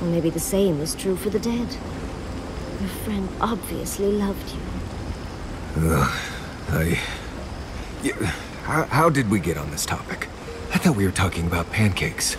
Or maybe the same is true for the dead. Your friend obviously loved you. How did we get on this topic? I thought we were talking about pancakes.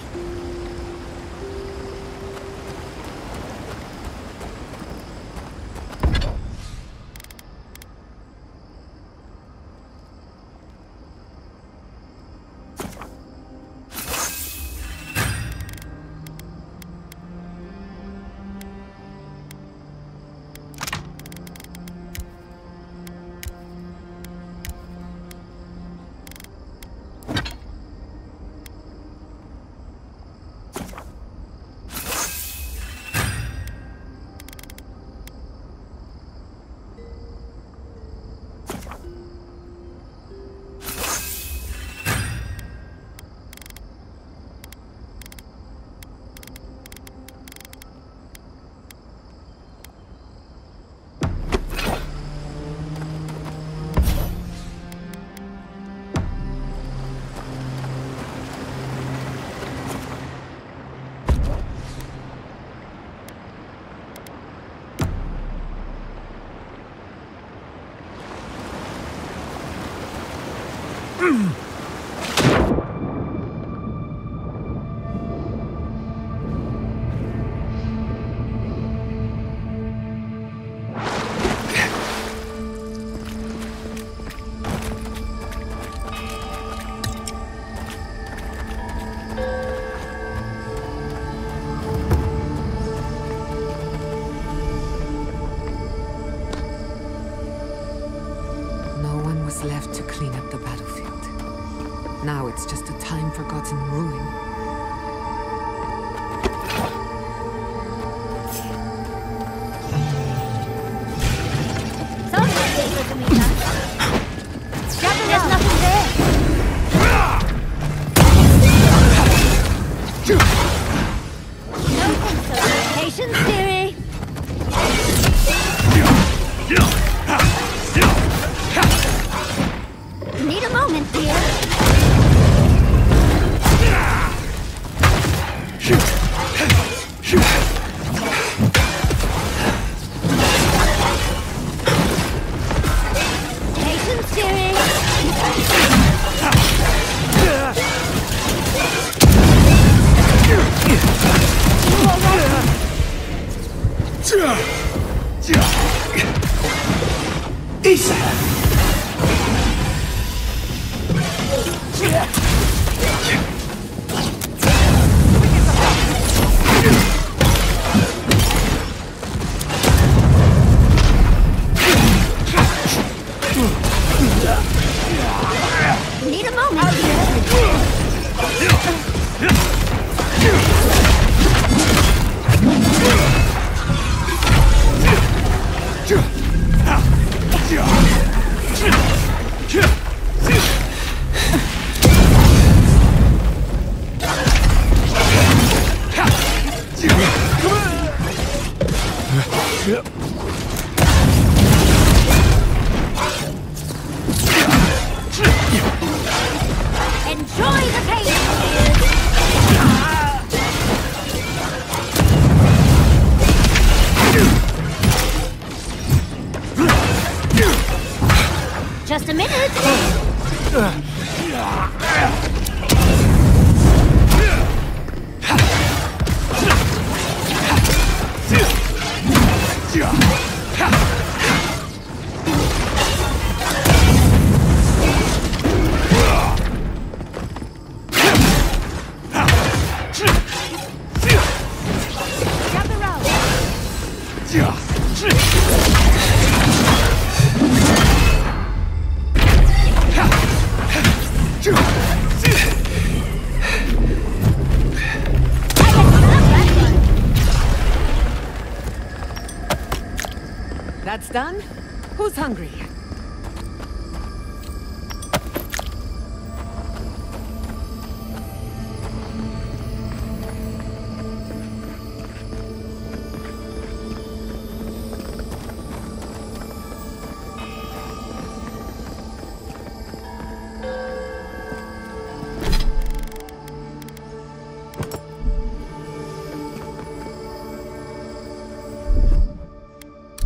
was left to clean up the battlefield. Now it's just a time-forgotten ruin. There's nothing there. No thanks for your patience, dearie. Need a moment, dear. Patience, dearie. Isa! Need a moment, dear. Enjoy the pain, just a minute. That's done? Who's hungry?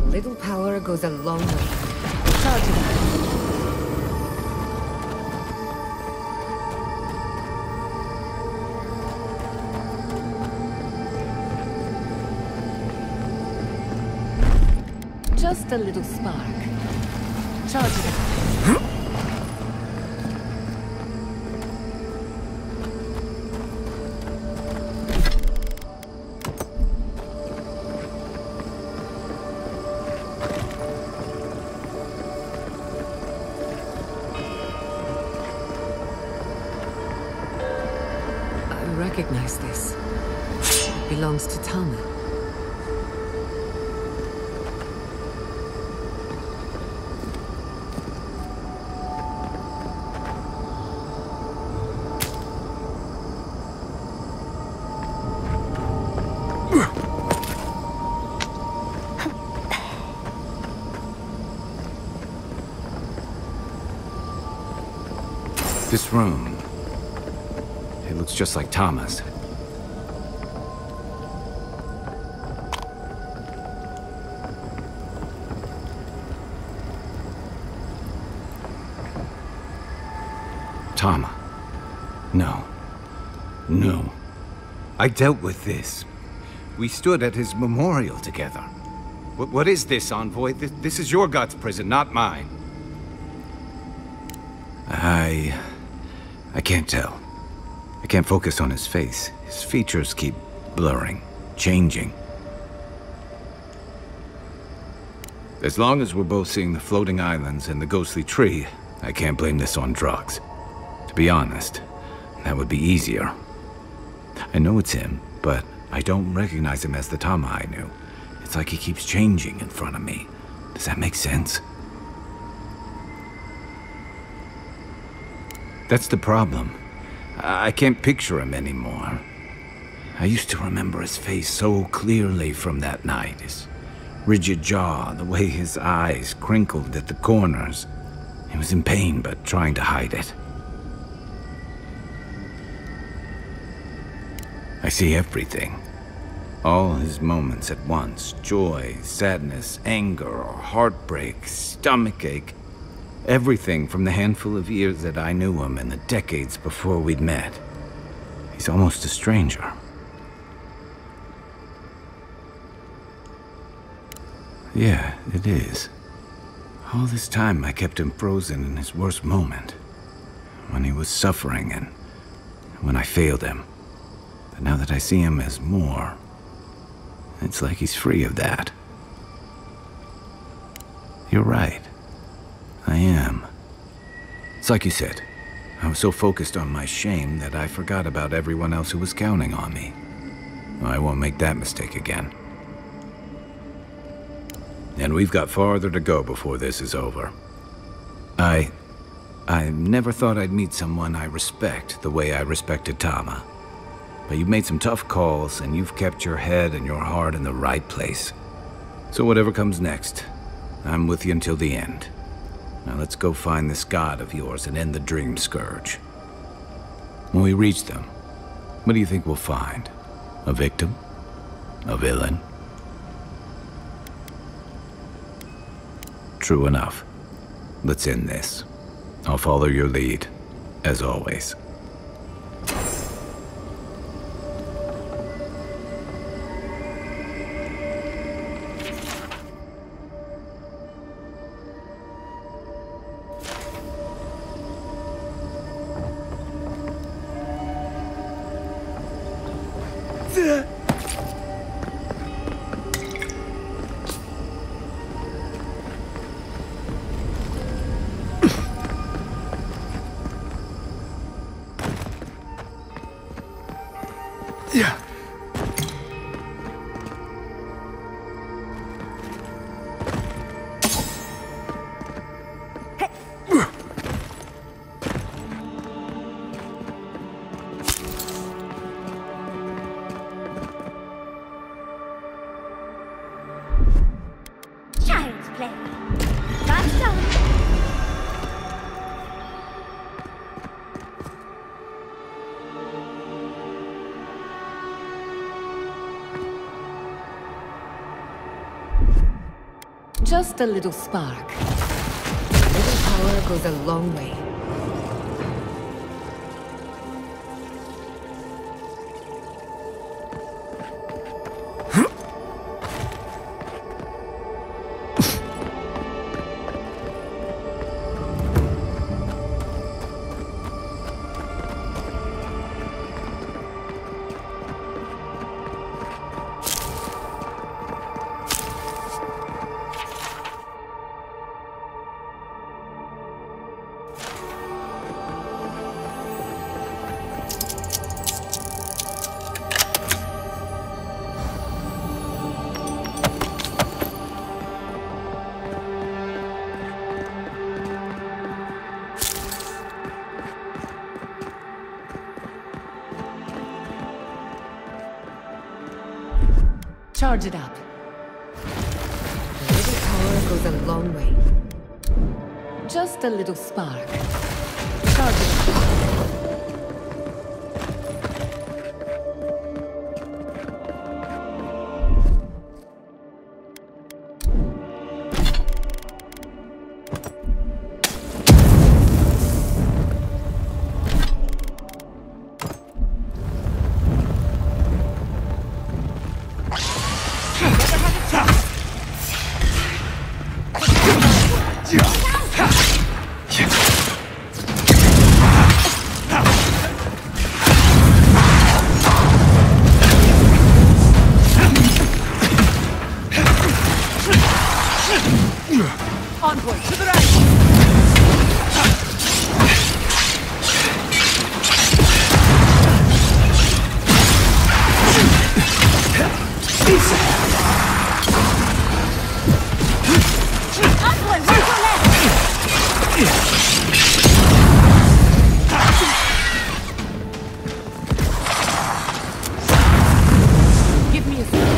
Little power goes a long way. Charge it up. Just a little spark. Charge it up. I recognize this. It belongs to Tama. This room, it looks just like Tama's. Tama. No. No. I dealt with this. We stood at his memorial together. What is this, Envoy? This is your god's prison, not mine. I can't tell. I can't focus on his face. His features keep blurring, changing. As long as we're both seeing the floating islands and the ghostly tree, I can't blame this on drugs. To be honest, that would be easier. I know it's him, but I don't recognize him as the Tama I knew. It's like he keeps changing in front of me. Does that make sense? That's the problem. I can't picture him anymore. I used to remember his face so clearly from that night. His rigid jaw, the way his eyes crinkled at the corners. He was in pain, but trying to hide it. I see everything. All his moments at once. Joy, sadness, anger, or heartbreak, stomachache. Everything from the handful of years that I knew him and the decades before we'd met. He's almost a stranger. Yeah, it is. All this time I kept him frozen in his worst moment. When he was suffering and when I failed him. But now that I see him as more, it's like he's free of that. You're right. I am. It's like you said. I was so focused on my shame that I forgot about everyone else who was counting on me. I won't make that mistake again. And we've got farther to go before this is over. I never thought I'd meet someone I respect the way I respected Tama. But you've made some tough calls, and you've kept your head and your heart in the right place. So whatever comes next, I'm with you until the end. Now let's go find this god of yours and end the Dream Scourge. When we reach them, what do you think we'll find? A victim? A villain? True enough. Let's end this. I'll follow your lead, as always. Yeah. Child's play. That's done. Just a little spark. A little power goes a long way. Charge it up. A little power goes a long way. Just a little spark. Charge it up. Onward, to the right! Give me a second.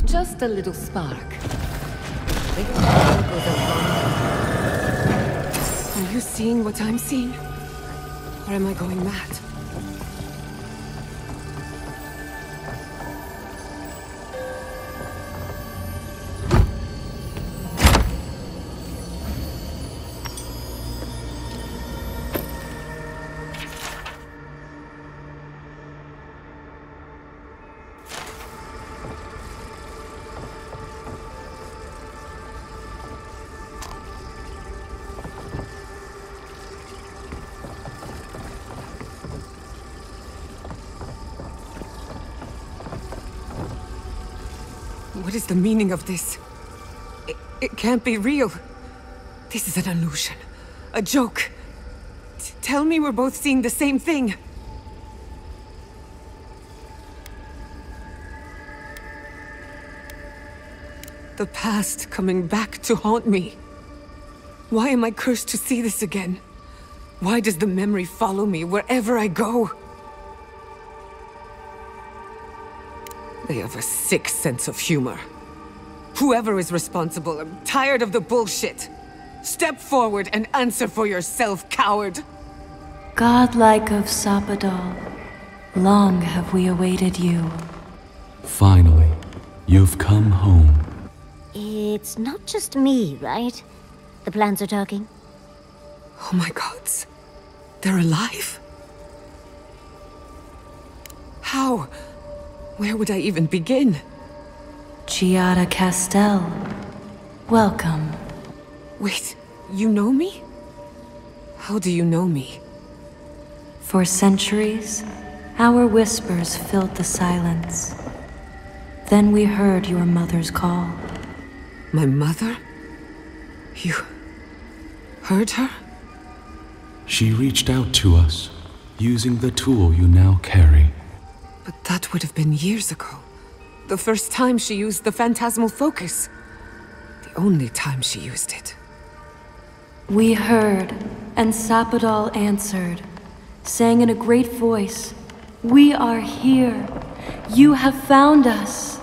Just a little spark. Are you seeing what I'm seeing? Or am I going mad? What is the meaning of this? It can't be real. This is an illusion. A joke. Tell me we're both seeing the same thing. The past coming back to haunt me. Why am I cursed to see this again? Why does the memory follow me wherever I go? They have a sick sense of humor. Whoever is responsible, I'm tired of the bullshit. Step forward and answer for yourself, coward! Godlike of Sapadal, long have we awaited you. Finally, you've come home. It's not just me, right? The plants are talking? Oh my gods. They're alive? How? Where would I even begin? Giada Castel, welcome. Wait, you know me? How do you know me? For centuries, our whispers filled the silence. Then we heard your mother's call. My mother? You heard her? She reached out to us, using the tool you now carry. But that would have been years ago. The first time she used the phantasmal focus. The only time she used it. We heard, and Sapadal answered, saying in a great voice, "We are here. You have found us."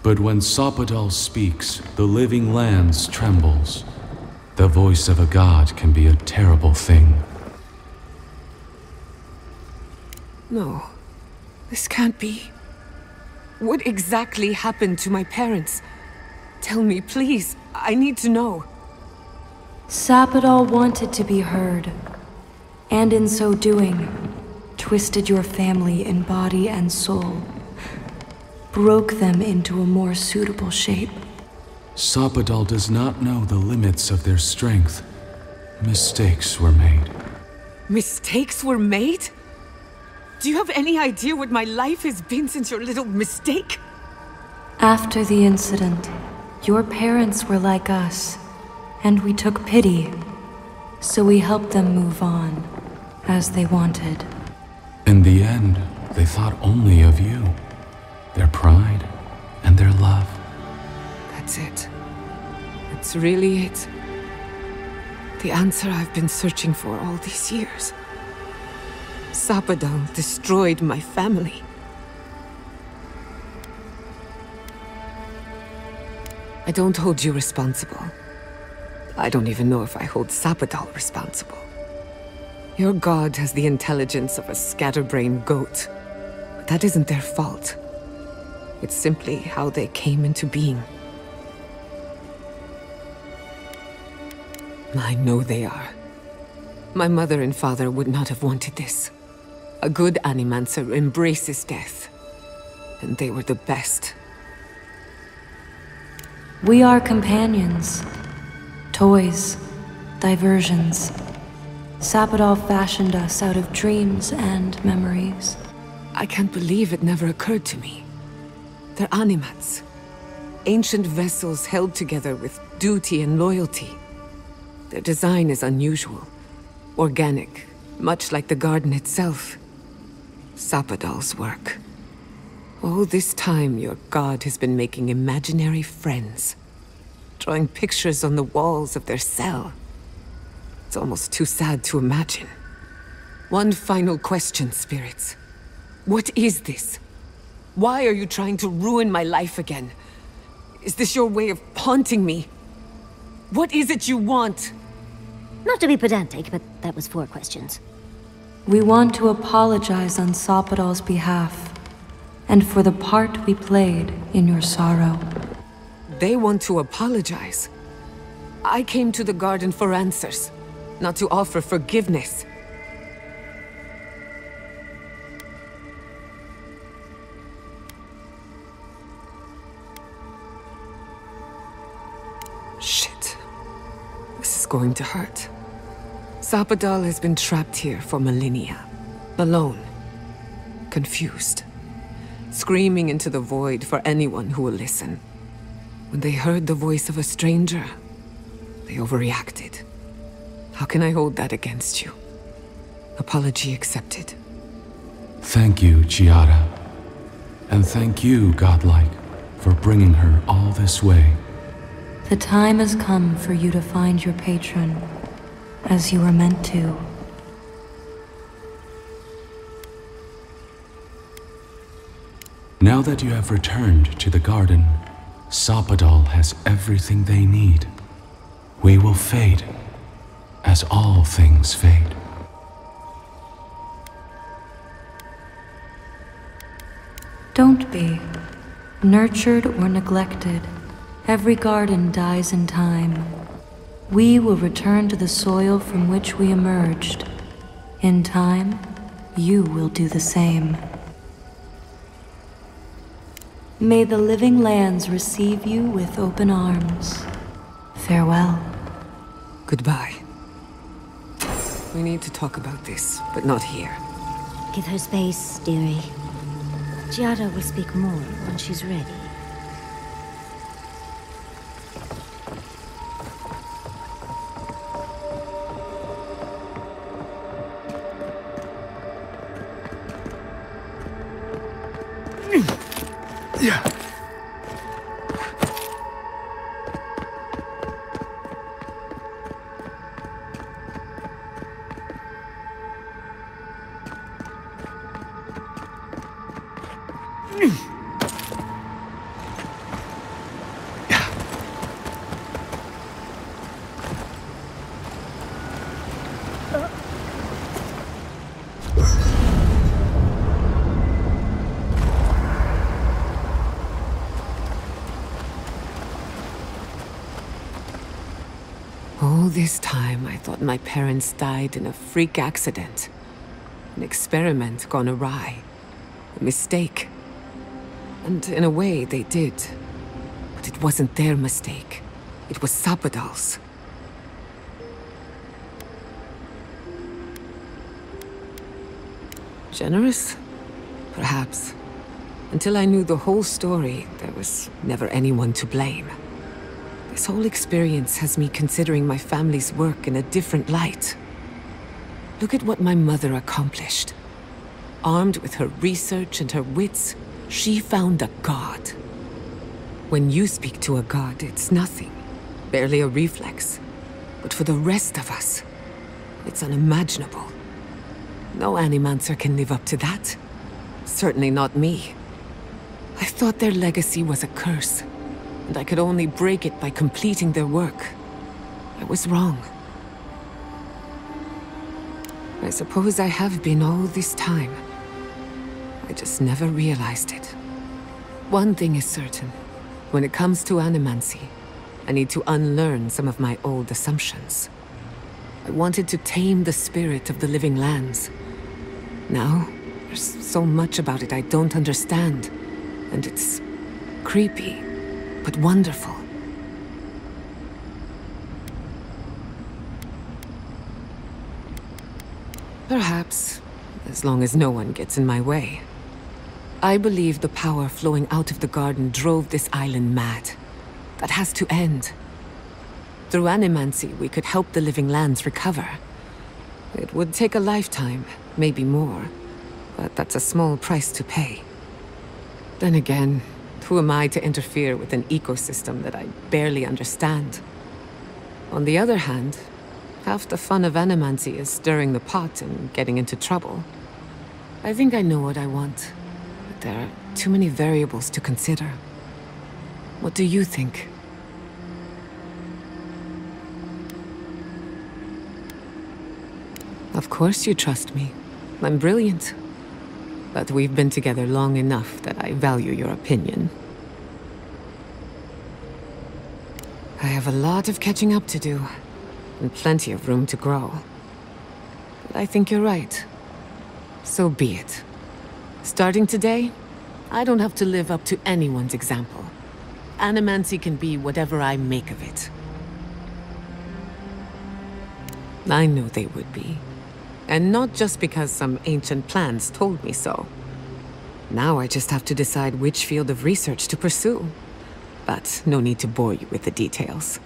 But when Sapadal speaks, the living lands trembles. The voice of a god can be a terrible thing. No, this can't be. What exactly happened to my parents? Tell me, please. I need to know. Sapadal wanted to be heard, and in so doing, twisted your family in body and soul, broke them into a more suitable shape. Sapadal does not know the limits of their strength. Mistakes were made. Mistakes were made? Do you have any idea what my life has been since your little mistake? After the incident, your parents were like us, and we took pity, so we helped them move on, as they wanted. In the end, they thought only of you, their pride, and their love. That's it. That's really it. The answer I've been searching for all these years. Sapadal destroyed my family. I don't hold you responsible. I don't even know if I hold Sapadal responsible. Your god has the intelligence of a scatterbrained goat, but that isn't their fault. It's simply how they came into being. I know they are. My mother and father would not have wanted this. A good animancer embraces death, and they were the best. We are companions, toys, diversions. Sapadal fashioned us out of dreams and memories. I can't believe it never occurred to me. They're animats. Ancient vessels held together with duty and loyalty. Their design is unusual, organic, much like the garden itself. Sapadal's work. All this time, your god has been making imaginary friends, drawing pictures on the walls of their cell. It's almost too sad to imagine. One final question, spirits. What is this? Why are you trying to ruin my life again? Is this your way of haunting me? What is it you want? Not to be pedantic, but that was 4 questions. We want to apologize on Sapadal's behalf, and for the part we played in your sorrow. They want to apologize. I came to the garden for answers, not to offer forgiveness. Shit. This is going to hurt. Sapadal has been trapped here for millennia. Alone. Confused. Screaming into the void for anyone who will listen. When they heard the voice of a stranger, they overreacted. How can I hold that against you? Apology accepted. Thank you, Giada. And thank you, Godlike, for bringing her all this way. The time has come for you to find your patron, as you were meant to. Now that you have returned to the garden, Sapadal has everything they need. We will fade, as all things fade. Don't be. Nurtured or neglected, every garden dies in time. We will return to the soil from which we emerged. In time, you will do the same. May the living lands receive you with open arms. Farewell. Goodbye. We need to talk about this, but not here. Give her space, dearie. Giada will speak more when she's ready. Yeah. All this time, I thought my parents died in a freak accident. An experiment gone awry. A mistake. And in a way, they did. But it wasn't their mistake. It was Sappadal's. Generous? Perhaps. Until I knew the whole story, there was never anyone to blame. This whole experience has me considering my family's work in a different light. Look at what my mother accomplished. Armed with her research and her wits, she found a god. When you speak to a god, it's nothing. Barely a reflex. But for the rest of us, it's unimaginable. No animancer can live up to that. Certainly not me. I thought their legacy was a curse, and I could only break it by completing their work. I was wrong. I suppose I have been all this time. I just never realized it. One thing is certain. When it comes to animancy, I need to unlearn some of my old assumptions. I wanted to tame the spirit of the living lands. Now, there's so much about it I don't understand. And it's creepy, but wonderful. Perhaps, as long as no one gets in my way. I believe the power flowing out of the garden drove this island mad. That has to end. Through animancy, we could help the living lands recover. It would take a lifetime, maybe more, but that's a small price to pay. Then again, who am I to interfere with an ecosystem that I barely understand? On the other hand, half the fun of animancy is stirring the pot and getting into trouble. I think I know what I want, but there are too many variables to consider. What do you think? Of course you trust me. I'm brilliant. But we've been together long enough that I value your opinion. I have a lot of catching up to do, and plenty of room to grow. But I think you're right. So be it. Starting today, I don't have to live up to anyone's example. Animancy can be whatever I make of it. I knew they would be. And not just because some ancient plans told me so. Now I just have to decide which field of research to pursue. But no need to bore you with the details.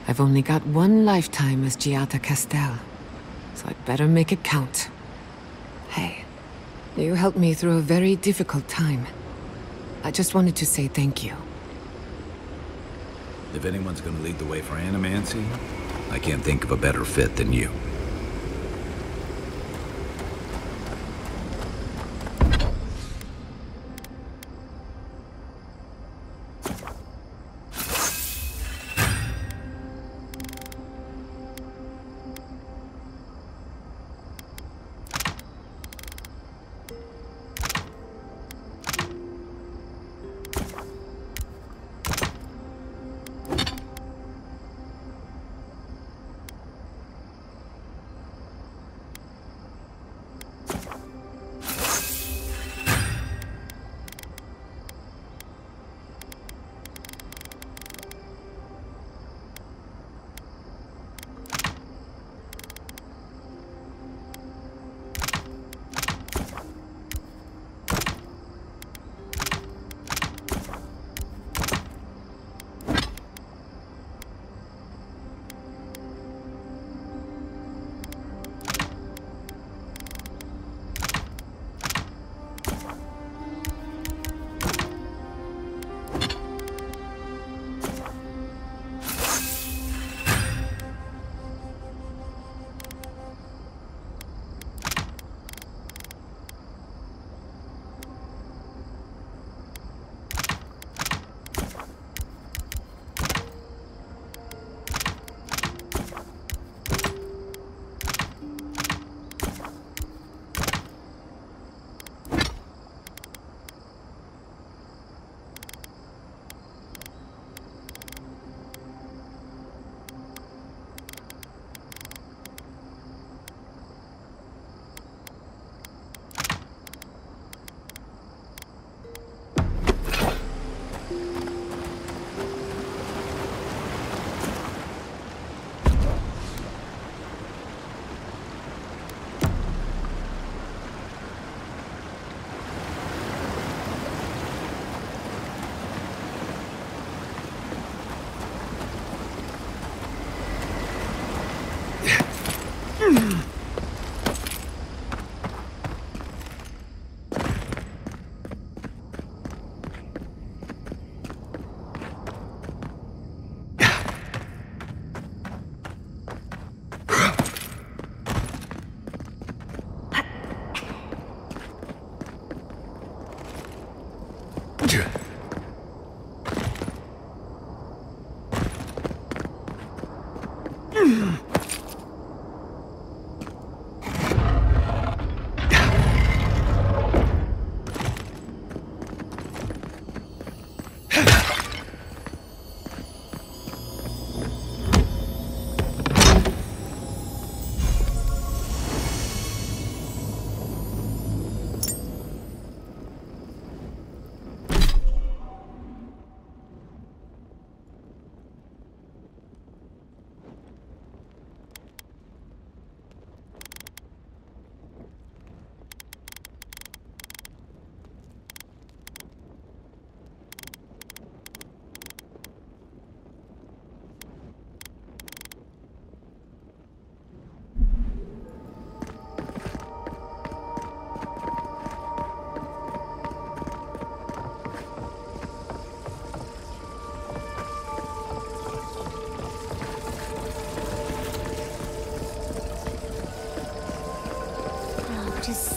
I've only got one lifetime as Giada Castel, so I'd better make it count. Hey, you helped me through a very difficult time. I just wanted to say thank you. If anyone's gonna lead the way for animancy, I can't think of a better fit than you.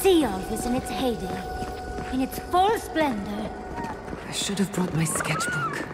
Sea Elf is in its heyday, in its full splendor. I should have brought my sketchbook.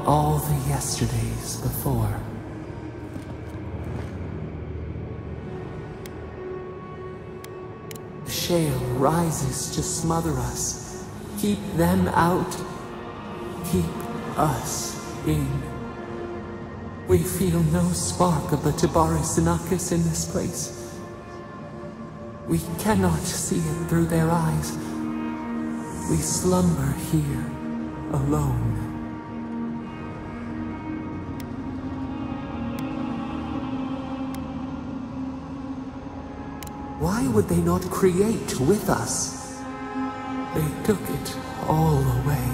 all the yesterdays before. The shale rises to smother us. Keep them out. Keep us in. We feel no spark of the Tibaris Inachus in this place. We cannot see it through their eyes. We slumber here, alone. Why would they not create with us? They took it all away.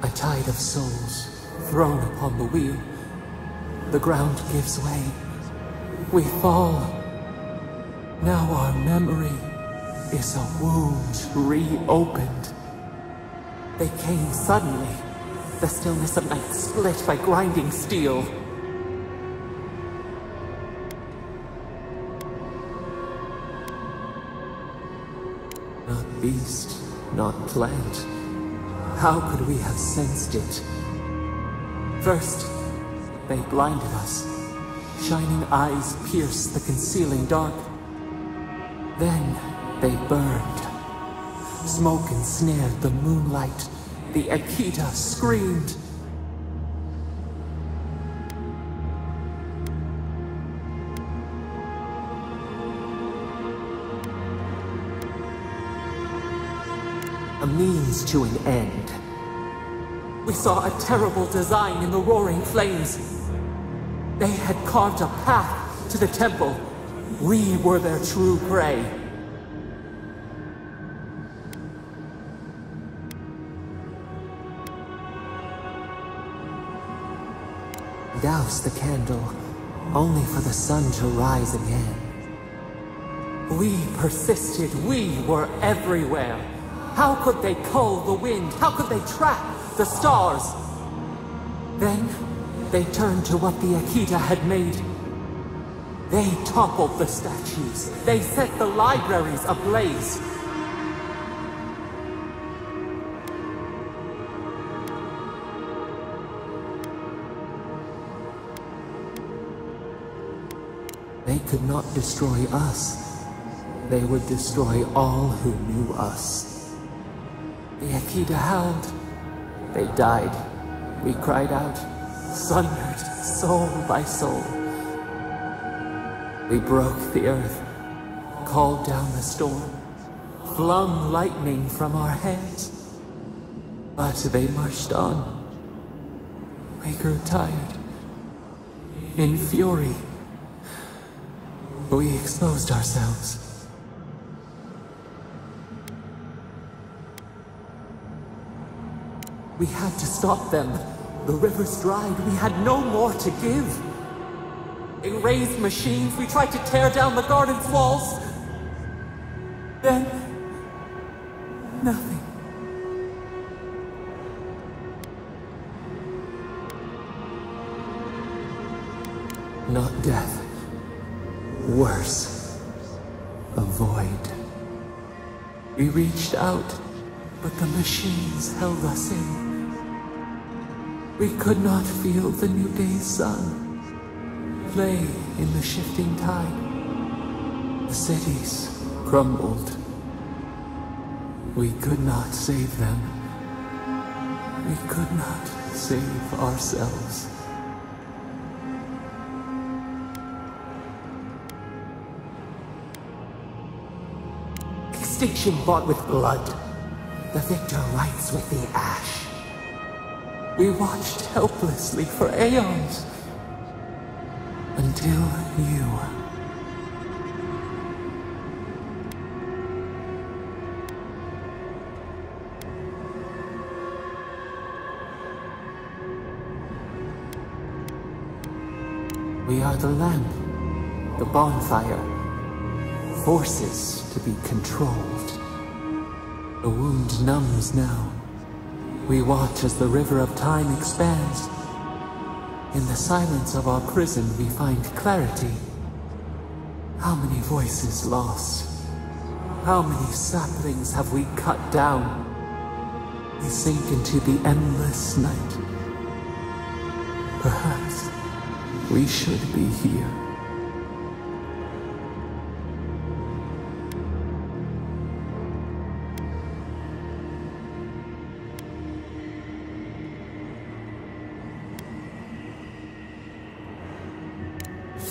A tide of souls thrown upon the wheel. The ground gives way. We fall. Now our memory is a wound reopened. They came suddenly. The stillness of night split by grinding steel. Not beast, not plant. How could we have sensed it? First, they blinded us. Shining eyes pierced the concealing dark. Then they burned. Smoke ensnared the moonlight. The Akita screamed. A means to an end. We saw a terrible design in the roaring flames. They had carved a path to the temple. We were their true prey. Douse the candle, only for the sun to rise again. We persisted, we were everywhere. How could they cull the wind? How could they track the stars? Then, they turned to what the Akita had made. They toppled the statues. They set the libraries ablaze. They could not destroy us. They would destroy all who knew us. The Akita howled. They died. We cried out, sundered, soul by soul. We broke the earth, called down the storm, flung lightning from our hands. But they marched on. We grew tired. In fury, we exposed ourselves. We had to stop them. The rivers dried. We had no more to give. They raised machines. We tried to tear down the garden's walls. Then, nothing. Not death. Worse. A void. We reached out, but the machines held us in. We could not feel the new day's sun play in the shifting tide. The cities crumbled. We could not save them. We could not save ourselves. Extinction bought with blood. The victor rides with the ash. We watched helplessly for aeons. Until you. We are the lamp, the bonfire, forces to be controlled. The wound numbs now. We watch as the river of time expands. In the silence of our prison, we find clarity. How many voices lost? How many saplings have we cut down? We sink into the endless night. Perhaps we should be here.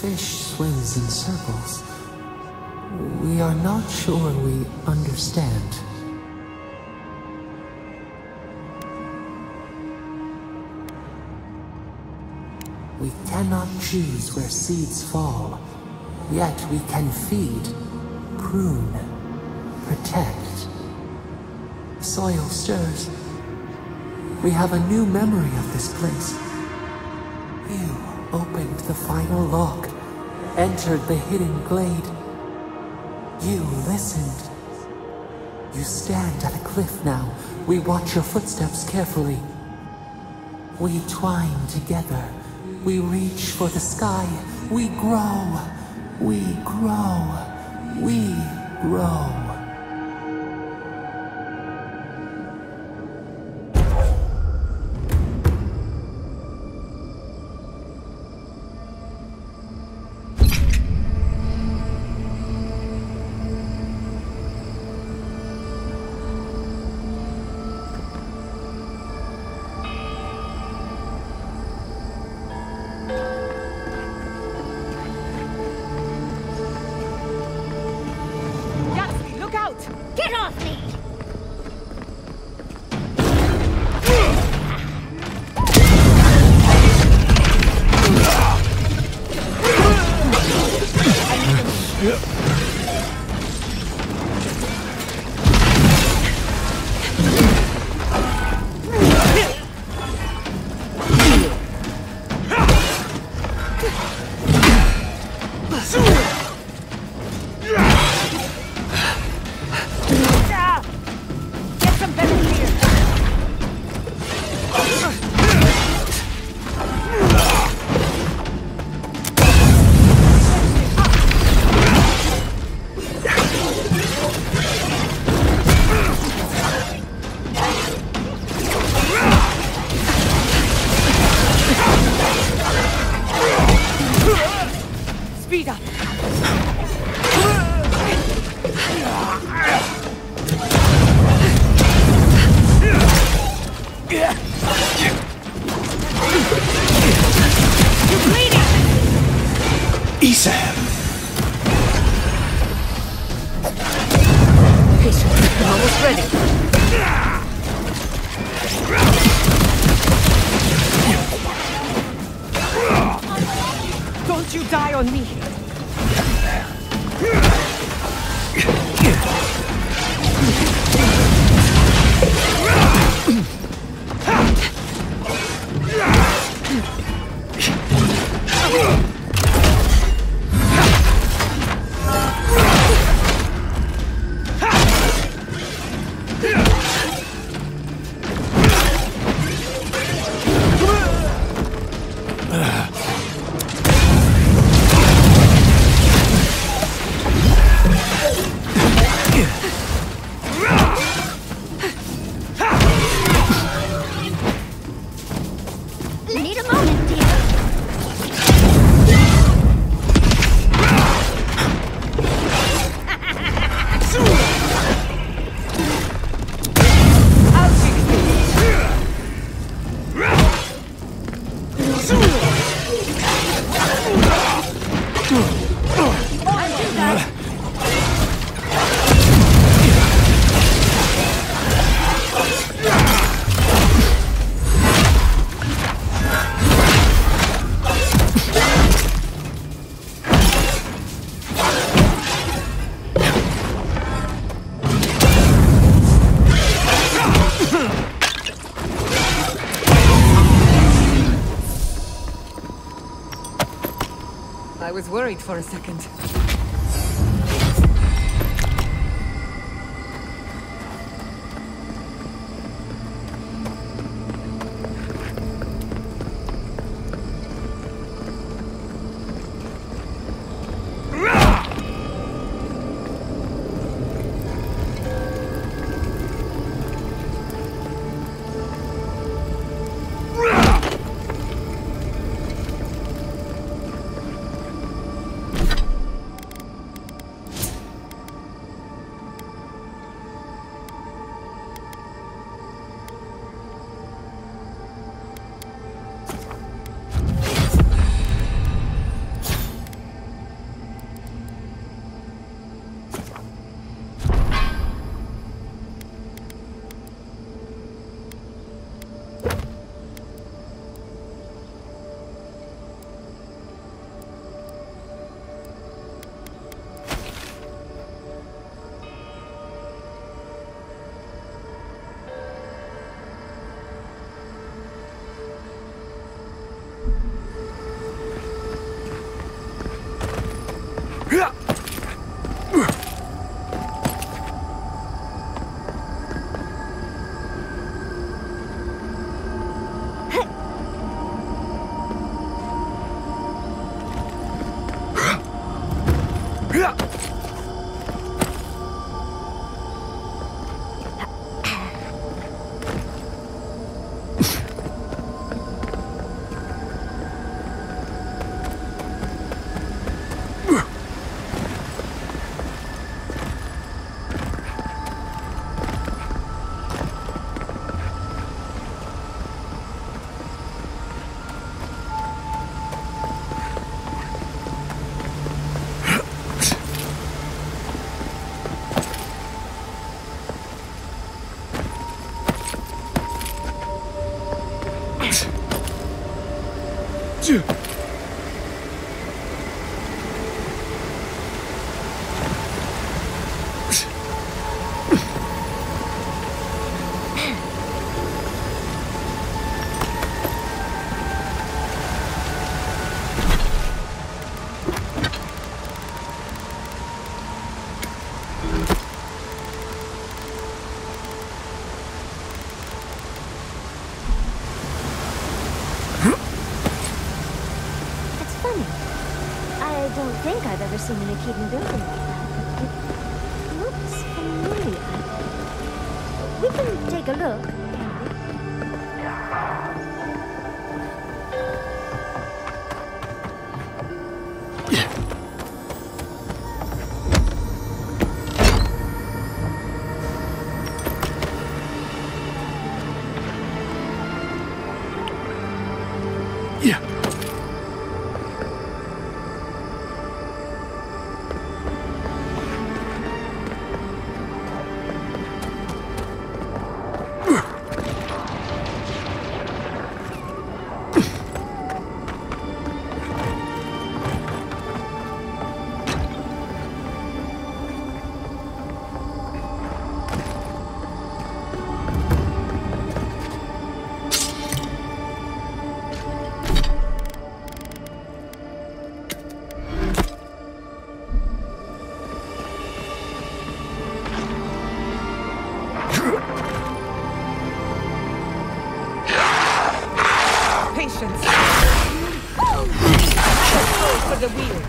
fish swims in circles. We are not sure we understand. We cannot choose where seeds fall, yet we can feed, prune, protect. The soil stirs. We have a new memory of this place. You opened the final lock, entered the hidden glade. You listened. You stand at a cliff now. We watch your footsteps carefully. We twine together. We reach for the sky. We grow. We grow. We grow. Get off me! Speed up! You're bleeding! Isam! Patient, I'm almost ready. Don't you die on me! Need a moment, dear. I was worried for a second. I've ever seen an Akedan building like that, but it looks familiar. We can take a look, can't we? Patience. For the wield.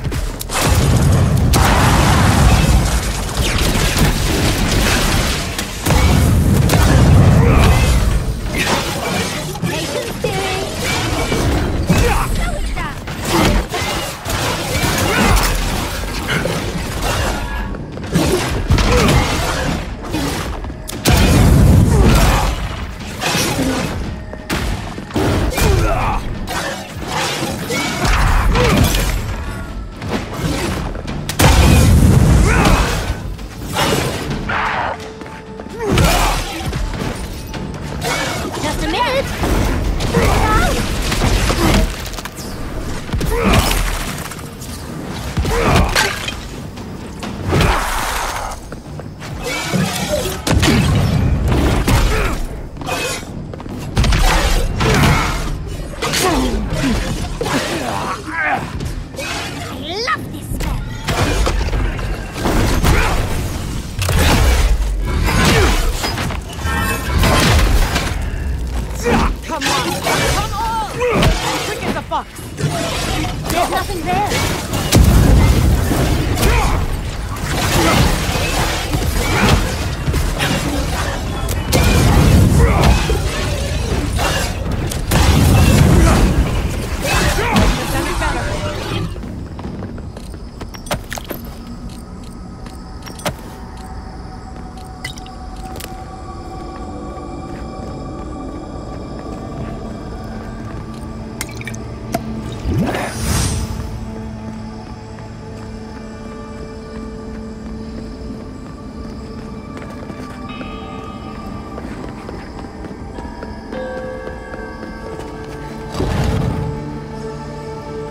There's nothing there.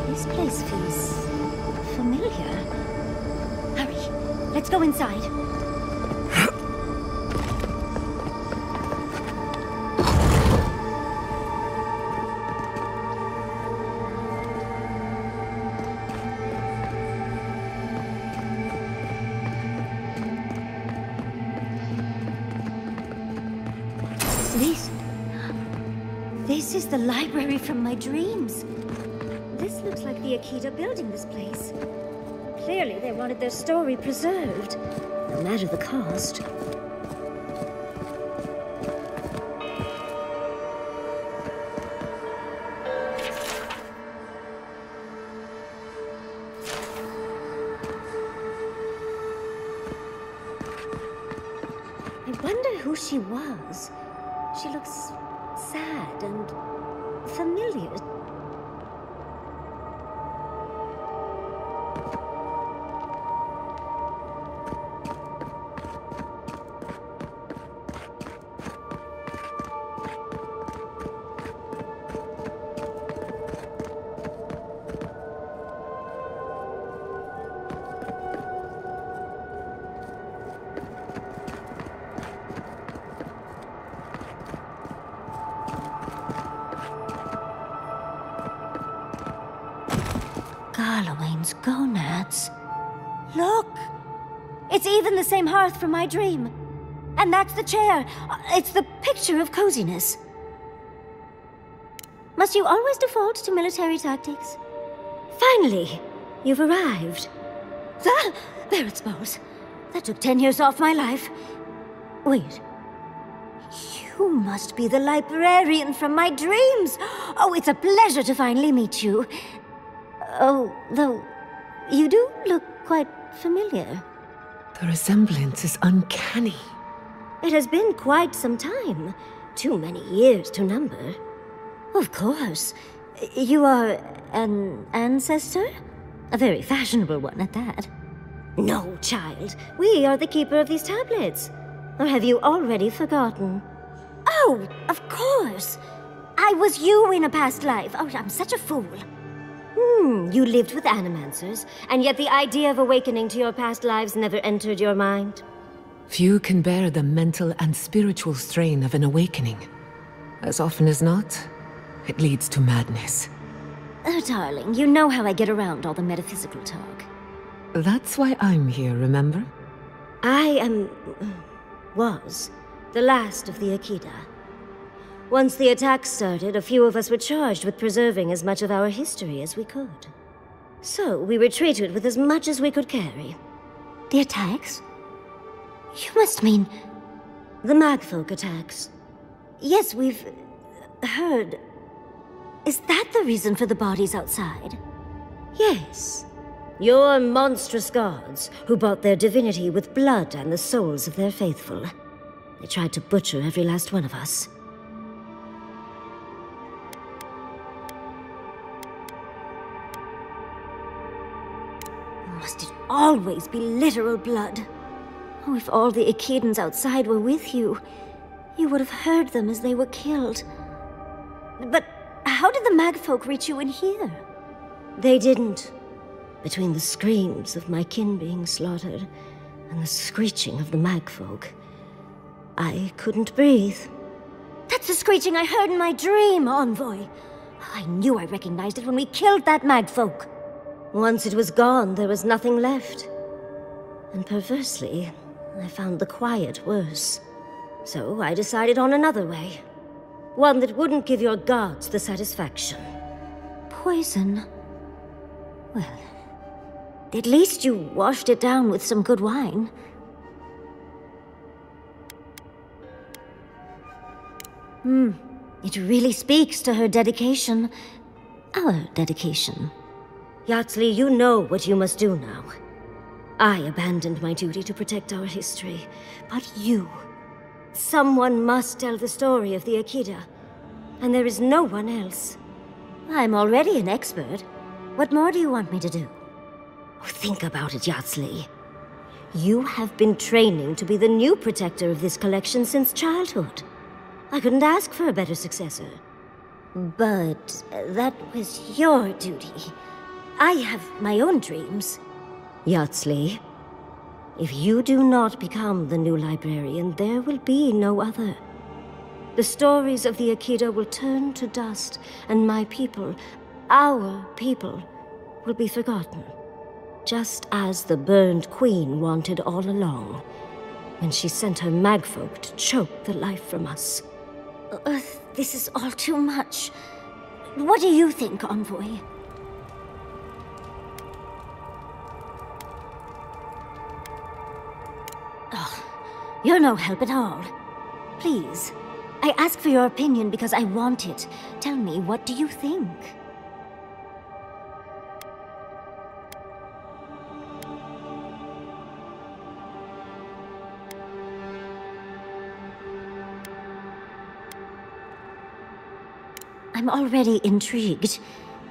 This place feels familiar. Hurry, let's go inside. This is the library from my dreams. This looks like the Akita building this place. Clearly they wanted their story preserved, no matter the cost. I wonder who she was. She looks sad and familiar. Garlawain's gonads. Look! It's even the same hearth from my dream. And that's the chair. It's the picture of coziness. Must you always default to military tactics? Finally, you've arrived. There it spells. That took 10 years off my life. Wait. You must be the librarian from my dreams. Oh, it's a pleasure to finally meet you. Oh, though, you do look quite familiar. The resemblance is uncanny. It has been quite some time. Too many years to number. Of course. You are an ancestor? A very fashionable one at that. No, child. We are the keeper of these tablets. Or have you already forgotten? Oh, of course. I was you in a past life. Oh, I'm such a fool. You lived with animancers, and yet the idea of awakening to your past lives never entered your mind. Few can bear the mental and spiritual strain of an awakening. As often as not, it leads to madness. Oh, darling, you know how I get around all the metaphysical talk. That's why I'm here, remember? I was the last of the Akita. Once the attack started, a few of us were charged with preserving as much of our history as we could. So, we retreated with as much as we could carry. The attacks? You must mean the Magfolk attacks. Yes, we've heard. Is that the reason for the bodies outside? Yes. Your monstrous gods, who bought their divinity with blood and the souls of their faithful. They tried to butcher every last one of us. Must it always be literal blood? Oh, if all the Akidans outside were with you, you would have heard them as they were killed. But how did the Magfolk reach you in here? They didn't. Between the screams of my kin being slaughtered and the screeching of the Magfolk, I couldn't breathe. That's the screeching I heard in my dream, Envoy. I knew I recognized it when we killed that Magfolk. Once it was gone, there was nothing left. And perversely, I found the quiet worse. So I decided on another way. One that wouldn't give your gods the satisfaction. Poison? Well, at least you washed it down with some good wine. It really speaks to her dedication. Our dedication. Yatsley, you know what you must do now. I abandoned my duty to protect our history, but you... Someone must tell the story of the Akita, and there is no one else. I'm already an expert. What more do you want me to do? Oh, think about it, Yatsley. You have been training to be the new protector of this collection since childhood. I couldn't ask for a better successor. But that was your duty. I have my own dreams. Yatsley, if you do not become the new librarian, there will be no other. The stories of the Akita will turn to dust, and my people, our people, will be forgotten. Just as the burned queen wanted all along, when she sent her magfolk to choke the life from us. This is all too much. What do you think, Envoy? Oh, you're no help at all. Please, I ask for your opinion because I want it. Tell me, what do you think? I'm already intrigued.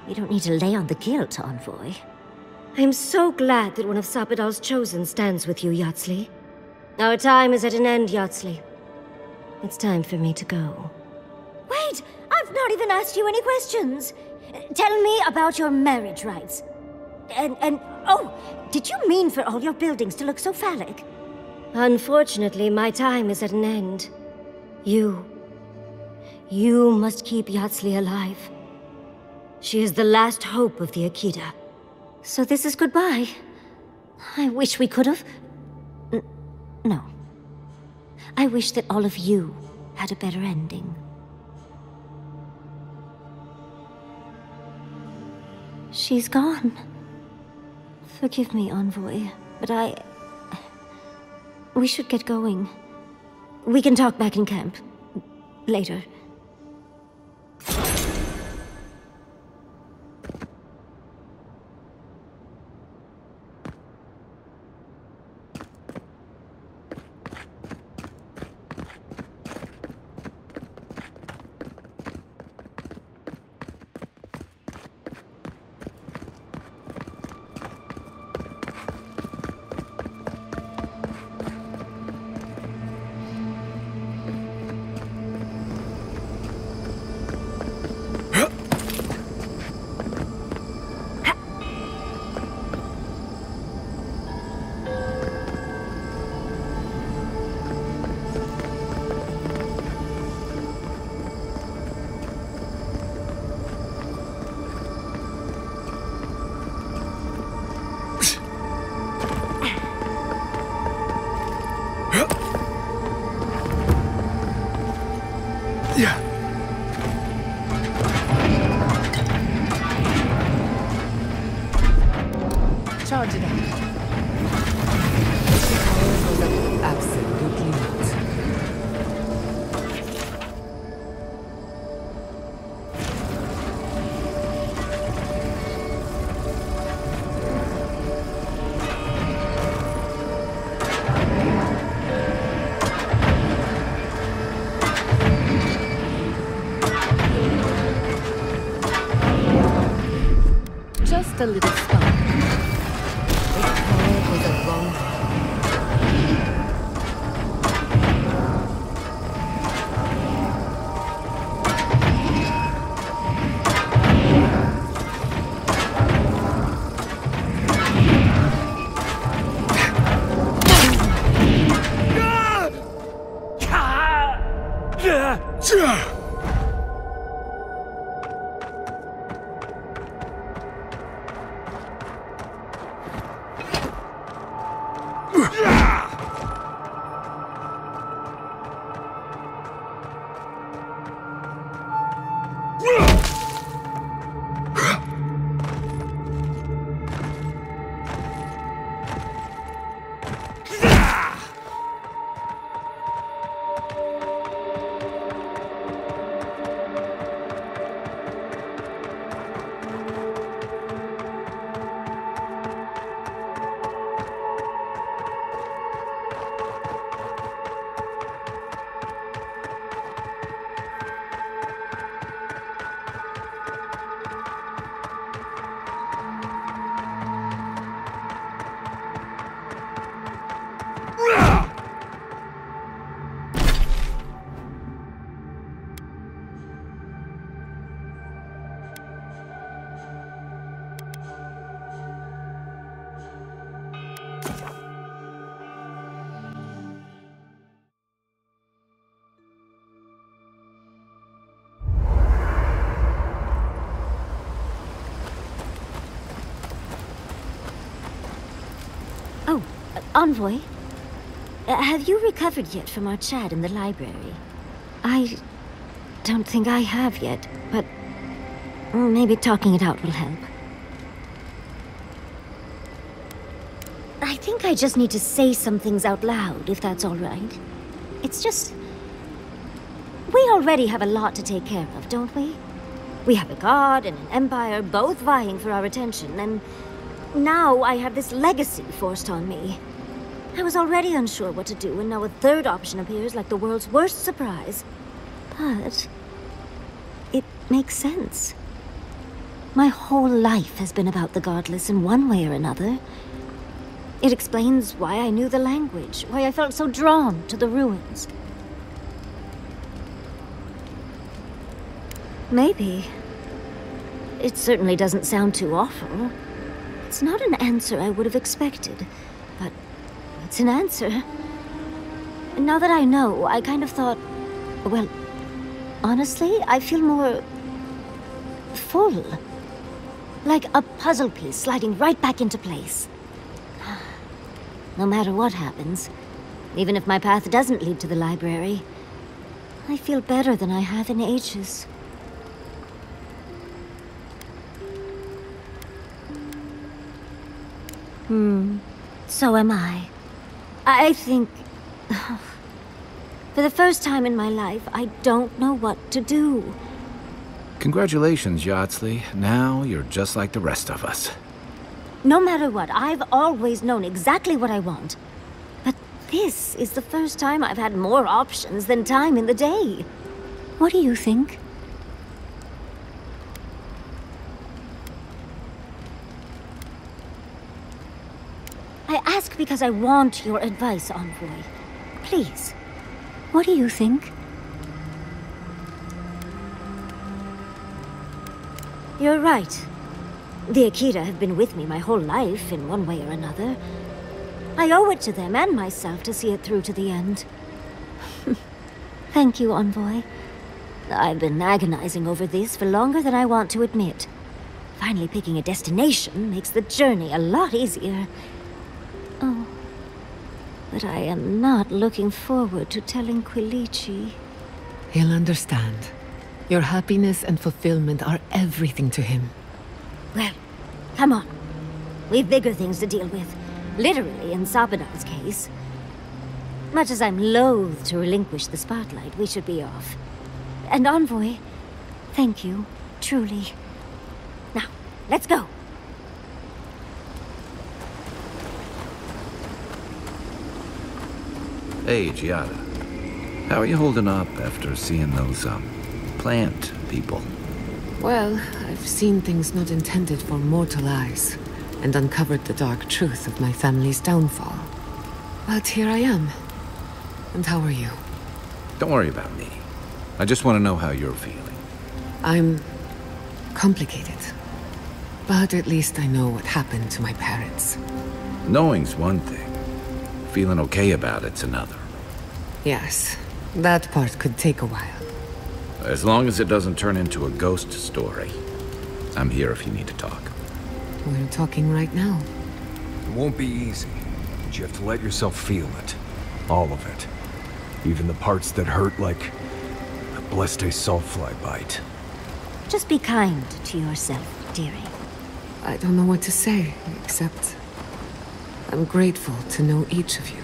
You don't need to lay on the guilt, Envoy. I'm so glad that one of Sapadal's chosen stands with you, Yatsley. Our time is at an end, Yatsley. It's time for me to go. Wait! I've not even asked you any questions! Tell me about your marriage rites. Oh, did you mean for all your buildings to look so phallic? Unfortunately, my time is at an end. You must keep Yatsley alive. She is the last hope of the Akita. So this is goodbye. I wish we could have... No. I wish that all of you had a better ending. She's gone. Forgive me, Envoy, but we should get going. We can talk back in camp. Later. Charge it up. Absolutely not. Just a little spark. Envoy, have you recovered yet from our chat in the library? I don't think I have yet, but maybe talking it out will help. I think I just need to say some things out loud, if that's all right. It's just... we already have a lot to take care of, don't we? We have a god and an empire, both vying for our attention, and now I have this legacy forced on me. I was already unsure what to do, and now a third option appears like the world's worst surprise. But it makes sense. My whole life has been about the godless in one way or another. It explains why I knew the language, why I felt so drawn to the ruins. Maybe. It certainly doesn't sound too awful. It's not an answer I would have expected, but it's an answer. And now that I know, I kind of thought, well, honestly, I feel more full. Like a puzzle piece sliding right back into place. No matter what happens, even if my path doesn't lead to the library, I feel better than I have in ages. So am I. I think... for the first time in my life, I don't know what to do. Congratulations, Yardsley. Now you're just like the rest of us. No matter what, I've always known exactly what I want. But this is the first time I've had more options than time in the day. What do you think? I ask because I want your advice, Envoy. Please. What do you think? You're right. The Akira have been with me my whole life, in one way or another. I owe it to them and myself to see it through to the end. Thank you, Envoy. I've been agonizing over this for longer than I want to admit. Finally picking a destination makes the journey a lot easier. Oh, but I am not looking forward to telling Quilici. He'll understand. Your happiness and fulfillment are everything to him. Well, come on. We've bigger things to deal with. Literally, in Sabadon's case. Much as I'm loath to relinquish the spotlight, we should be off. And Envoy, thank you, truly. Now, let's go. Hey, Giada. How are you holding up after seeing those, plant people? Well, I've seen things not intended for mortal eyes, and uncovered the dark truth of my family's downfall. But here I am. And how are you? Don't worry about me. I just want to know how you're feeling. I'm complicated. But at least I know what happened to my parents. Knowing's one thing. Feeling okay about it's another. Yes, that part could take a while. As long as it doesn't turn into a ghost story. I'm here if you need to talk. We're talking right now. It won't be easy, but you have to let yourself feel it. All of it. Even the parts that hurt, like a blessed saltfly bite. Just be kind to yourself, dearie. I don't know what to say, except I'm grateful to know each of you.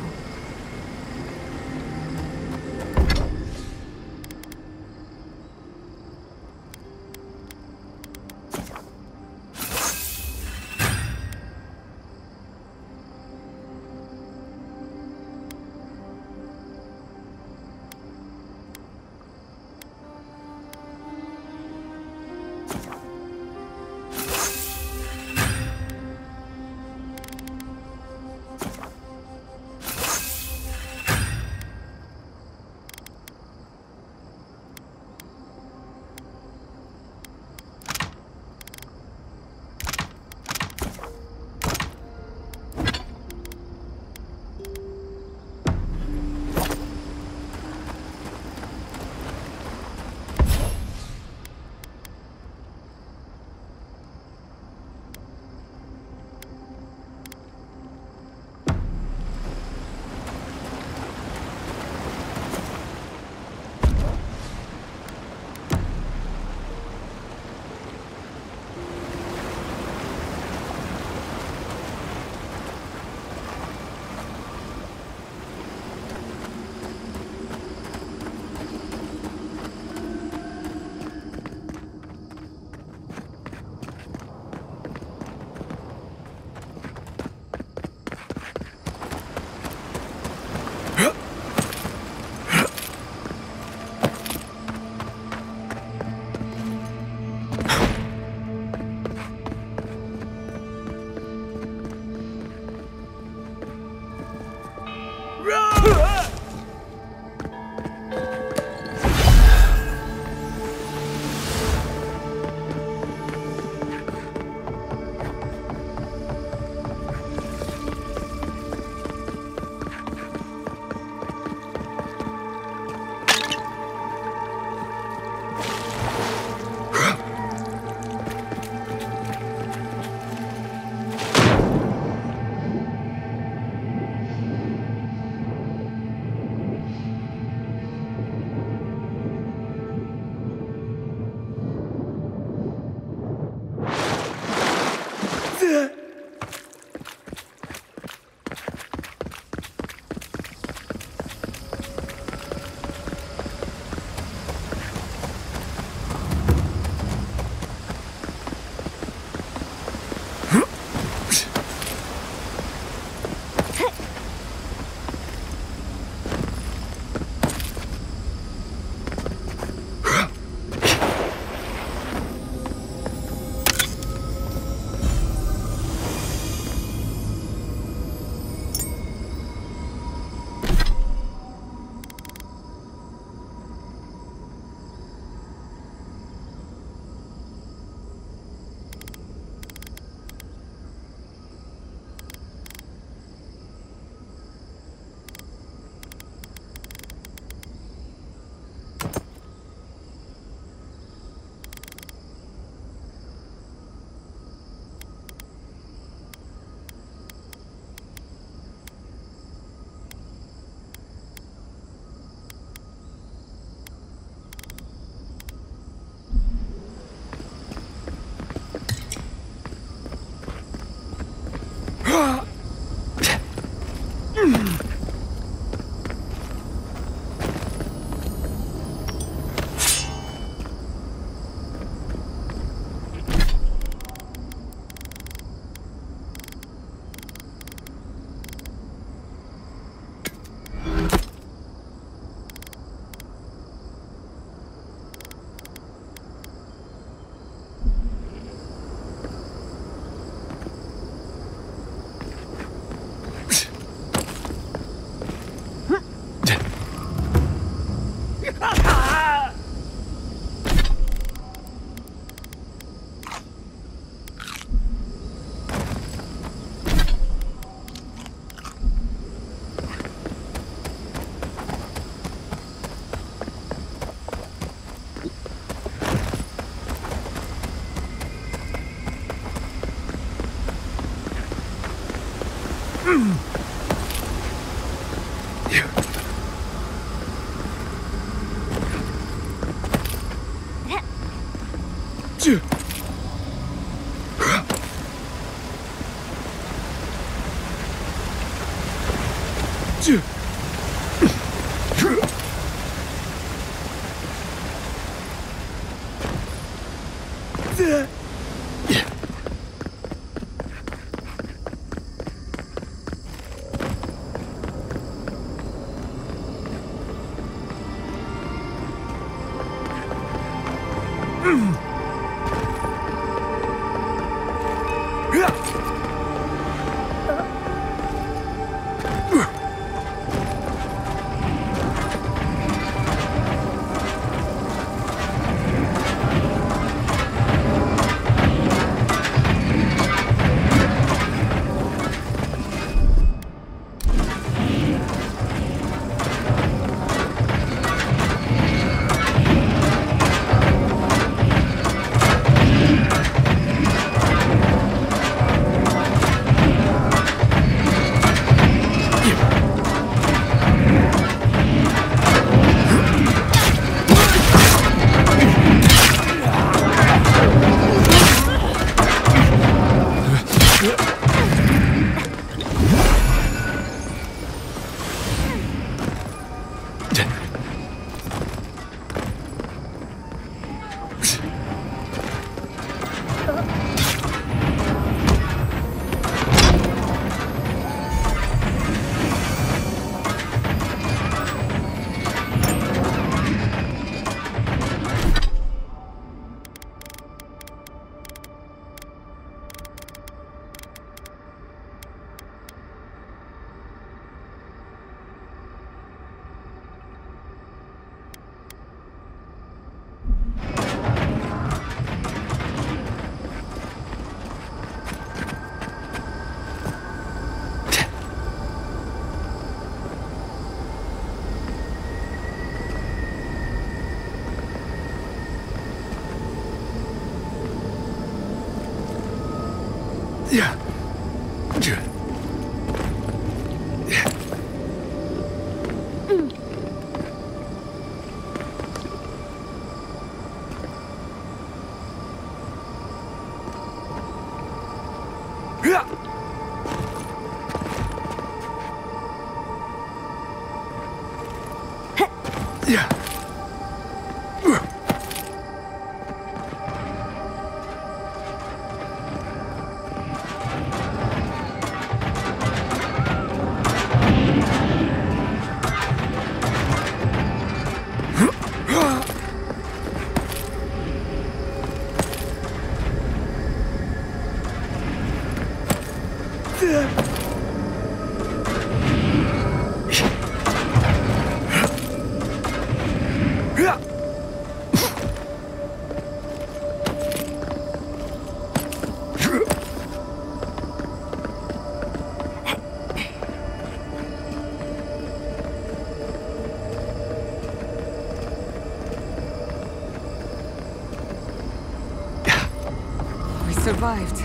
Survived.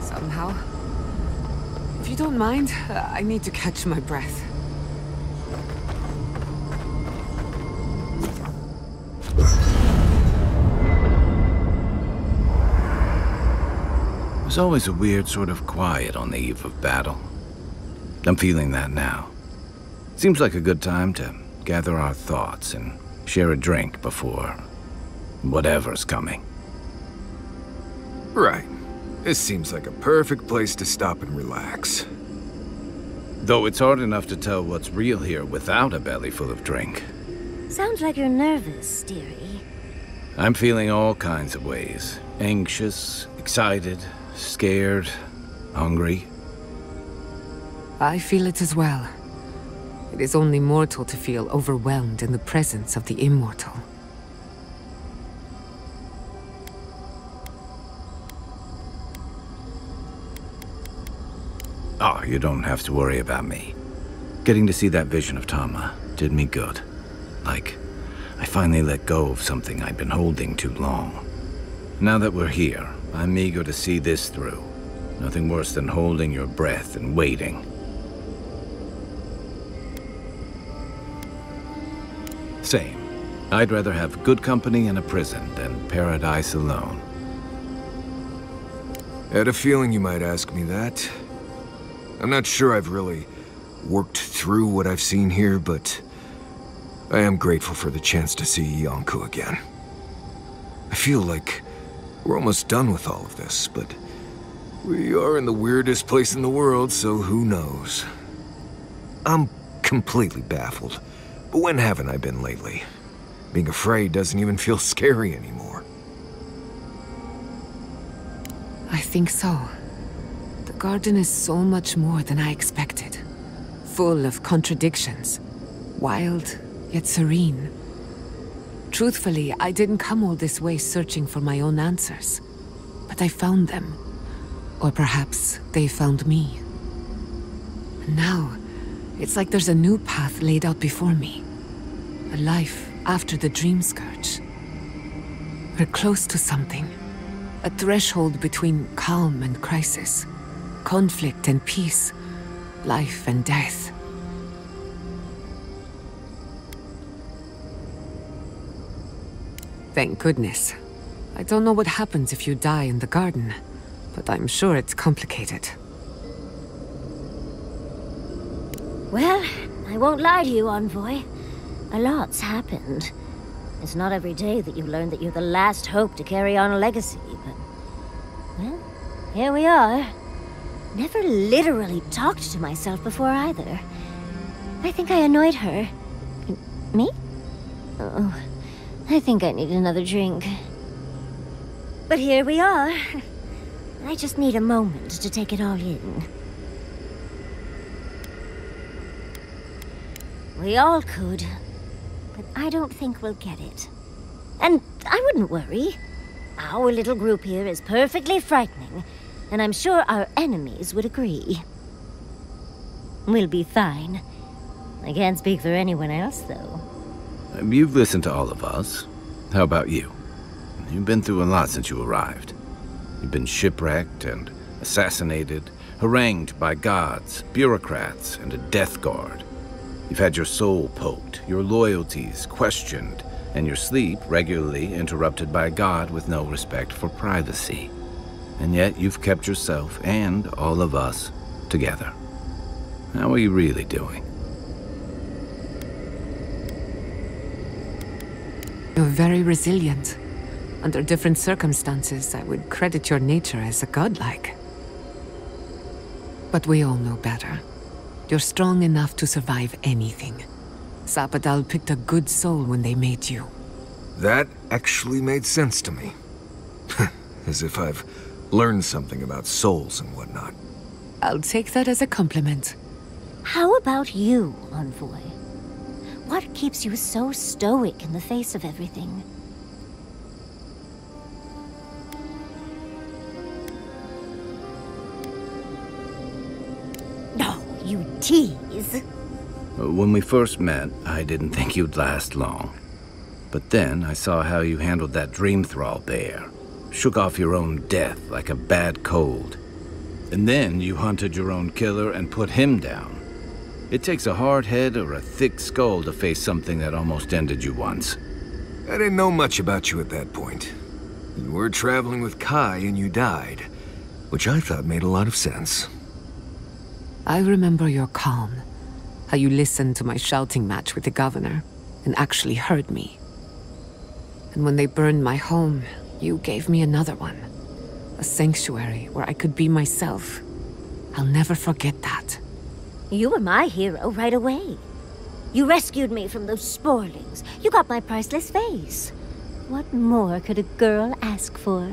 Somehow. If you don't mind, I need to catch my breath. There's always a weird sort of quiet on the eve of battle. I'm feeling that now. Seems like a good time to gather our thoughts and share a drink before whatever's coming. Right. This seems like a perfect place to stop and relax. Though it's hard enough to tell what's real here without a belly full of drink. Sounds like you're nervous, dearie. I'm feeling all kinds of ways. Anxious, excited, scared, hungry. I feel it as well. It is only mortal to feel overwhelmed in the presence of the immortal. Oh, you don't have to worry about me. Getting to see that vision of Tama did me good. Like, I finally let go of something I'd been holding too long. Now that we're here, I'm eager to see this through. Nothing worse than holding your breath and waiting. Same. I'd rather have good company in a prison than paradise alone. I had a feeling you might ask me that. I'm not sure I've really worked through what I've seen here, but I am grateful for the chance to see Yonku again. I feel like we're almost done with all of this, but we are in the weirdest place in the world, so who knows? I'm completely baffled, but when haven't I been lately? Being afraid doesn't even feel scary anymore. I think so. The garden is so much more than I expected. Full of contradictions. Wild, yet serene. Truthfully, I didn't come all this way searching for my own answers. But I found them. Or perhaps they found me. And now, it's like there's a new path laid out before me. A life after the Dream Scourge. We're close to something. A threshold between calm and crisis. Conflict and peace. Life and death. Thank goodness. I don't know what happens if you die in the garden, but I'm sure it's complicated. Well, I won't lie to you, Envoy. A lot's happened. It's not every day that you learn that you're the last hope to carry on a legacy, but... well, here we are. Never literally talked to myself before either. I think I annoyed her. Me? Oh, I think I need another drink. But here we are. I just need a moment to take it all in. We all could, but I don't think we'll get it. And I wouldn't worry. Our little group here is perfectly frightening, and I'm sure our enemies would agree. We'll be fine. I can't speak for anyone else, though. You've listened to all of us. How about you? You've been through a lot since you arrived. You've been shipwrecked and assassinated, harangued by gods, bureaucrats, and a death guard. You've had your soul poked, your loyalties questioned, and your sleep regularly interrupted by a god with no respect for privacy. And yet you've kept yourself and all of us together. How are you really doing? You're very resilient. Under different circumstances, I would credit your nature as a godlike. But we all know better. You're strong enough to survive anything. Sapadal picked a good soul when they made you. That actually made sense to me. As if I've learned something about souls and whatnot. I'll take that as a compliment. How about you, Envoy? What keeps you so stoic in the face of everything? No, you tease. When we first met, I didn't think you'd last long. But then I saw how you handled that dream thrall bear. Shook off your own death like a bad cold. And then you hunted your own killer and put him down. It takes a hard head or a thick skull to face something that almost ended you once. I didn't know much about you at that point. You were traveling with Kai and you died, which I thought made a lot of sense. I remember your calm. How you listened to my shouting match with the governor and actually heard me. And when they burned my home, you gave me another one. A sanctuary where I could be myself. I'll never forget that. You were my hero right away. You rescued me from those sporlings. You got my priceless face. What more could a girl ask for?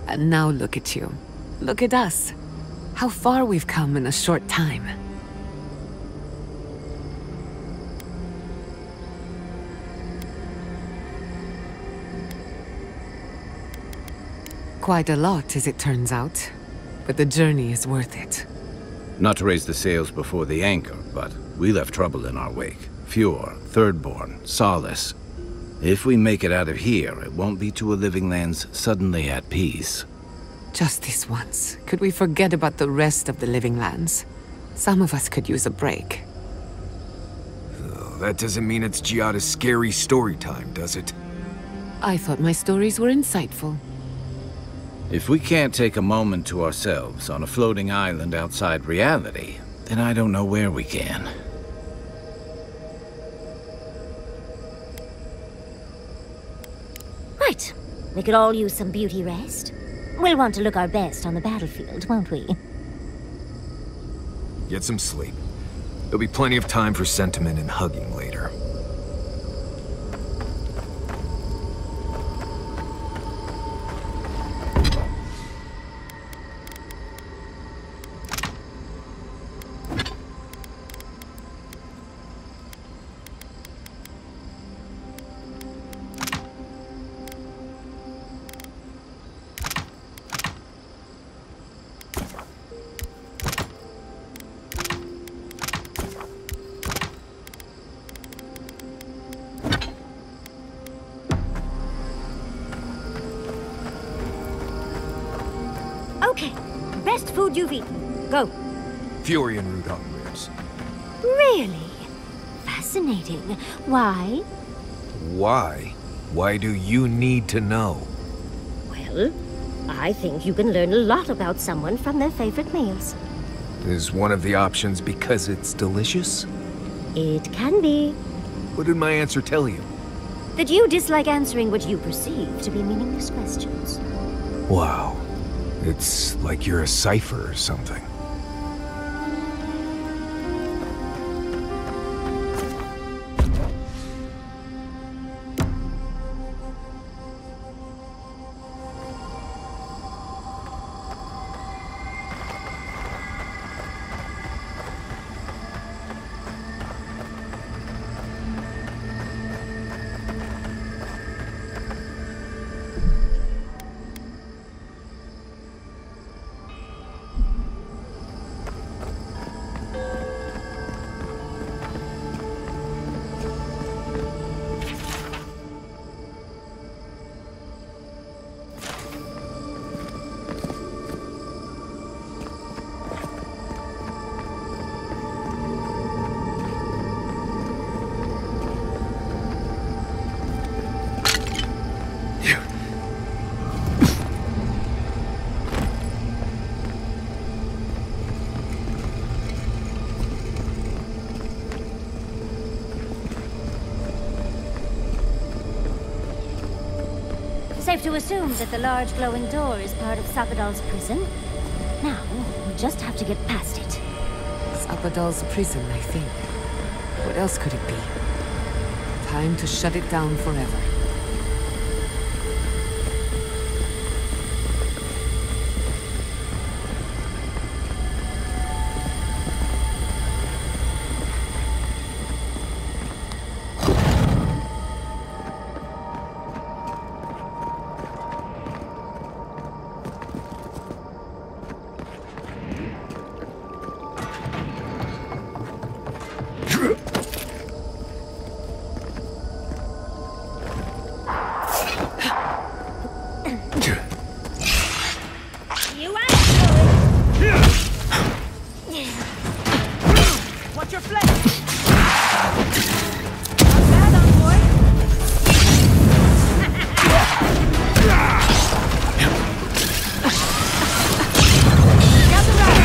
And now look at you. Look at us. How far we've come in a short time. Quite a lot, as it turns out. But the journey is worth it. Not to raise the sails before the anchor, but we left trouble in our wake. Fjord, Thirdborn, Solace. If we make it out of here, it won't be to a living lands suddenly at peace. Just this once. Could we forget about the rest of the living lands? Some of us could use a break. Oh, that doesn't mean it's Giada's scary story time, does it? I thought my stories were insightful. If we can't take a moment to ourselves on a floating island outside reality, then I don't know where we can. Right. We could all use some beauty rest. We'll want to look our best on the battlefield, won't we? Get some sleep. There'll be plenty of time for sentiment and hugging later. Okay, best food you've eaten. Go. Fury and root on ribs. Really? Fascinating. Why? Why? Why do you need to know? Well, I think you can learn a lot about someone from their favorite meals. Is one of the options because it's delicious? It can be. What did my answer tell you? That you dislike answering what you perceive to be meaningless questions. Wow. It's like you're a cipher or something. to assume that the large glowing door is part of Sapadal's prison. Now, we just have to get past it. Sapadal's prison, I think. What else could it be? Time to shut it down forever. Watch your flank! Not bad, envoy! Gather round!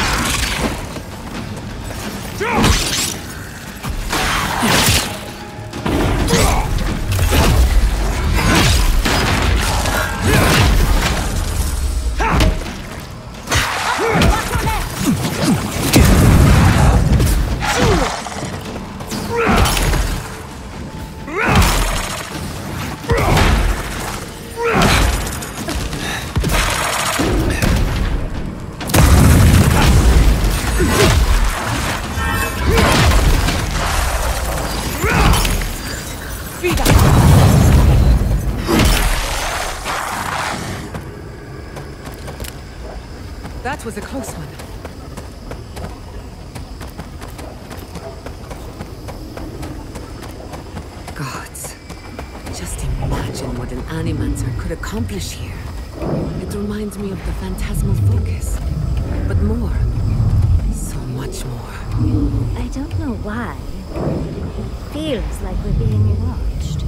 That was a close one. Gods. Just imagine what an animancer could accomplish here. It reminds me of the phantasmal focus. But more. So much more. I don't know why. It feels like we're being watched.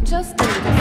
Just a little.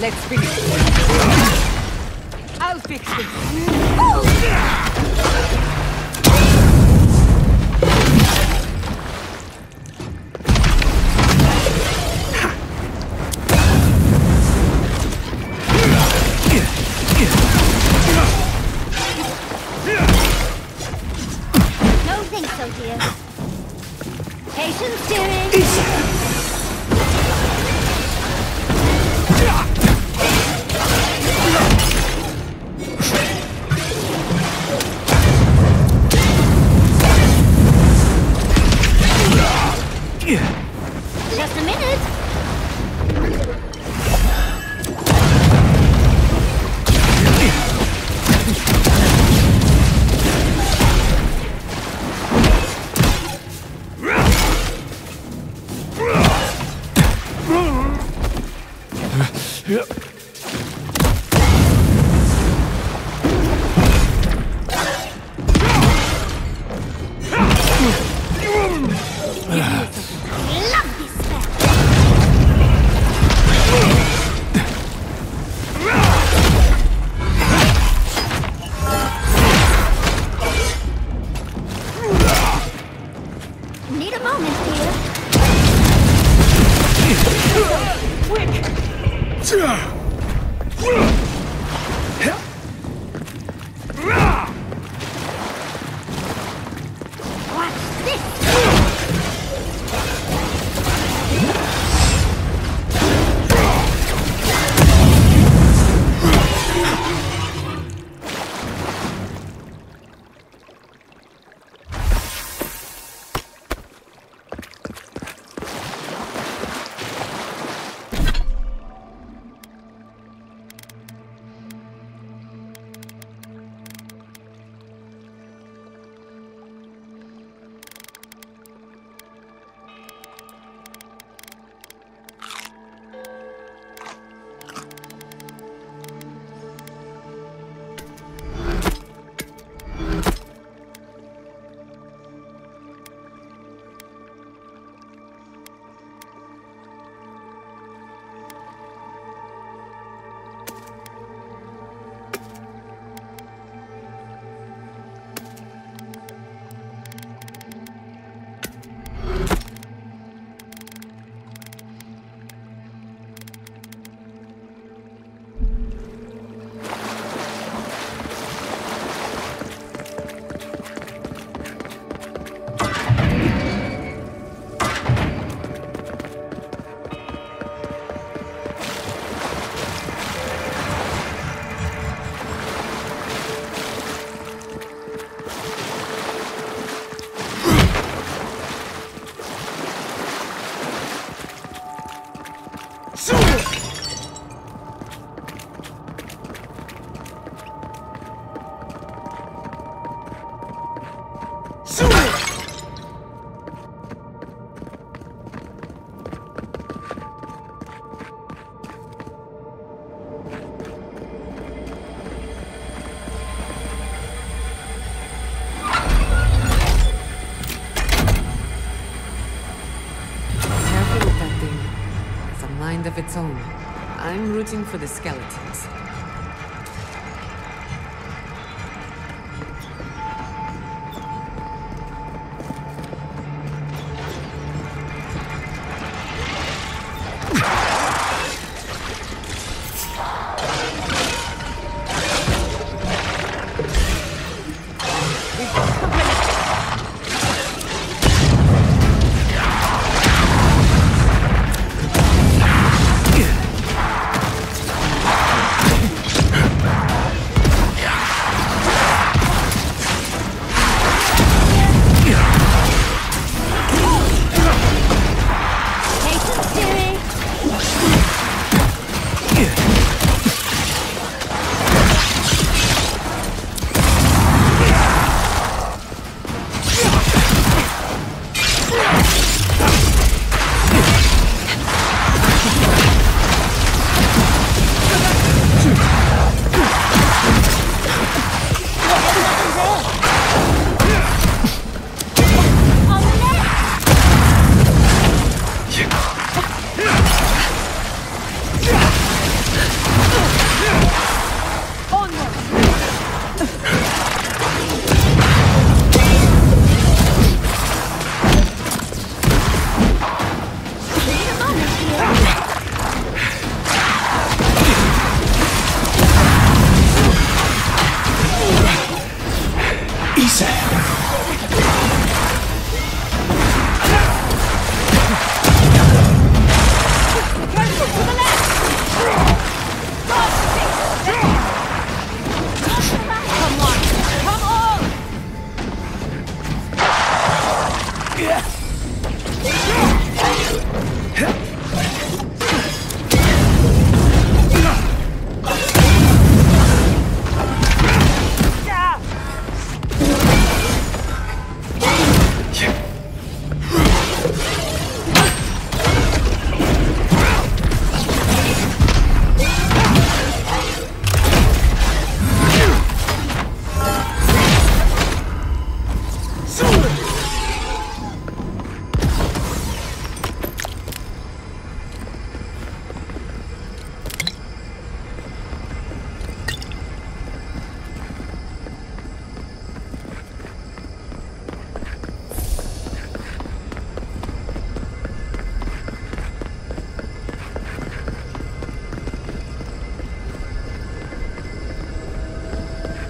Let's fix it. I'll fix it. Don't think so, dear. Patient steering. of its own. I'm rooting for the skeletons.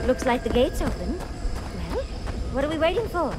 Looks like the gate's open. Well, what are we waiting for?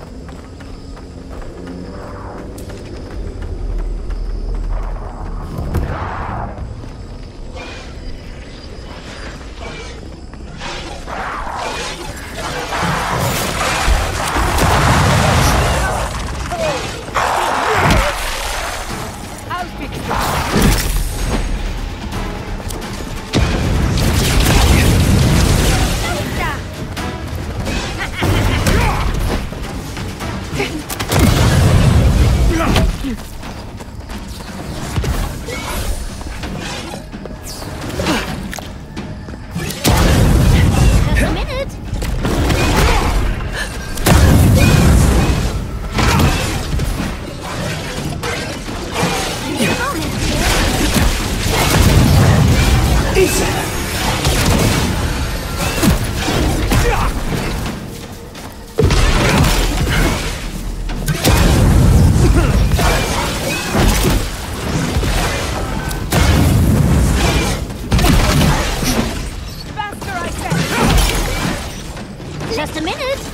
Just a minute.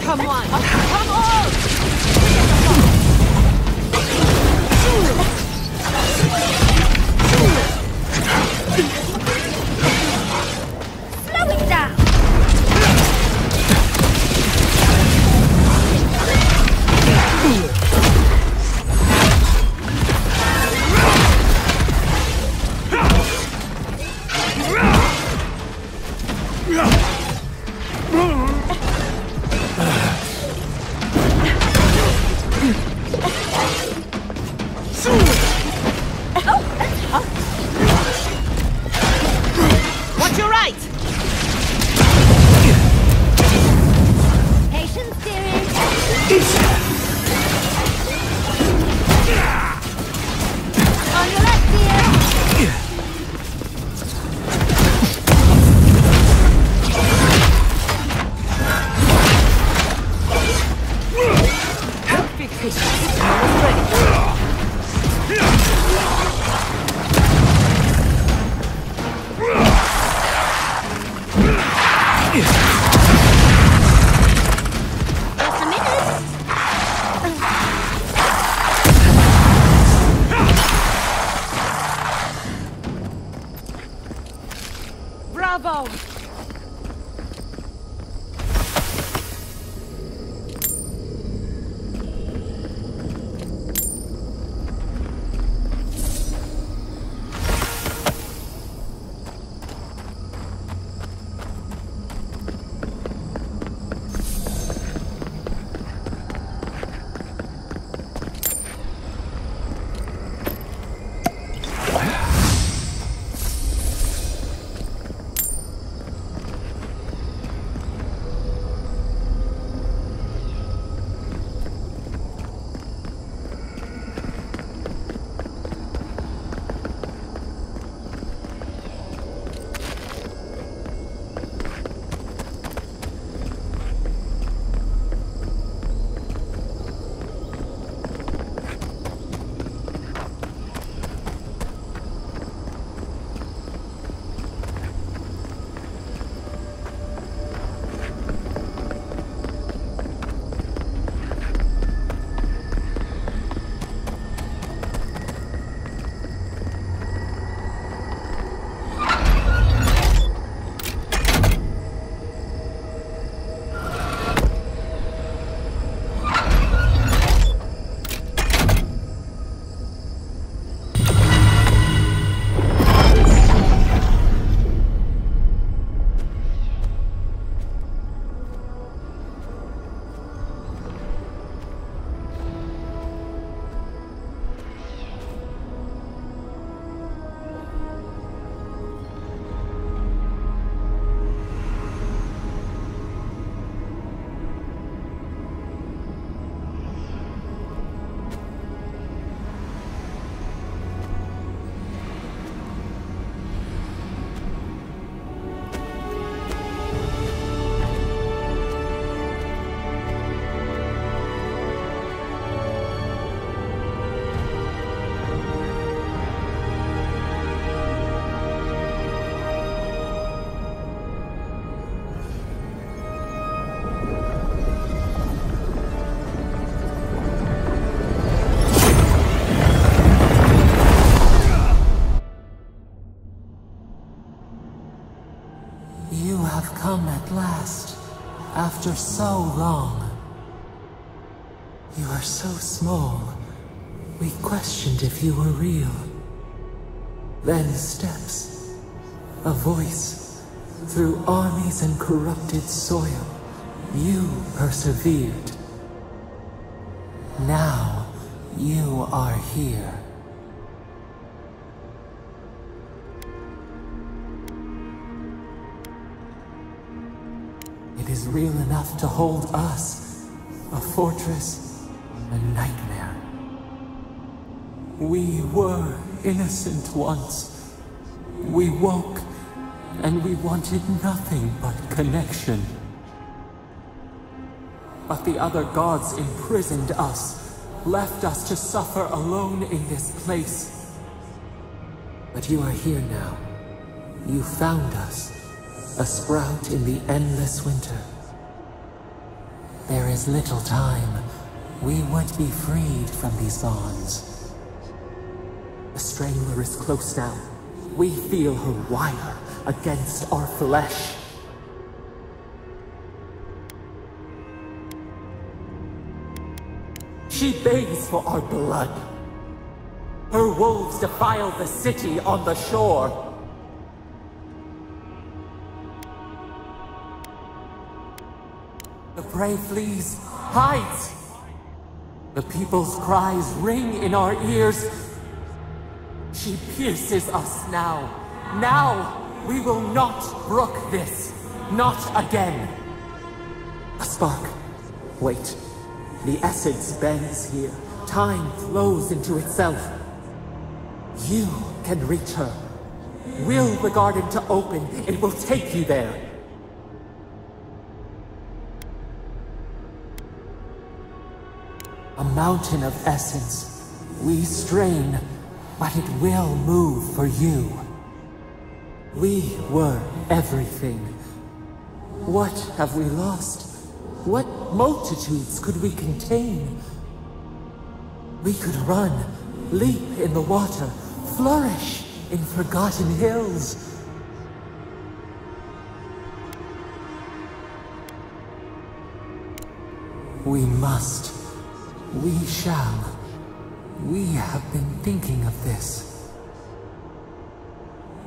Come on! Come on! Slow it down! Watch your right! Patience, dearie! On your left, dear! Be patient. Almost ready. Just a minute! Bravo! You have come at last, after so long. You are so small, we questioned if you were real. Then steps, a voice, through armies and corrupted soil, you persevered. Now, you are here. It is real enough to hold us, a fortress, a nightmare. We were innocent once. We woke, and we wanted nothing but connection. But the other gods imprisoned us, left us to suffer alone in this place. But you are here now. You found us. A sprout in the endless winter. There is little time. We would be freed from these bonds. The Strangler is close now. We feel her wire against our flesh. She begs for our blood. Her wolves defile the city on the shore. The prey flees, hides. The people's cries ring in our ears. She pierces us now. Now, we will not brook this. Not again. A spark. Wait. The essence bends here. Time flows into itself. You can reach her. Will the garden to open. It will take you there. A mountain of essence. We strain, but it will move for you. We were everything. What have we lost? What multitudes could we contain? We could run, leap in the water, flourish in forgotten hills. We must. We shall. We have been thinking of this.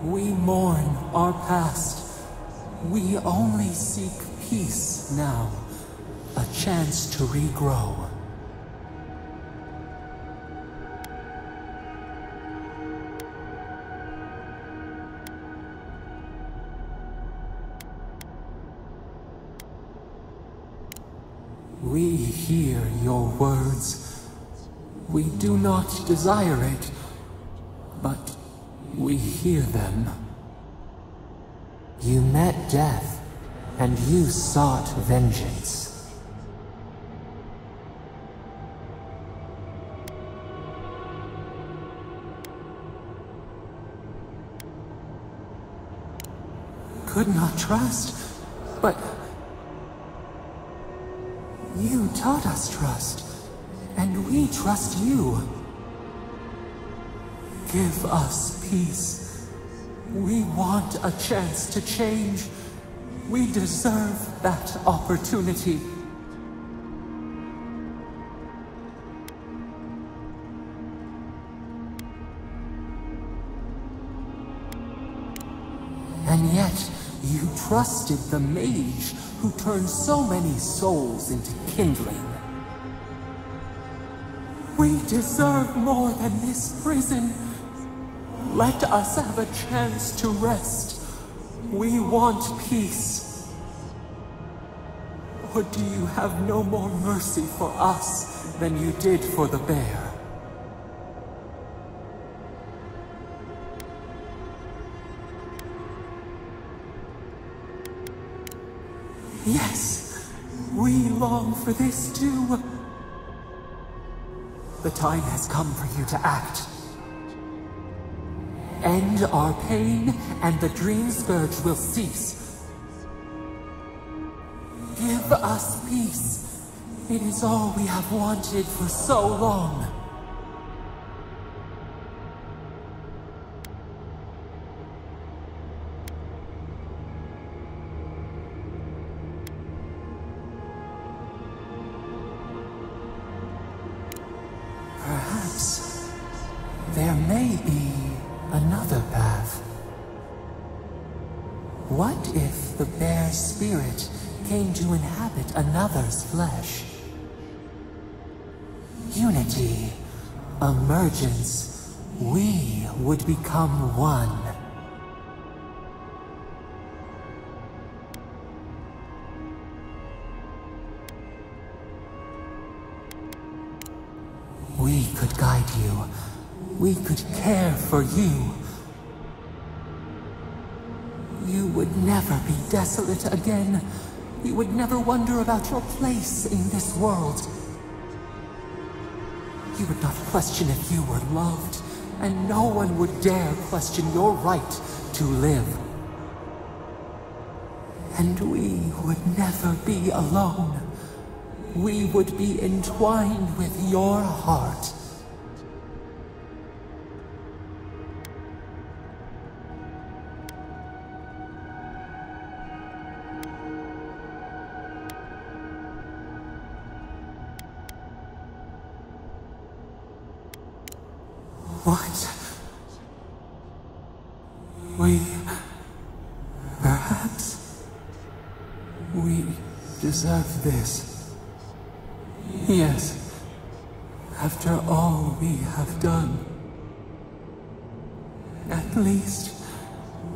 We mourn our past. We only seek peace now. A chance to regrow. We hear your words. We do not desire it, but we hear them. You met death, and you sought vengeance. Could not trust, but you taught us trust, and we trust you. Give us peace. We want a chance to change. We deserve that opportunity. And yet, you trusted the mage who turned so many souls into kindling. We deserve more than this prison. Let us have a chance to rest. We want peace. Or do you have no more mercy for us than you did for the bear? Yes, we long for this too. The time has come for you to act. End our pain, and the dream scourge will cease. Give us peace. It is all we have wanted for so long. Perhaps there may be another path. What if the bear's spirit came to inhabit another's flesh? Unity, emergence, we would become one. We could guide you. We could care for you. You would never be desolate again. You would never wonder about your place in this world. You would not question if you were loved, and no one would dare question your right to live. And we would never be alone. we would be entwined with your heart. What? Perhaps we deserve this. Yes, after all we have done. At least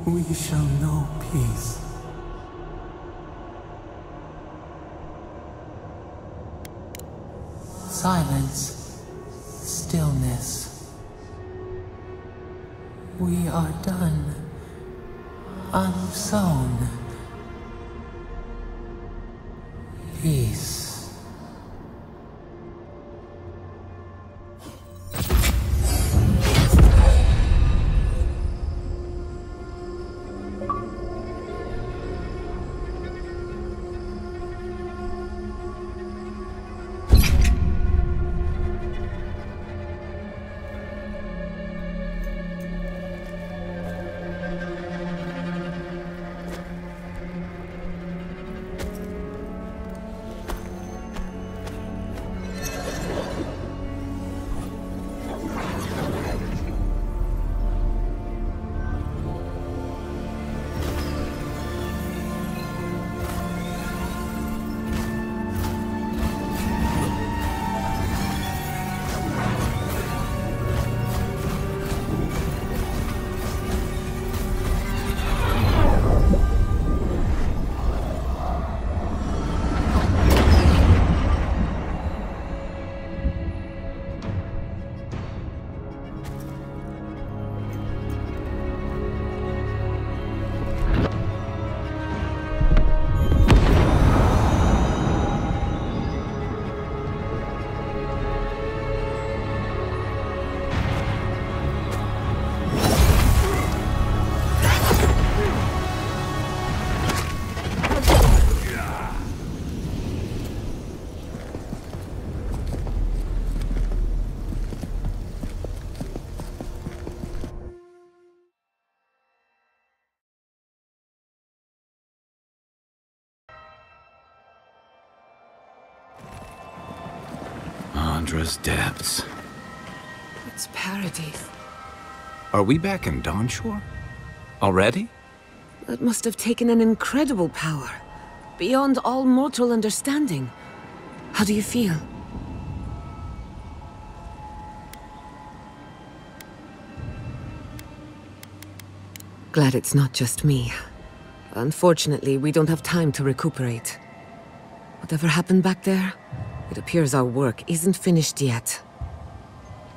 we shall know peace. Silence, stillness. We are done. Unsown. Peace. Andra's depths. It's paradise. Are we back in Dawnshore? Already? That must have taken an incredible power. Beyond all mortal understanding. How do you feel? Glad it's not just me. Unfortunately, we don't have time to recuperate. Whatever happened back there, it appears our work isn't finished yet.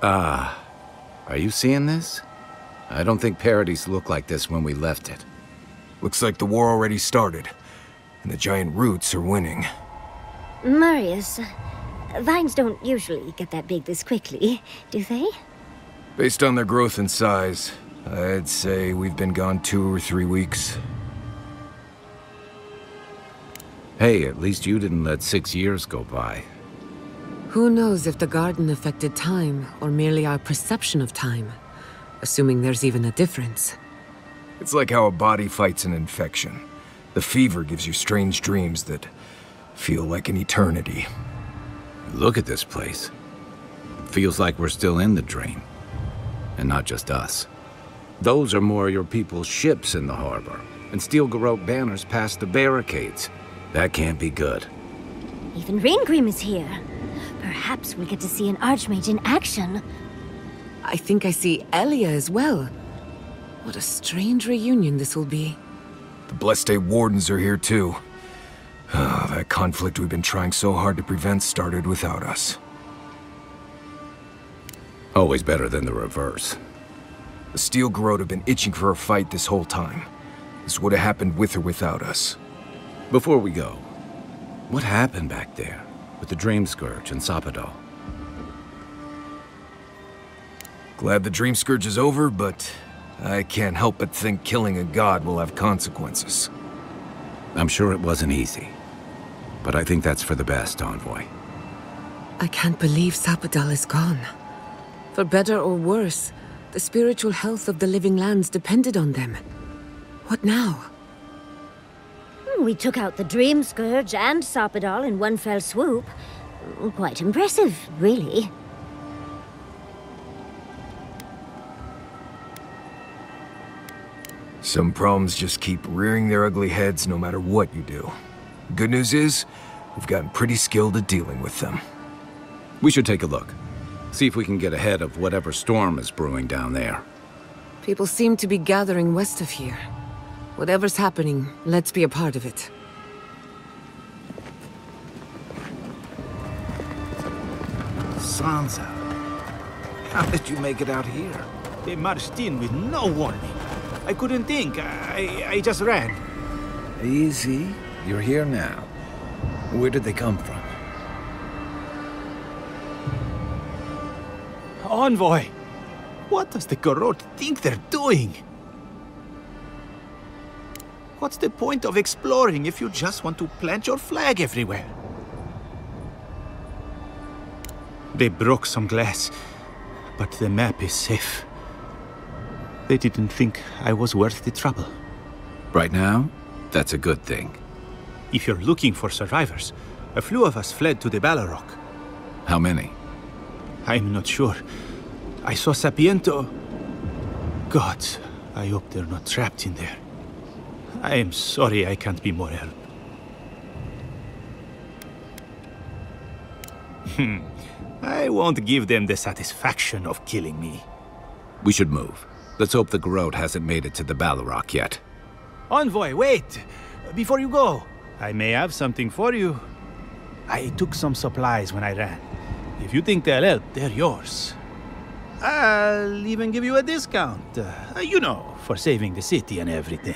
Are you seeing this? I don't think Paradise looked like this when we left it. Looks like the war already started, and the giant roots are winning. Marius, vines don't usually get that big this quickly, do they? Based on their growth and size, I'd say we've been gone 2 or 3 weeks. Hey, at least you didn't let 6 years go by. Who knows if the garden affected time, or merely our perception of time? Assuming there's even a difference. It's like how a body fights an infection. The fever gives you strange dreams that feel like an eternity. Look at this place. Feels like we're still in the dream. And not just us. Those are more your people's ships in the harbor, and steel garrote banners past the barricades. That can't be good. Even Ringrim is here. Perhaps we get to see an Archmage in action. I think I see Elia as well. What a strange reunion this will be. The Blessed Wardens are here too. That conflict we've been trying so hard to prevent started without us. Always better than the reverse. The Steel Garrote have been itching for a fight this whole time. This would have happened with or without us. Before we go, what happened back there with the Dream Scourge and Sapadal? Glad the Dream Scourge is over, but I can't help but think killing a god will have consequences. I'm sure it wasn't easy. but I think that's for the best, Envoy. I can't believe Sapadal is gone. For better or worse, the spiritual health of the living lands depended on them. What now? We took out the Dream Scourge and Sapadal in one fell swoop. Quite impressive, really. Some problems just keep rearing their ugly heads no matter what you do. Good news is, we've gotten pretty skilled at dealing with them. We should take a look. See if we can get ahead of whatever storm is brewing down there. People seem to be gathering west of here. Whatever's happening, let's be a part of it. Sansa, how did you make it out here? They marched in with no warning. I couldn't think. I just ran. Easy. You're here now. Where did they come from? Envoy! What does the Garrote think they're doing? What's the point of exploring if you just want to plant your flag everywhere? They broke some glass, but the map is safe. They didn't think I was worth the trouble. Right now, that's a good thing. If you're looking for survivors, a few of us fled to the Balrog. How many? I'm not sure. I saw Sapiento. Gods, I hope they're not trapped in there. I am sorry I can't be more help. I won't give them the satisfaction of killing me. We should move. Let's hope the Garrote hasn't made it to the Balrog yet. Envoy, wait! Before you go, I may have something for you. I took some supplies when I ran. If you think they'll help, they're yours. I'll even give you a discount. You know, for saving the city and everything.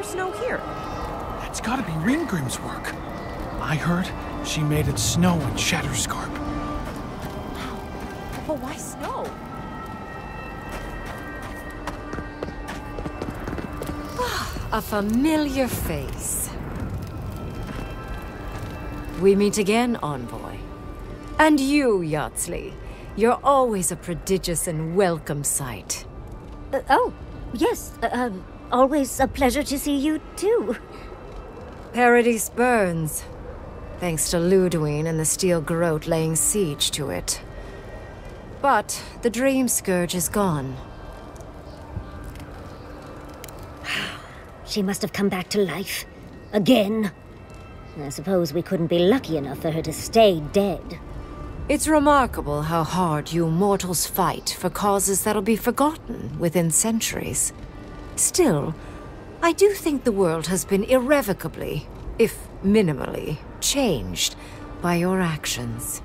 Snow here? That's gotta be Ringrim's work. I heard she made it snow in Shatterscarp. But why snow? A familiar face. We meet again, Envoy. And you, Yardsley. You're always a prodigious and welcome sight. Oh, yes. Always a pleasure to see you, too. Paradise burns, thanks to Ludwine and the Steel Garrote laying siege to it. But the Dream Scourge is gone. She must have come back to life. Again. I suppose we couldn't be lucky enough for her to stay dead. It's remarkable how hard you mortals fight for causes that'll be forgotten within centuries. Still, I do think the world has been irrevocably, if minimally, changed by your actions.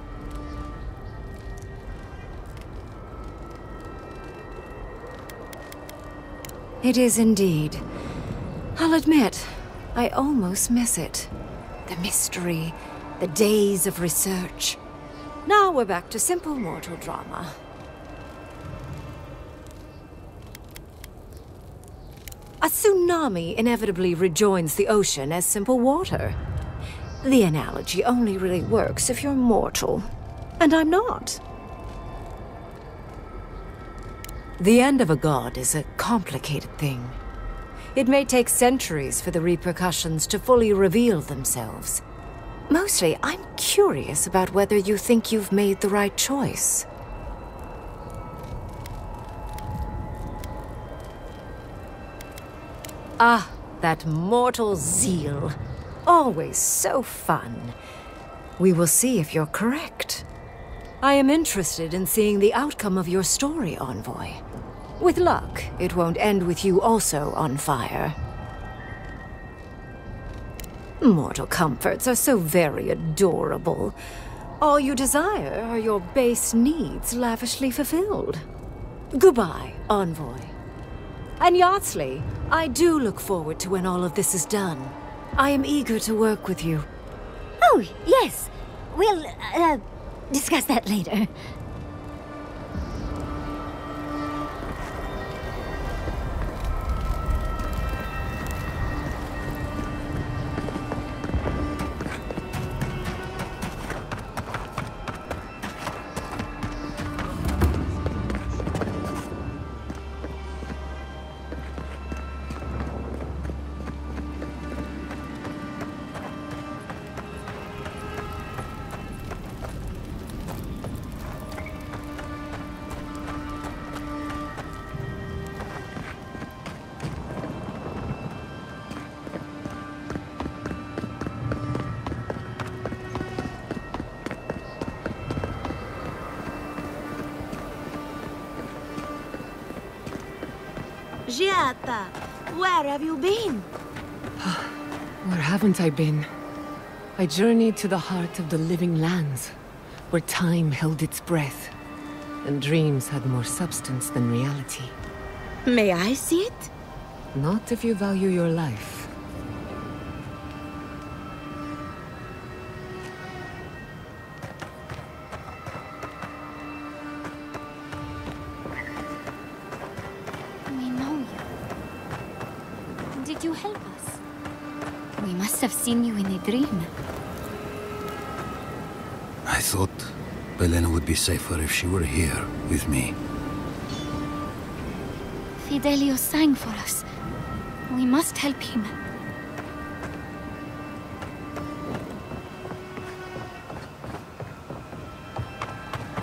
It is indeed. I'll admit, I almost miss it. The mystery, the days of research. Now we're back to simple mortal drama. A tsunami inevitably rejoins the ocean as simple water. The analogy only really works if you're mortal, and I'm not. The end of a god is a complicated thing. It may take centuries for the repercussions to fully reveal themselves. Mostly, I'm curious about whether you think you've made the right choice. Ah, that mortal zeal. Always so fun. We will see if you're correct. I am interested in seeing the outcome of your story, Envoy. With luck, it won't end with you also on fire. Mortal comforts are so very adorable. All you desire are your base needs lavishly fulfilled. Goodbye, Envoy. And Yardsley, I do look forward to when all of this is done. I am eager to work with you. Oh, yes. We'll, discuss that later. Giata, where have you been? Where haven't I been? I journeyed to the heart of the living lands, where time held its breath, and dreams had more substance than reality. May I see it? Not if you value your life. Did you help us? We must have seen you in a dream. I thought Belena would be safer if she were here with me. Fidelio sang for us. We must help him.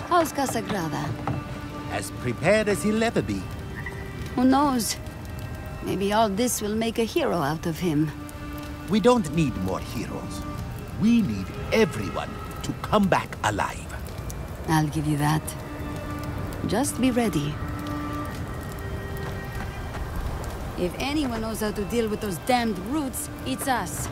How's Casagrada? As prepared as he'll ever be. Who knows? Maybe all this will make a hero out of him. We don't need more heroes. We need everyone to come back alive. I'll give you that. Just be ready. If anyone knows how to deal with those damned roots, it's us.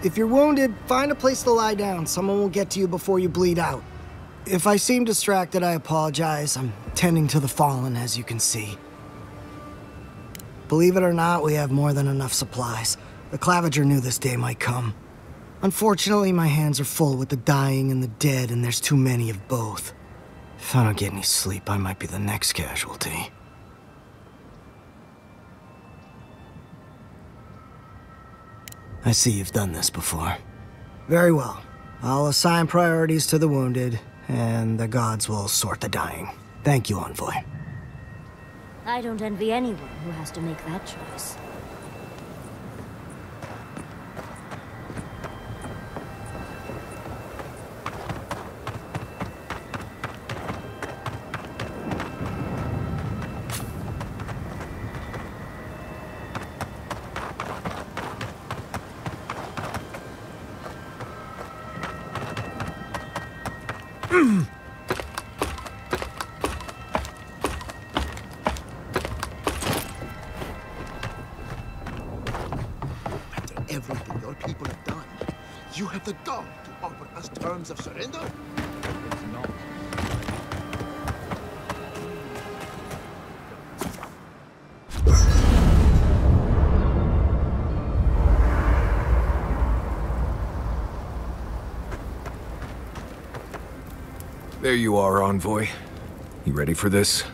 If you're wounded, find a place to lie down. Someone will get to you before you bleed out. If I seem distracted, I apologize. I'm tending to the fallen, as you can see. Believe it or not, we have more than enough supplies. The Clavager knew this day might come. Unfortunately, my hands are full with the dying and the dead, and there's too many of both. If I don't get any sleep, I might be the next casualty. I see you've done this before. Very well. I'll assign priorities to the wounded, and the gods will sort the dying. Thank you, Envoy. I don't envy anyone who has to make that choice. Everything your people have done, you have the gall to offer us terms of surrender? It's not. There you are, Envoy. You ready for this?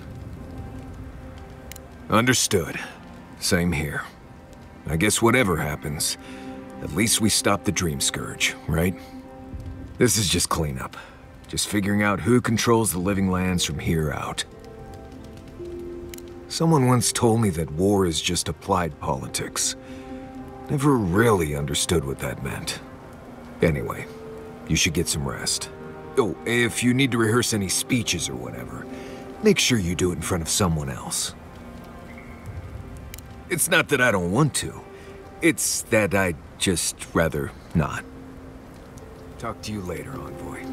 Understood. Same here. I guess whatever happens, at least we stopped the Dream Scourge, right? This is just cleanup. Just figuring out who controls the living lands from here out. Someone once told me that war is just applied politics. Never really understood what that meant. Anyway, you should get some rest. Oh, if you need to rehearse any speeches or whatever, make sure you do it in front of someone else. It's not that I don't want to. It's that I'd just rather not. Talk to you later, Envoy.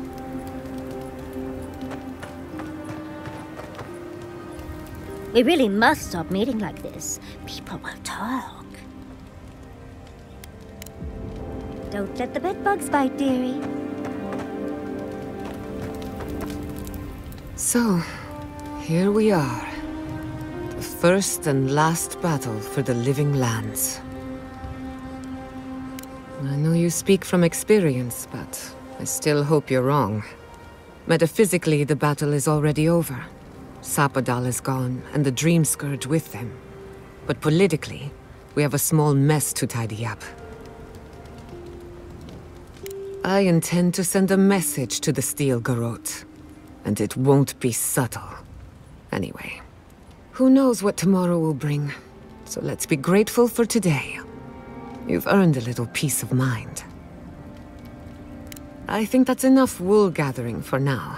We really must stop meeting like this. People will talk. Don't let the bedbugs bite, dearie. So, here we are. The first and last battle for the living lands. I know you speak from experience, but I still hope you're wrong. Metaphysically, the battle is already over. Sapadal is gone, and the Dream Scourge with them. But politically, we have a small mess to tidy up. I intend to send a message to the Steel Garrote. And it won't be subtle. Anyway, who knows what tomorrow will bring? So let's be grateful for today. You've earned a little peace of mind. I think that's enough wool gathering for now.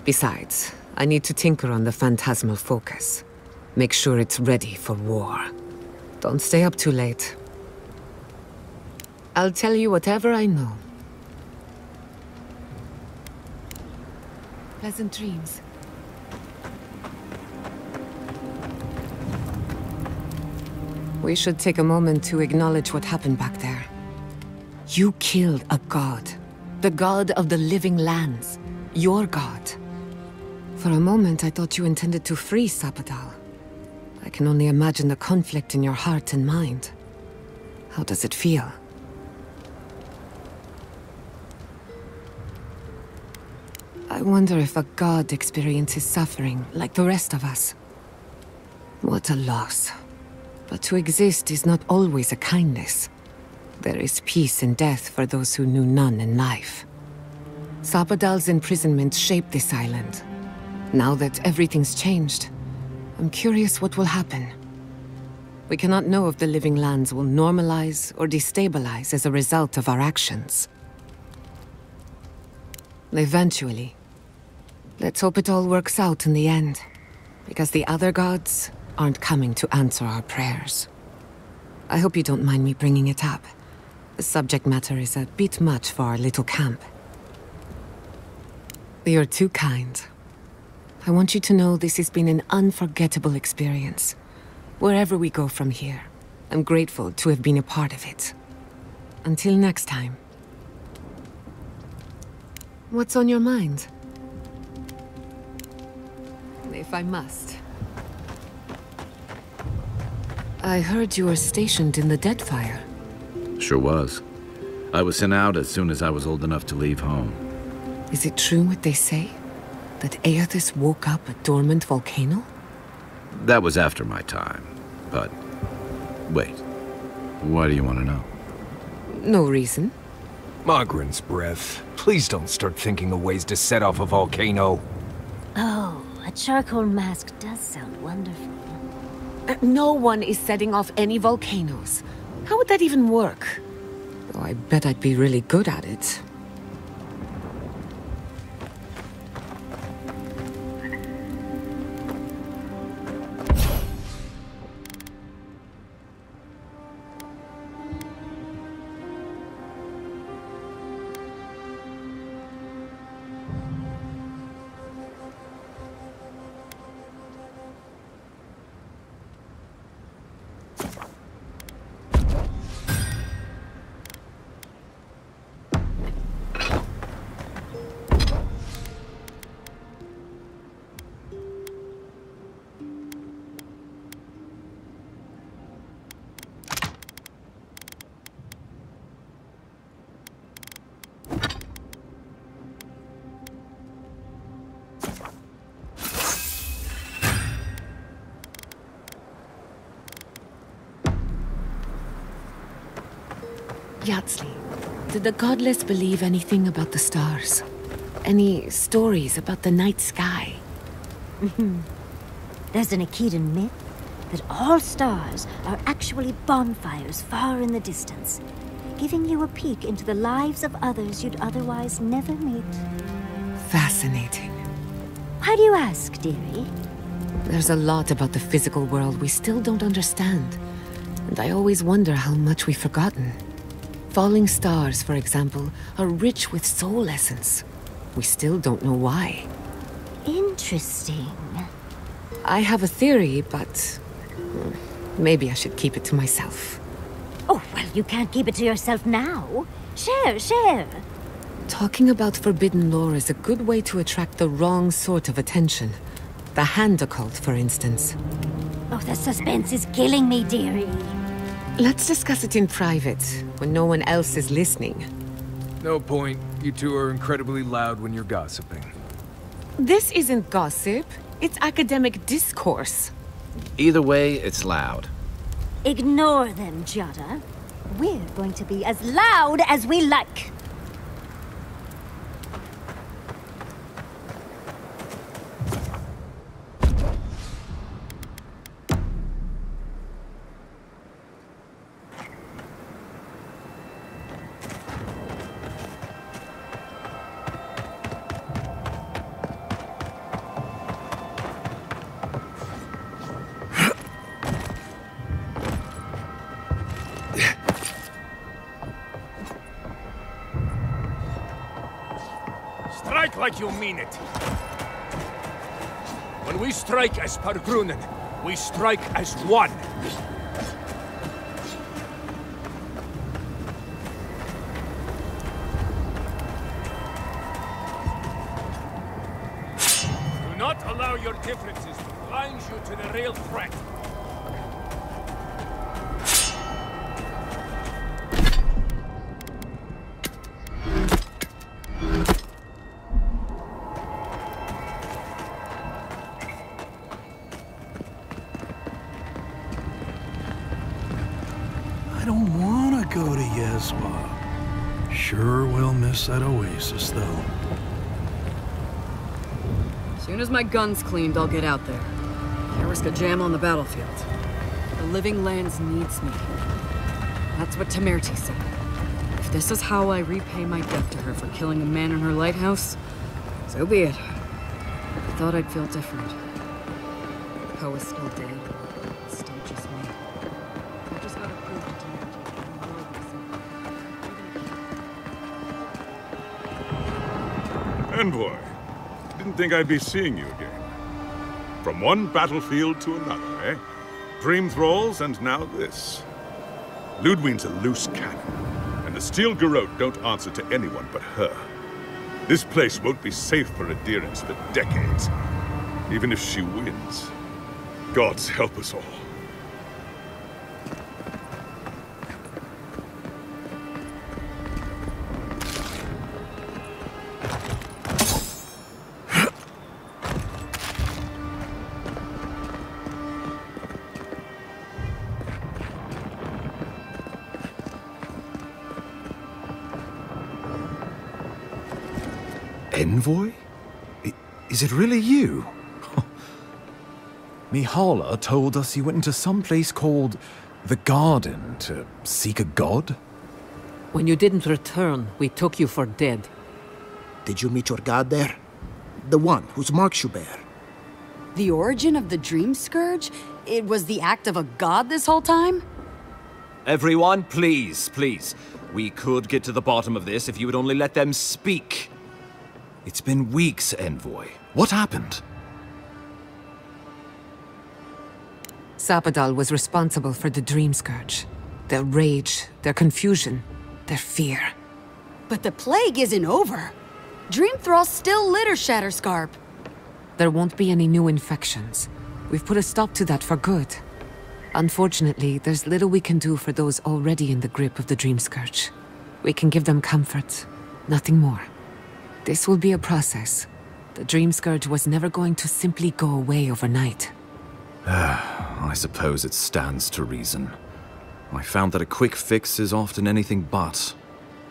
Besides, I need to tinker on the phantasmal focus. Make sure it's ready for war. Don't stay up too late. I'll tell you whatever I know. Pleasant dreams. We should take a moment to acknowledge what happened back there. You killed a god. The god of the living lands. Your god. For a moment, I thought you intended to free Sapadal. I can only imagine the conflict in your heart and mind. How does it feel? I wonder if a god experiences suffering like the rest of us. What a loss. But to exist is not always a kindness. There is peace in death for those who knew none in life. Sapadal's imprisonment shaped this island. Now that everything's changed, I'm curious what will happen. We cannot know if the living lands will normalize or destabilize as a result of our actions. Eventually. Let's hope it all works out in the end, because the other gods aren't coming to answer our prayers. I hope you don't mind me bringing it up. The subject matter is a bit much for our little camp. You're too kind. I want you to know this has been an unforgettable experience. Wherever we go from here, I'm grateful to have been a part of it. Until next time. What's on your mind? If I must. I heard you were stationed in the Deadfire. Sure was. I was sent out as soon as I was old enough to leave home. Is it true what they say? That Aethys woke up a dormant volcano? That was after my time, but... Wait. Why do you want to know? No reason. Magrin's breath. Please don't start thinking of ways to set off a volcano. Oh, a charcoal mask does sound wonderful. No one is setting off any volcanoes. How would that even work? Oh, I bet I'd be really good at it. Yatsley, did the godless believe anything about the stars? Any stories about the night sky? There's an Akedan myth that all stars are actually bonfires far in the distance, giving you a peek into the lives of others you'd otherwise never meet. Fascinating. Why do you ask, dearie? There's a lot about the physical world we still don't understand, and I always wonder how much we've forgotten. Falling stars, for example, are rich with soul essence. We still don't know why. Interesting. I have a theory, but maybe I should keep it to myself. Oh, well, you can't keep it to yourself now. Share. Talking about forbidden lore is a good way to attract the wrong sort of attention. The hand occult, for instance. Oh, the suspense is killing me, dearie. Let's discuss it in private, when no one else is listening. No point. You two are incredibly loud when you're gossiping. This isn't gossip. It's academic discourse. Either way, it's loud. Ignore them, Jada. We're going to be as loud as we like. Strike like you mean it. When we strike as Pargrunen, we strike as one. Do not allow your differences to blind you to the real threat. Sure will miss that oasis, though. Soon as my gun's cleaned, I'll get out there. Can't risk a jam on the battlefield. The Living Lands needs me. That's what Temerty said. If this is how I repay my debt to her for killing a man in her lighthouse, so be it. I thought I'd feel different. Poe is still dead. It's still just me. I just gotta prove to Temerty. Envoy, didn't think I'd be seeing you again. From one battlefield to another, eh? Dream thralls, and now this. Ludwig's a loose cannon, and the Steel Garrote don't answer to anyone but her. This place won't be safe for adherents for decades, even if she wins. Gods help us all. Envoy? Is it really you? Mihala told us you went into some place called the Garden to seek a god? When you didn't return, we took you for dead. Did you meet your god there? The one whose marks you bear? The origin of the Dream Scourge? It was the act of a god this whole time? Everyone, please, please. We could get to the bottom of this if you would only let them speak. It's been weeks, Envoy. What happened? Sapadal was responsible for the Dream Scourge. Their rage, their confusion, their fear. But the plague isn't over. Dream Thralls still litter Shatterscarp. There won't be any new infections. We've put a stop to that for good. Unfortunately, there's little we can do for those already in the grip of the Dream Scourge. We can give them comfort, nothing more. This will be a process. The Dream Scourge was never going to simply go away overnight. I suppose it stands to reason. I found that a quick fix is often anything but.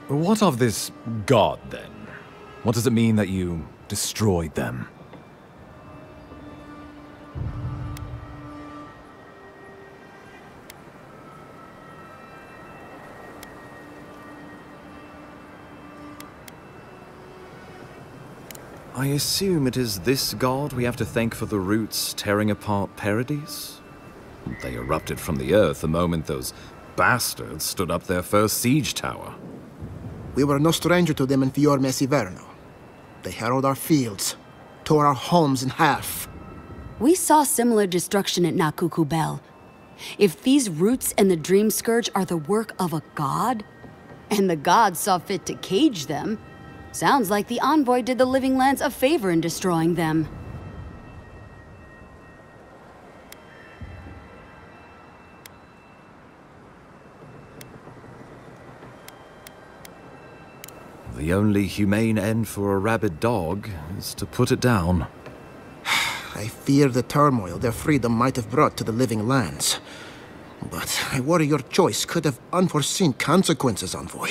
What of this god, then? What does it mean that you destroyed them? I assume it is this god we have to thank for the roots tearing apart Paradise? They erupted from the earth the moment those bastards stood up their first siege tower. We were no stranger to them in Fior Mesiverno. They harrowed our fields, tore our homes in half. We saw similar destruction at Nakuku Bell. If these roots and the Dream Scourge are the work of a god, and the gods saw fit to cage them, sounds like the Envoy did the Living Lands a favor in destroying them. The only humane end for a rabid dog is to put it down. I fear the turmoil their freedom might have brought to the Living Lands. But I worry your choice could have unforeseen consequences, Envoy.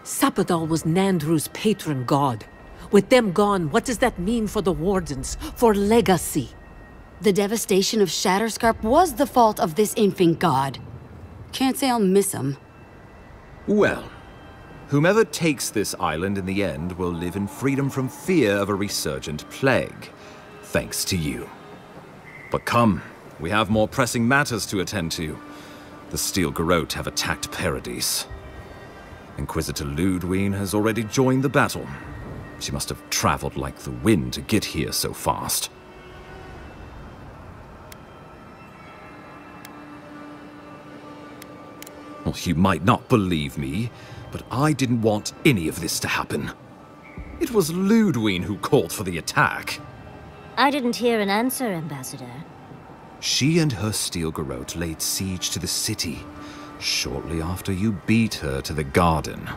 Sapadal was Nandru's patron god. With them gone, what does that mean for the Wardens, for legacy? The devastation of Shatterscarp was the fault of this infant god. Can't say I'll miss him. Well, whomever takes this island in the end will live in freedom from fear of a resurgent plague. Thanks to you. But come, we have more pressing matters to attend to. The Steel Garrote have attacked Paradise. Inquisitor Ludwine has already joined the battle. She must have traveled like the wind to get here so fast. Well, you might not believe me, but I didn't want any of this to happen. It was Ludwine who called for the attack. I didn't hear an answer, Ambassador. She and her Steel Garrote laid siege to the city shortly after you beat her to the garden.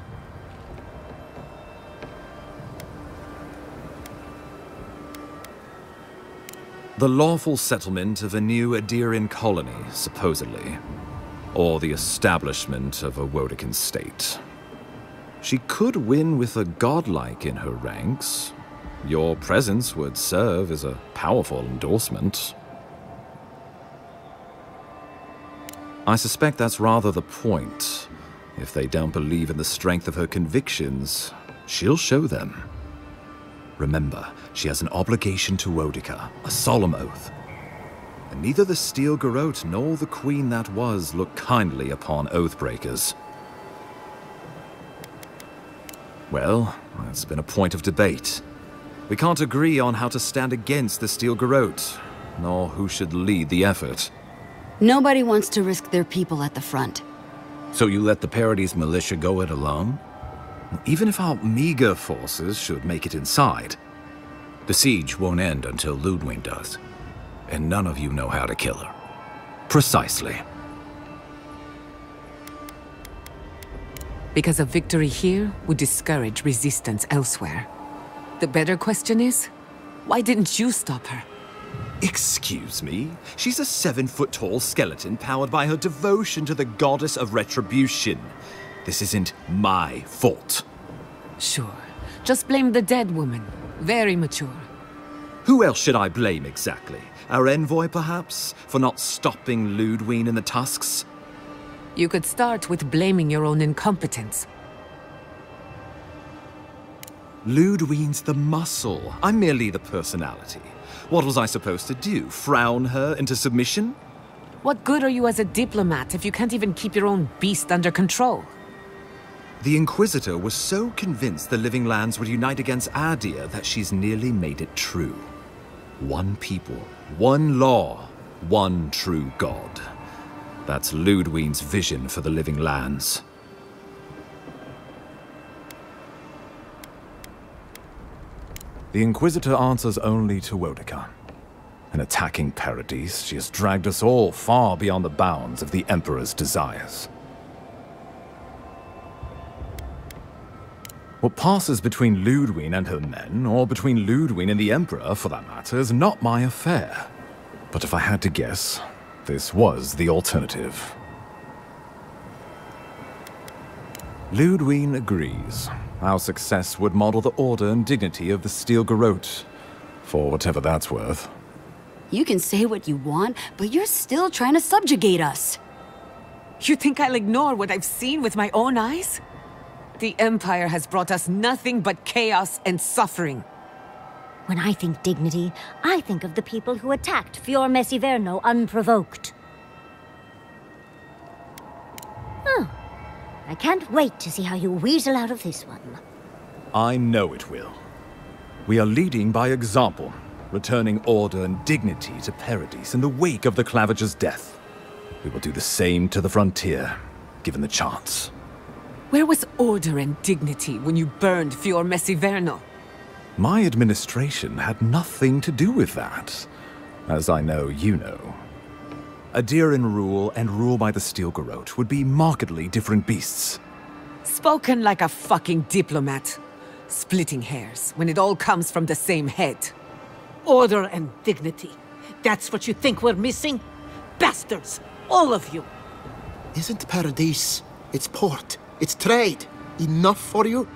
The lawful settlement of a new Adirian colony, supposedly. Or the establishment of a Woedican state. She could win with a godlike in her ranks. Your presence would serve as a powerful endorsement. I suspect that's rather the point. If they don't believe in the strength of her convictions, she'll show them. Remember, she has an obligation to Woedica, a solemn oath. And neither the Steel Garrote nor the queen that was look kindly upon oathbreakers. Well, that's been a point of debate. We can't agree on how to stand against the Steel Garrote, nor who should lead the effort. Nobody wants to risk their people at the front. So you let the Paradise militia go it alone? Even if our meager forces should make it inside, the siege won't end until Ludwine does. And none of you know how to kill her. Precisely. Because a victory here would discourage resistance elsewhere. The better question is, why didn't you stop her? Excuse me? She's a 7-foot-tall skeleton powered by her devotion to the goddess of retribution. This isn't my fault. Sure. Just blame the dead woman. Very mature. Who else should I blame exactly? Our envoy, perhaps? For not stopping Ludwig and the Tusks? You could start with blaming your own incompetence. Ludwig's the muscle. I'm merely the personality. What was I supposed to do? Frown her into submission? What good are you as a diplomat if you can't even keep your own beast under control? The Inquisitor was so convinced the Living Lands would unite against Adir that she's nearly made it true. One people, one law, one true God. That's Ludwig's vision for the Living Lands. The Inquisitor answers only to Wodekan. In attacking Paradise, she has dragged us all far beyond the bounds of the Emperor's desires. What passes between Ludwig and her men, or between Ludwig and the Emperor, for that matter, is not my affair. But if I had to guess, this was the alternative. Ludwig agrees. Our success would model the order and dignity of the Steel Garrote, for whatever that's worth. You can say what you want, but you're still trying to subjugate us. You think I'll ignore what I've seen with my own eyes? The Empire has brought us nothing but chaos and suffering. When I think dignity, I think of the people who attacked Fior Messiverno unprovoked. Oh, I can't wait to see how you weasel out of this one. I know it will. We are leading by example, returning order and dignity to Paradise in the wake of the Clavager's death. We will do the same to the frontier, given the chance. Where was order and dignity when you burned Fior Messiverno? My administration had nothing to do with that, as I know you know. Adiran rule and rule by the Steel Garrote would be markedly different beasts. Spoken like a fucking diplomat. Splitting hairs when it all comes from the same head. Order and dignity. That's what you think we're missing? Bastards! All of you! Isn't Paradise, its port, its trade, enough for you?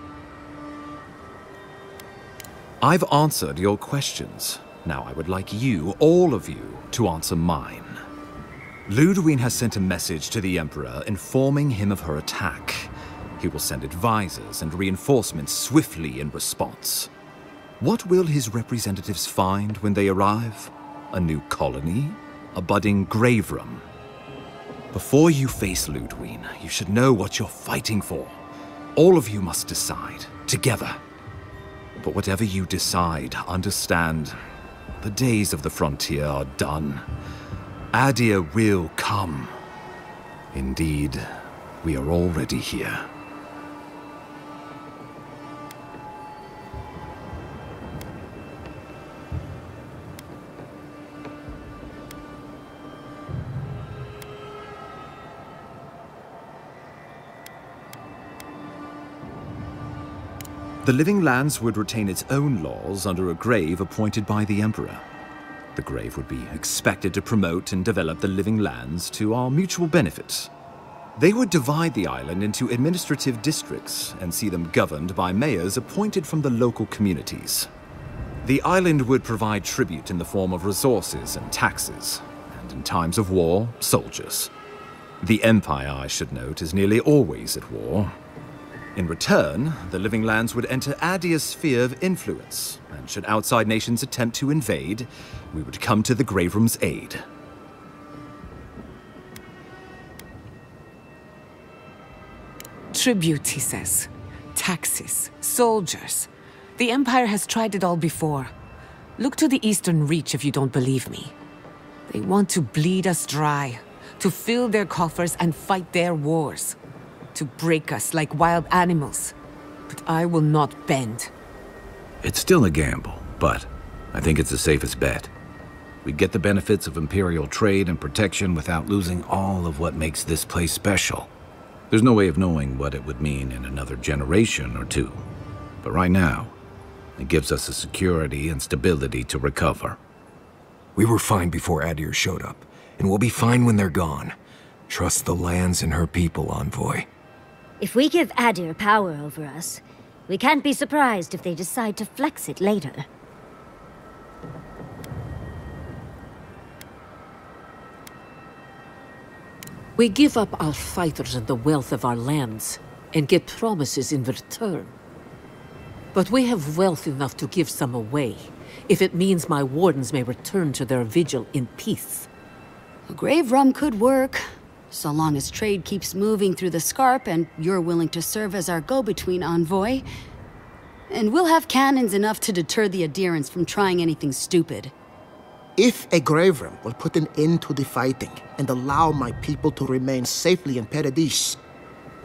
I've answered your questions. Now I would like you, all of you, to answer mine. Ludwig has sent a message to the Emperor informing him of her attack. He will send advisors and reinforcements swiftly in response. What will his representatives find when they arrive? A new colony? A budding grave room? Before you face Ludwig, you should know what you're fighting for. All of you must decide, together. But whatever you decide, understand, the days of the frontier are done. Adir will come. Indeed, we are already here. The Living Lands would retain its own laws under a grave appointed by the Emperor. The grave would be expected to promote and develop the Living Lands to our mutual benefit. They would divide the island into administrative districts and see them governed by mayors appointed from the local communities. The island would provide tribute in the form of resources and taxes, and in times of war, soldiers. The Empire, I should note, is nearly always at war. In return, the Living Lands would enter Adir's sphere of influence, and should outside nations attempt to invade, we would come to the Grave Room's aid. Tribute, he says. Taxes, soldiers. The Empire has tried it all before. Look to the Eastern Reach if you don't believe me. They want to bleed us dry, to fill their coffers and fight their wars. To break us like wild animals. But I will not bend. It's still a gamble, but I think it's the safest bet. We get the benefits of Imperial trade and protection without losing all of what makes this place special. There's no way of knowing what it would mean in another generation or two. But right now, it gives us the security and stability to recover. We were fine before Adir showed up, and we'll be fine when they're gone. Trust the lands and her people, Envoy. If we give Adir power over us, We can't be surprised if they decide to flex it later. We give up our fighters and the wealth of our lands, and get promises in return. But we have wealth enough to give some away, if it means my wardens may return to their vigil in peace. A grave rum could work, so long as trade keeps moving through the Scarp and you're willing to serve as our go-between envoy. And we'll have cannons enough to deter the adherents from trying anything stupid. If a grave rum will put an end to the fighting and allow my people to remain safely in Paradise,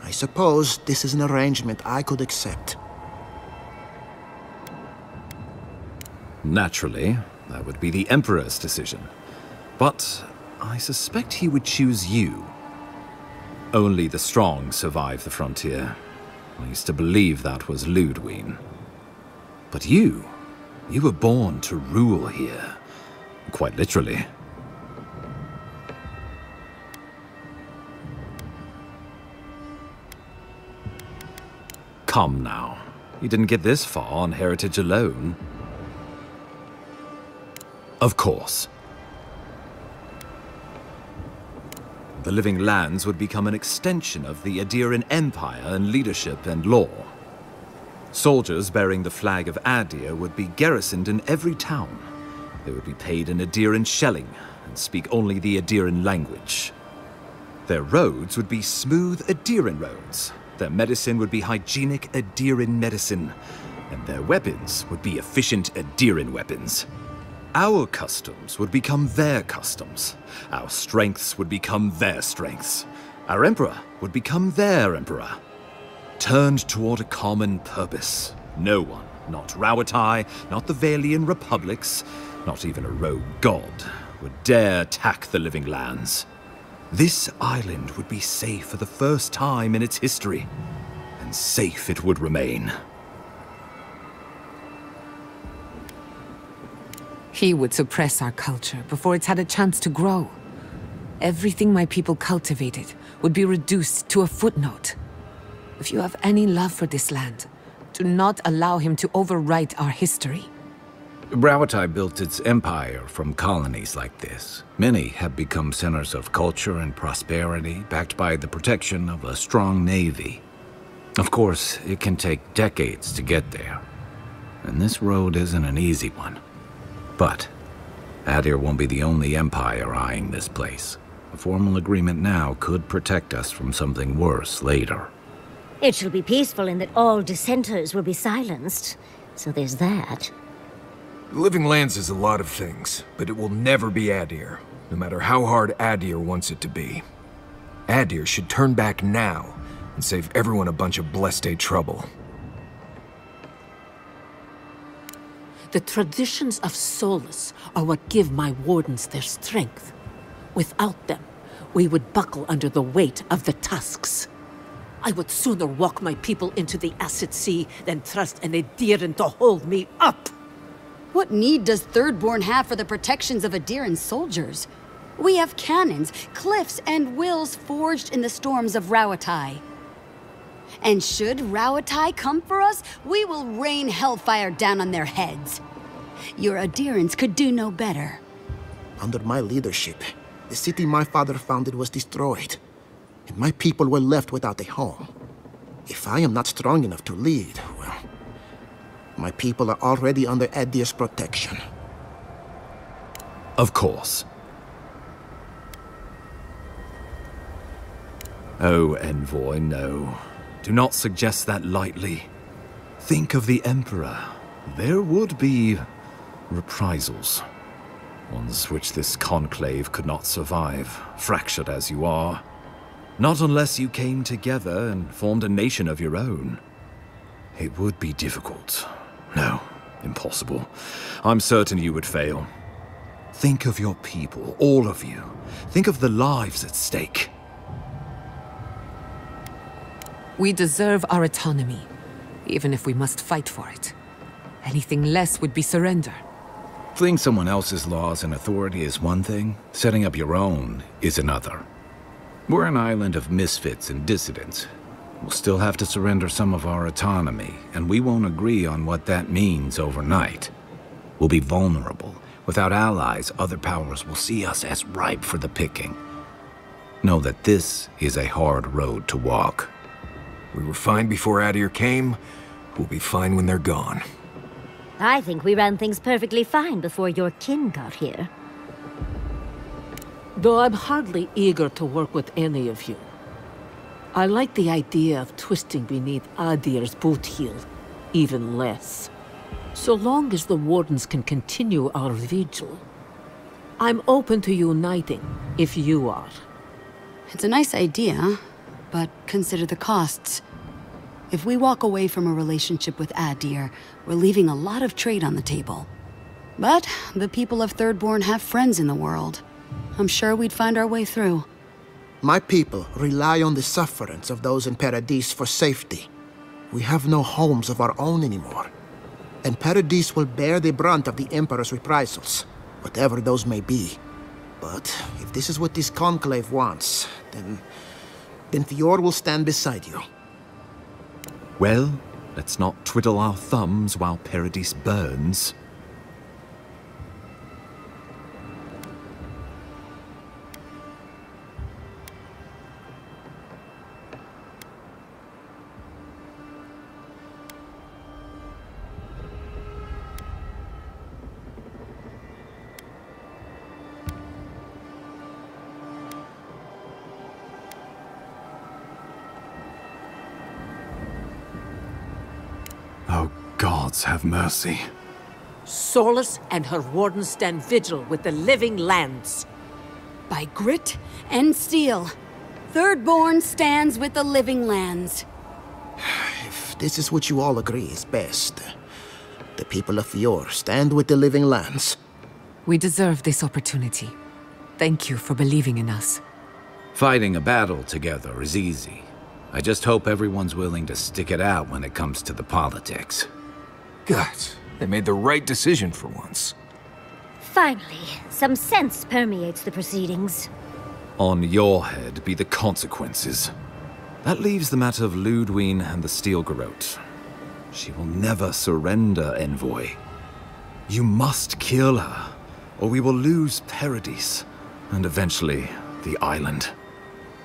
I suppose this is an arrangement I could accept. Naturally, that would be the Emperor's decision. But I suspect he would choose you. Only the strong survive the frontier. I used to believe that was Ludwig. But you were born to rule here. Quite literally. Come now. You didn't get this far on heritage alone. Of course. The Living Lands would become an extension of the Adiran Empire in leadership and law. Soldiers bearing the flag of Adir would be garrisoned in every town. They would be paid in Adiran shelling and speak only the Adiran language. Their roads would be smooth Adiran roads. Their medicine would be hygienic Adiran medicine. And their weapons would be efficient Adiran weapons. Our customs would become their customs. Our strengths would become their strengths. Our emperor would become their emperor. Turned toward a common purpose. No one, not Rawatai, not the Valian republics, not even a rogue god, would dare tack the Living Lands. This island would be safe for the first time in its history, and safe it would remain. He would suppress our culture before it's had a chance to grow. Everything my people cultivated would be reduced to a footnote. If you have any love for this land, do not allow him to overwrite our history. Rawatai built its empire from colonies like this. Many have become centers of culture and prosperity, backed by the protection of a strong navy. Of course, it can take decades to get there. And this road isn't an easy one. But Adir won't be the only empire eyeing this place. A formal agreement now could protect us from something worse later. It shall be peaceful in that all dissenters will be silenced. So there's that. The Living Lands is a lot of things, but it will never be Adir, no matter how hard Adir wants it to be. Adir should turn back now and save everyone a bunch of blessed trouble. The traditions of Solus are what give my wardens their strength. Without them, we would buckle under the weight of the tusks. I would sooner walk my people into the acid sea than trust an Adiran to hold me up. What need does Thirdborn have for the protections of Adiran soldiers? We have cannons, cliffs, and wills forged in the storms of Rawatai. And should Rawatai come for us, we will rain hellfire down on their heads. Your Adirans could do no better. Under my leadership, the city my father founded was destroyed, and my people were left without a home. If I am not strong enough to lead, well, my people are already under Adir's protection. Of course. Oh, Envoy, no. Do not suggest that lightly. Think of the Emperor. There would be reprisals. Ones which this conclave could not survive, fractured as you are. Not unless you came together and formed a nation of your own. It would be difficult. No, impossible. I'm certain you would fail. Think of your people, all of you. Think of the lives at stake. We deserve our autonomy, even if we must fight for it. Anything less would be surrender. Fleeing someone else's laws and authority is one thing, setting up your own is another. We're an island of misfits and dissidents. We'll still have to surrender some of our autonomy, and we won't agree on what that means overnight. We'll be vulnerable. Without allies, other powers will see us as ripe for the picking. Know that this is a hard road to walk. We were fine before Adir came. We'll be fine when they're gone. I think we ran things perfectly fine before your kin got here. Though I'm hardly eager to work with any of you. I like the idea of twisting beneath Adir's boot heel even less. So long as the Wardens can continue our vigil, I'm open to uniting, if you are. It's a nice idea, but consider the costs. If we walk away from a relationship with Adir, we're leaving a lot of trade on the table. But the people of Thirdborn have friends in the world. I'm sure we'd find our way through. My people rely on the sufferance of those in Paradis for safety. We have no homes of our own anymore. And Paradis will bear the brunt of the Emperor's reprisals, whatever those may be. But if this is what this conclave wants, then Fior will stand beside you. Well, let's not twiddle our thumbs while Paradis burns. Oh, gods have mercy. Solace and her Wardens stand vigil with the living lands. By grit and steel, Thirdborn stands with the living lands. If this is what you all agree is best, the people of Fior stand with the living lands. We deserve this opportunity. Thank you for believing in us. Fighting a battle together is easy. I just hope everyone's willing to stick it out when it comes to the politics. Gods, they made the right decision for once. Finally, some sense permeates the proceedings. On your head be the consequences. That leaves the matter of Ludwine and the Steel Garrote. She will never surrender, Envoy. You must kill her, or we will lose Paradis, and eventually the island.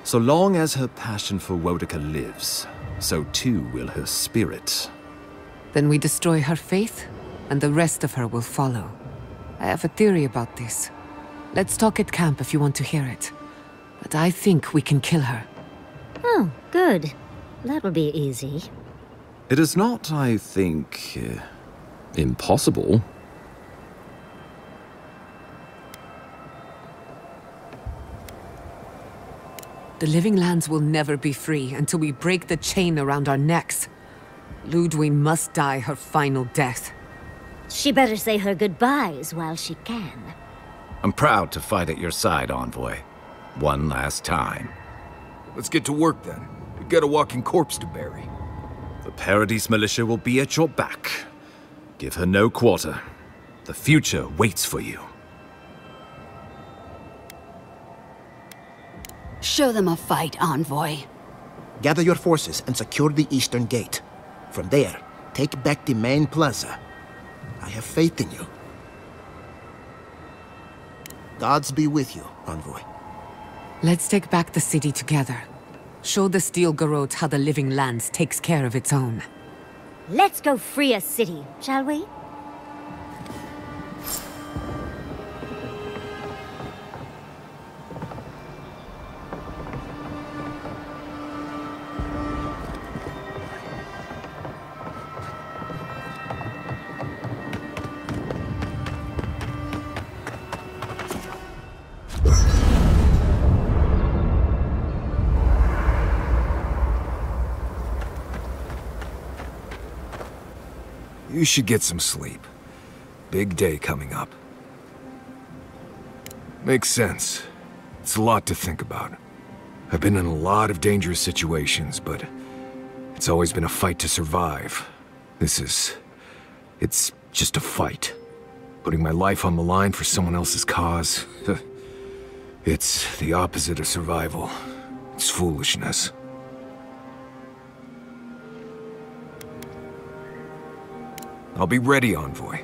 So long as her passion for Wodica lives, so too will her spirit. Then we destroy her faith, and the rest of her will follow. I have a theory about this. Let's talk at camp if you want to hear it. But I think we can kill her. Oh, good. That will be easy. It is not, I think, impossible. The living lands will never be free until we break the chain around our necks. Ludwine must die her final death. She better say her goodbyes while she can. I'm proud to fight at your side, Envoy. One last time. Let's get to work then. We've got a walking corpse to bury. The Paradis militia will be at your back. Give her no quarter. The future waits for you. Show them a fight, Envoy. Gather your forces and secure the eastern gate. From there, take back the main plaza. I have faith in you. Gods be with you, Envoy. Let's take back the city together. Show the Steel Garrote how the living lands takes care of its own. Let's go free a city, shall we? You should get some sleep. Big day coming up. Makes sense. It's a lot to think about. I've been in a lot of dangerous situations, but it's always been a fight to survive. It's just a fight. Putting my life on the line for someone else's cause. It's the opposite of survival. It's foolishness. I'll be ready, Envoy.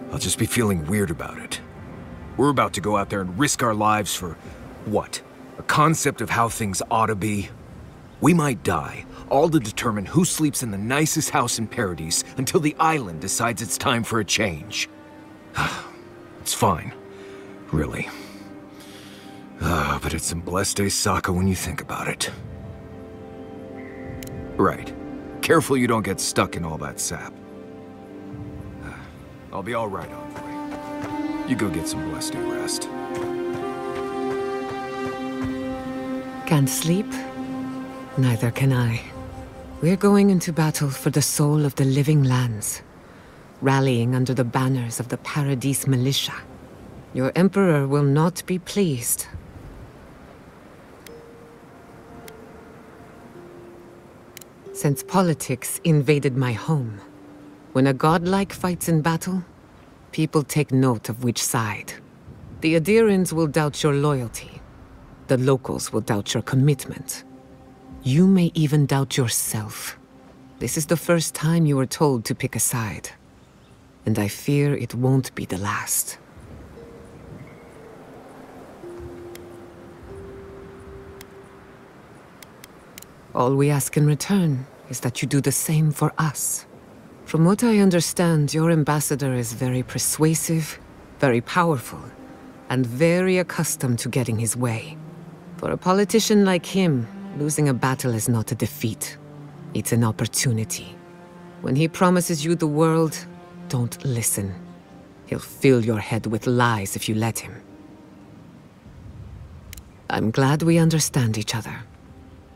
I'll just be feeling weird about it. We're about to go out there and risk our lives for, what? A concept of how things ought to be? We might die, all to determine who sleeps in the nicest house in Paradise until the island decides it's time for a change. It's fine. Really. But it's some blessed day Sokka when you think about it. Right. Careful you don't get stuck in all that sap. I'll be all right, Envoy. You go get some blessed day rest. Can't sleep? Neither can I. We're going into battle for the soul of the living lands, rallying under the banners of the Paradise militia. Your Emperor will not be pleased. Since politics invaded my home, when a godlike fights in battle, people take note of which side. The Adirans will doubt your loyalty. The locals will doubt your commitment. You may even doubt yourself. This is the first time you were told to pick a side. And I fear it won't be the last. All we ask in return is that you do the same for us. From what I understand, your ambassador is very persuasive, very powerful, and very accustomed to getting his way. For a politician like him, losing a battle is not a defeat. It's an opportunity. When he promises you the world, don't listen. He'll fill your head with lies if you let him. I'm glad we understand each other.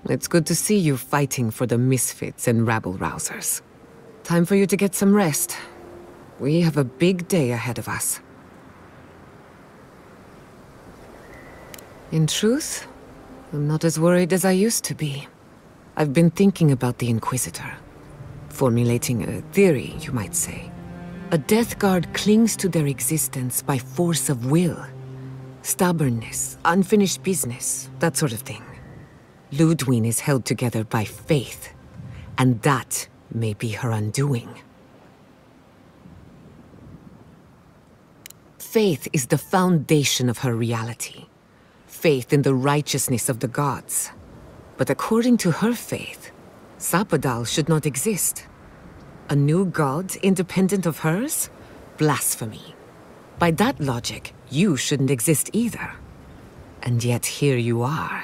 It's good to see you fighting for the misfits and rabble-rousers. Time for you to get some rest. We have a big day ahead of us. In truth, I'm not as worried as I used to be. I've been thinking about the Inquisitor. Formulating a theory, you might say. A Death Guard clings to their existence by force of will. Stubbornness, unfinished business, that sort of thing. Ludwig is held together by faith, and that may be her undoing. Faith is the foundation of her reality. Faith in the righteousness of the gods. But according to her faith, Sapadal should not exist. A new god independent of hers? Blasphemy. By that logic, you shouldn't exist either. And yet here you are.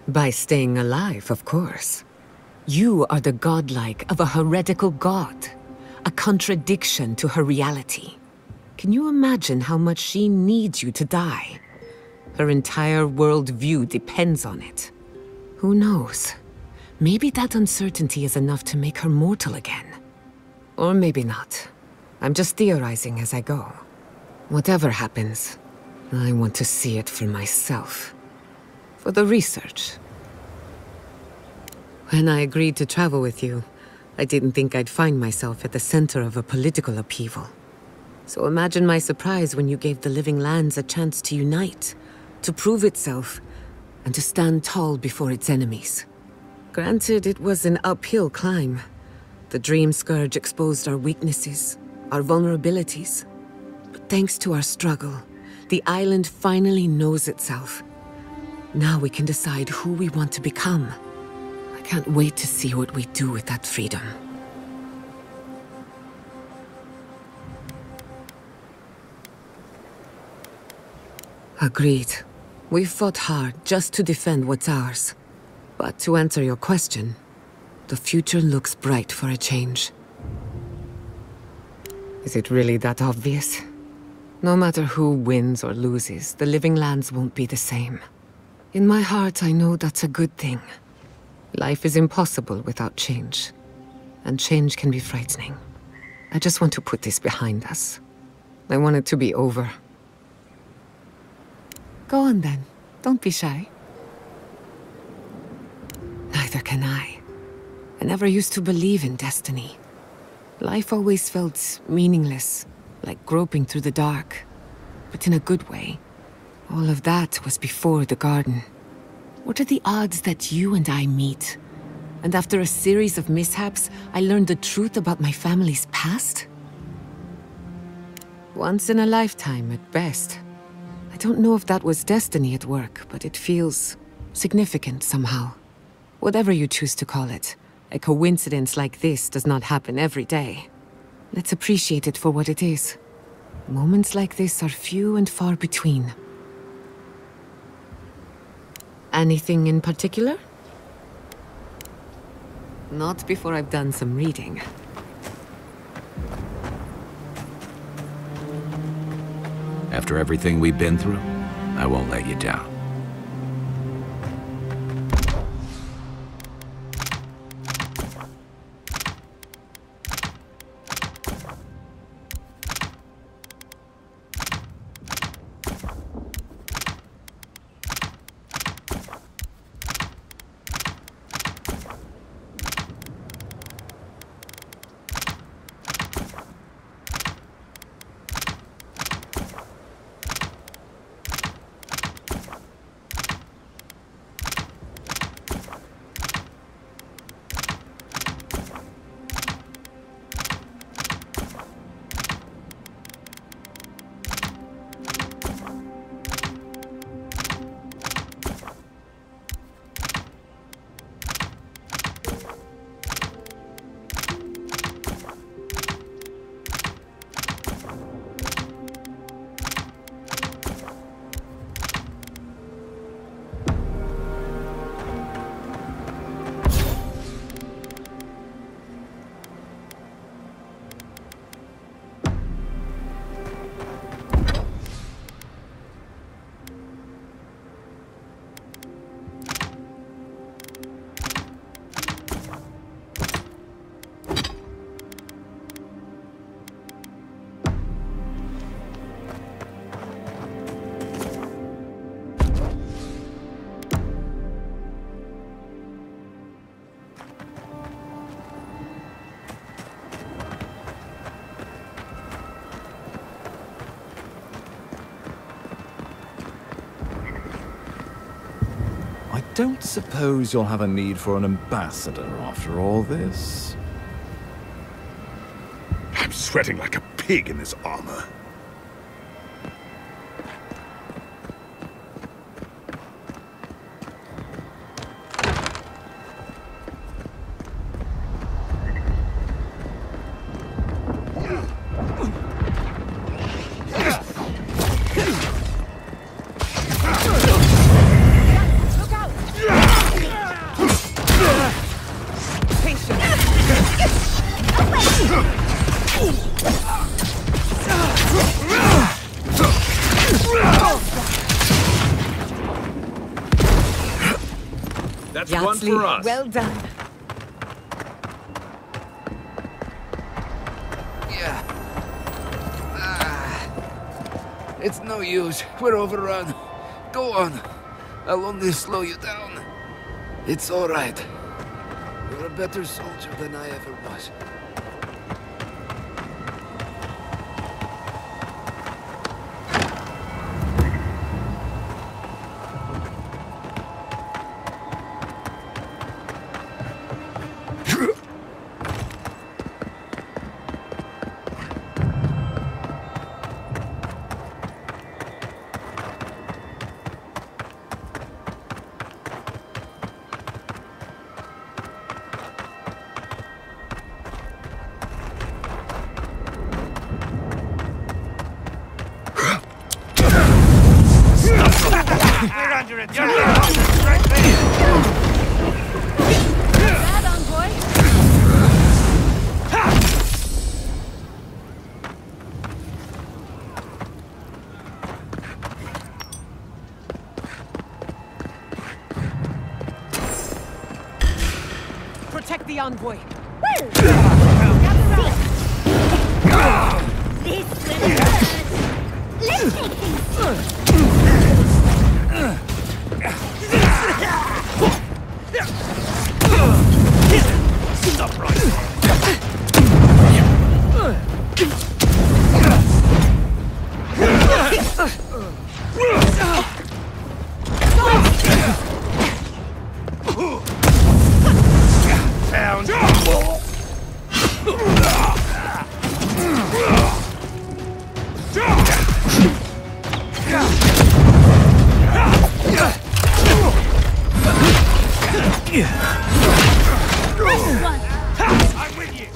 By staying alive, of course. You are the godlike of a heretical god. A contradiction to her reality. Can you imagine how much she needs you to die? Her entire worldview depends on it. Who knows? Maybe that uncertainty is enough to make her mortal again. Or maybe not. I'm just theorizing as I go. Whatever happens, I want to see it for myself. For the research. When I agreed to travel with you, I didn't think I'd find myself at the center of a political upheaval. So imagine my surprise when you gave the living lands a chance to unite, to prove itself, and to stand tall before its enemies. Granted, it was an uphill climb. The Dream Scourge exposed our weaknesses, our vulnerabilities. But thanks to our struggle, the island finally knows itself. Now we can decide who we want to become. I can't wait to see what we do with that freedom. Agreed. We've fought hard just to defend what's ours. But to answer your question, the future looks bright for a change. Is it really that obvious? No matter who wins or loses, the living lands won't be the same. In my heart, I know that's a good thing. Life is impossible without change. And change can be frightening. I just want to put this behind us. I want it to be over. Go on then. Don't be shy. Neither can I. I never used to believe in destiny. Life always felt meaningless, like groping through the dark. But in a good way. All of that was before the garden. What are the odds that you and I meet? And after a series of mishaps, I learned the truth about my family's past? Once in a lifetime, at best. I don't know if that was destiny at work, but it feels significant somehow. Whatever you choose to call it, a coincidence like this does not happen every day. Let's appreciate it for what it is. Moments like this are few and far between. Anything in particular? Not before I've done some reading. After everything we've been through, I won't let you down. I don't suppose you'll have a need for an ambassador after all this? I'm sweating like a pig in this armor. That's one for us. Well done. Yeah. It's no use. We're overrun. Go on. I'll only slow you down. It's all right. You're a better soldier than I ever was. We're under attack! Right there! That envoy? Protect the envoy. This will hurt. Let's take things. Stop right. I'm with you.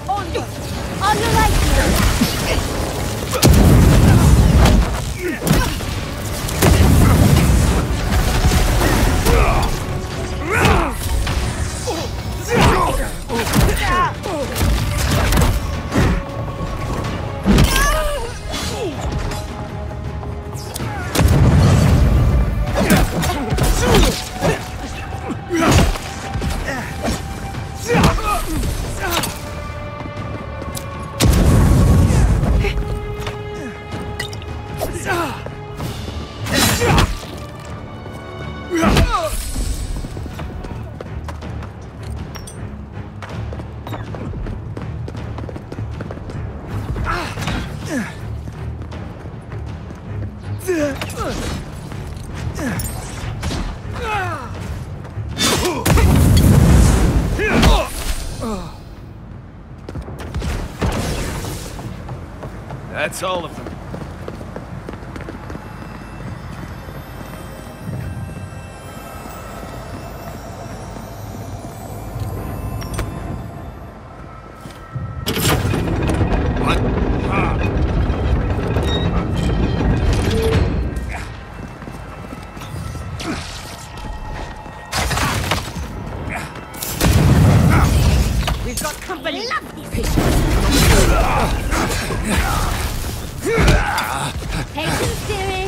On your right. That's all of them. We've got company. Love these Patience, dearie.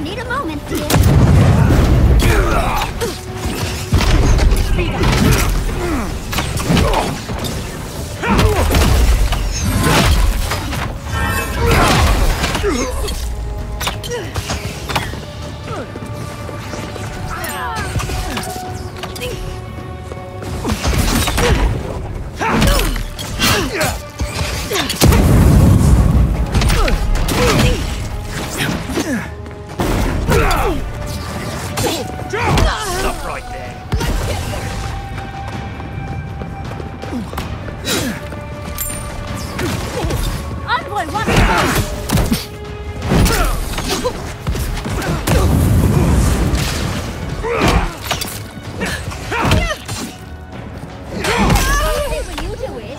Need a moment, dear. Stop right there. Envoy, what? When you do it.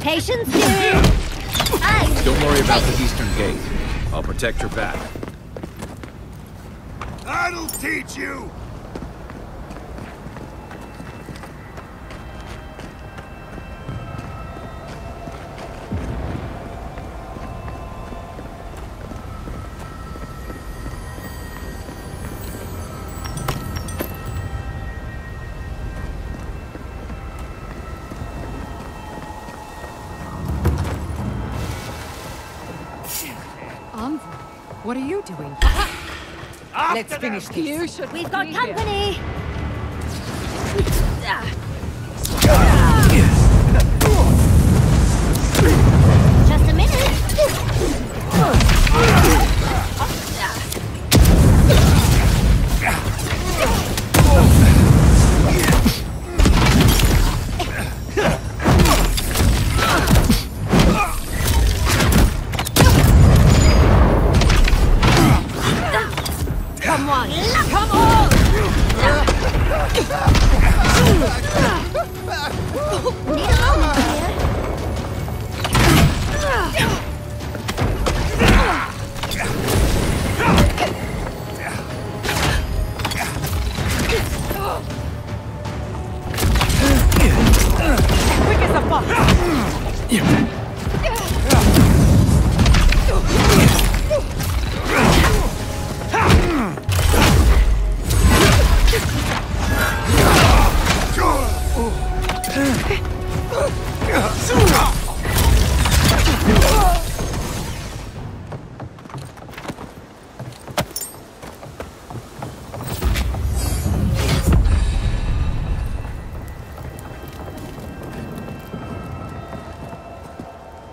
Patience, dear. Don't worry about the eastern gate. I'll protect your back. That'll teach you! What are you doing? Let's finish this. You should. We've got company. Just a minute. Come on! Come on!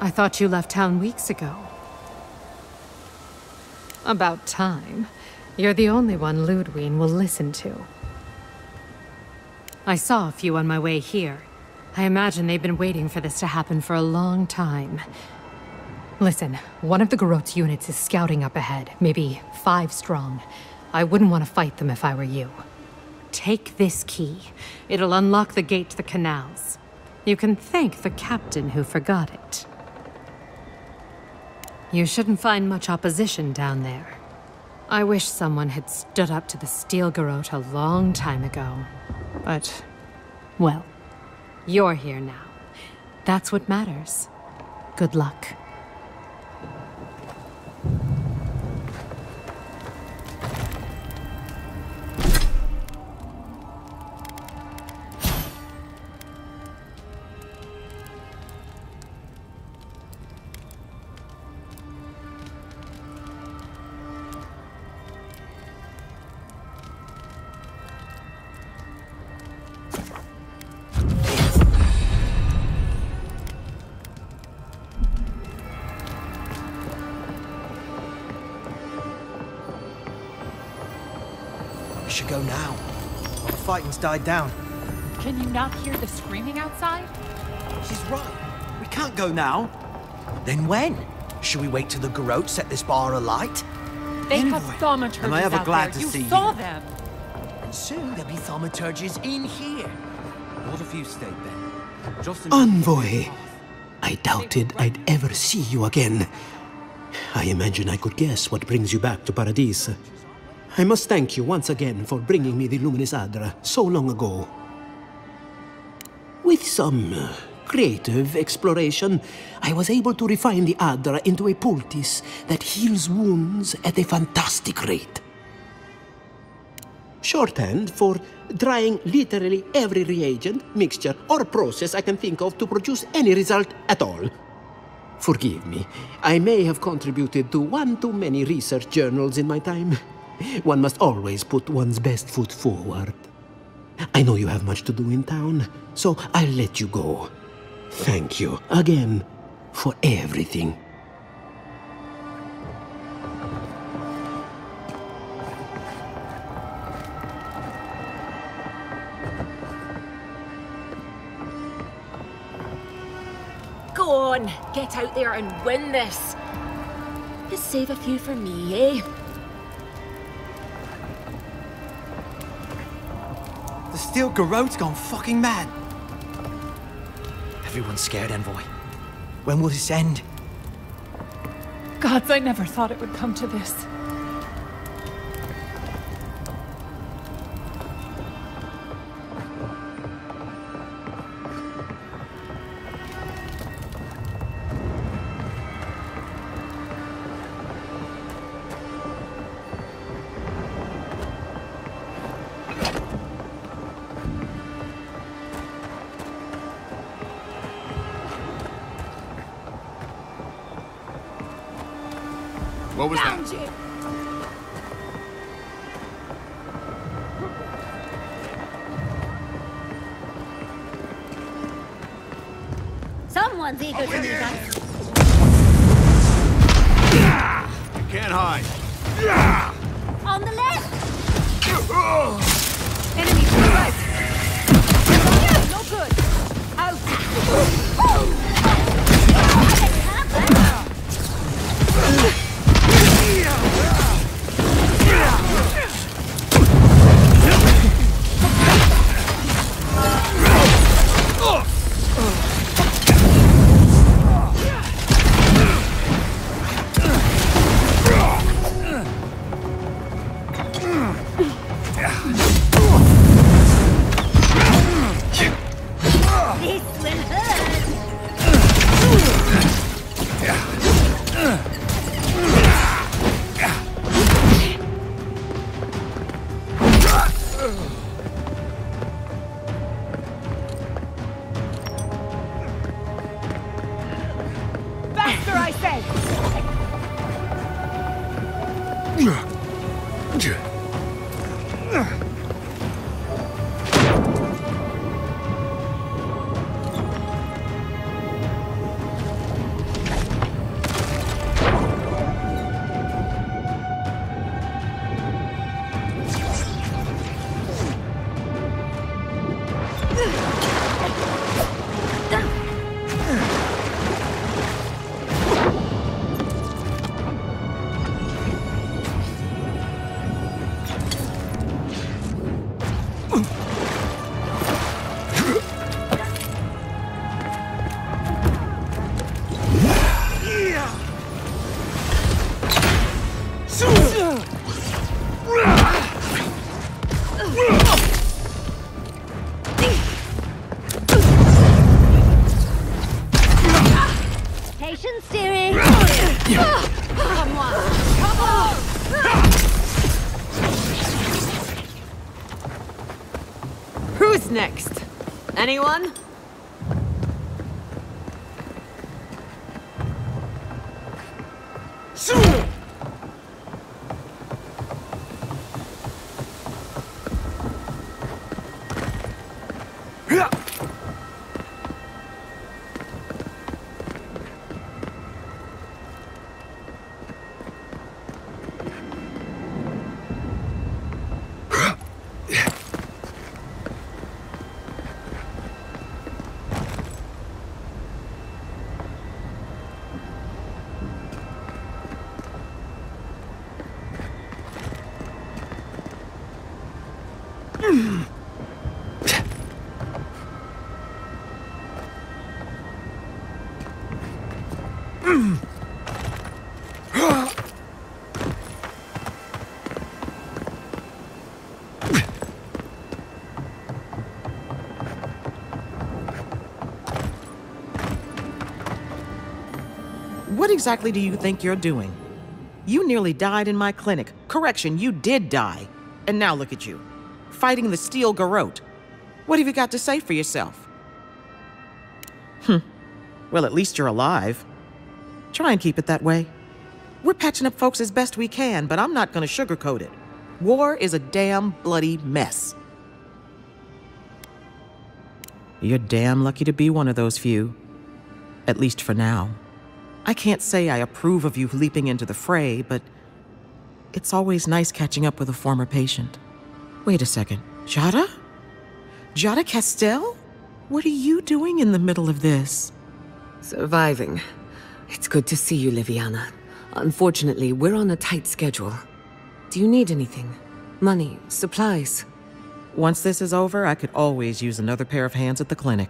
I thought you left town weeks ago. About time. You're the only one Ludwig will listen to. I saw a few on my way here. I imagine they've been waiting for this to happen for a long time. Listen, one of the Garot's units is scouting up ahead, maybe 5 strong. I wouldn't want to fight them if I were you. Take this key. It'll unlock the gate to the canals. You can thank the captain who forgot it. You shouldn't find much opposition down there. I wish someone had stood up to the Steel Garot a long time ago. But, well, you're here now. That's what matters. Good luck. We should go now. Well, the fighting's died down. Can you not hear the screaming outside? She's right. We can't go now. Then when? Should we wait till the Garot set this bar alight? They have thaumaturges Am I ever out glad there. to see You saw you? them. And soon there'll be thaumaturges in here. What if you stayed there? Just Envoy! I doubted I'd ever see you again. I imagine I could guess what brings you back to Paradis. I must thank you once again for bringing me the Luminous Adra so long ago. With some creative exploration, I was able to refine the Adra into a poultice that heals wounds at a fantastic rate. Shorthand for drying literally every reagent, mixture, or process I can think of to produce any result at all. Forgive me, I may have contributed to one too many research journals in my time. One must always put one's best foot forward. I know you have much to do in town, so I'll let you go. Thank you again for everything. Go on, get out there and win this. Just save a few for me, eh? The Steel Garot's gone fucking mad. Everyone's scared, Envoy. When will this end? Gods, I never thought it would come to this. What was that? Someone's eager to meet us. You can't hide. On the left! Enemy to the right! No good! Out! This will hurt! Faster, I say! Patience, dearie. Come on! Come on! Who's next? Anyone? What exactly do you think you're doing? You nearly died in my clinic. Correction, you did die. And now look at you, fighting the steel garrote. What have you got to say for yourself? Well, at least you're alive. Try and keep it that way. We're patching up folks as best we can, but I'm not gonna sugarcoat it. War is a damn bloody mess. You're damn lucky to be one of those few. At least for now. I can't say I approve of you leaping into the fray, but it's always nice catching up with a former patient. Wait a second. Jada? Jada Castell? What are you doing in the middle of this? Surviving. It's good to see you, Liviana. Unfortunately, we're on a tight schedule. Do you need anything? Money? Supplies? Once this is over, I could always use another pair of hands at the clinic.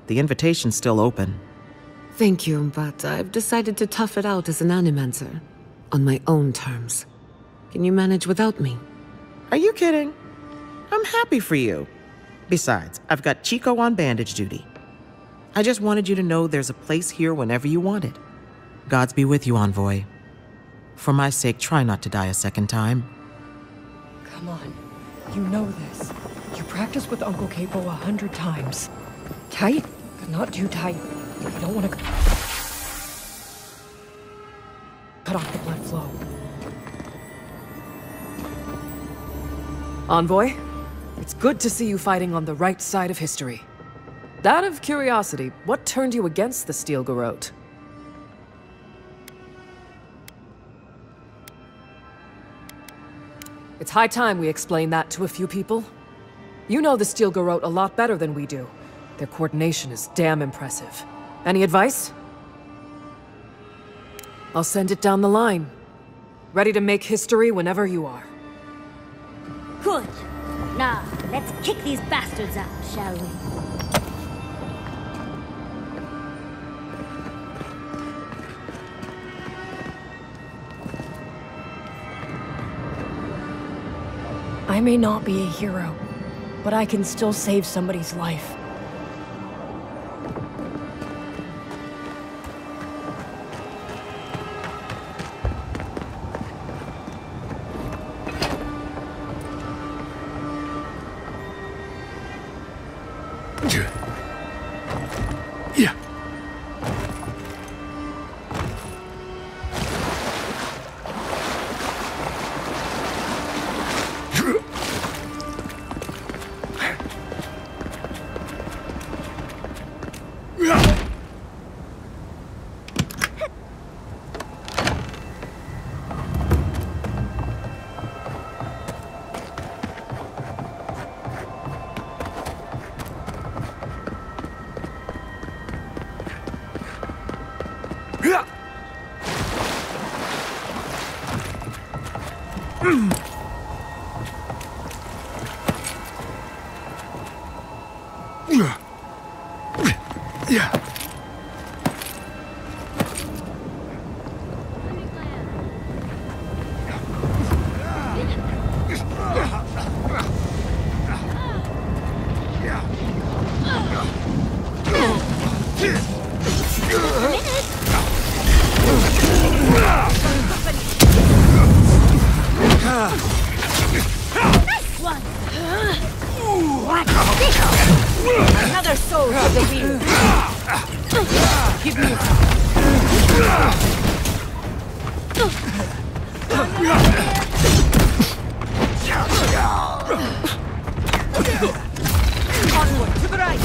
The invitation's still open. Thank you, but I've decided to tough it out as an animancer. On my own terms. Can you manage without me? Are you kidding? I'm happy for you. Besides, I've got Chico on bandage duty. I just wanted you to know there's a place here whenever you want it. Gods be with you, Envoy. For my sake, try not to die a second time. Come on. You know this. You practiced with Uncle Capo 100 times. Tight, but not too tight. You don't want to cut off the blood flow. Envoy, it's good to see you fighting on the right side of history. Out of curiosity, what turned you against the Steel Garrote? It's high time we explain that to a few people. You know the Steel Garrote a lot better than we do. Their coordination is damn impressive. Any advice? I'll send it down the line. Ready to make history whenever you are. Good. Now, let's kick these bastards out, shall we? I may not be a hero, but I can still save somebody's life. Yeah. Another soul for the wield. Give me onward to the right.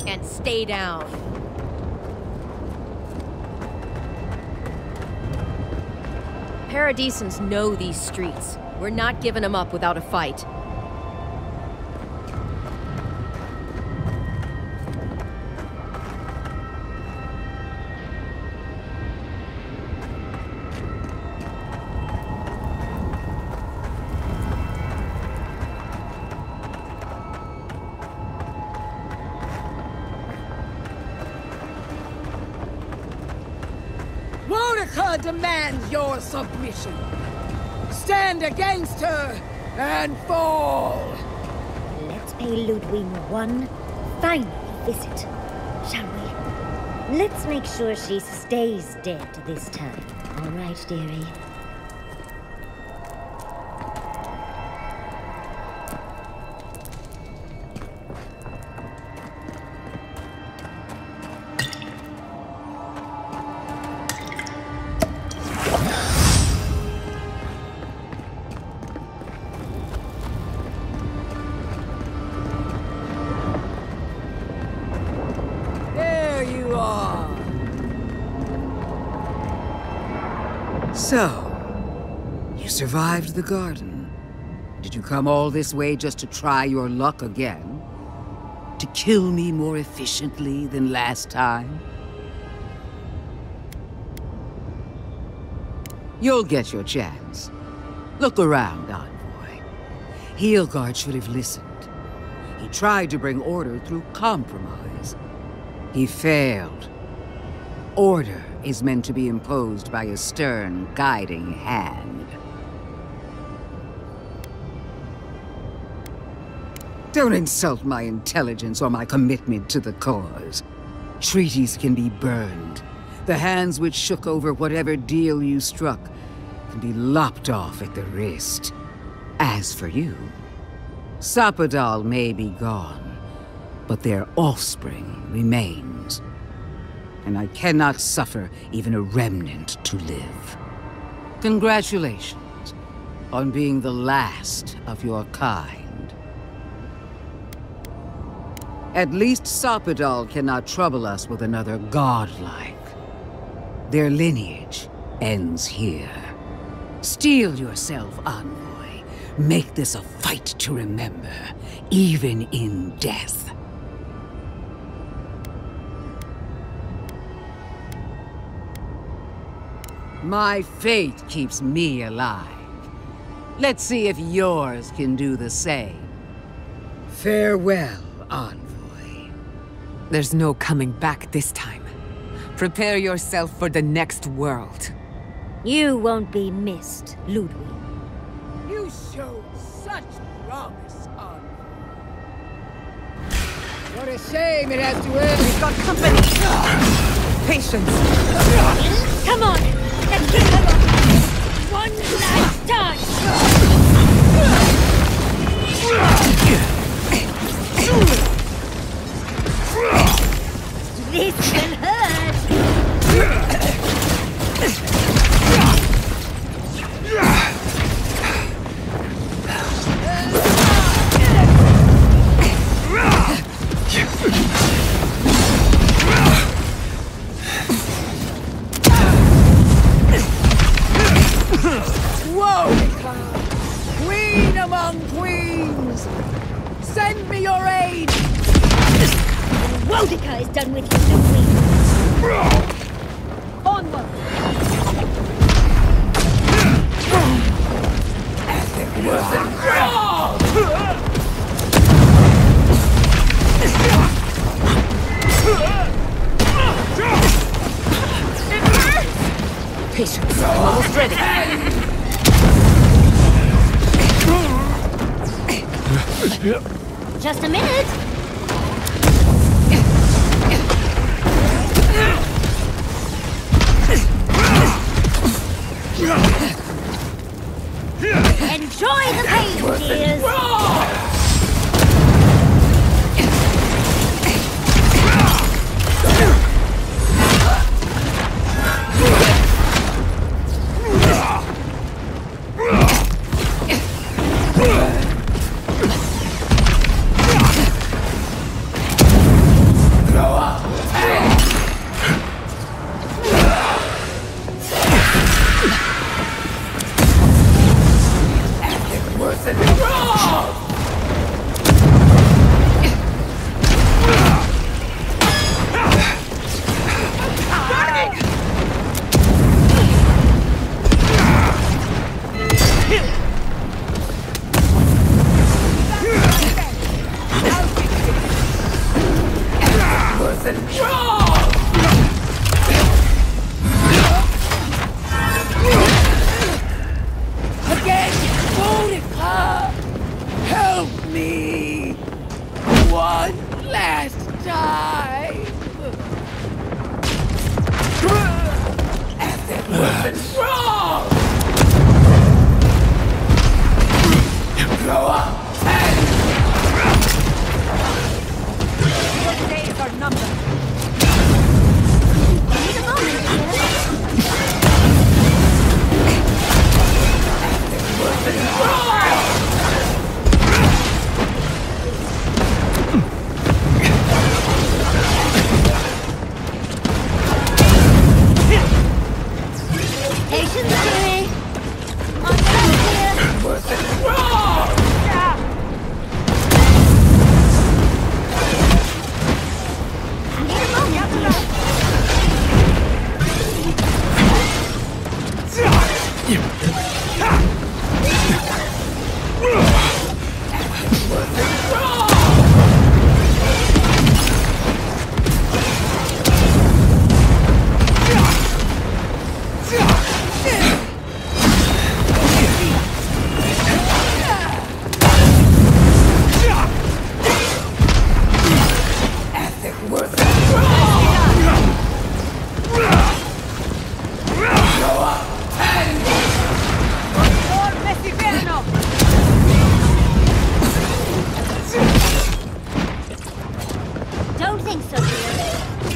And stay down. Paradisans know these streets. We're not giving them up without a fight. Demands your submission. Stand against her and fall. Let's pay Ludwig one final visit, shall we? Let's make sure she stays dead this time. All right, dearie? So, you survived the garden. Did you come all this way just to try your luck again? To kill me more efficiently than last time? You'll get your chance. Look around, Envoy. Heelguard should have listened. He tried to bring order through compromise. He failed. Order is meant to be imposed by a stern, guiding hand. Don't insult my intelligence or my commitment to the cause. Treaties can be burned. The hands which shook over whatever deal you struck can be lopped off at the wrist. As for you, Sapadal may be gone, but their offspring remains. And I cannot suffer even a remnant to live. Congratulations on being the last of your kind. At least Sapadal cannot trouble us with another godlike. Their lineage ends here. Steel yourself, envoy. Make this a fight to remember, even in death. My fate keeps me alive. Let's see if yours can do the same. Farewell, envoy. There's no coming back this time. Prepare yourself for the next world. You won't be missed, Ludwig. You showed such promise, envoy. What a shame it has to end. We've got company. Patience. Come on, let's get her on. One last time. This can hurt. Whoa! Queen among queens! Send me your aid! Wodika is done with you, Ludwig. Onward! Patience. I'm almost ready. Just a minute. Enjoy the pain, dears.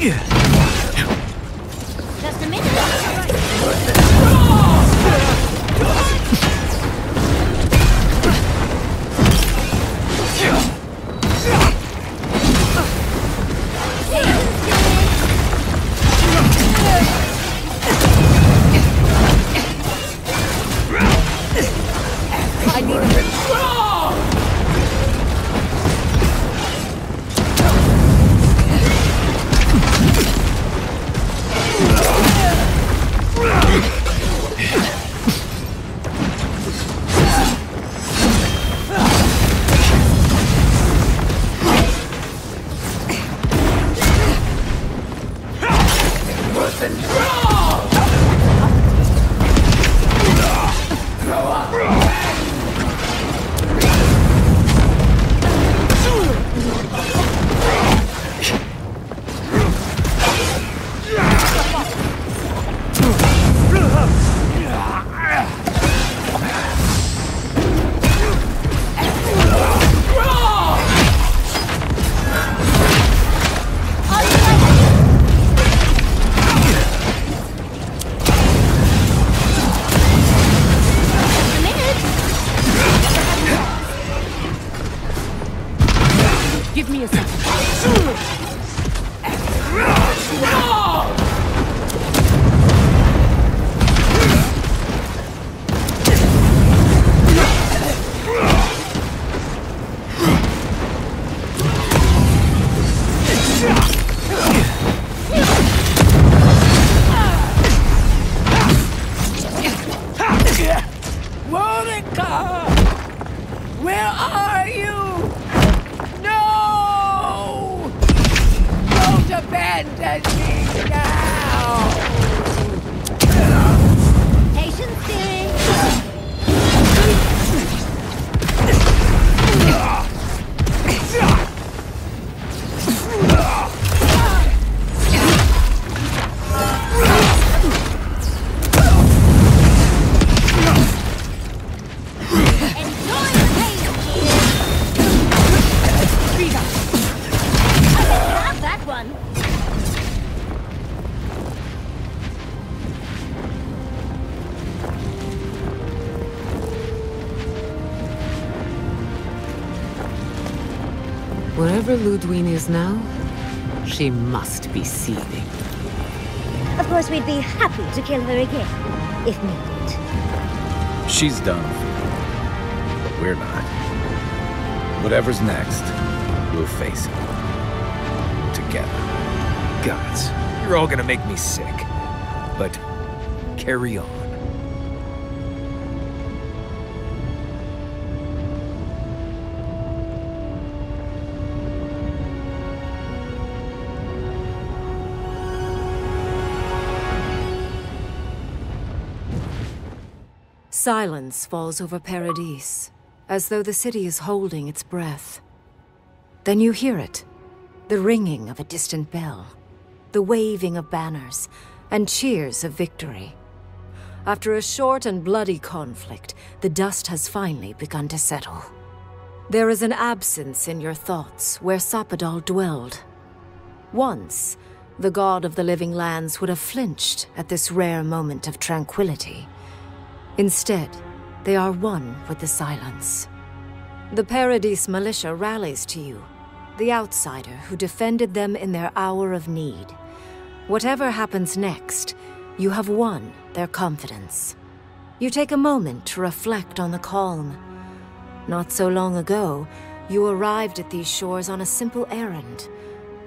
Just a minute. I need a Give me a second. Monica! Where are you? No! Don't abandon me now! Patience, dearie. Have that one. Wherever Ludwig is now, she must be seething. Of course, we'd be happy to kill her again, if needed. She's done. But we're not. Whatever's next, we'll face it. Together. Gods, you're all gonna make me sick. But carry on. Silence falls over Paradis, as though the city is holding its breath. Then you hear it, the ringing of a distant bell, the waving of banners, and cheers of victory. After a short and bloody conflict, the dust has finally begun to settle. There is an absence in your thoughts where Sapadal dwelled. Once, the god of the living lands would have flinched at this rare moment of tranquility. Instead, they are one with the silence. The Paradis militia rallies to you, the outsider who defended them in their hour of need. Whatever happens next, you have won their confidence. You take a moment to reflect on the calm. Not so long ago, you arrived at these shores on a simple errand,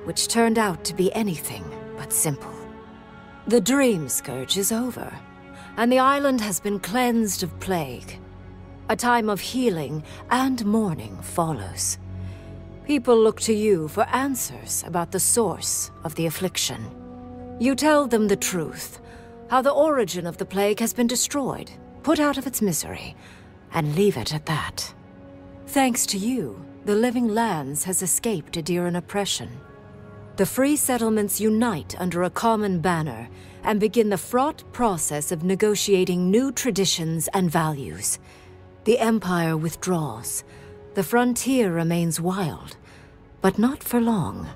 which turned out to be anything but simple. The Dream Scourge is over, and the island has been cleansed of plague. A time of healing and mourning follows. People look to you for answers about the source of the affliction. You tell them the truth, how the origin of the plague has been destroyed, put out of its misery, and leave it at that. Thanks to you, the living lands has escaped Adiran oppression. The free settlements unite under a common banner and begin the fraught process of negotiating new traditions and values. The Empire withdraws. The frontier remains wild, but not for long.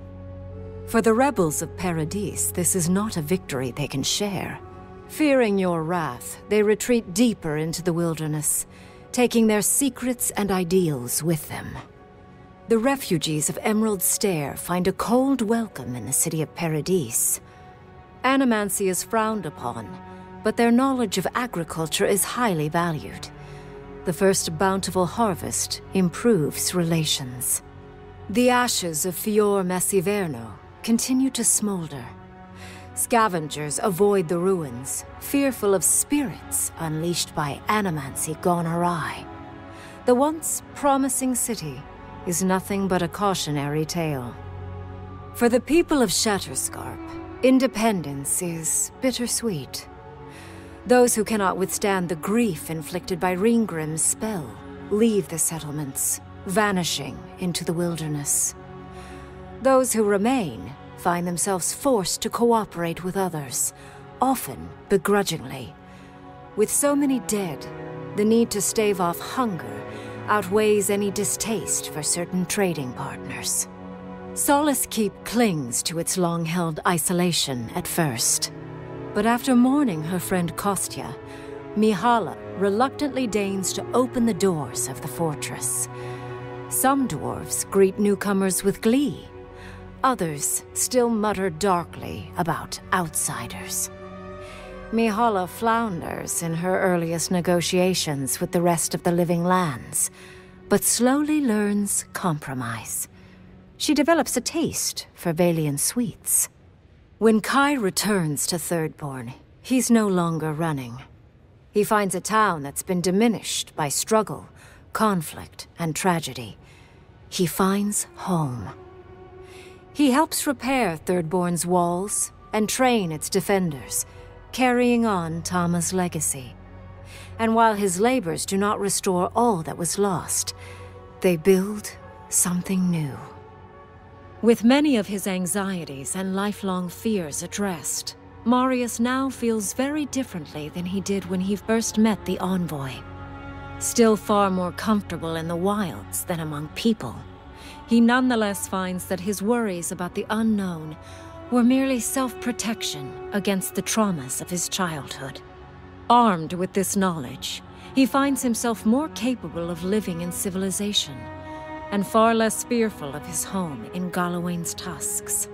For the rebels of Paradis, this is not a victory they can share. Fearing your wrath, they retreat deeper into the wilderness, taking their secrets and ideals with them. The refugees of Emerald Stair find a cold welcome in the city of Paradis. Animancy is frowned upon, but their knowledge of agriculture is highly valued. The first bountiful harvest improves relations. The ashes of Fior Messiverno continue to smolder. Scavengers avoid the ruins, fearful of spirits unleashed by animancy gone awry. The once promising city is nothing but a cautionary tale. For the people of Shatterscarp, independence is bittersweet. Those who cannot withstand the grief inflicted by Ringgrim's spell leave the settlements, vanishing into the wilderness. Those who remain find themselves forced to cooperate with others, often begrudgingly. With so many dead, the need to stave off hunger outweighs any distaste for certain trading partners. Solace Keep clings to its long-held isolation at first. But after mourning her friend Kostya, Mihala reluctantly deigns to open the doors of the fortress. Some dwarves greet newcomers with glee. Others still mutter darkly about outsiders. Mihala flounders in her earliest negotiations with the rest of the living lands, but slowly learns compromise. She develops a taste for Valian sweets. When Kai returns to Thirdborn, he's no longer running. He finds a town that's been diminished by struggle, conflict, and tragedy. He finds home. He helps repair Thirdborn's walls and train its defenders, carrying on Tama's legacy. And while his labors do not restore all that was lost, they build something new. With many of his anxieties and lifelong fears addressed, Marius now feels very differently than he did when he first met the envoy. Still far more comfortable in the wilds than among people, he nonetheless finds that his worries about the unknown were merely self-protection against the traumas of his childhood. Armed with this knowledge, he finds himself more capable of living in civilization, and far less fearful of his home in Galawain's tusks.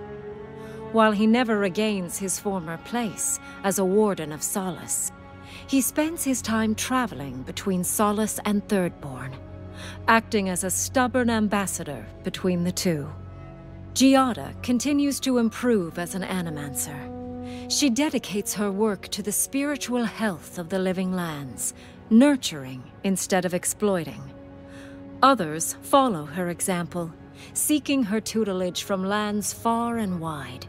While he never regains his former place as a Warden of Solace, he spends his time traveling between Solace and Thirdborn, acting as a stubborn ambassador between the two. Giada continues to improve as an animancer. She dedicates her work to the spiritual health of the living lands, nurturing instead of exploiting. Others follow her example, seeking her tutelage from lands far and wide.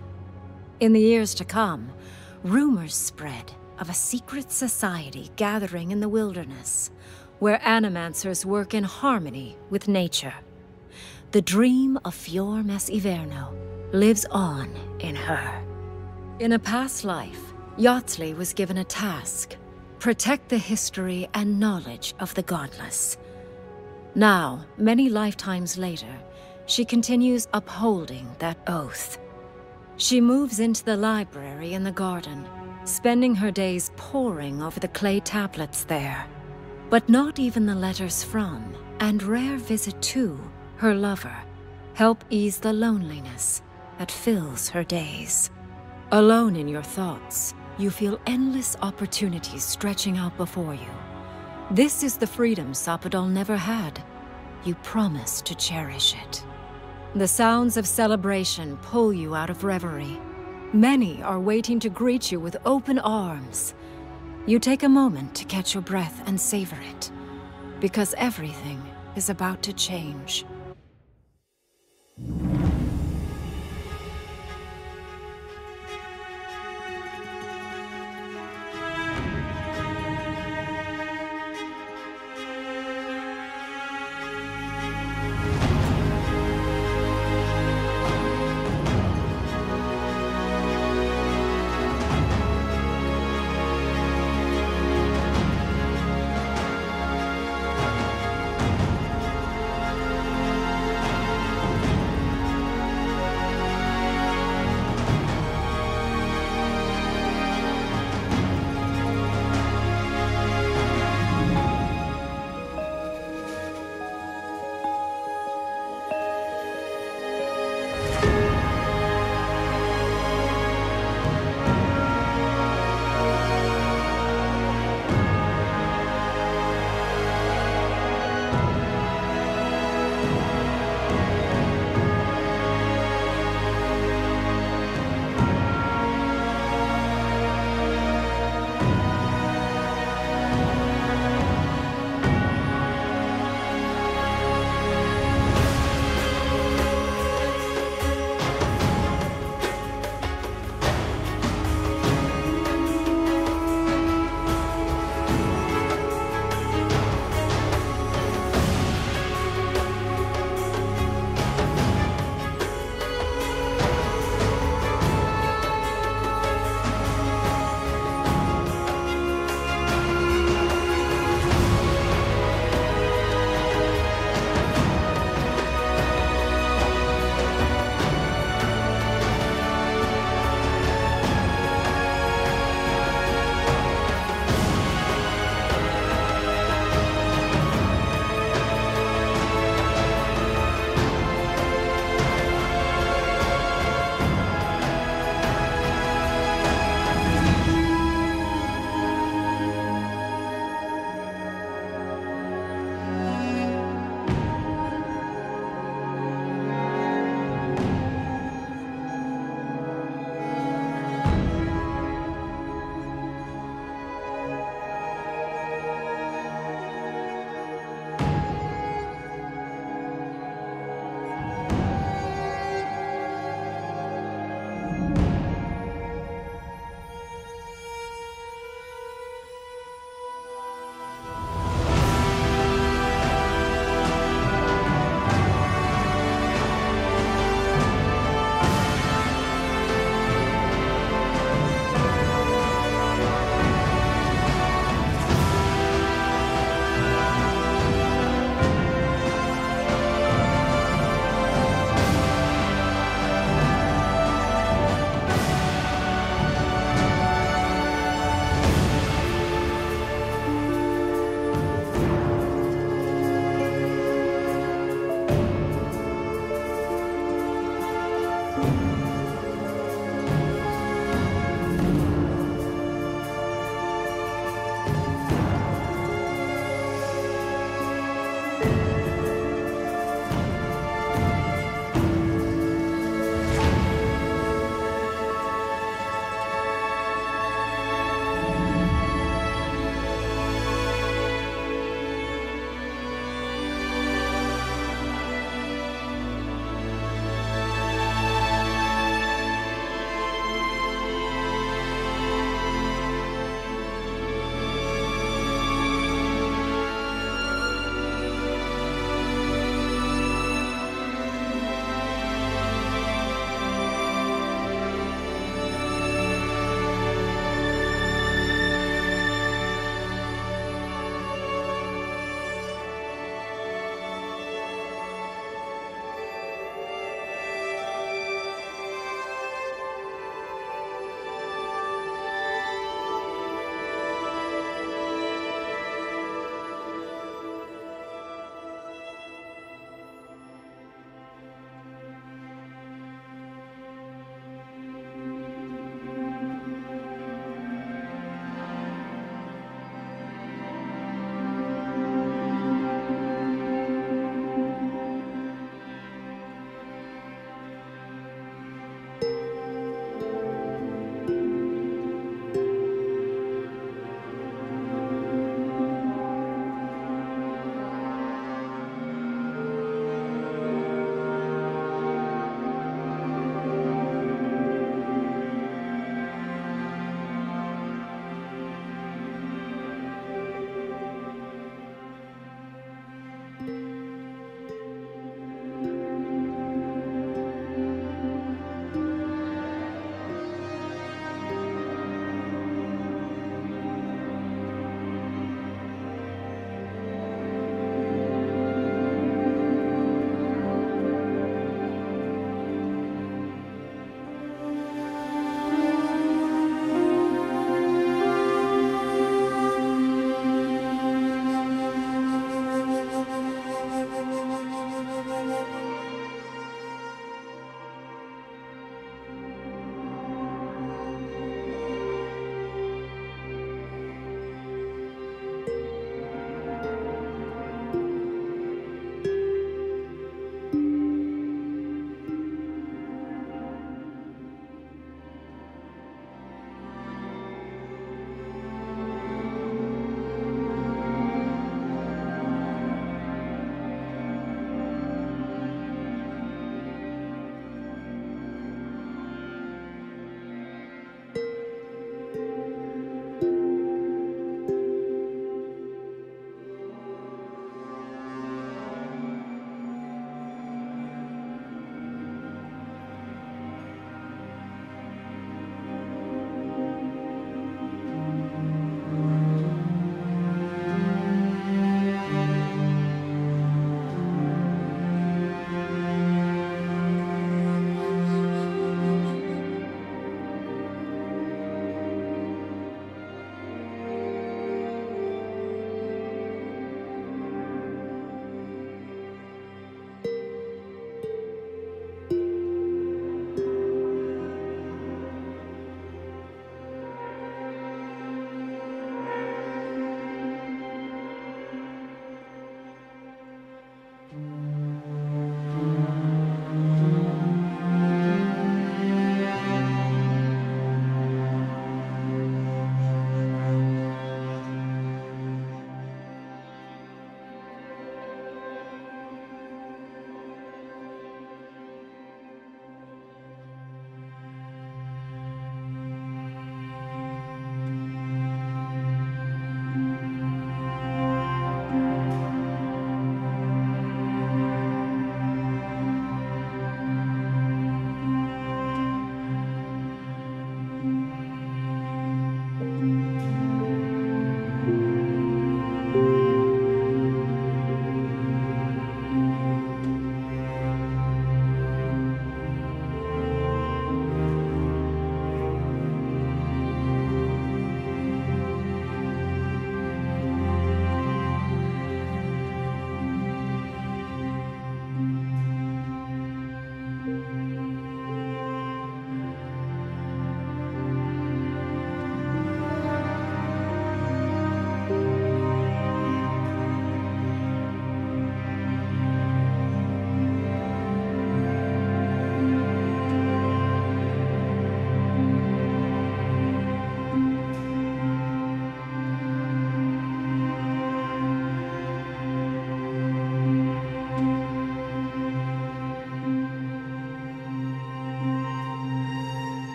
In the years to come, rumors spread of a secret society gathering in the wilderness, where animancers work in harmony with nature. The dream of Fior Messiverno lives on in her. In a past life, Yatsley was given a task: protect the history and knowledge of the godless. Now, many lifetimes later, she continues upholding that oath. She moves into the library in the garden, spending her days poring over the clay tablets there. But not even the letters from, and rare visit to, her lover help ease the loneliness that fills her days. Alone in your thoughts, you feel endless opportunities stretching out before you. This is the freedom Sapadol never had. You promise to cherish it. The sounds of celebration pull you out of reverie. Many are waiting to greet you with open arms. You take a moment to catch your breath and savor it, because everything is about to change.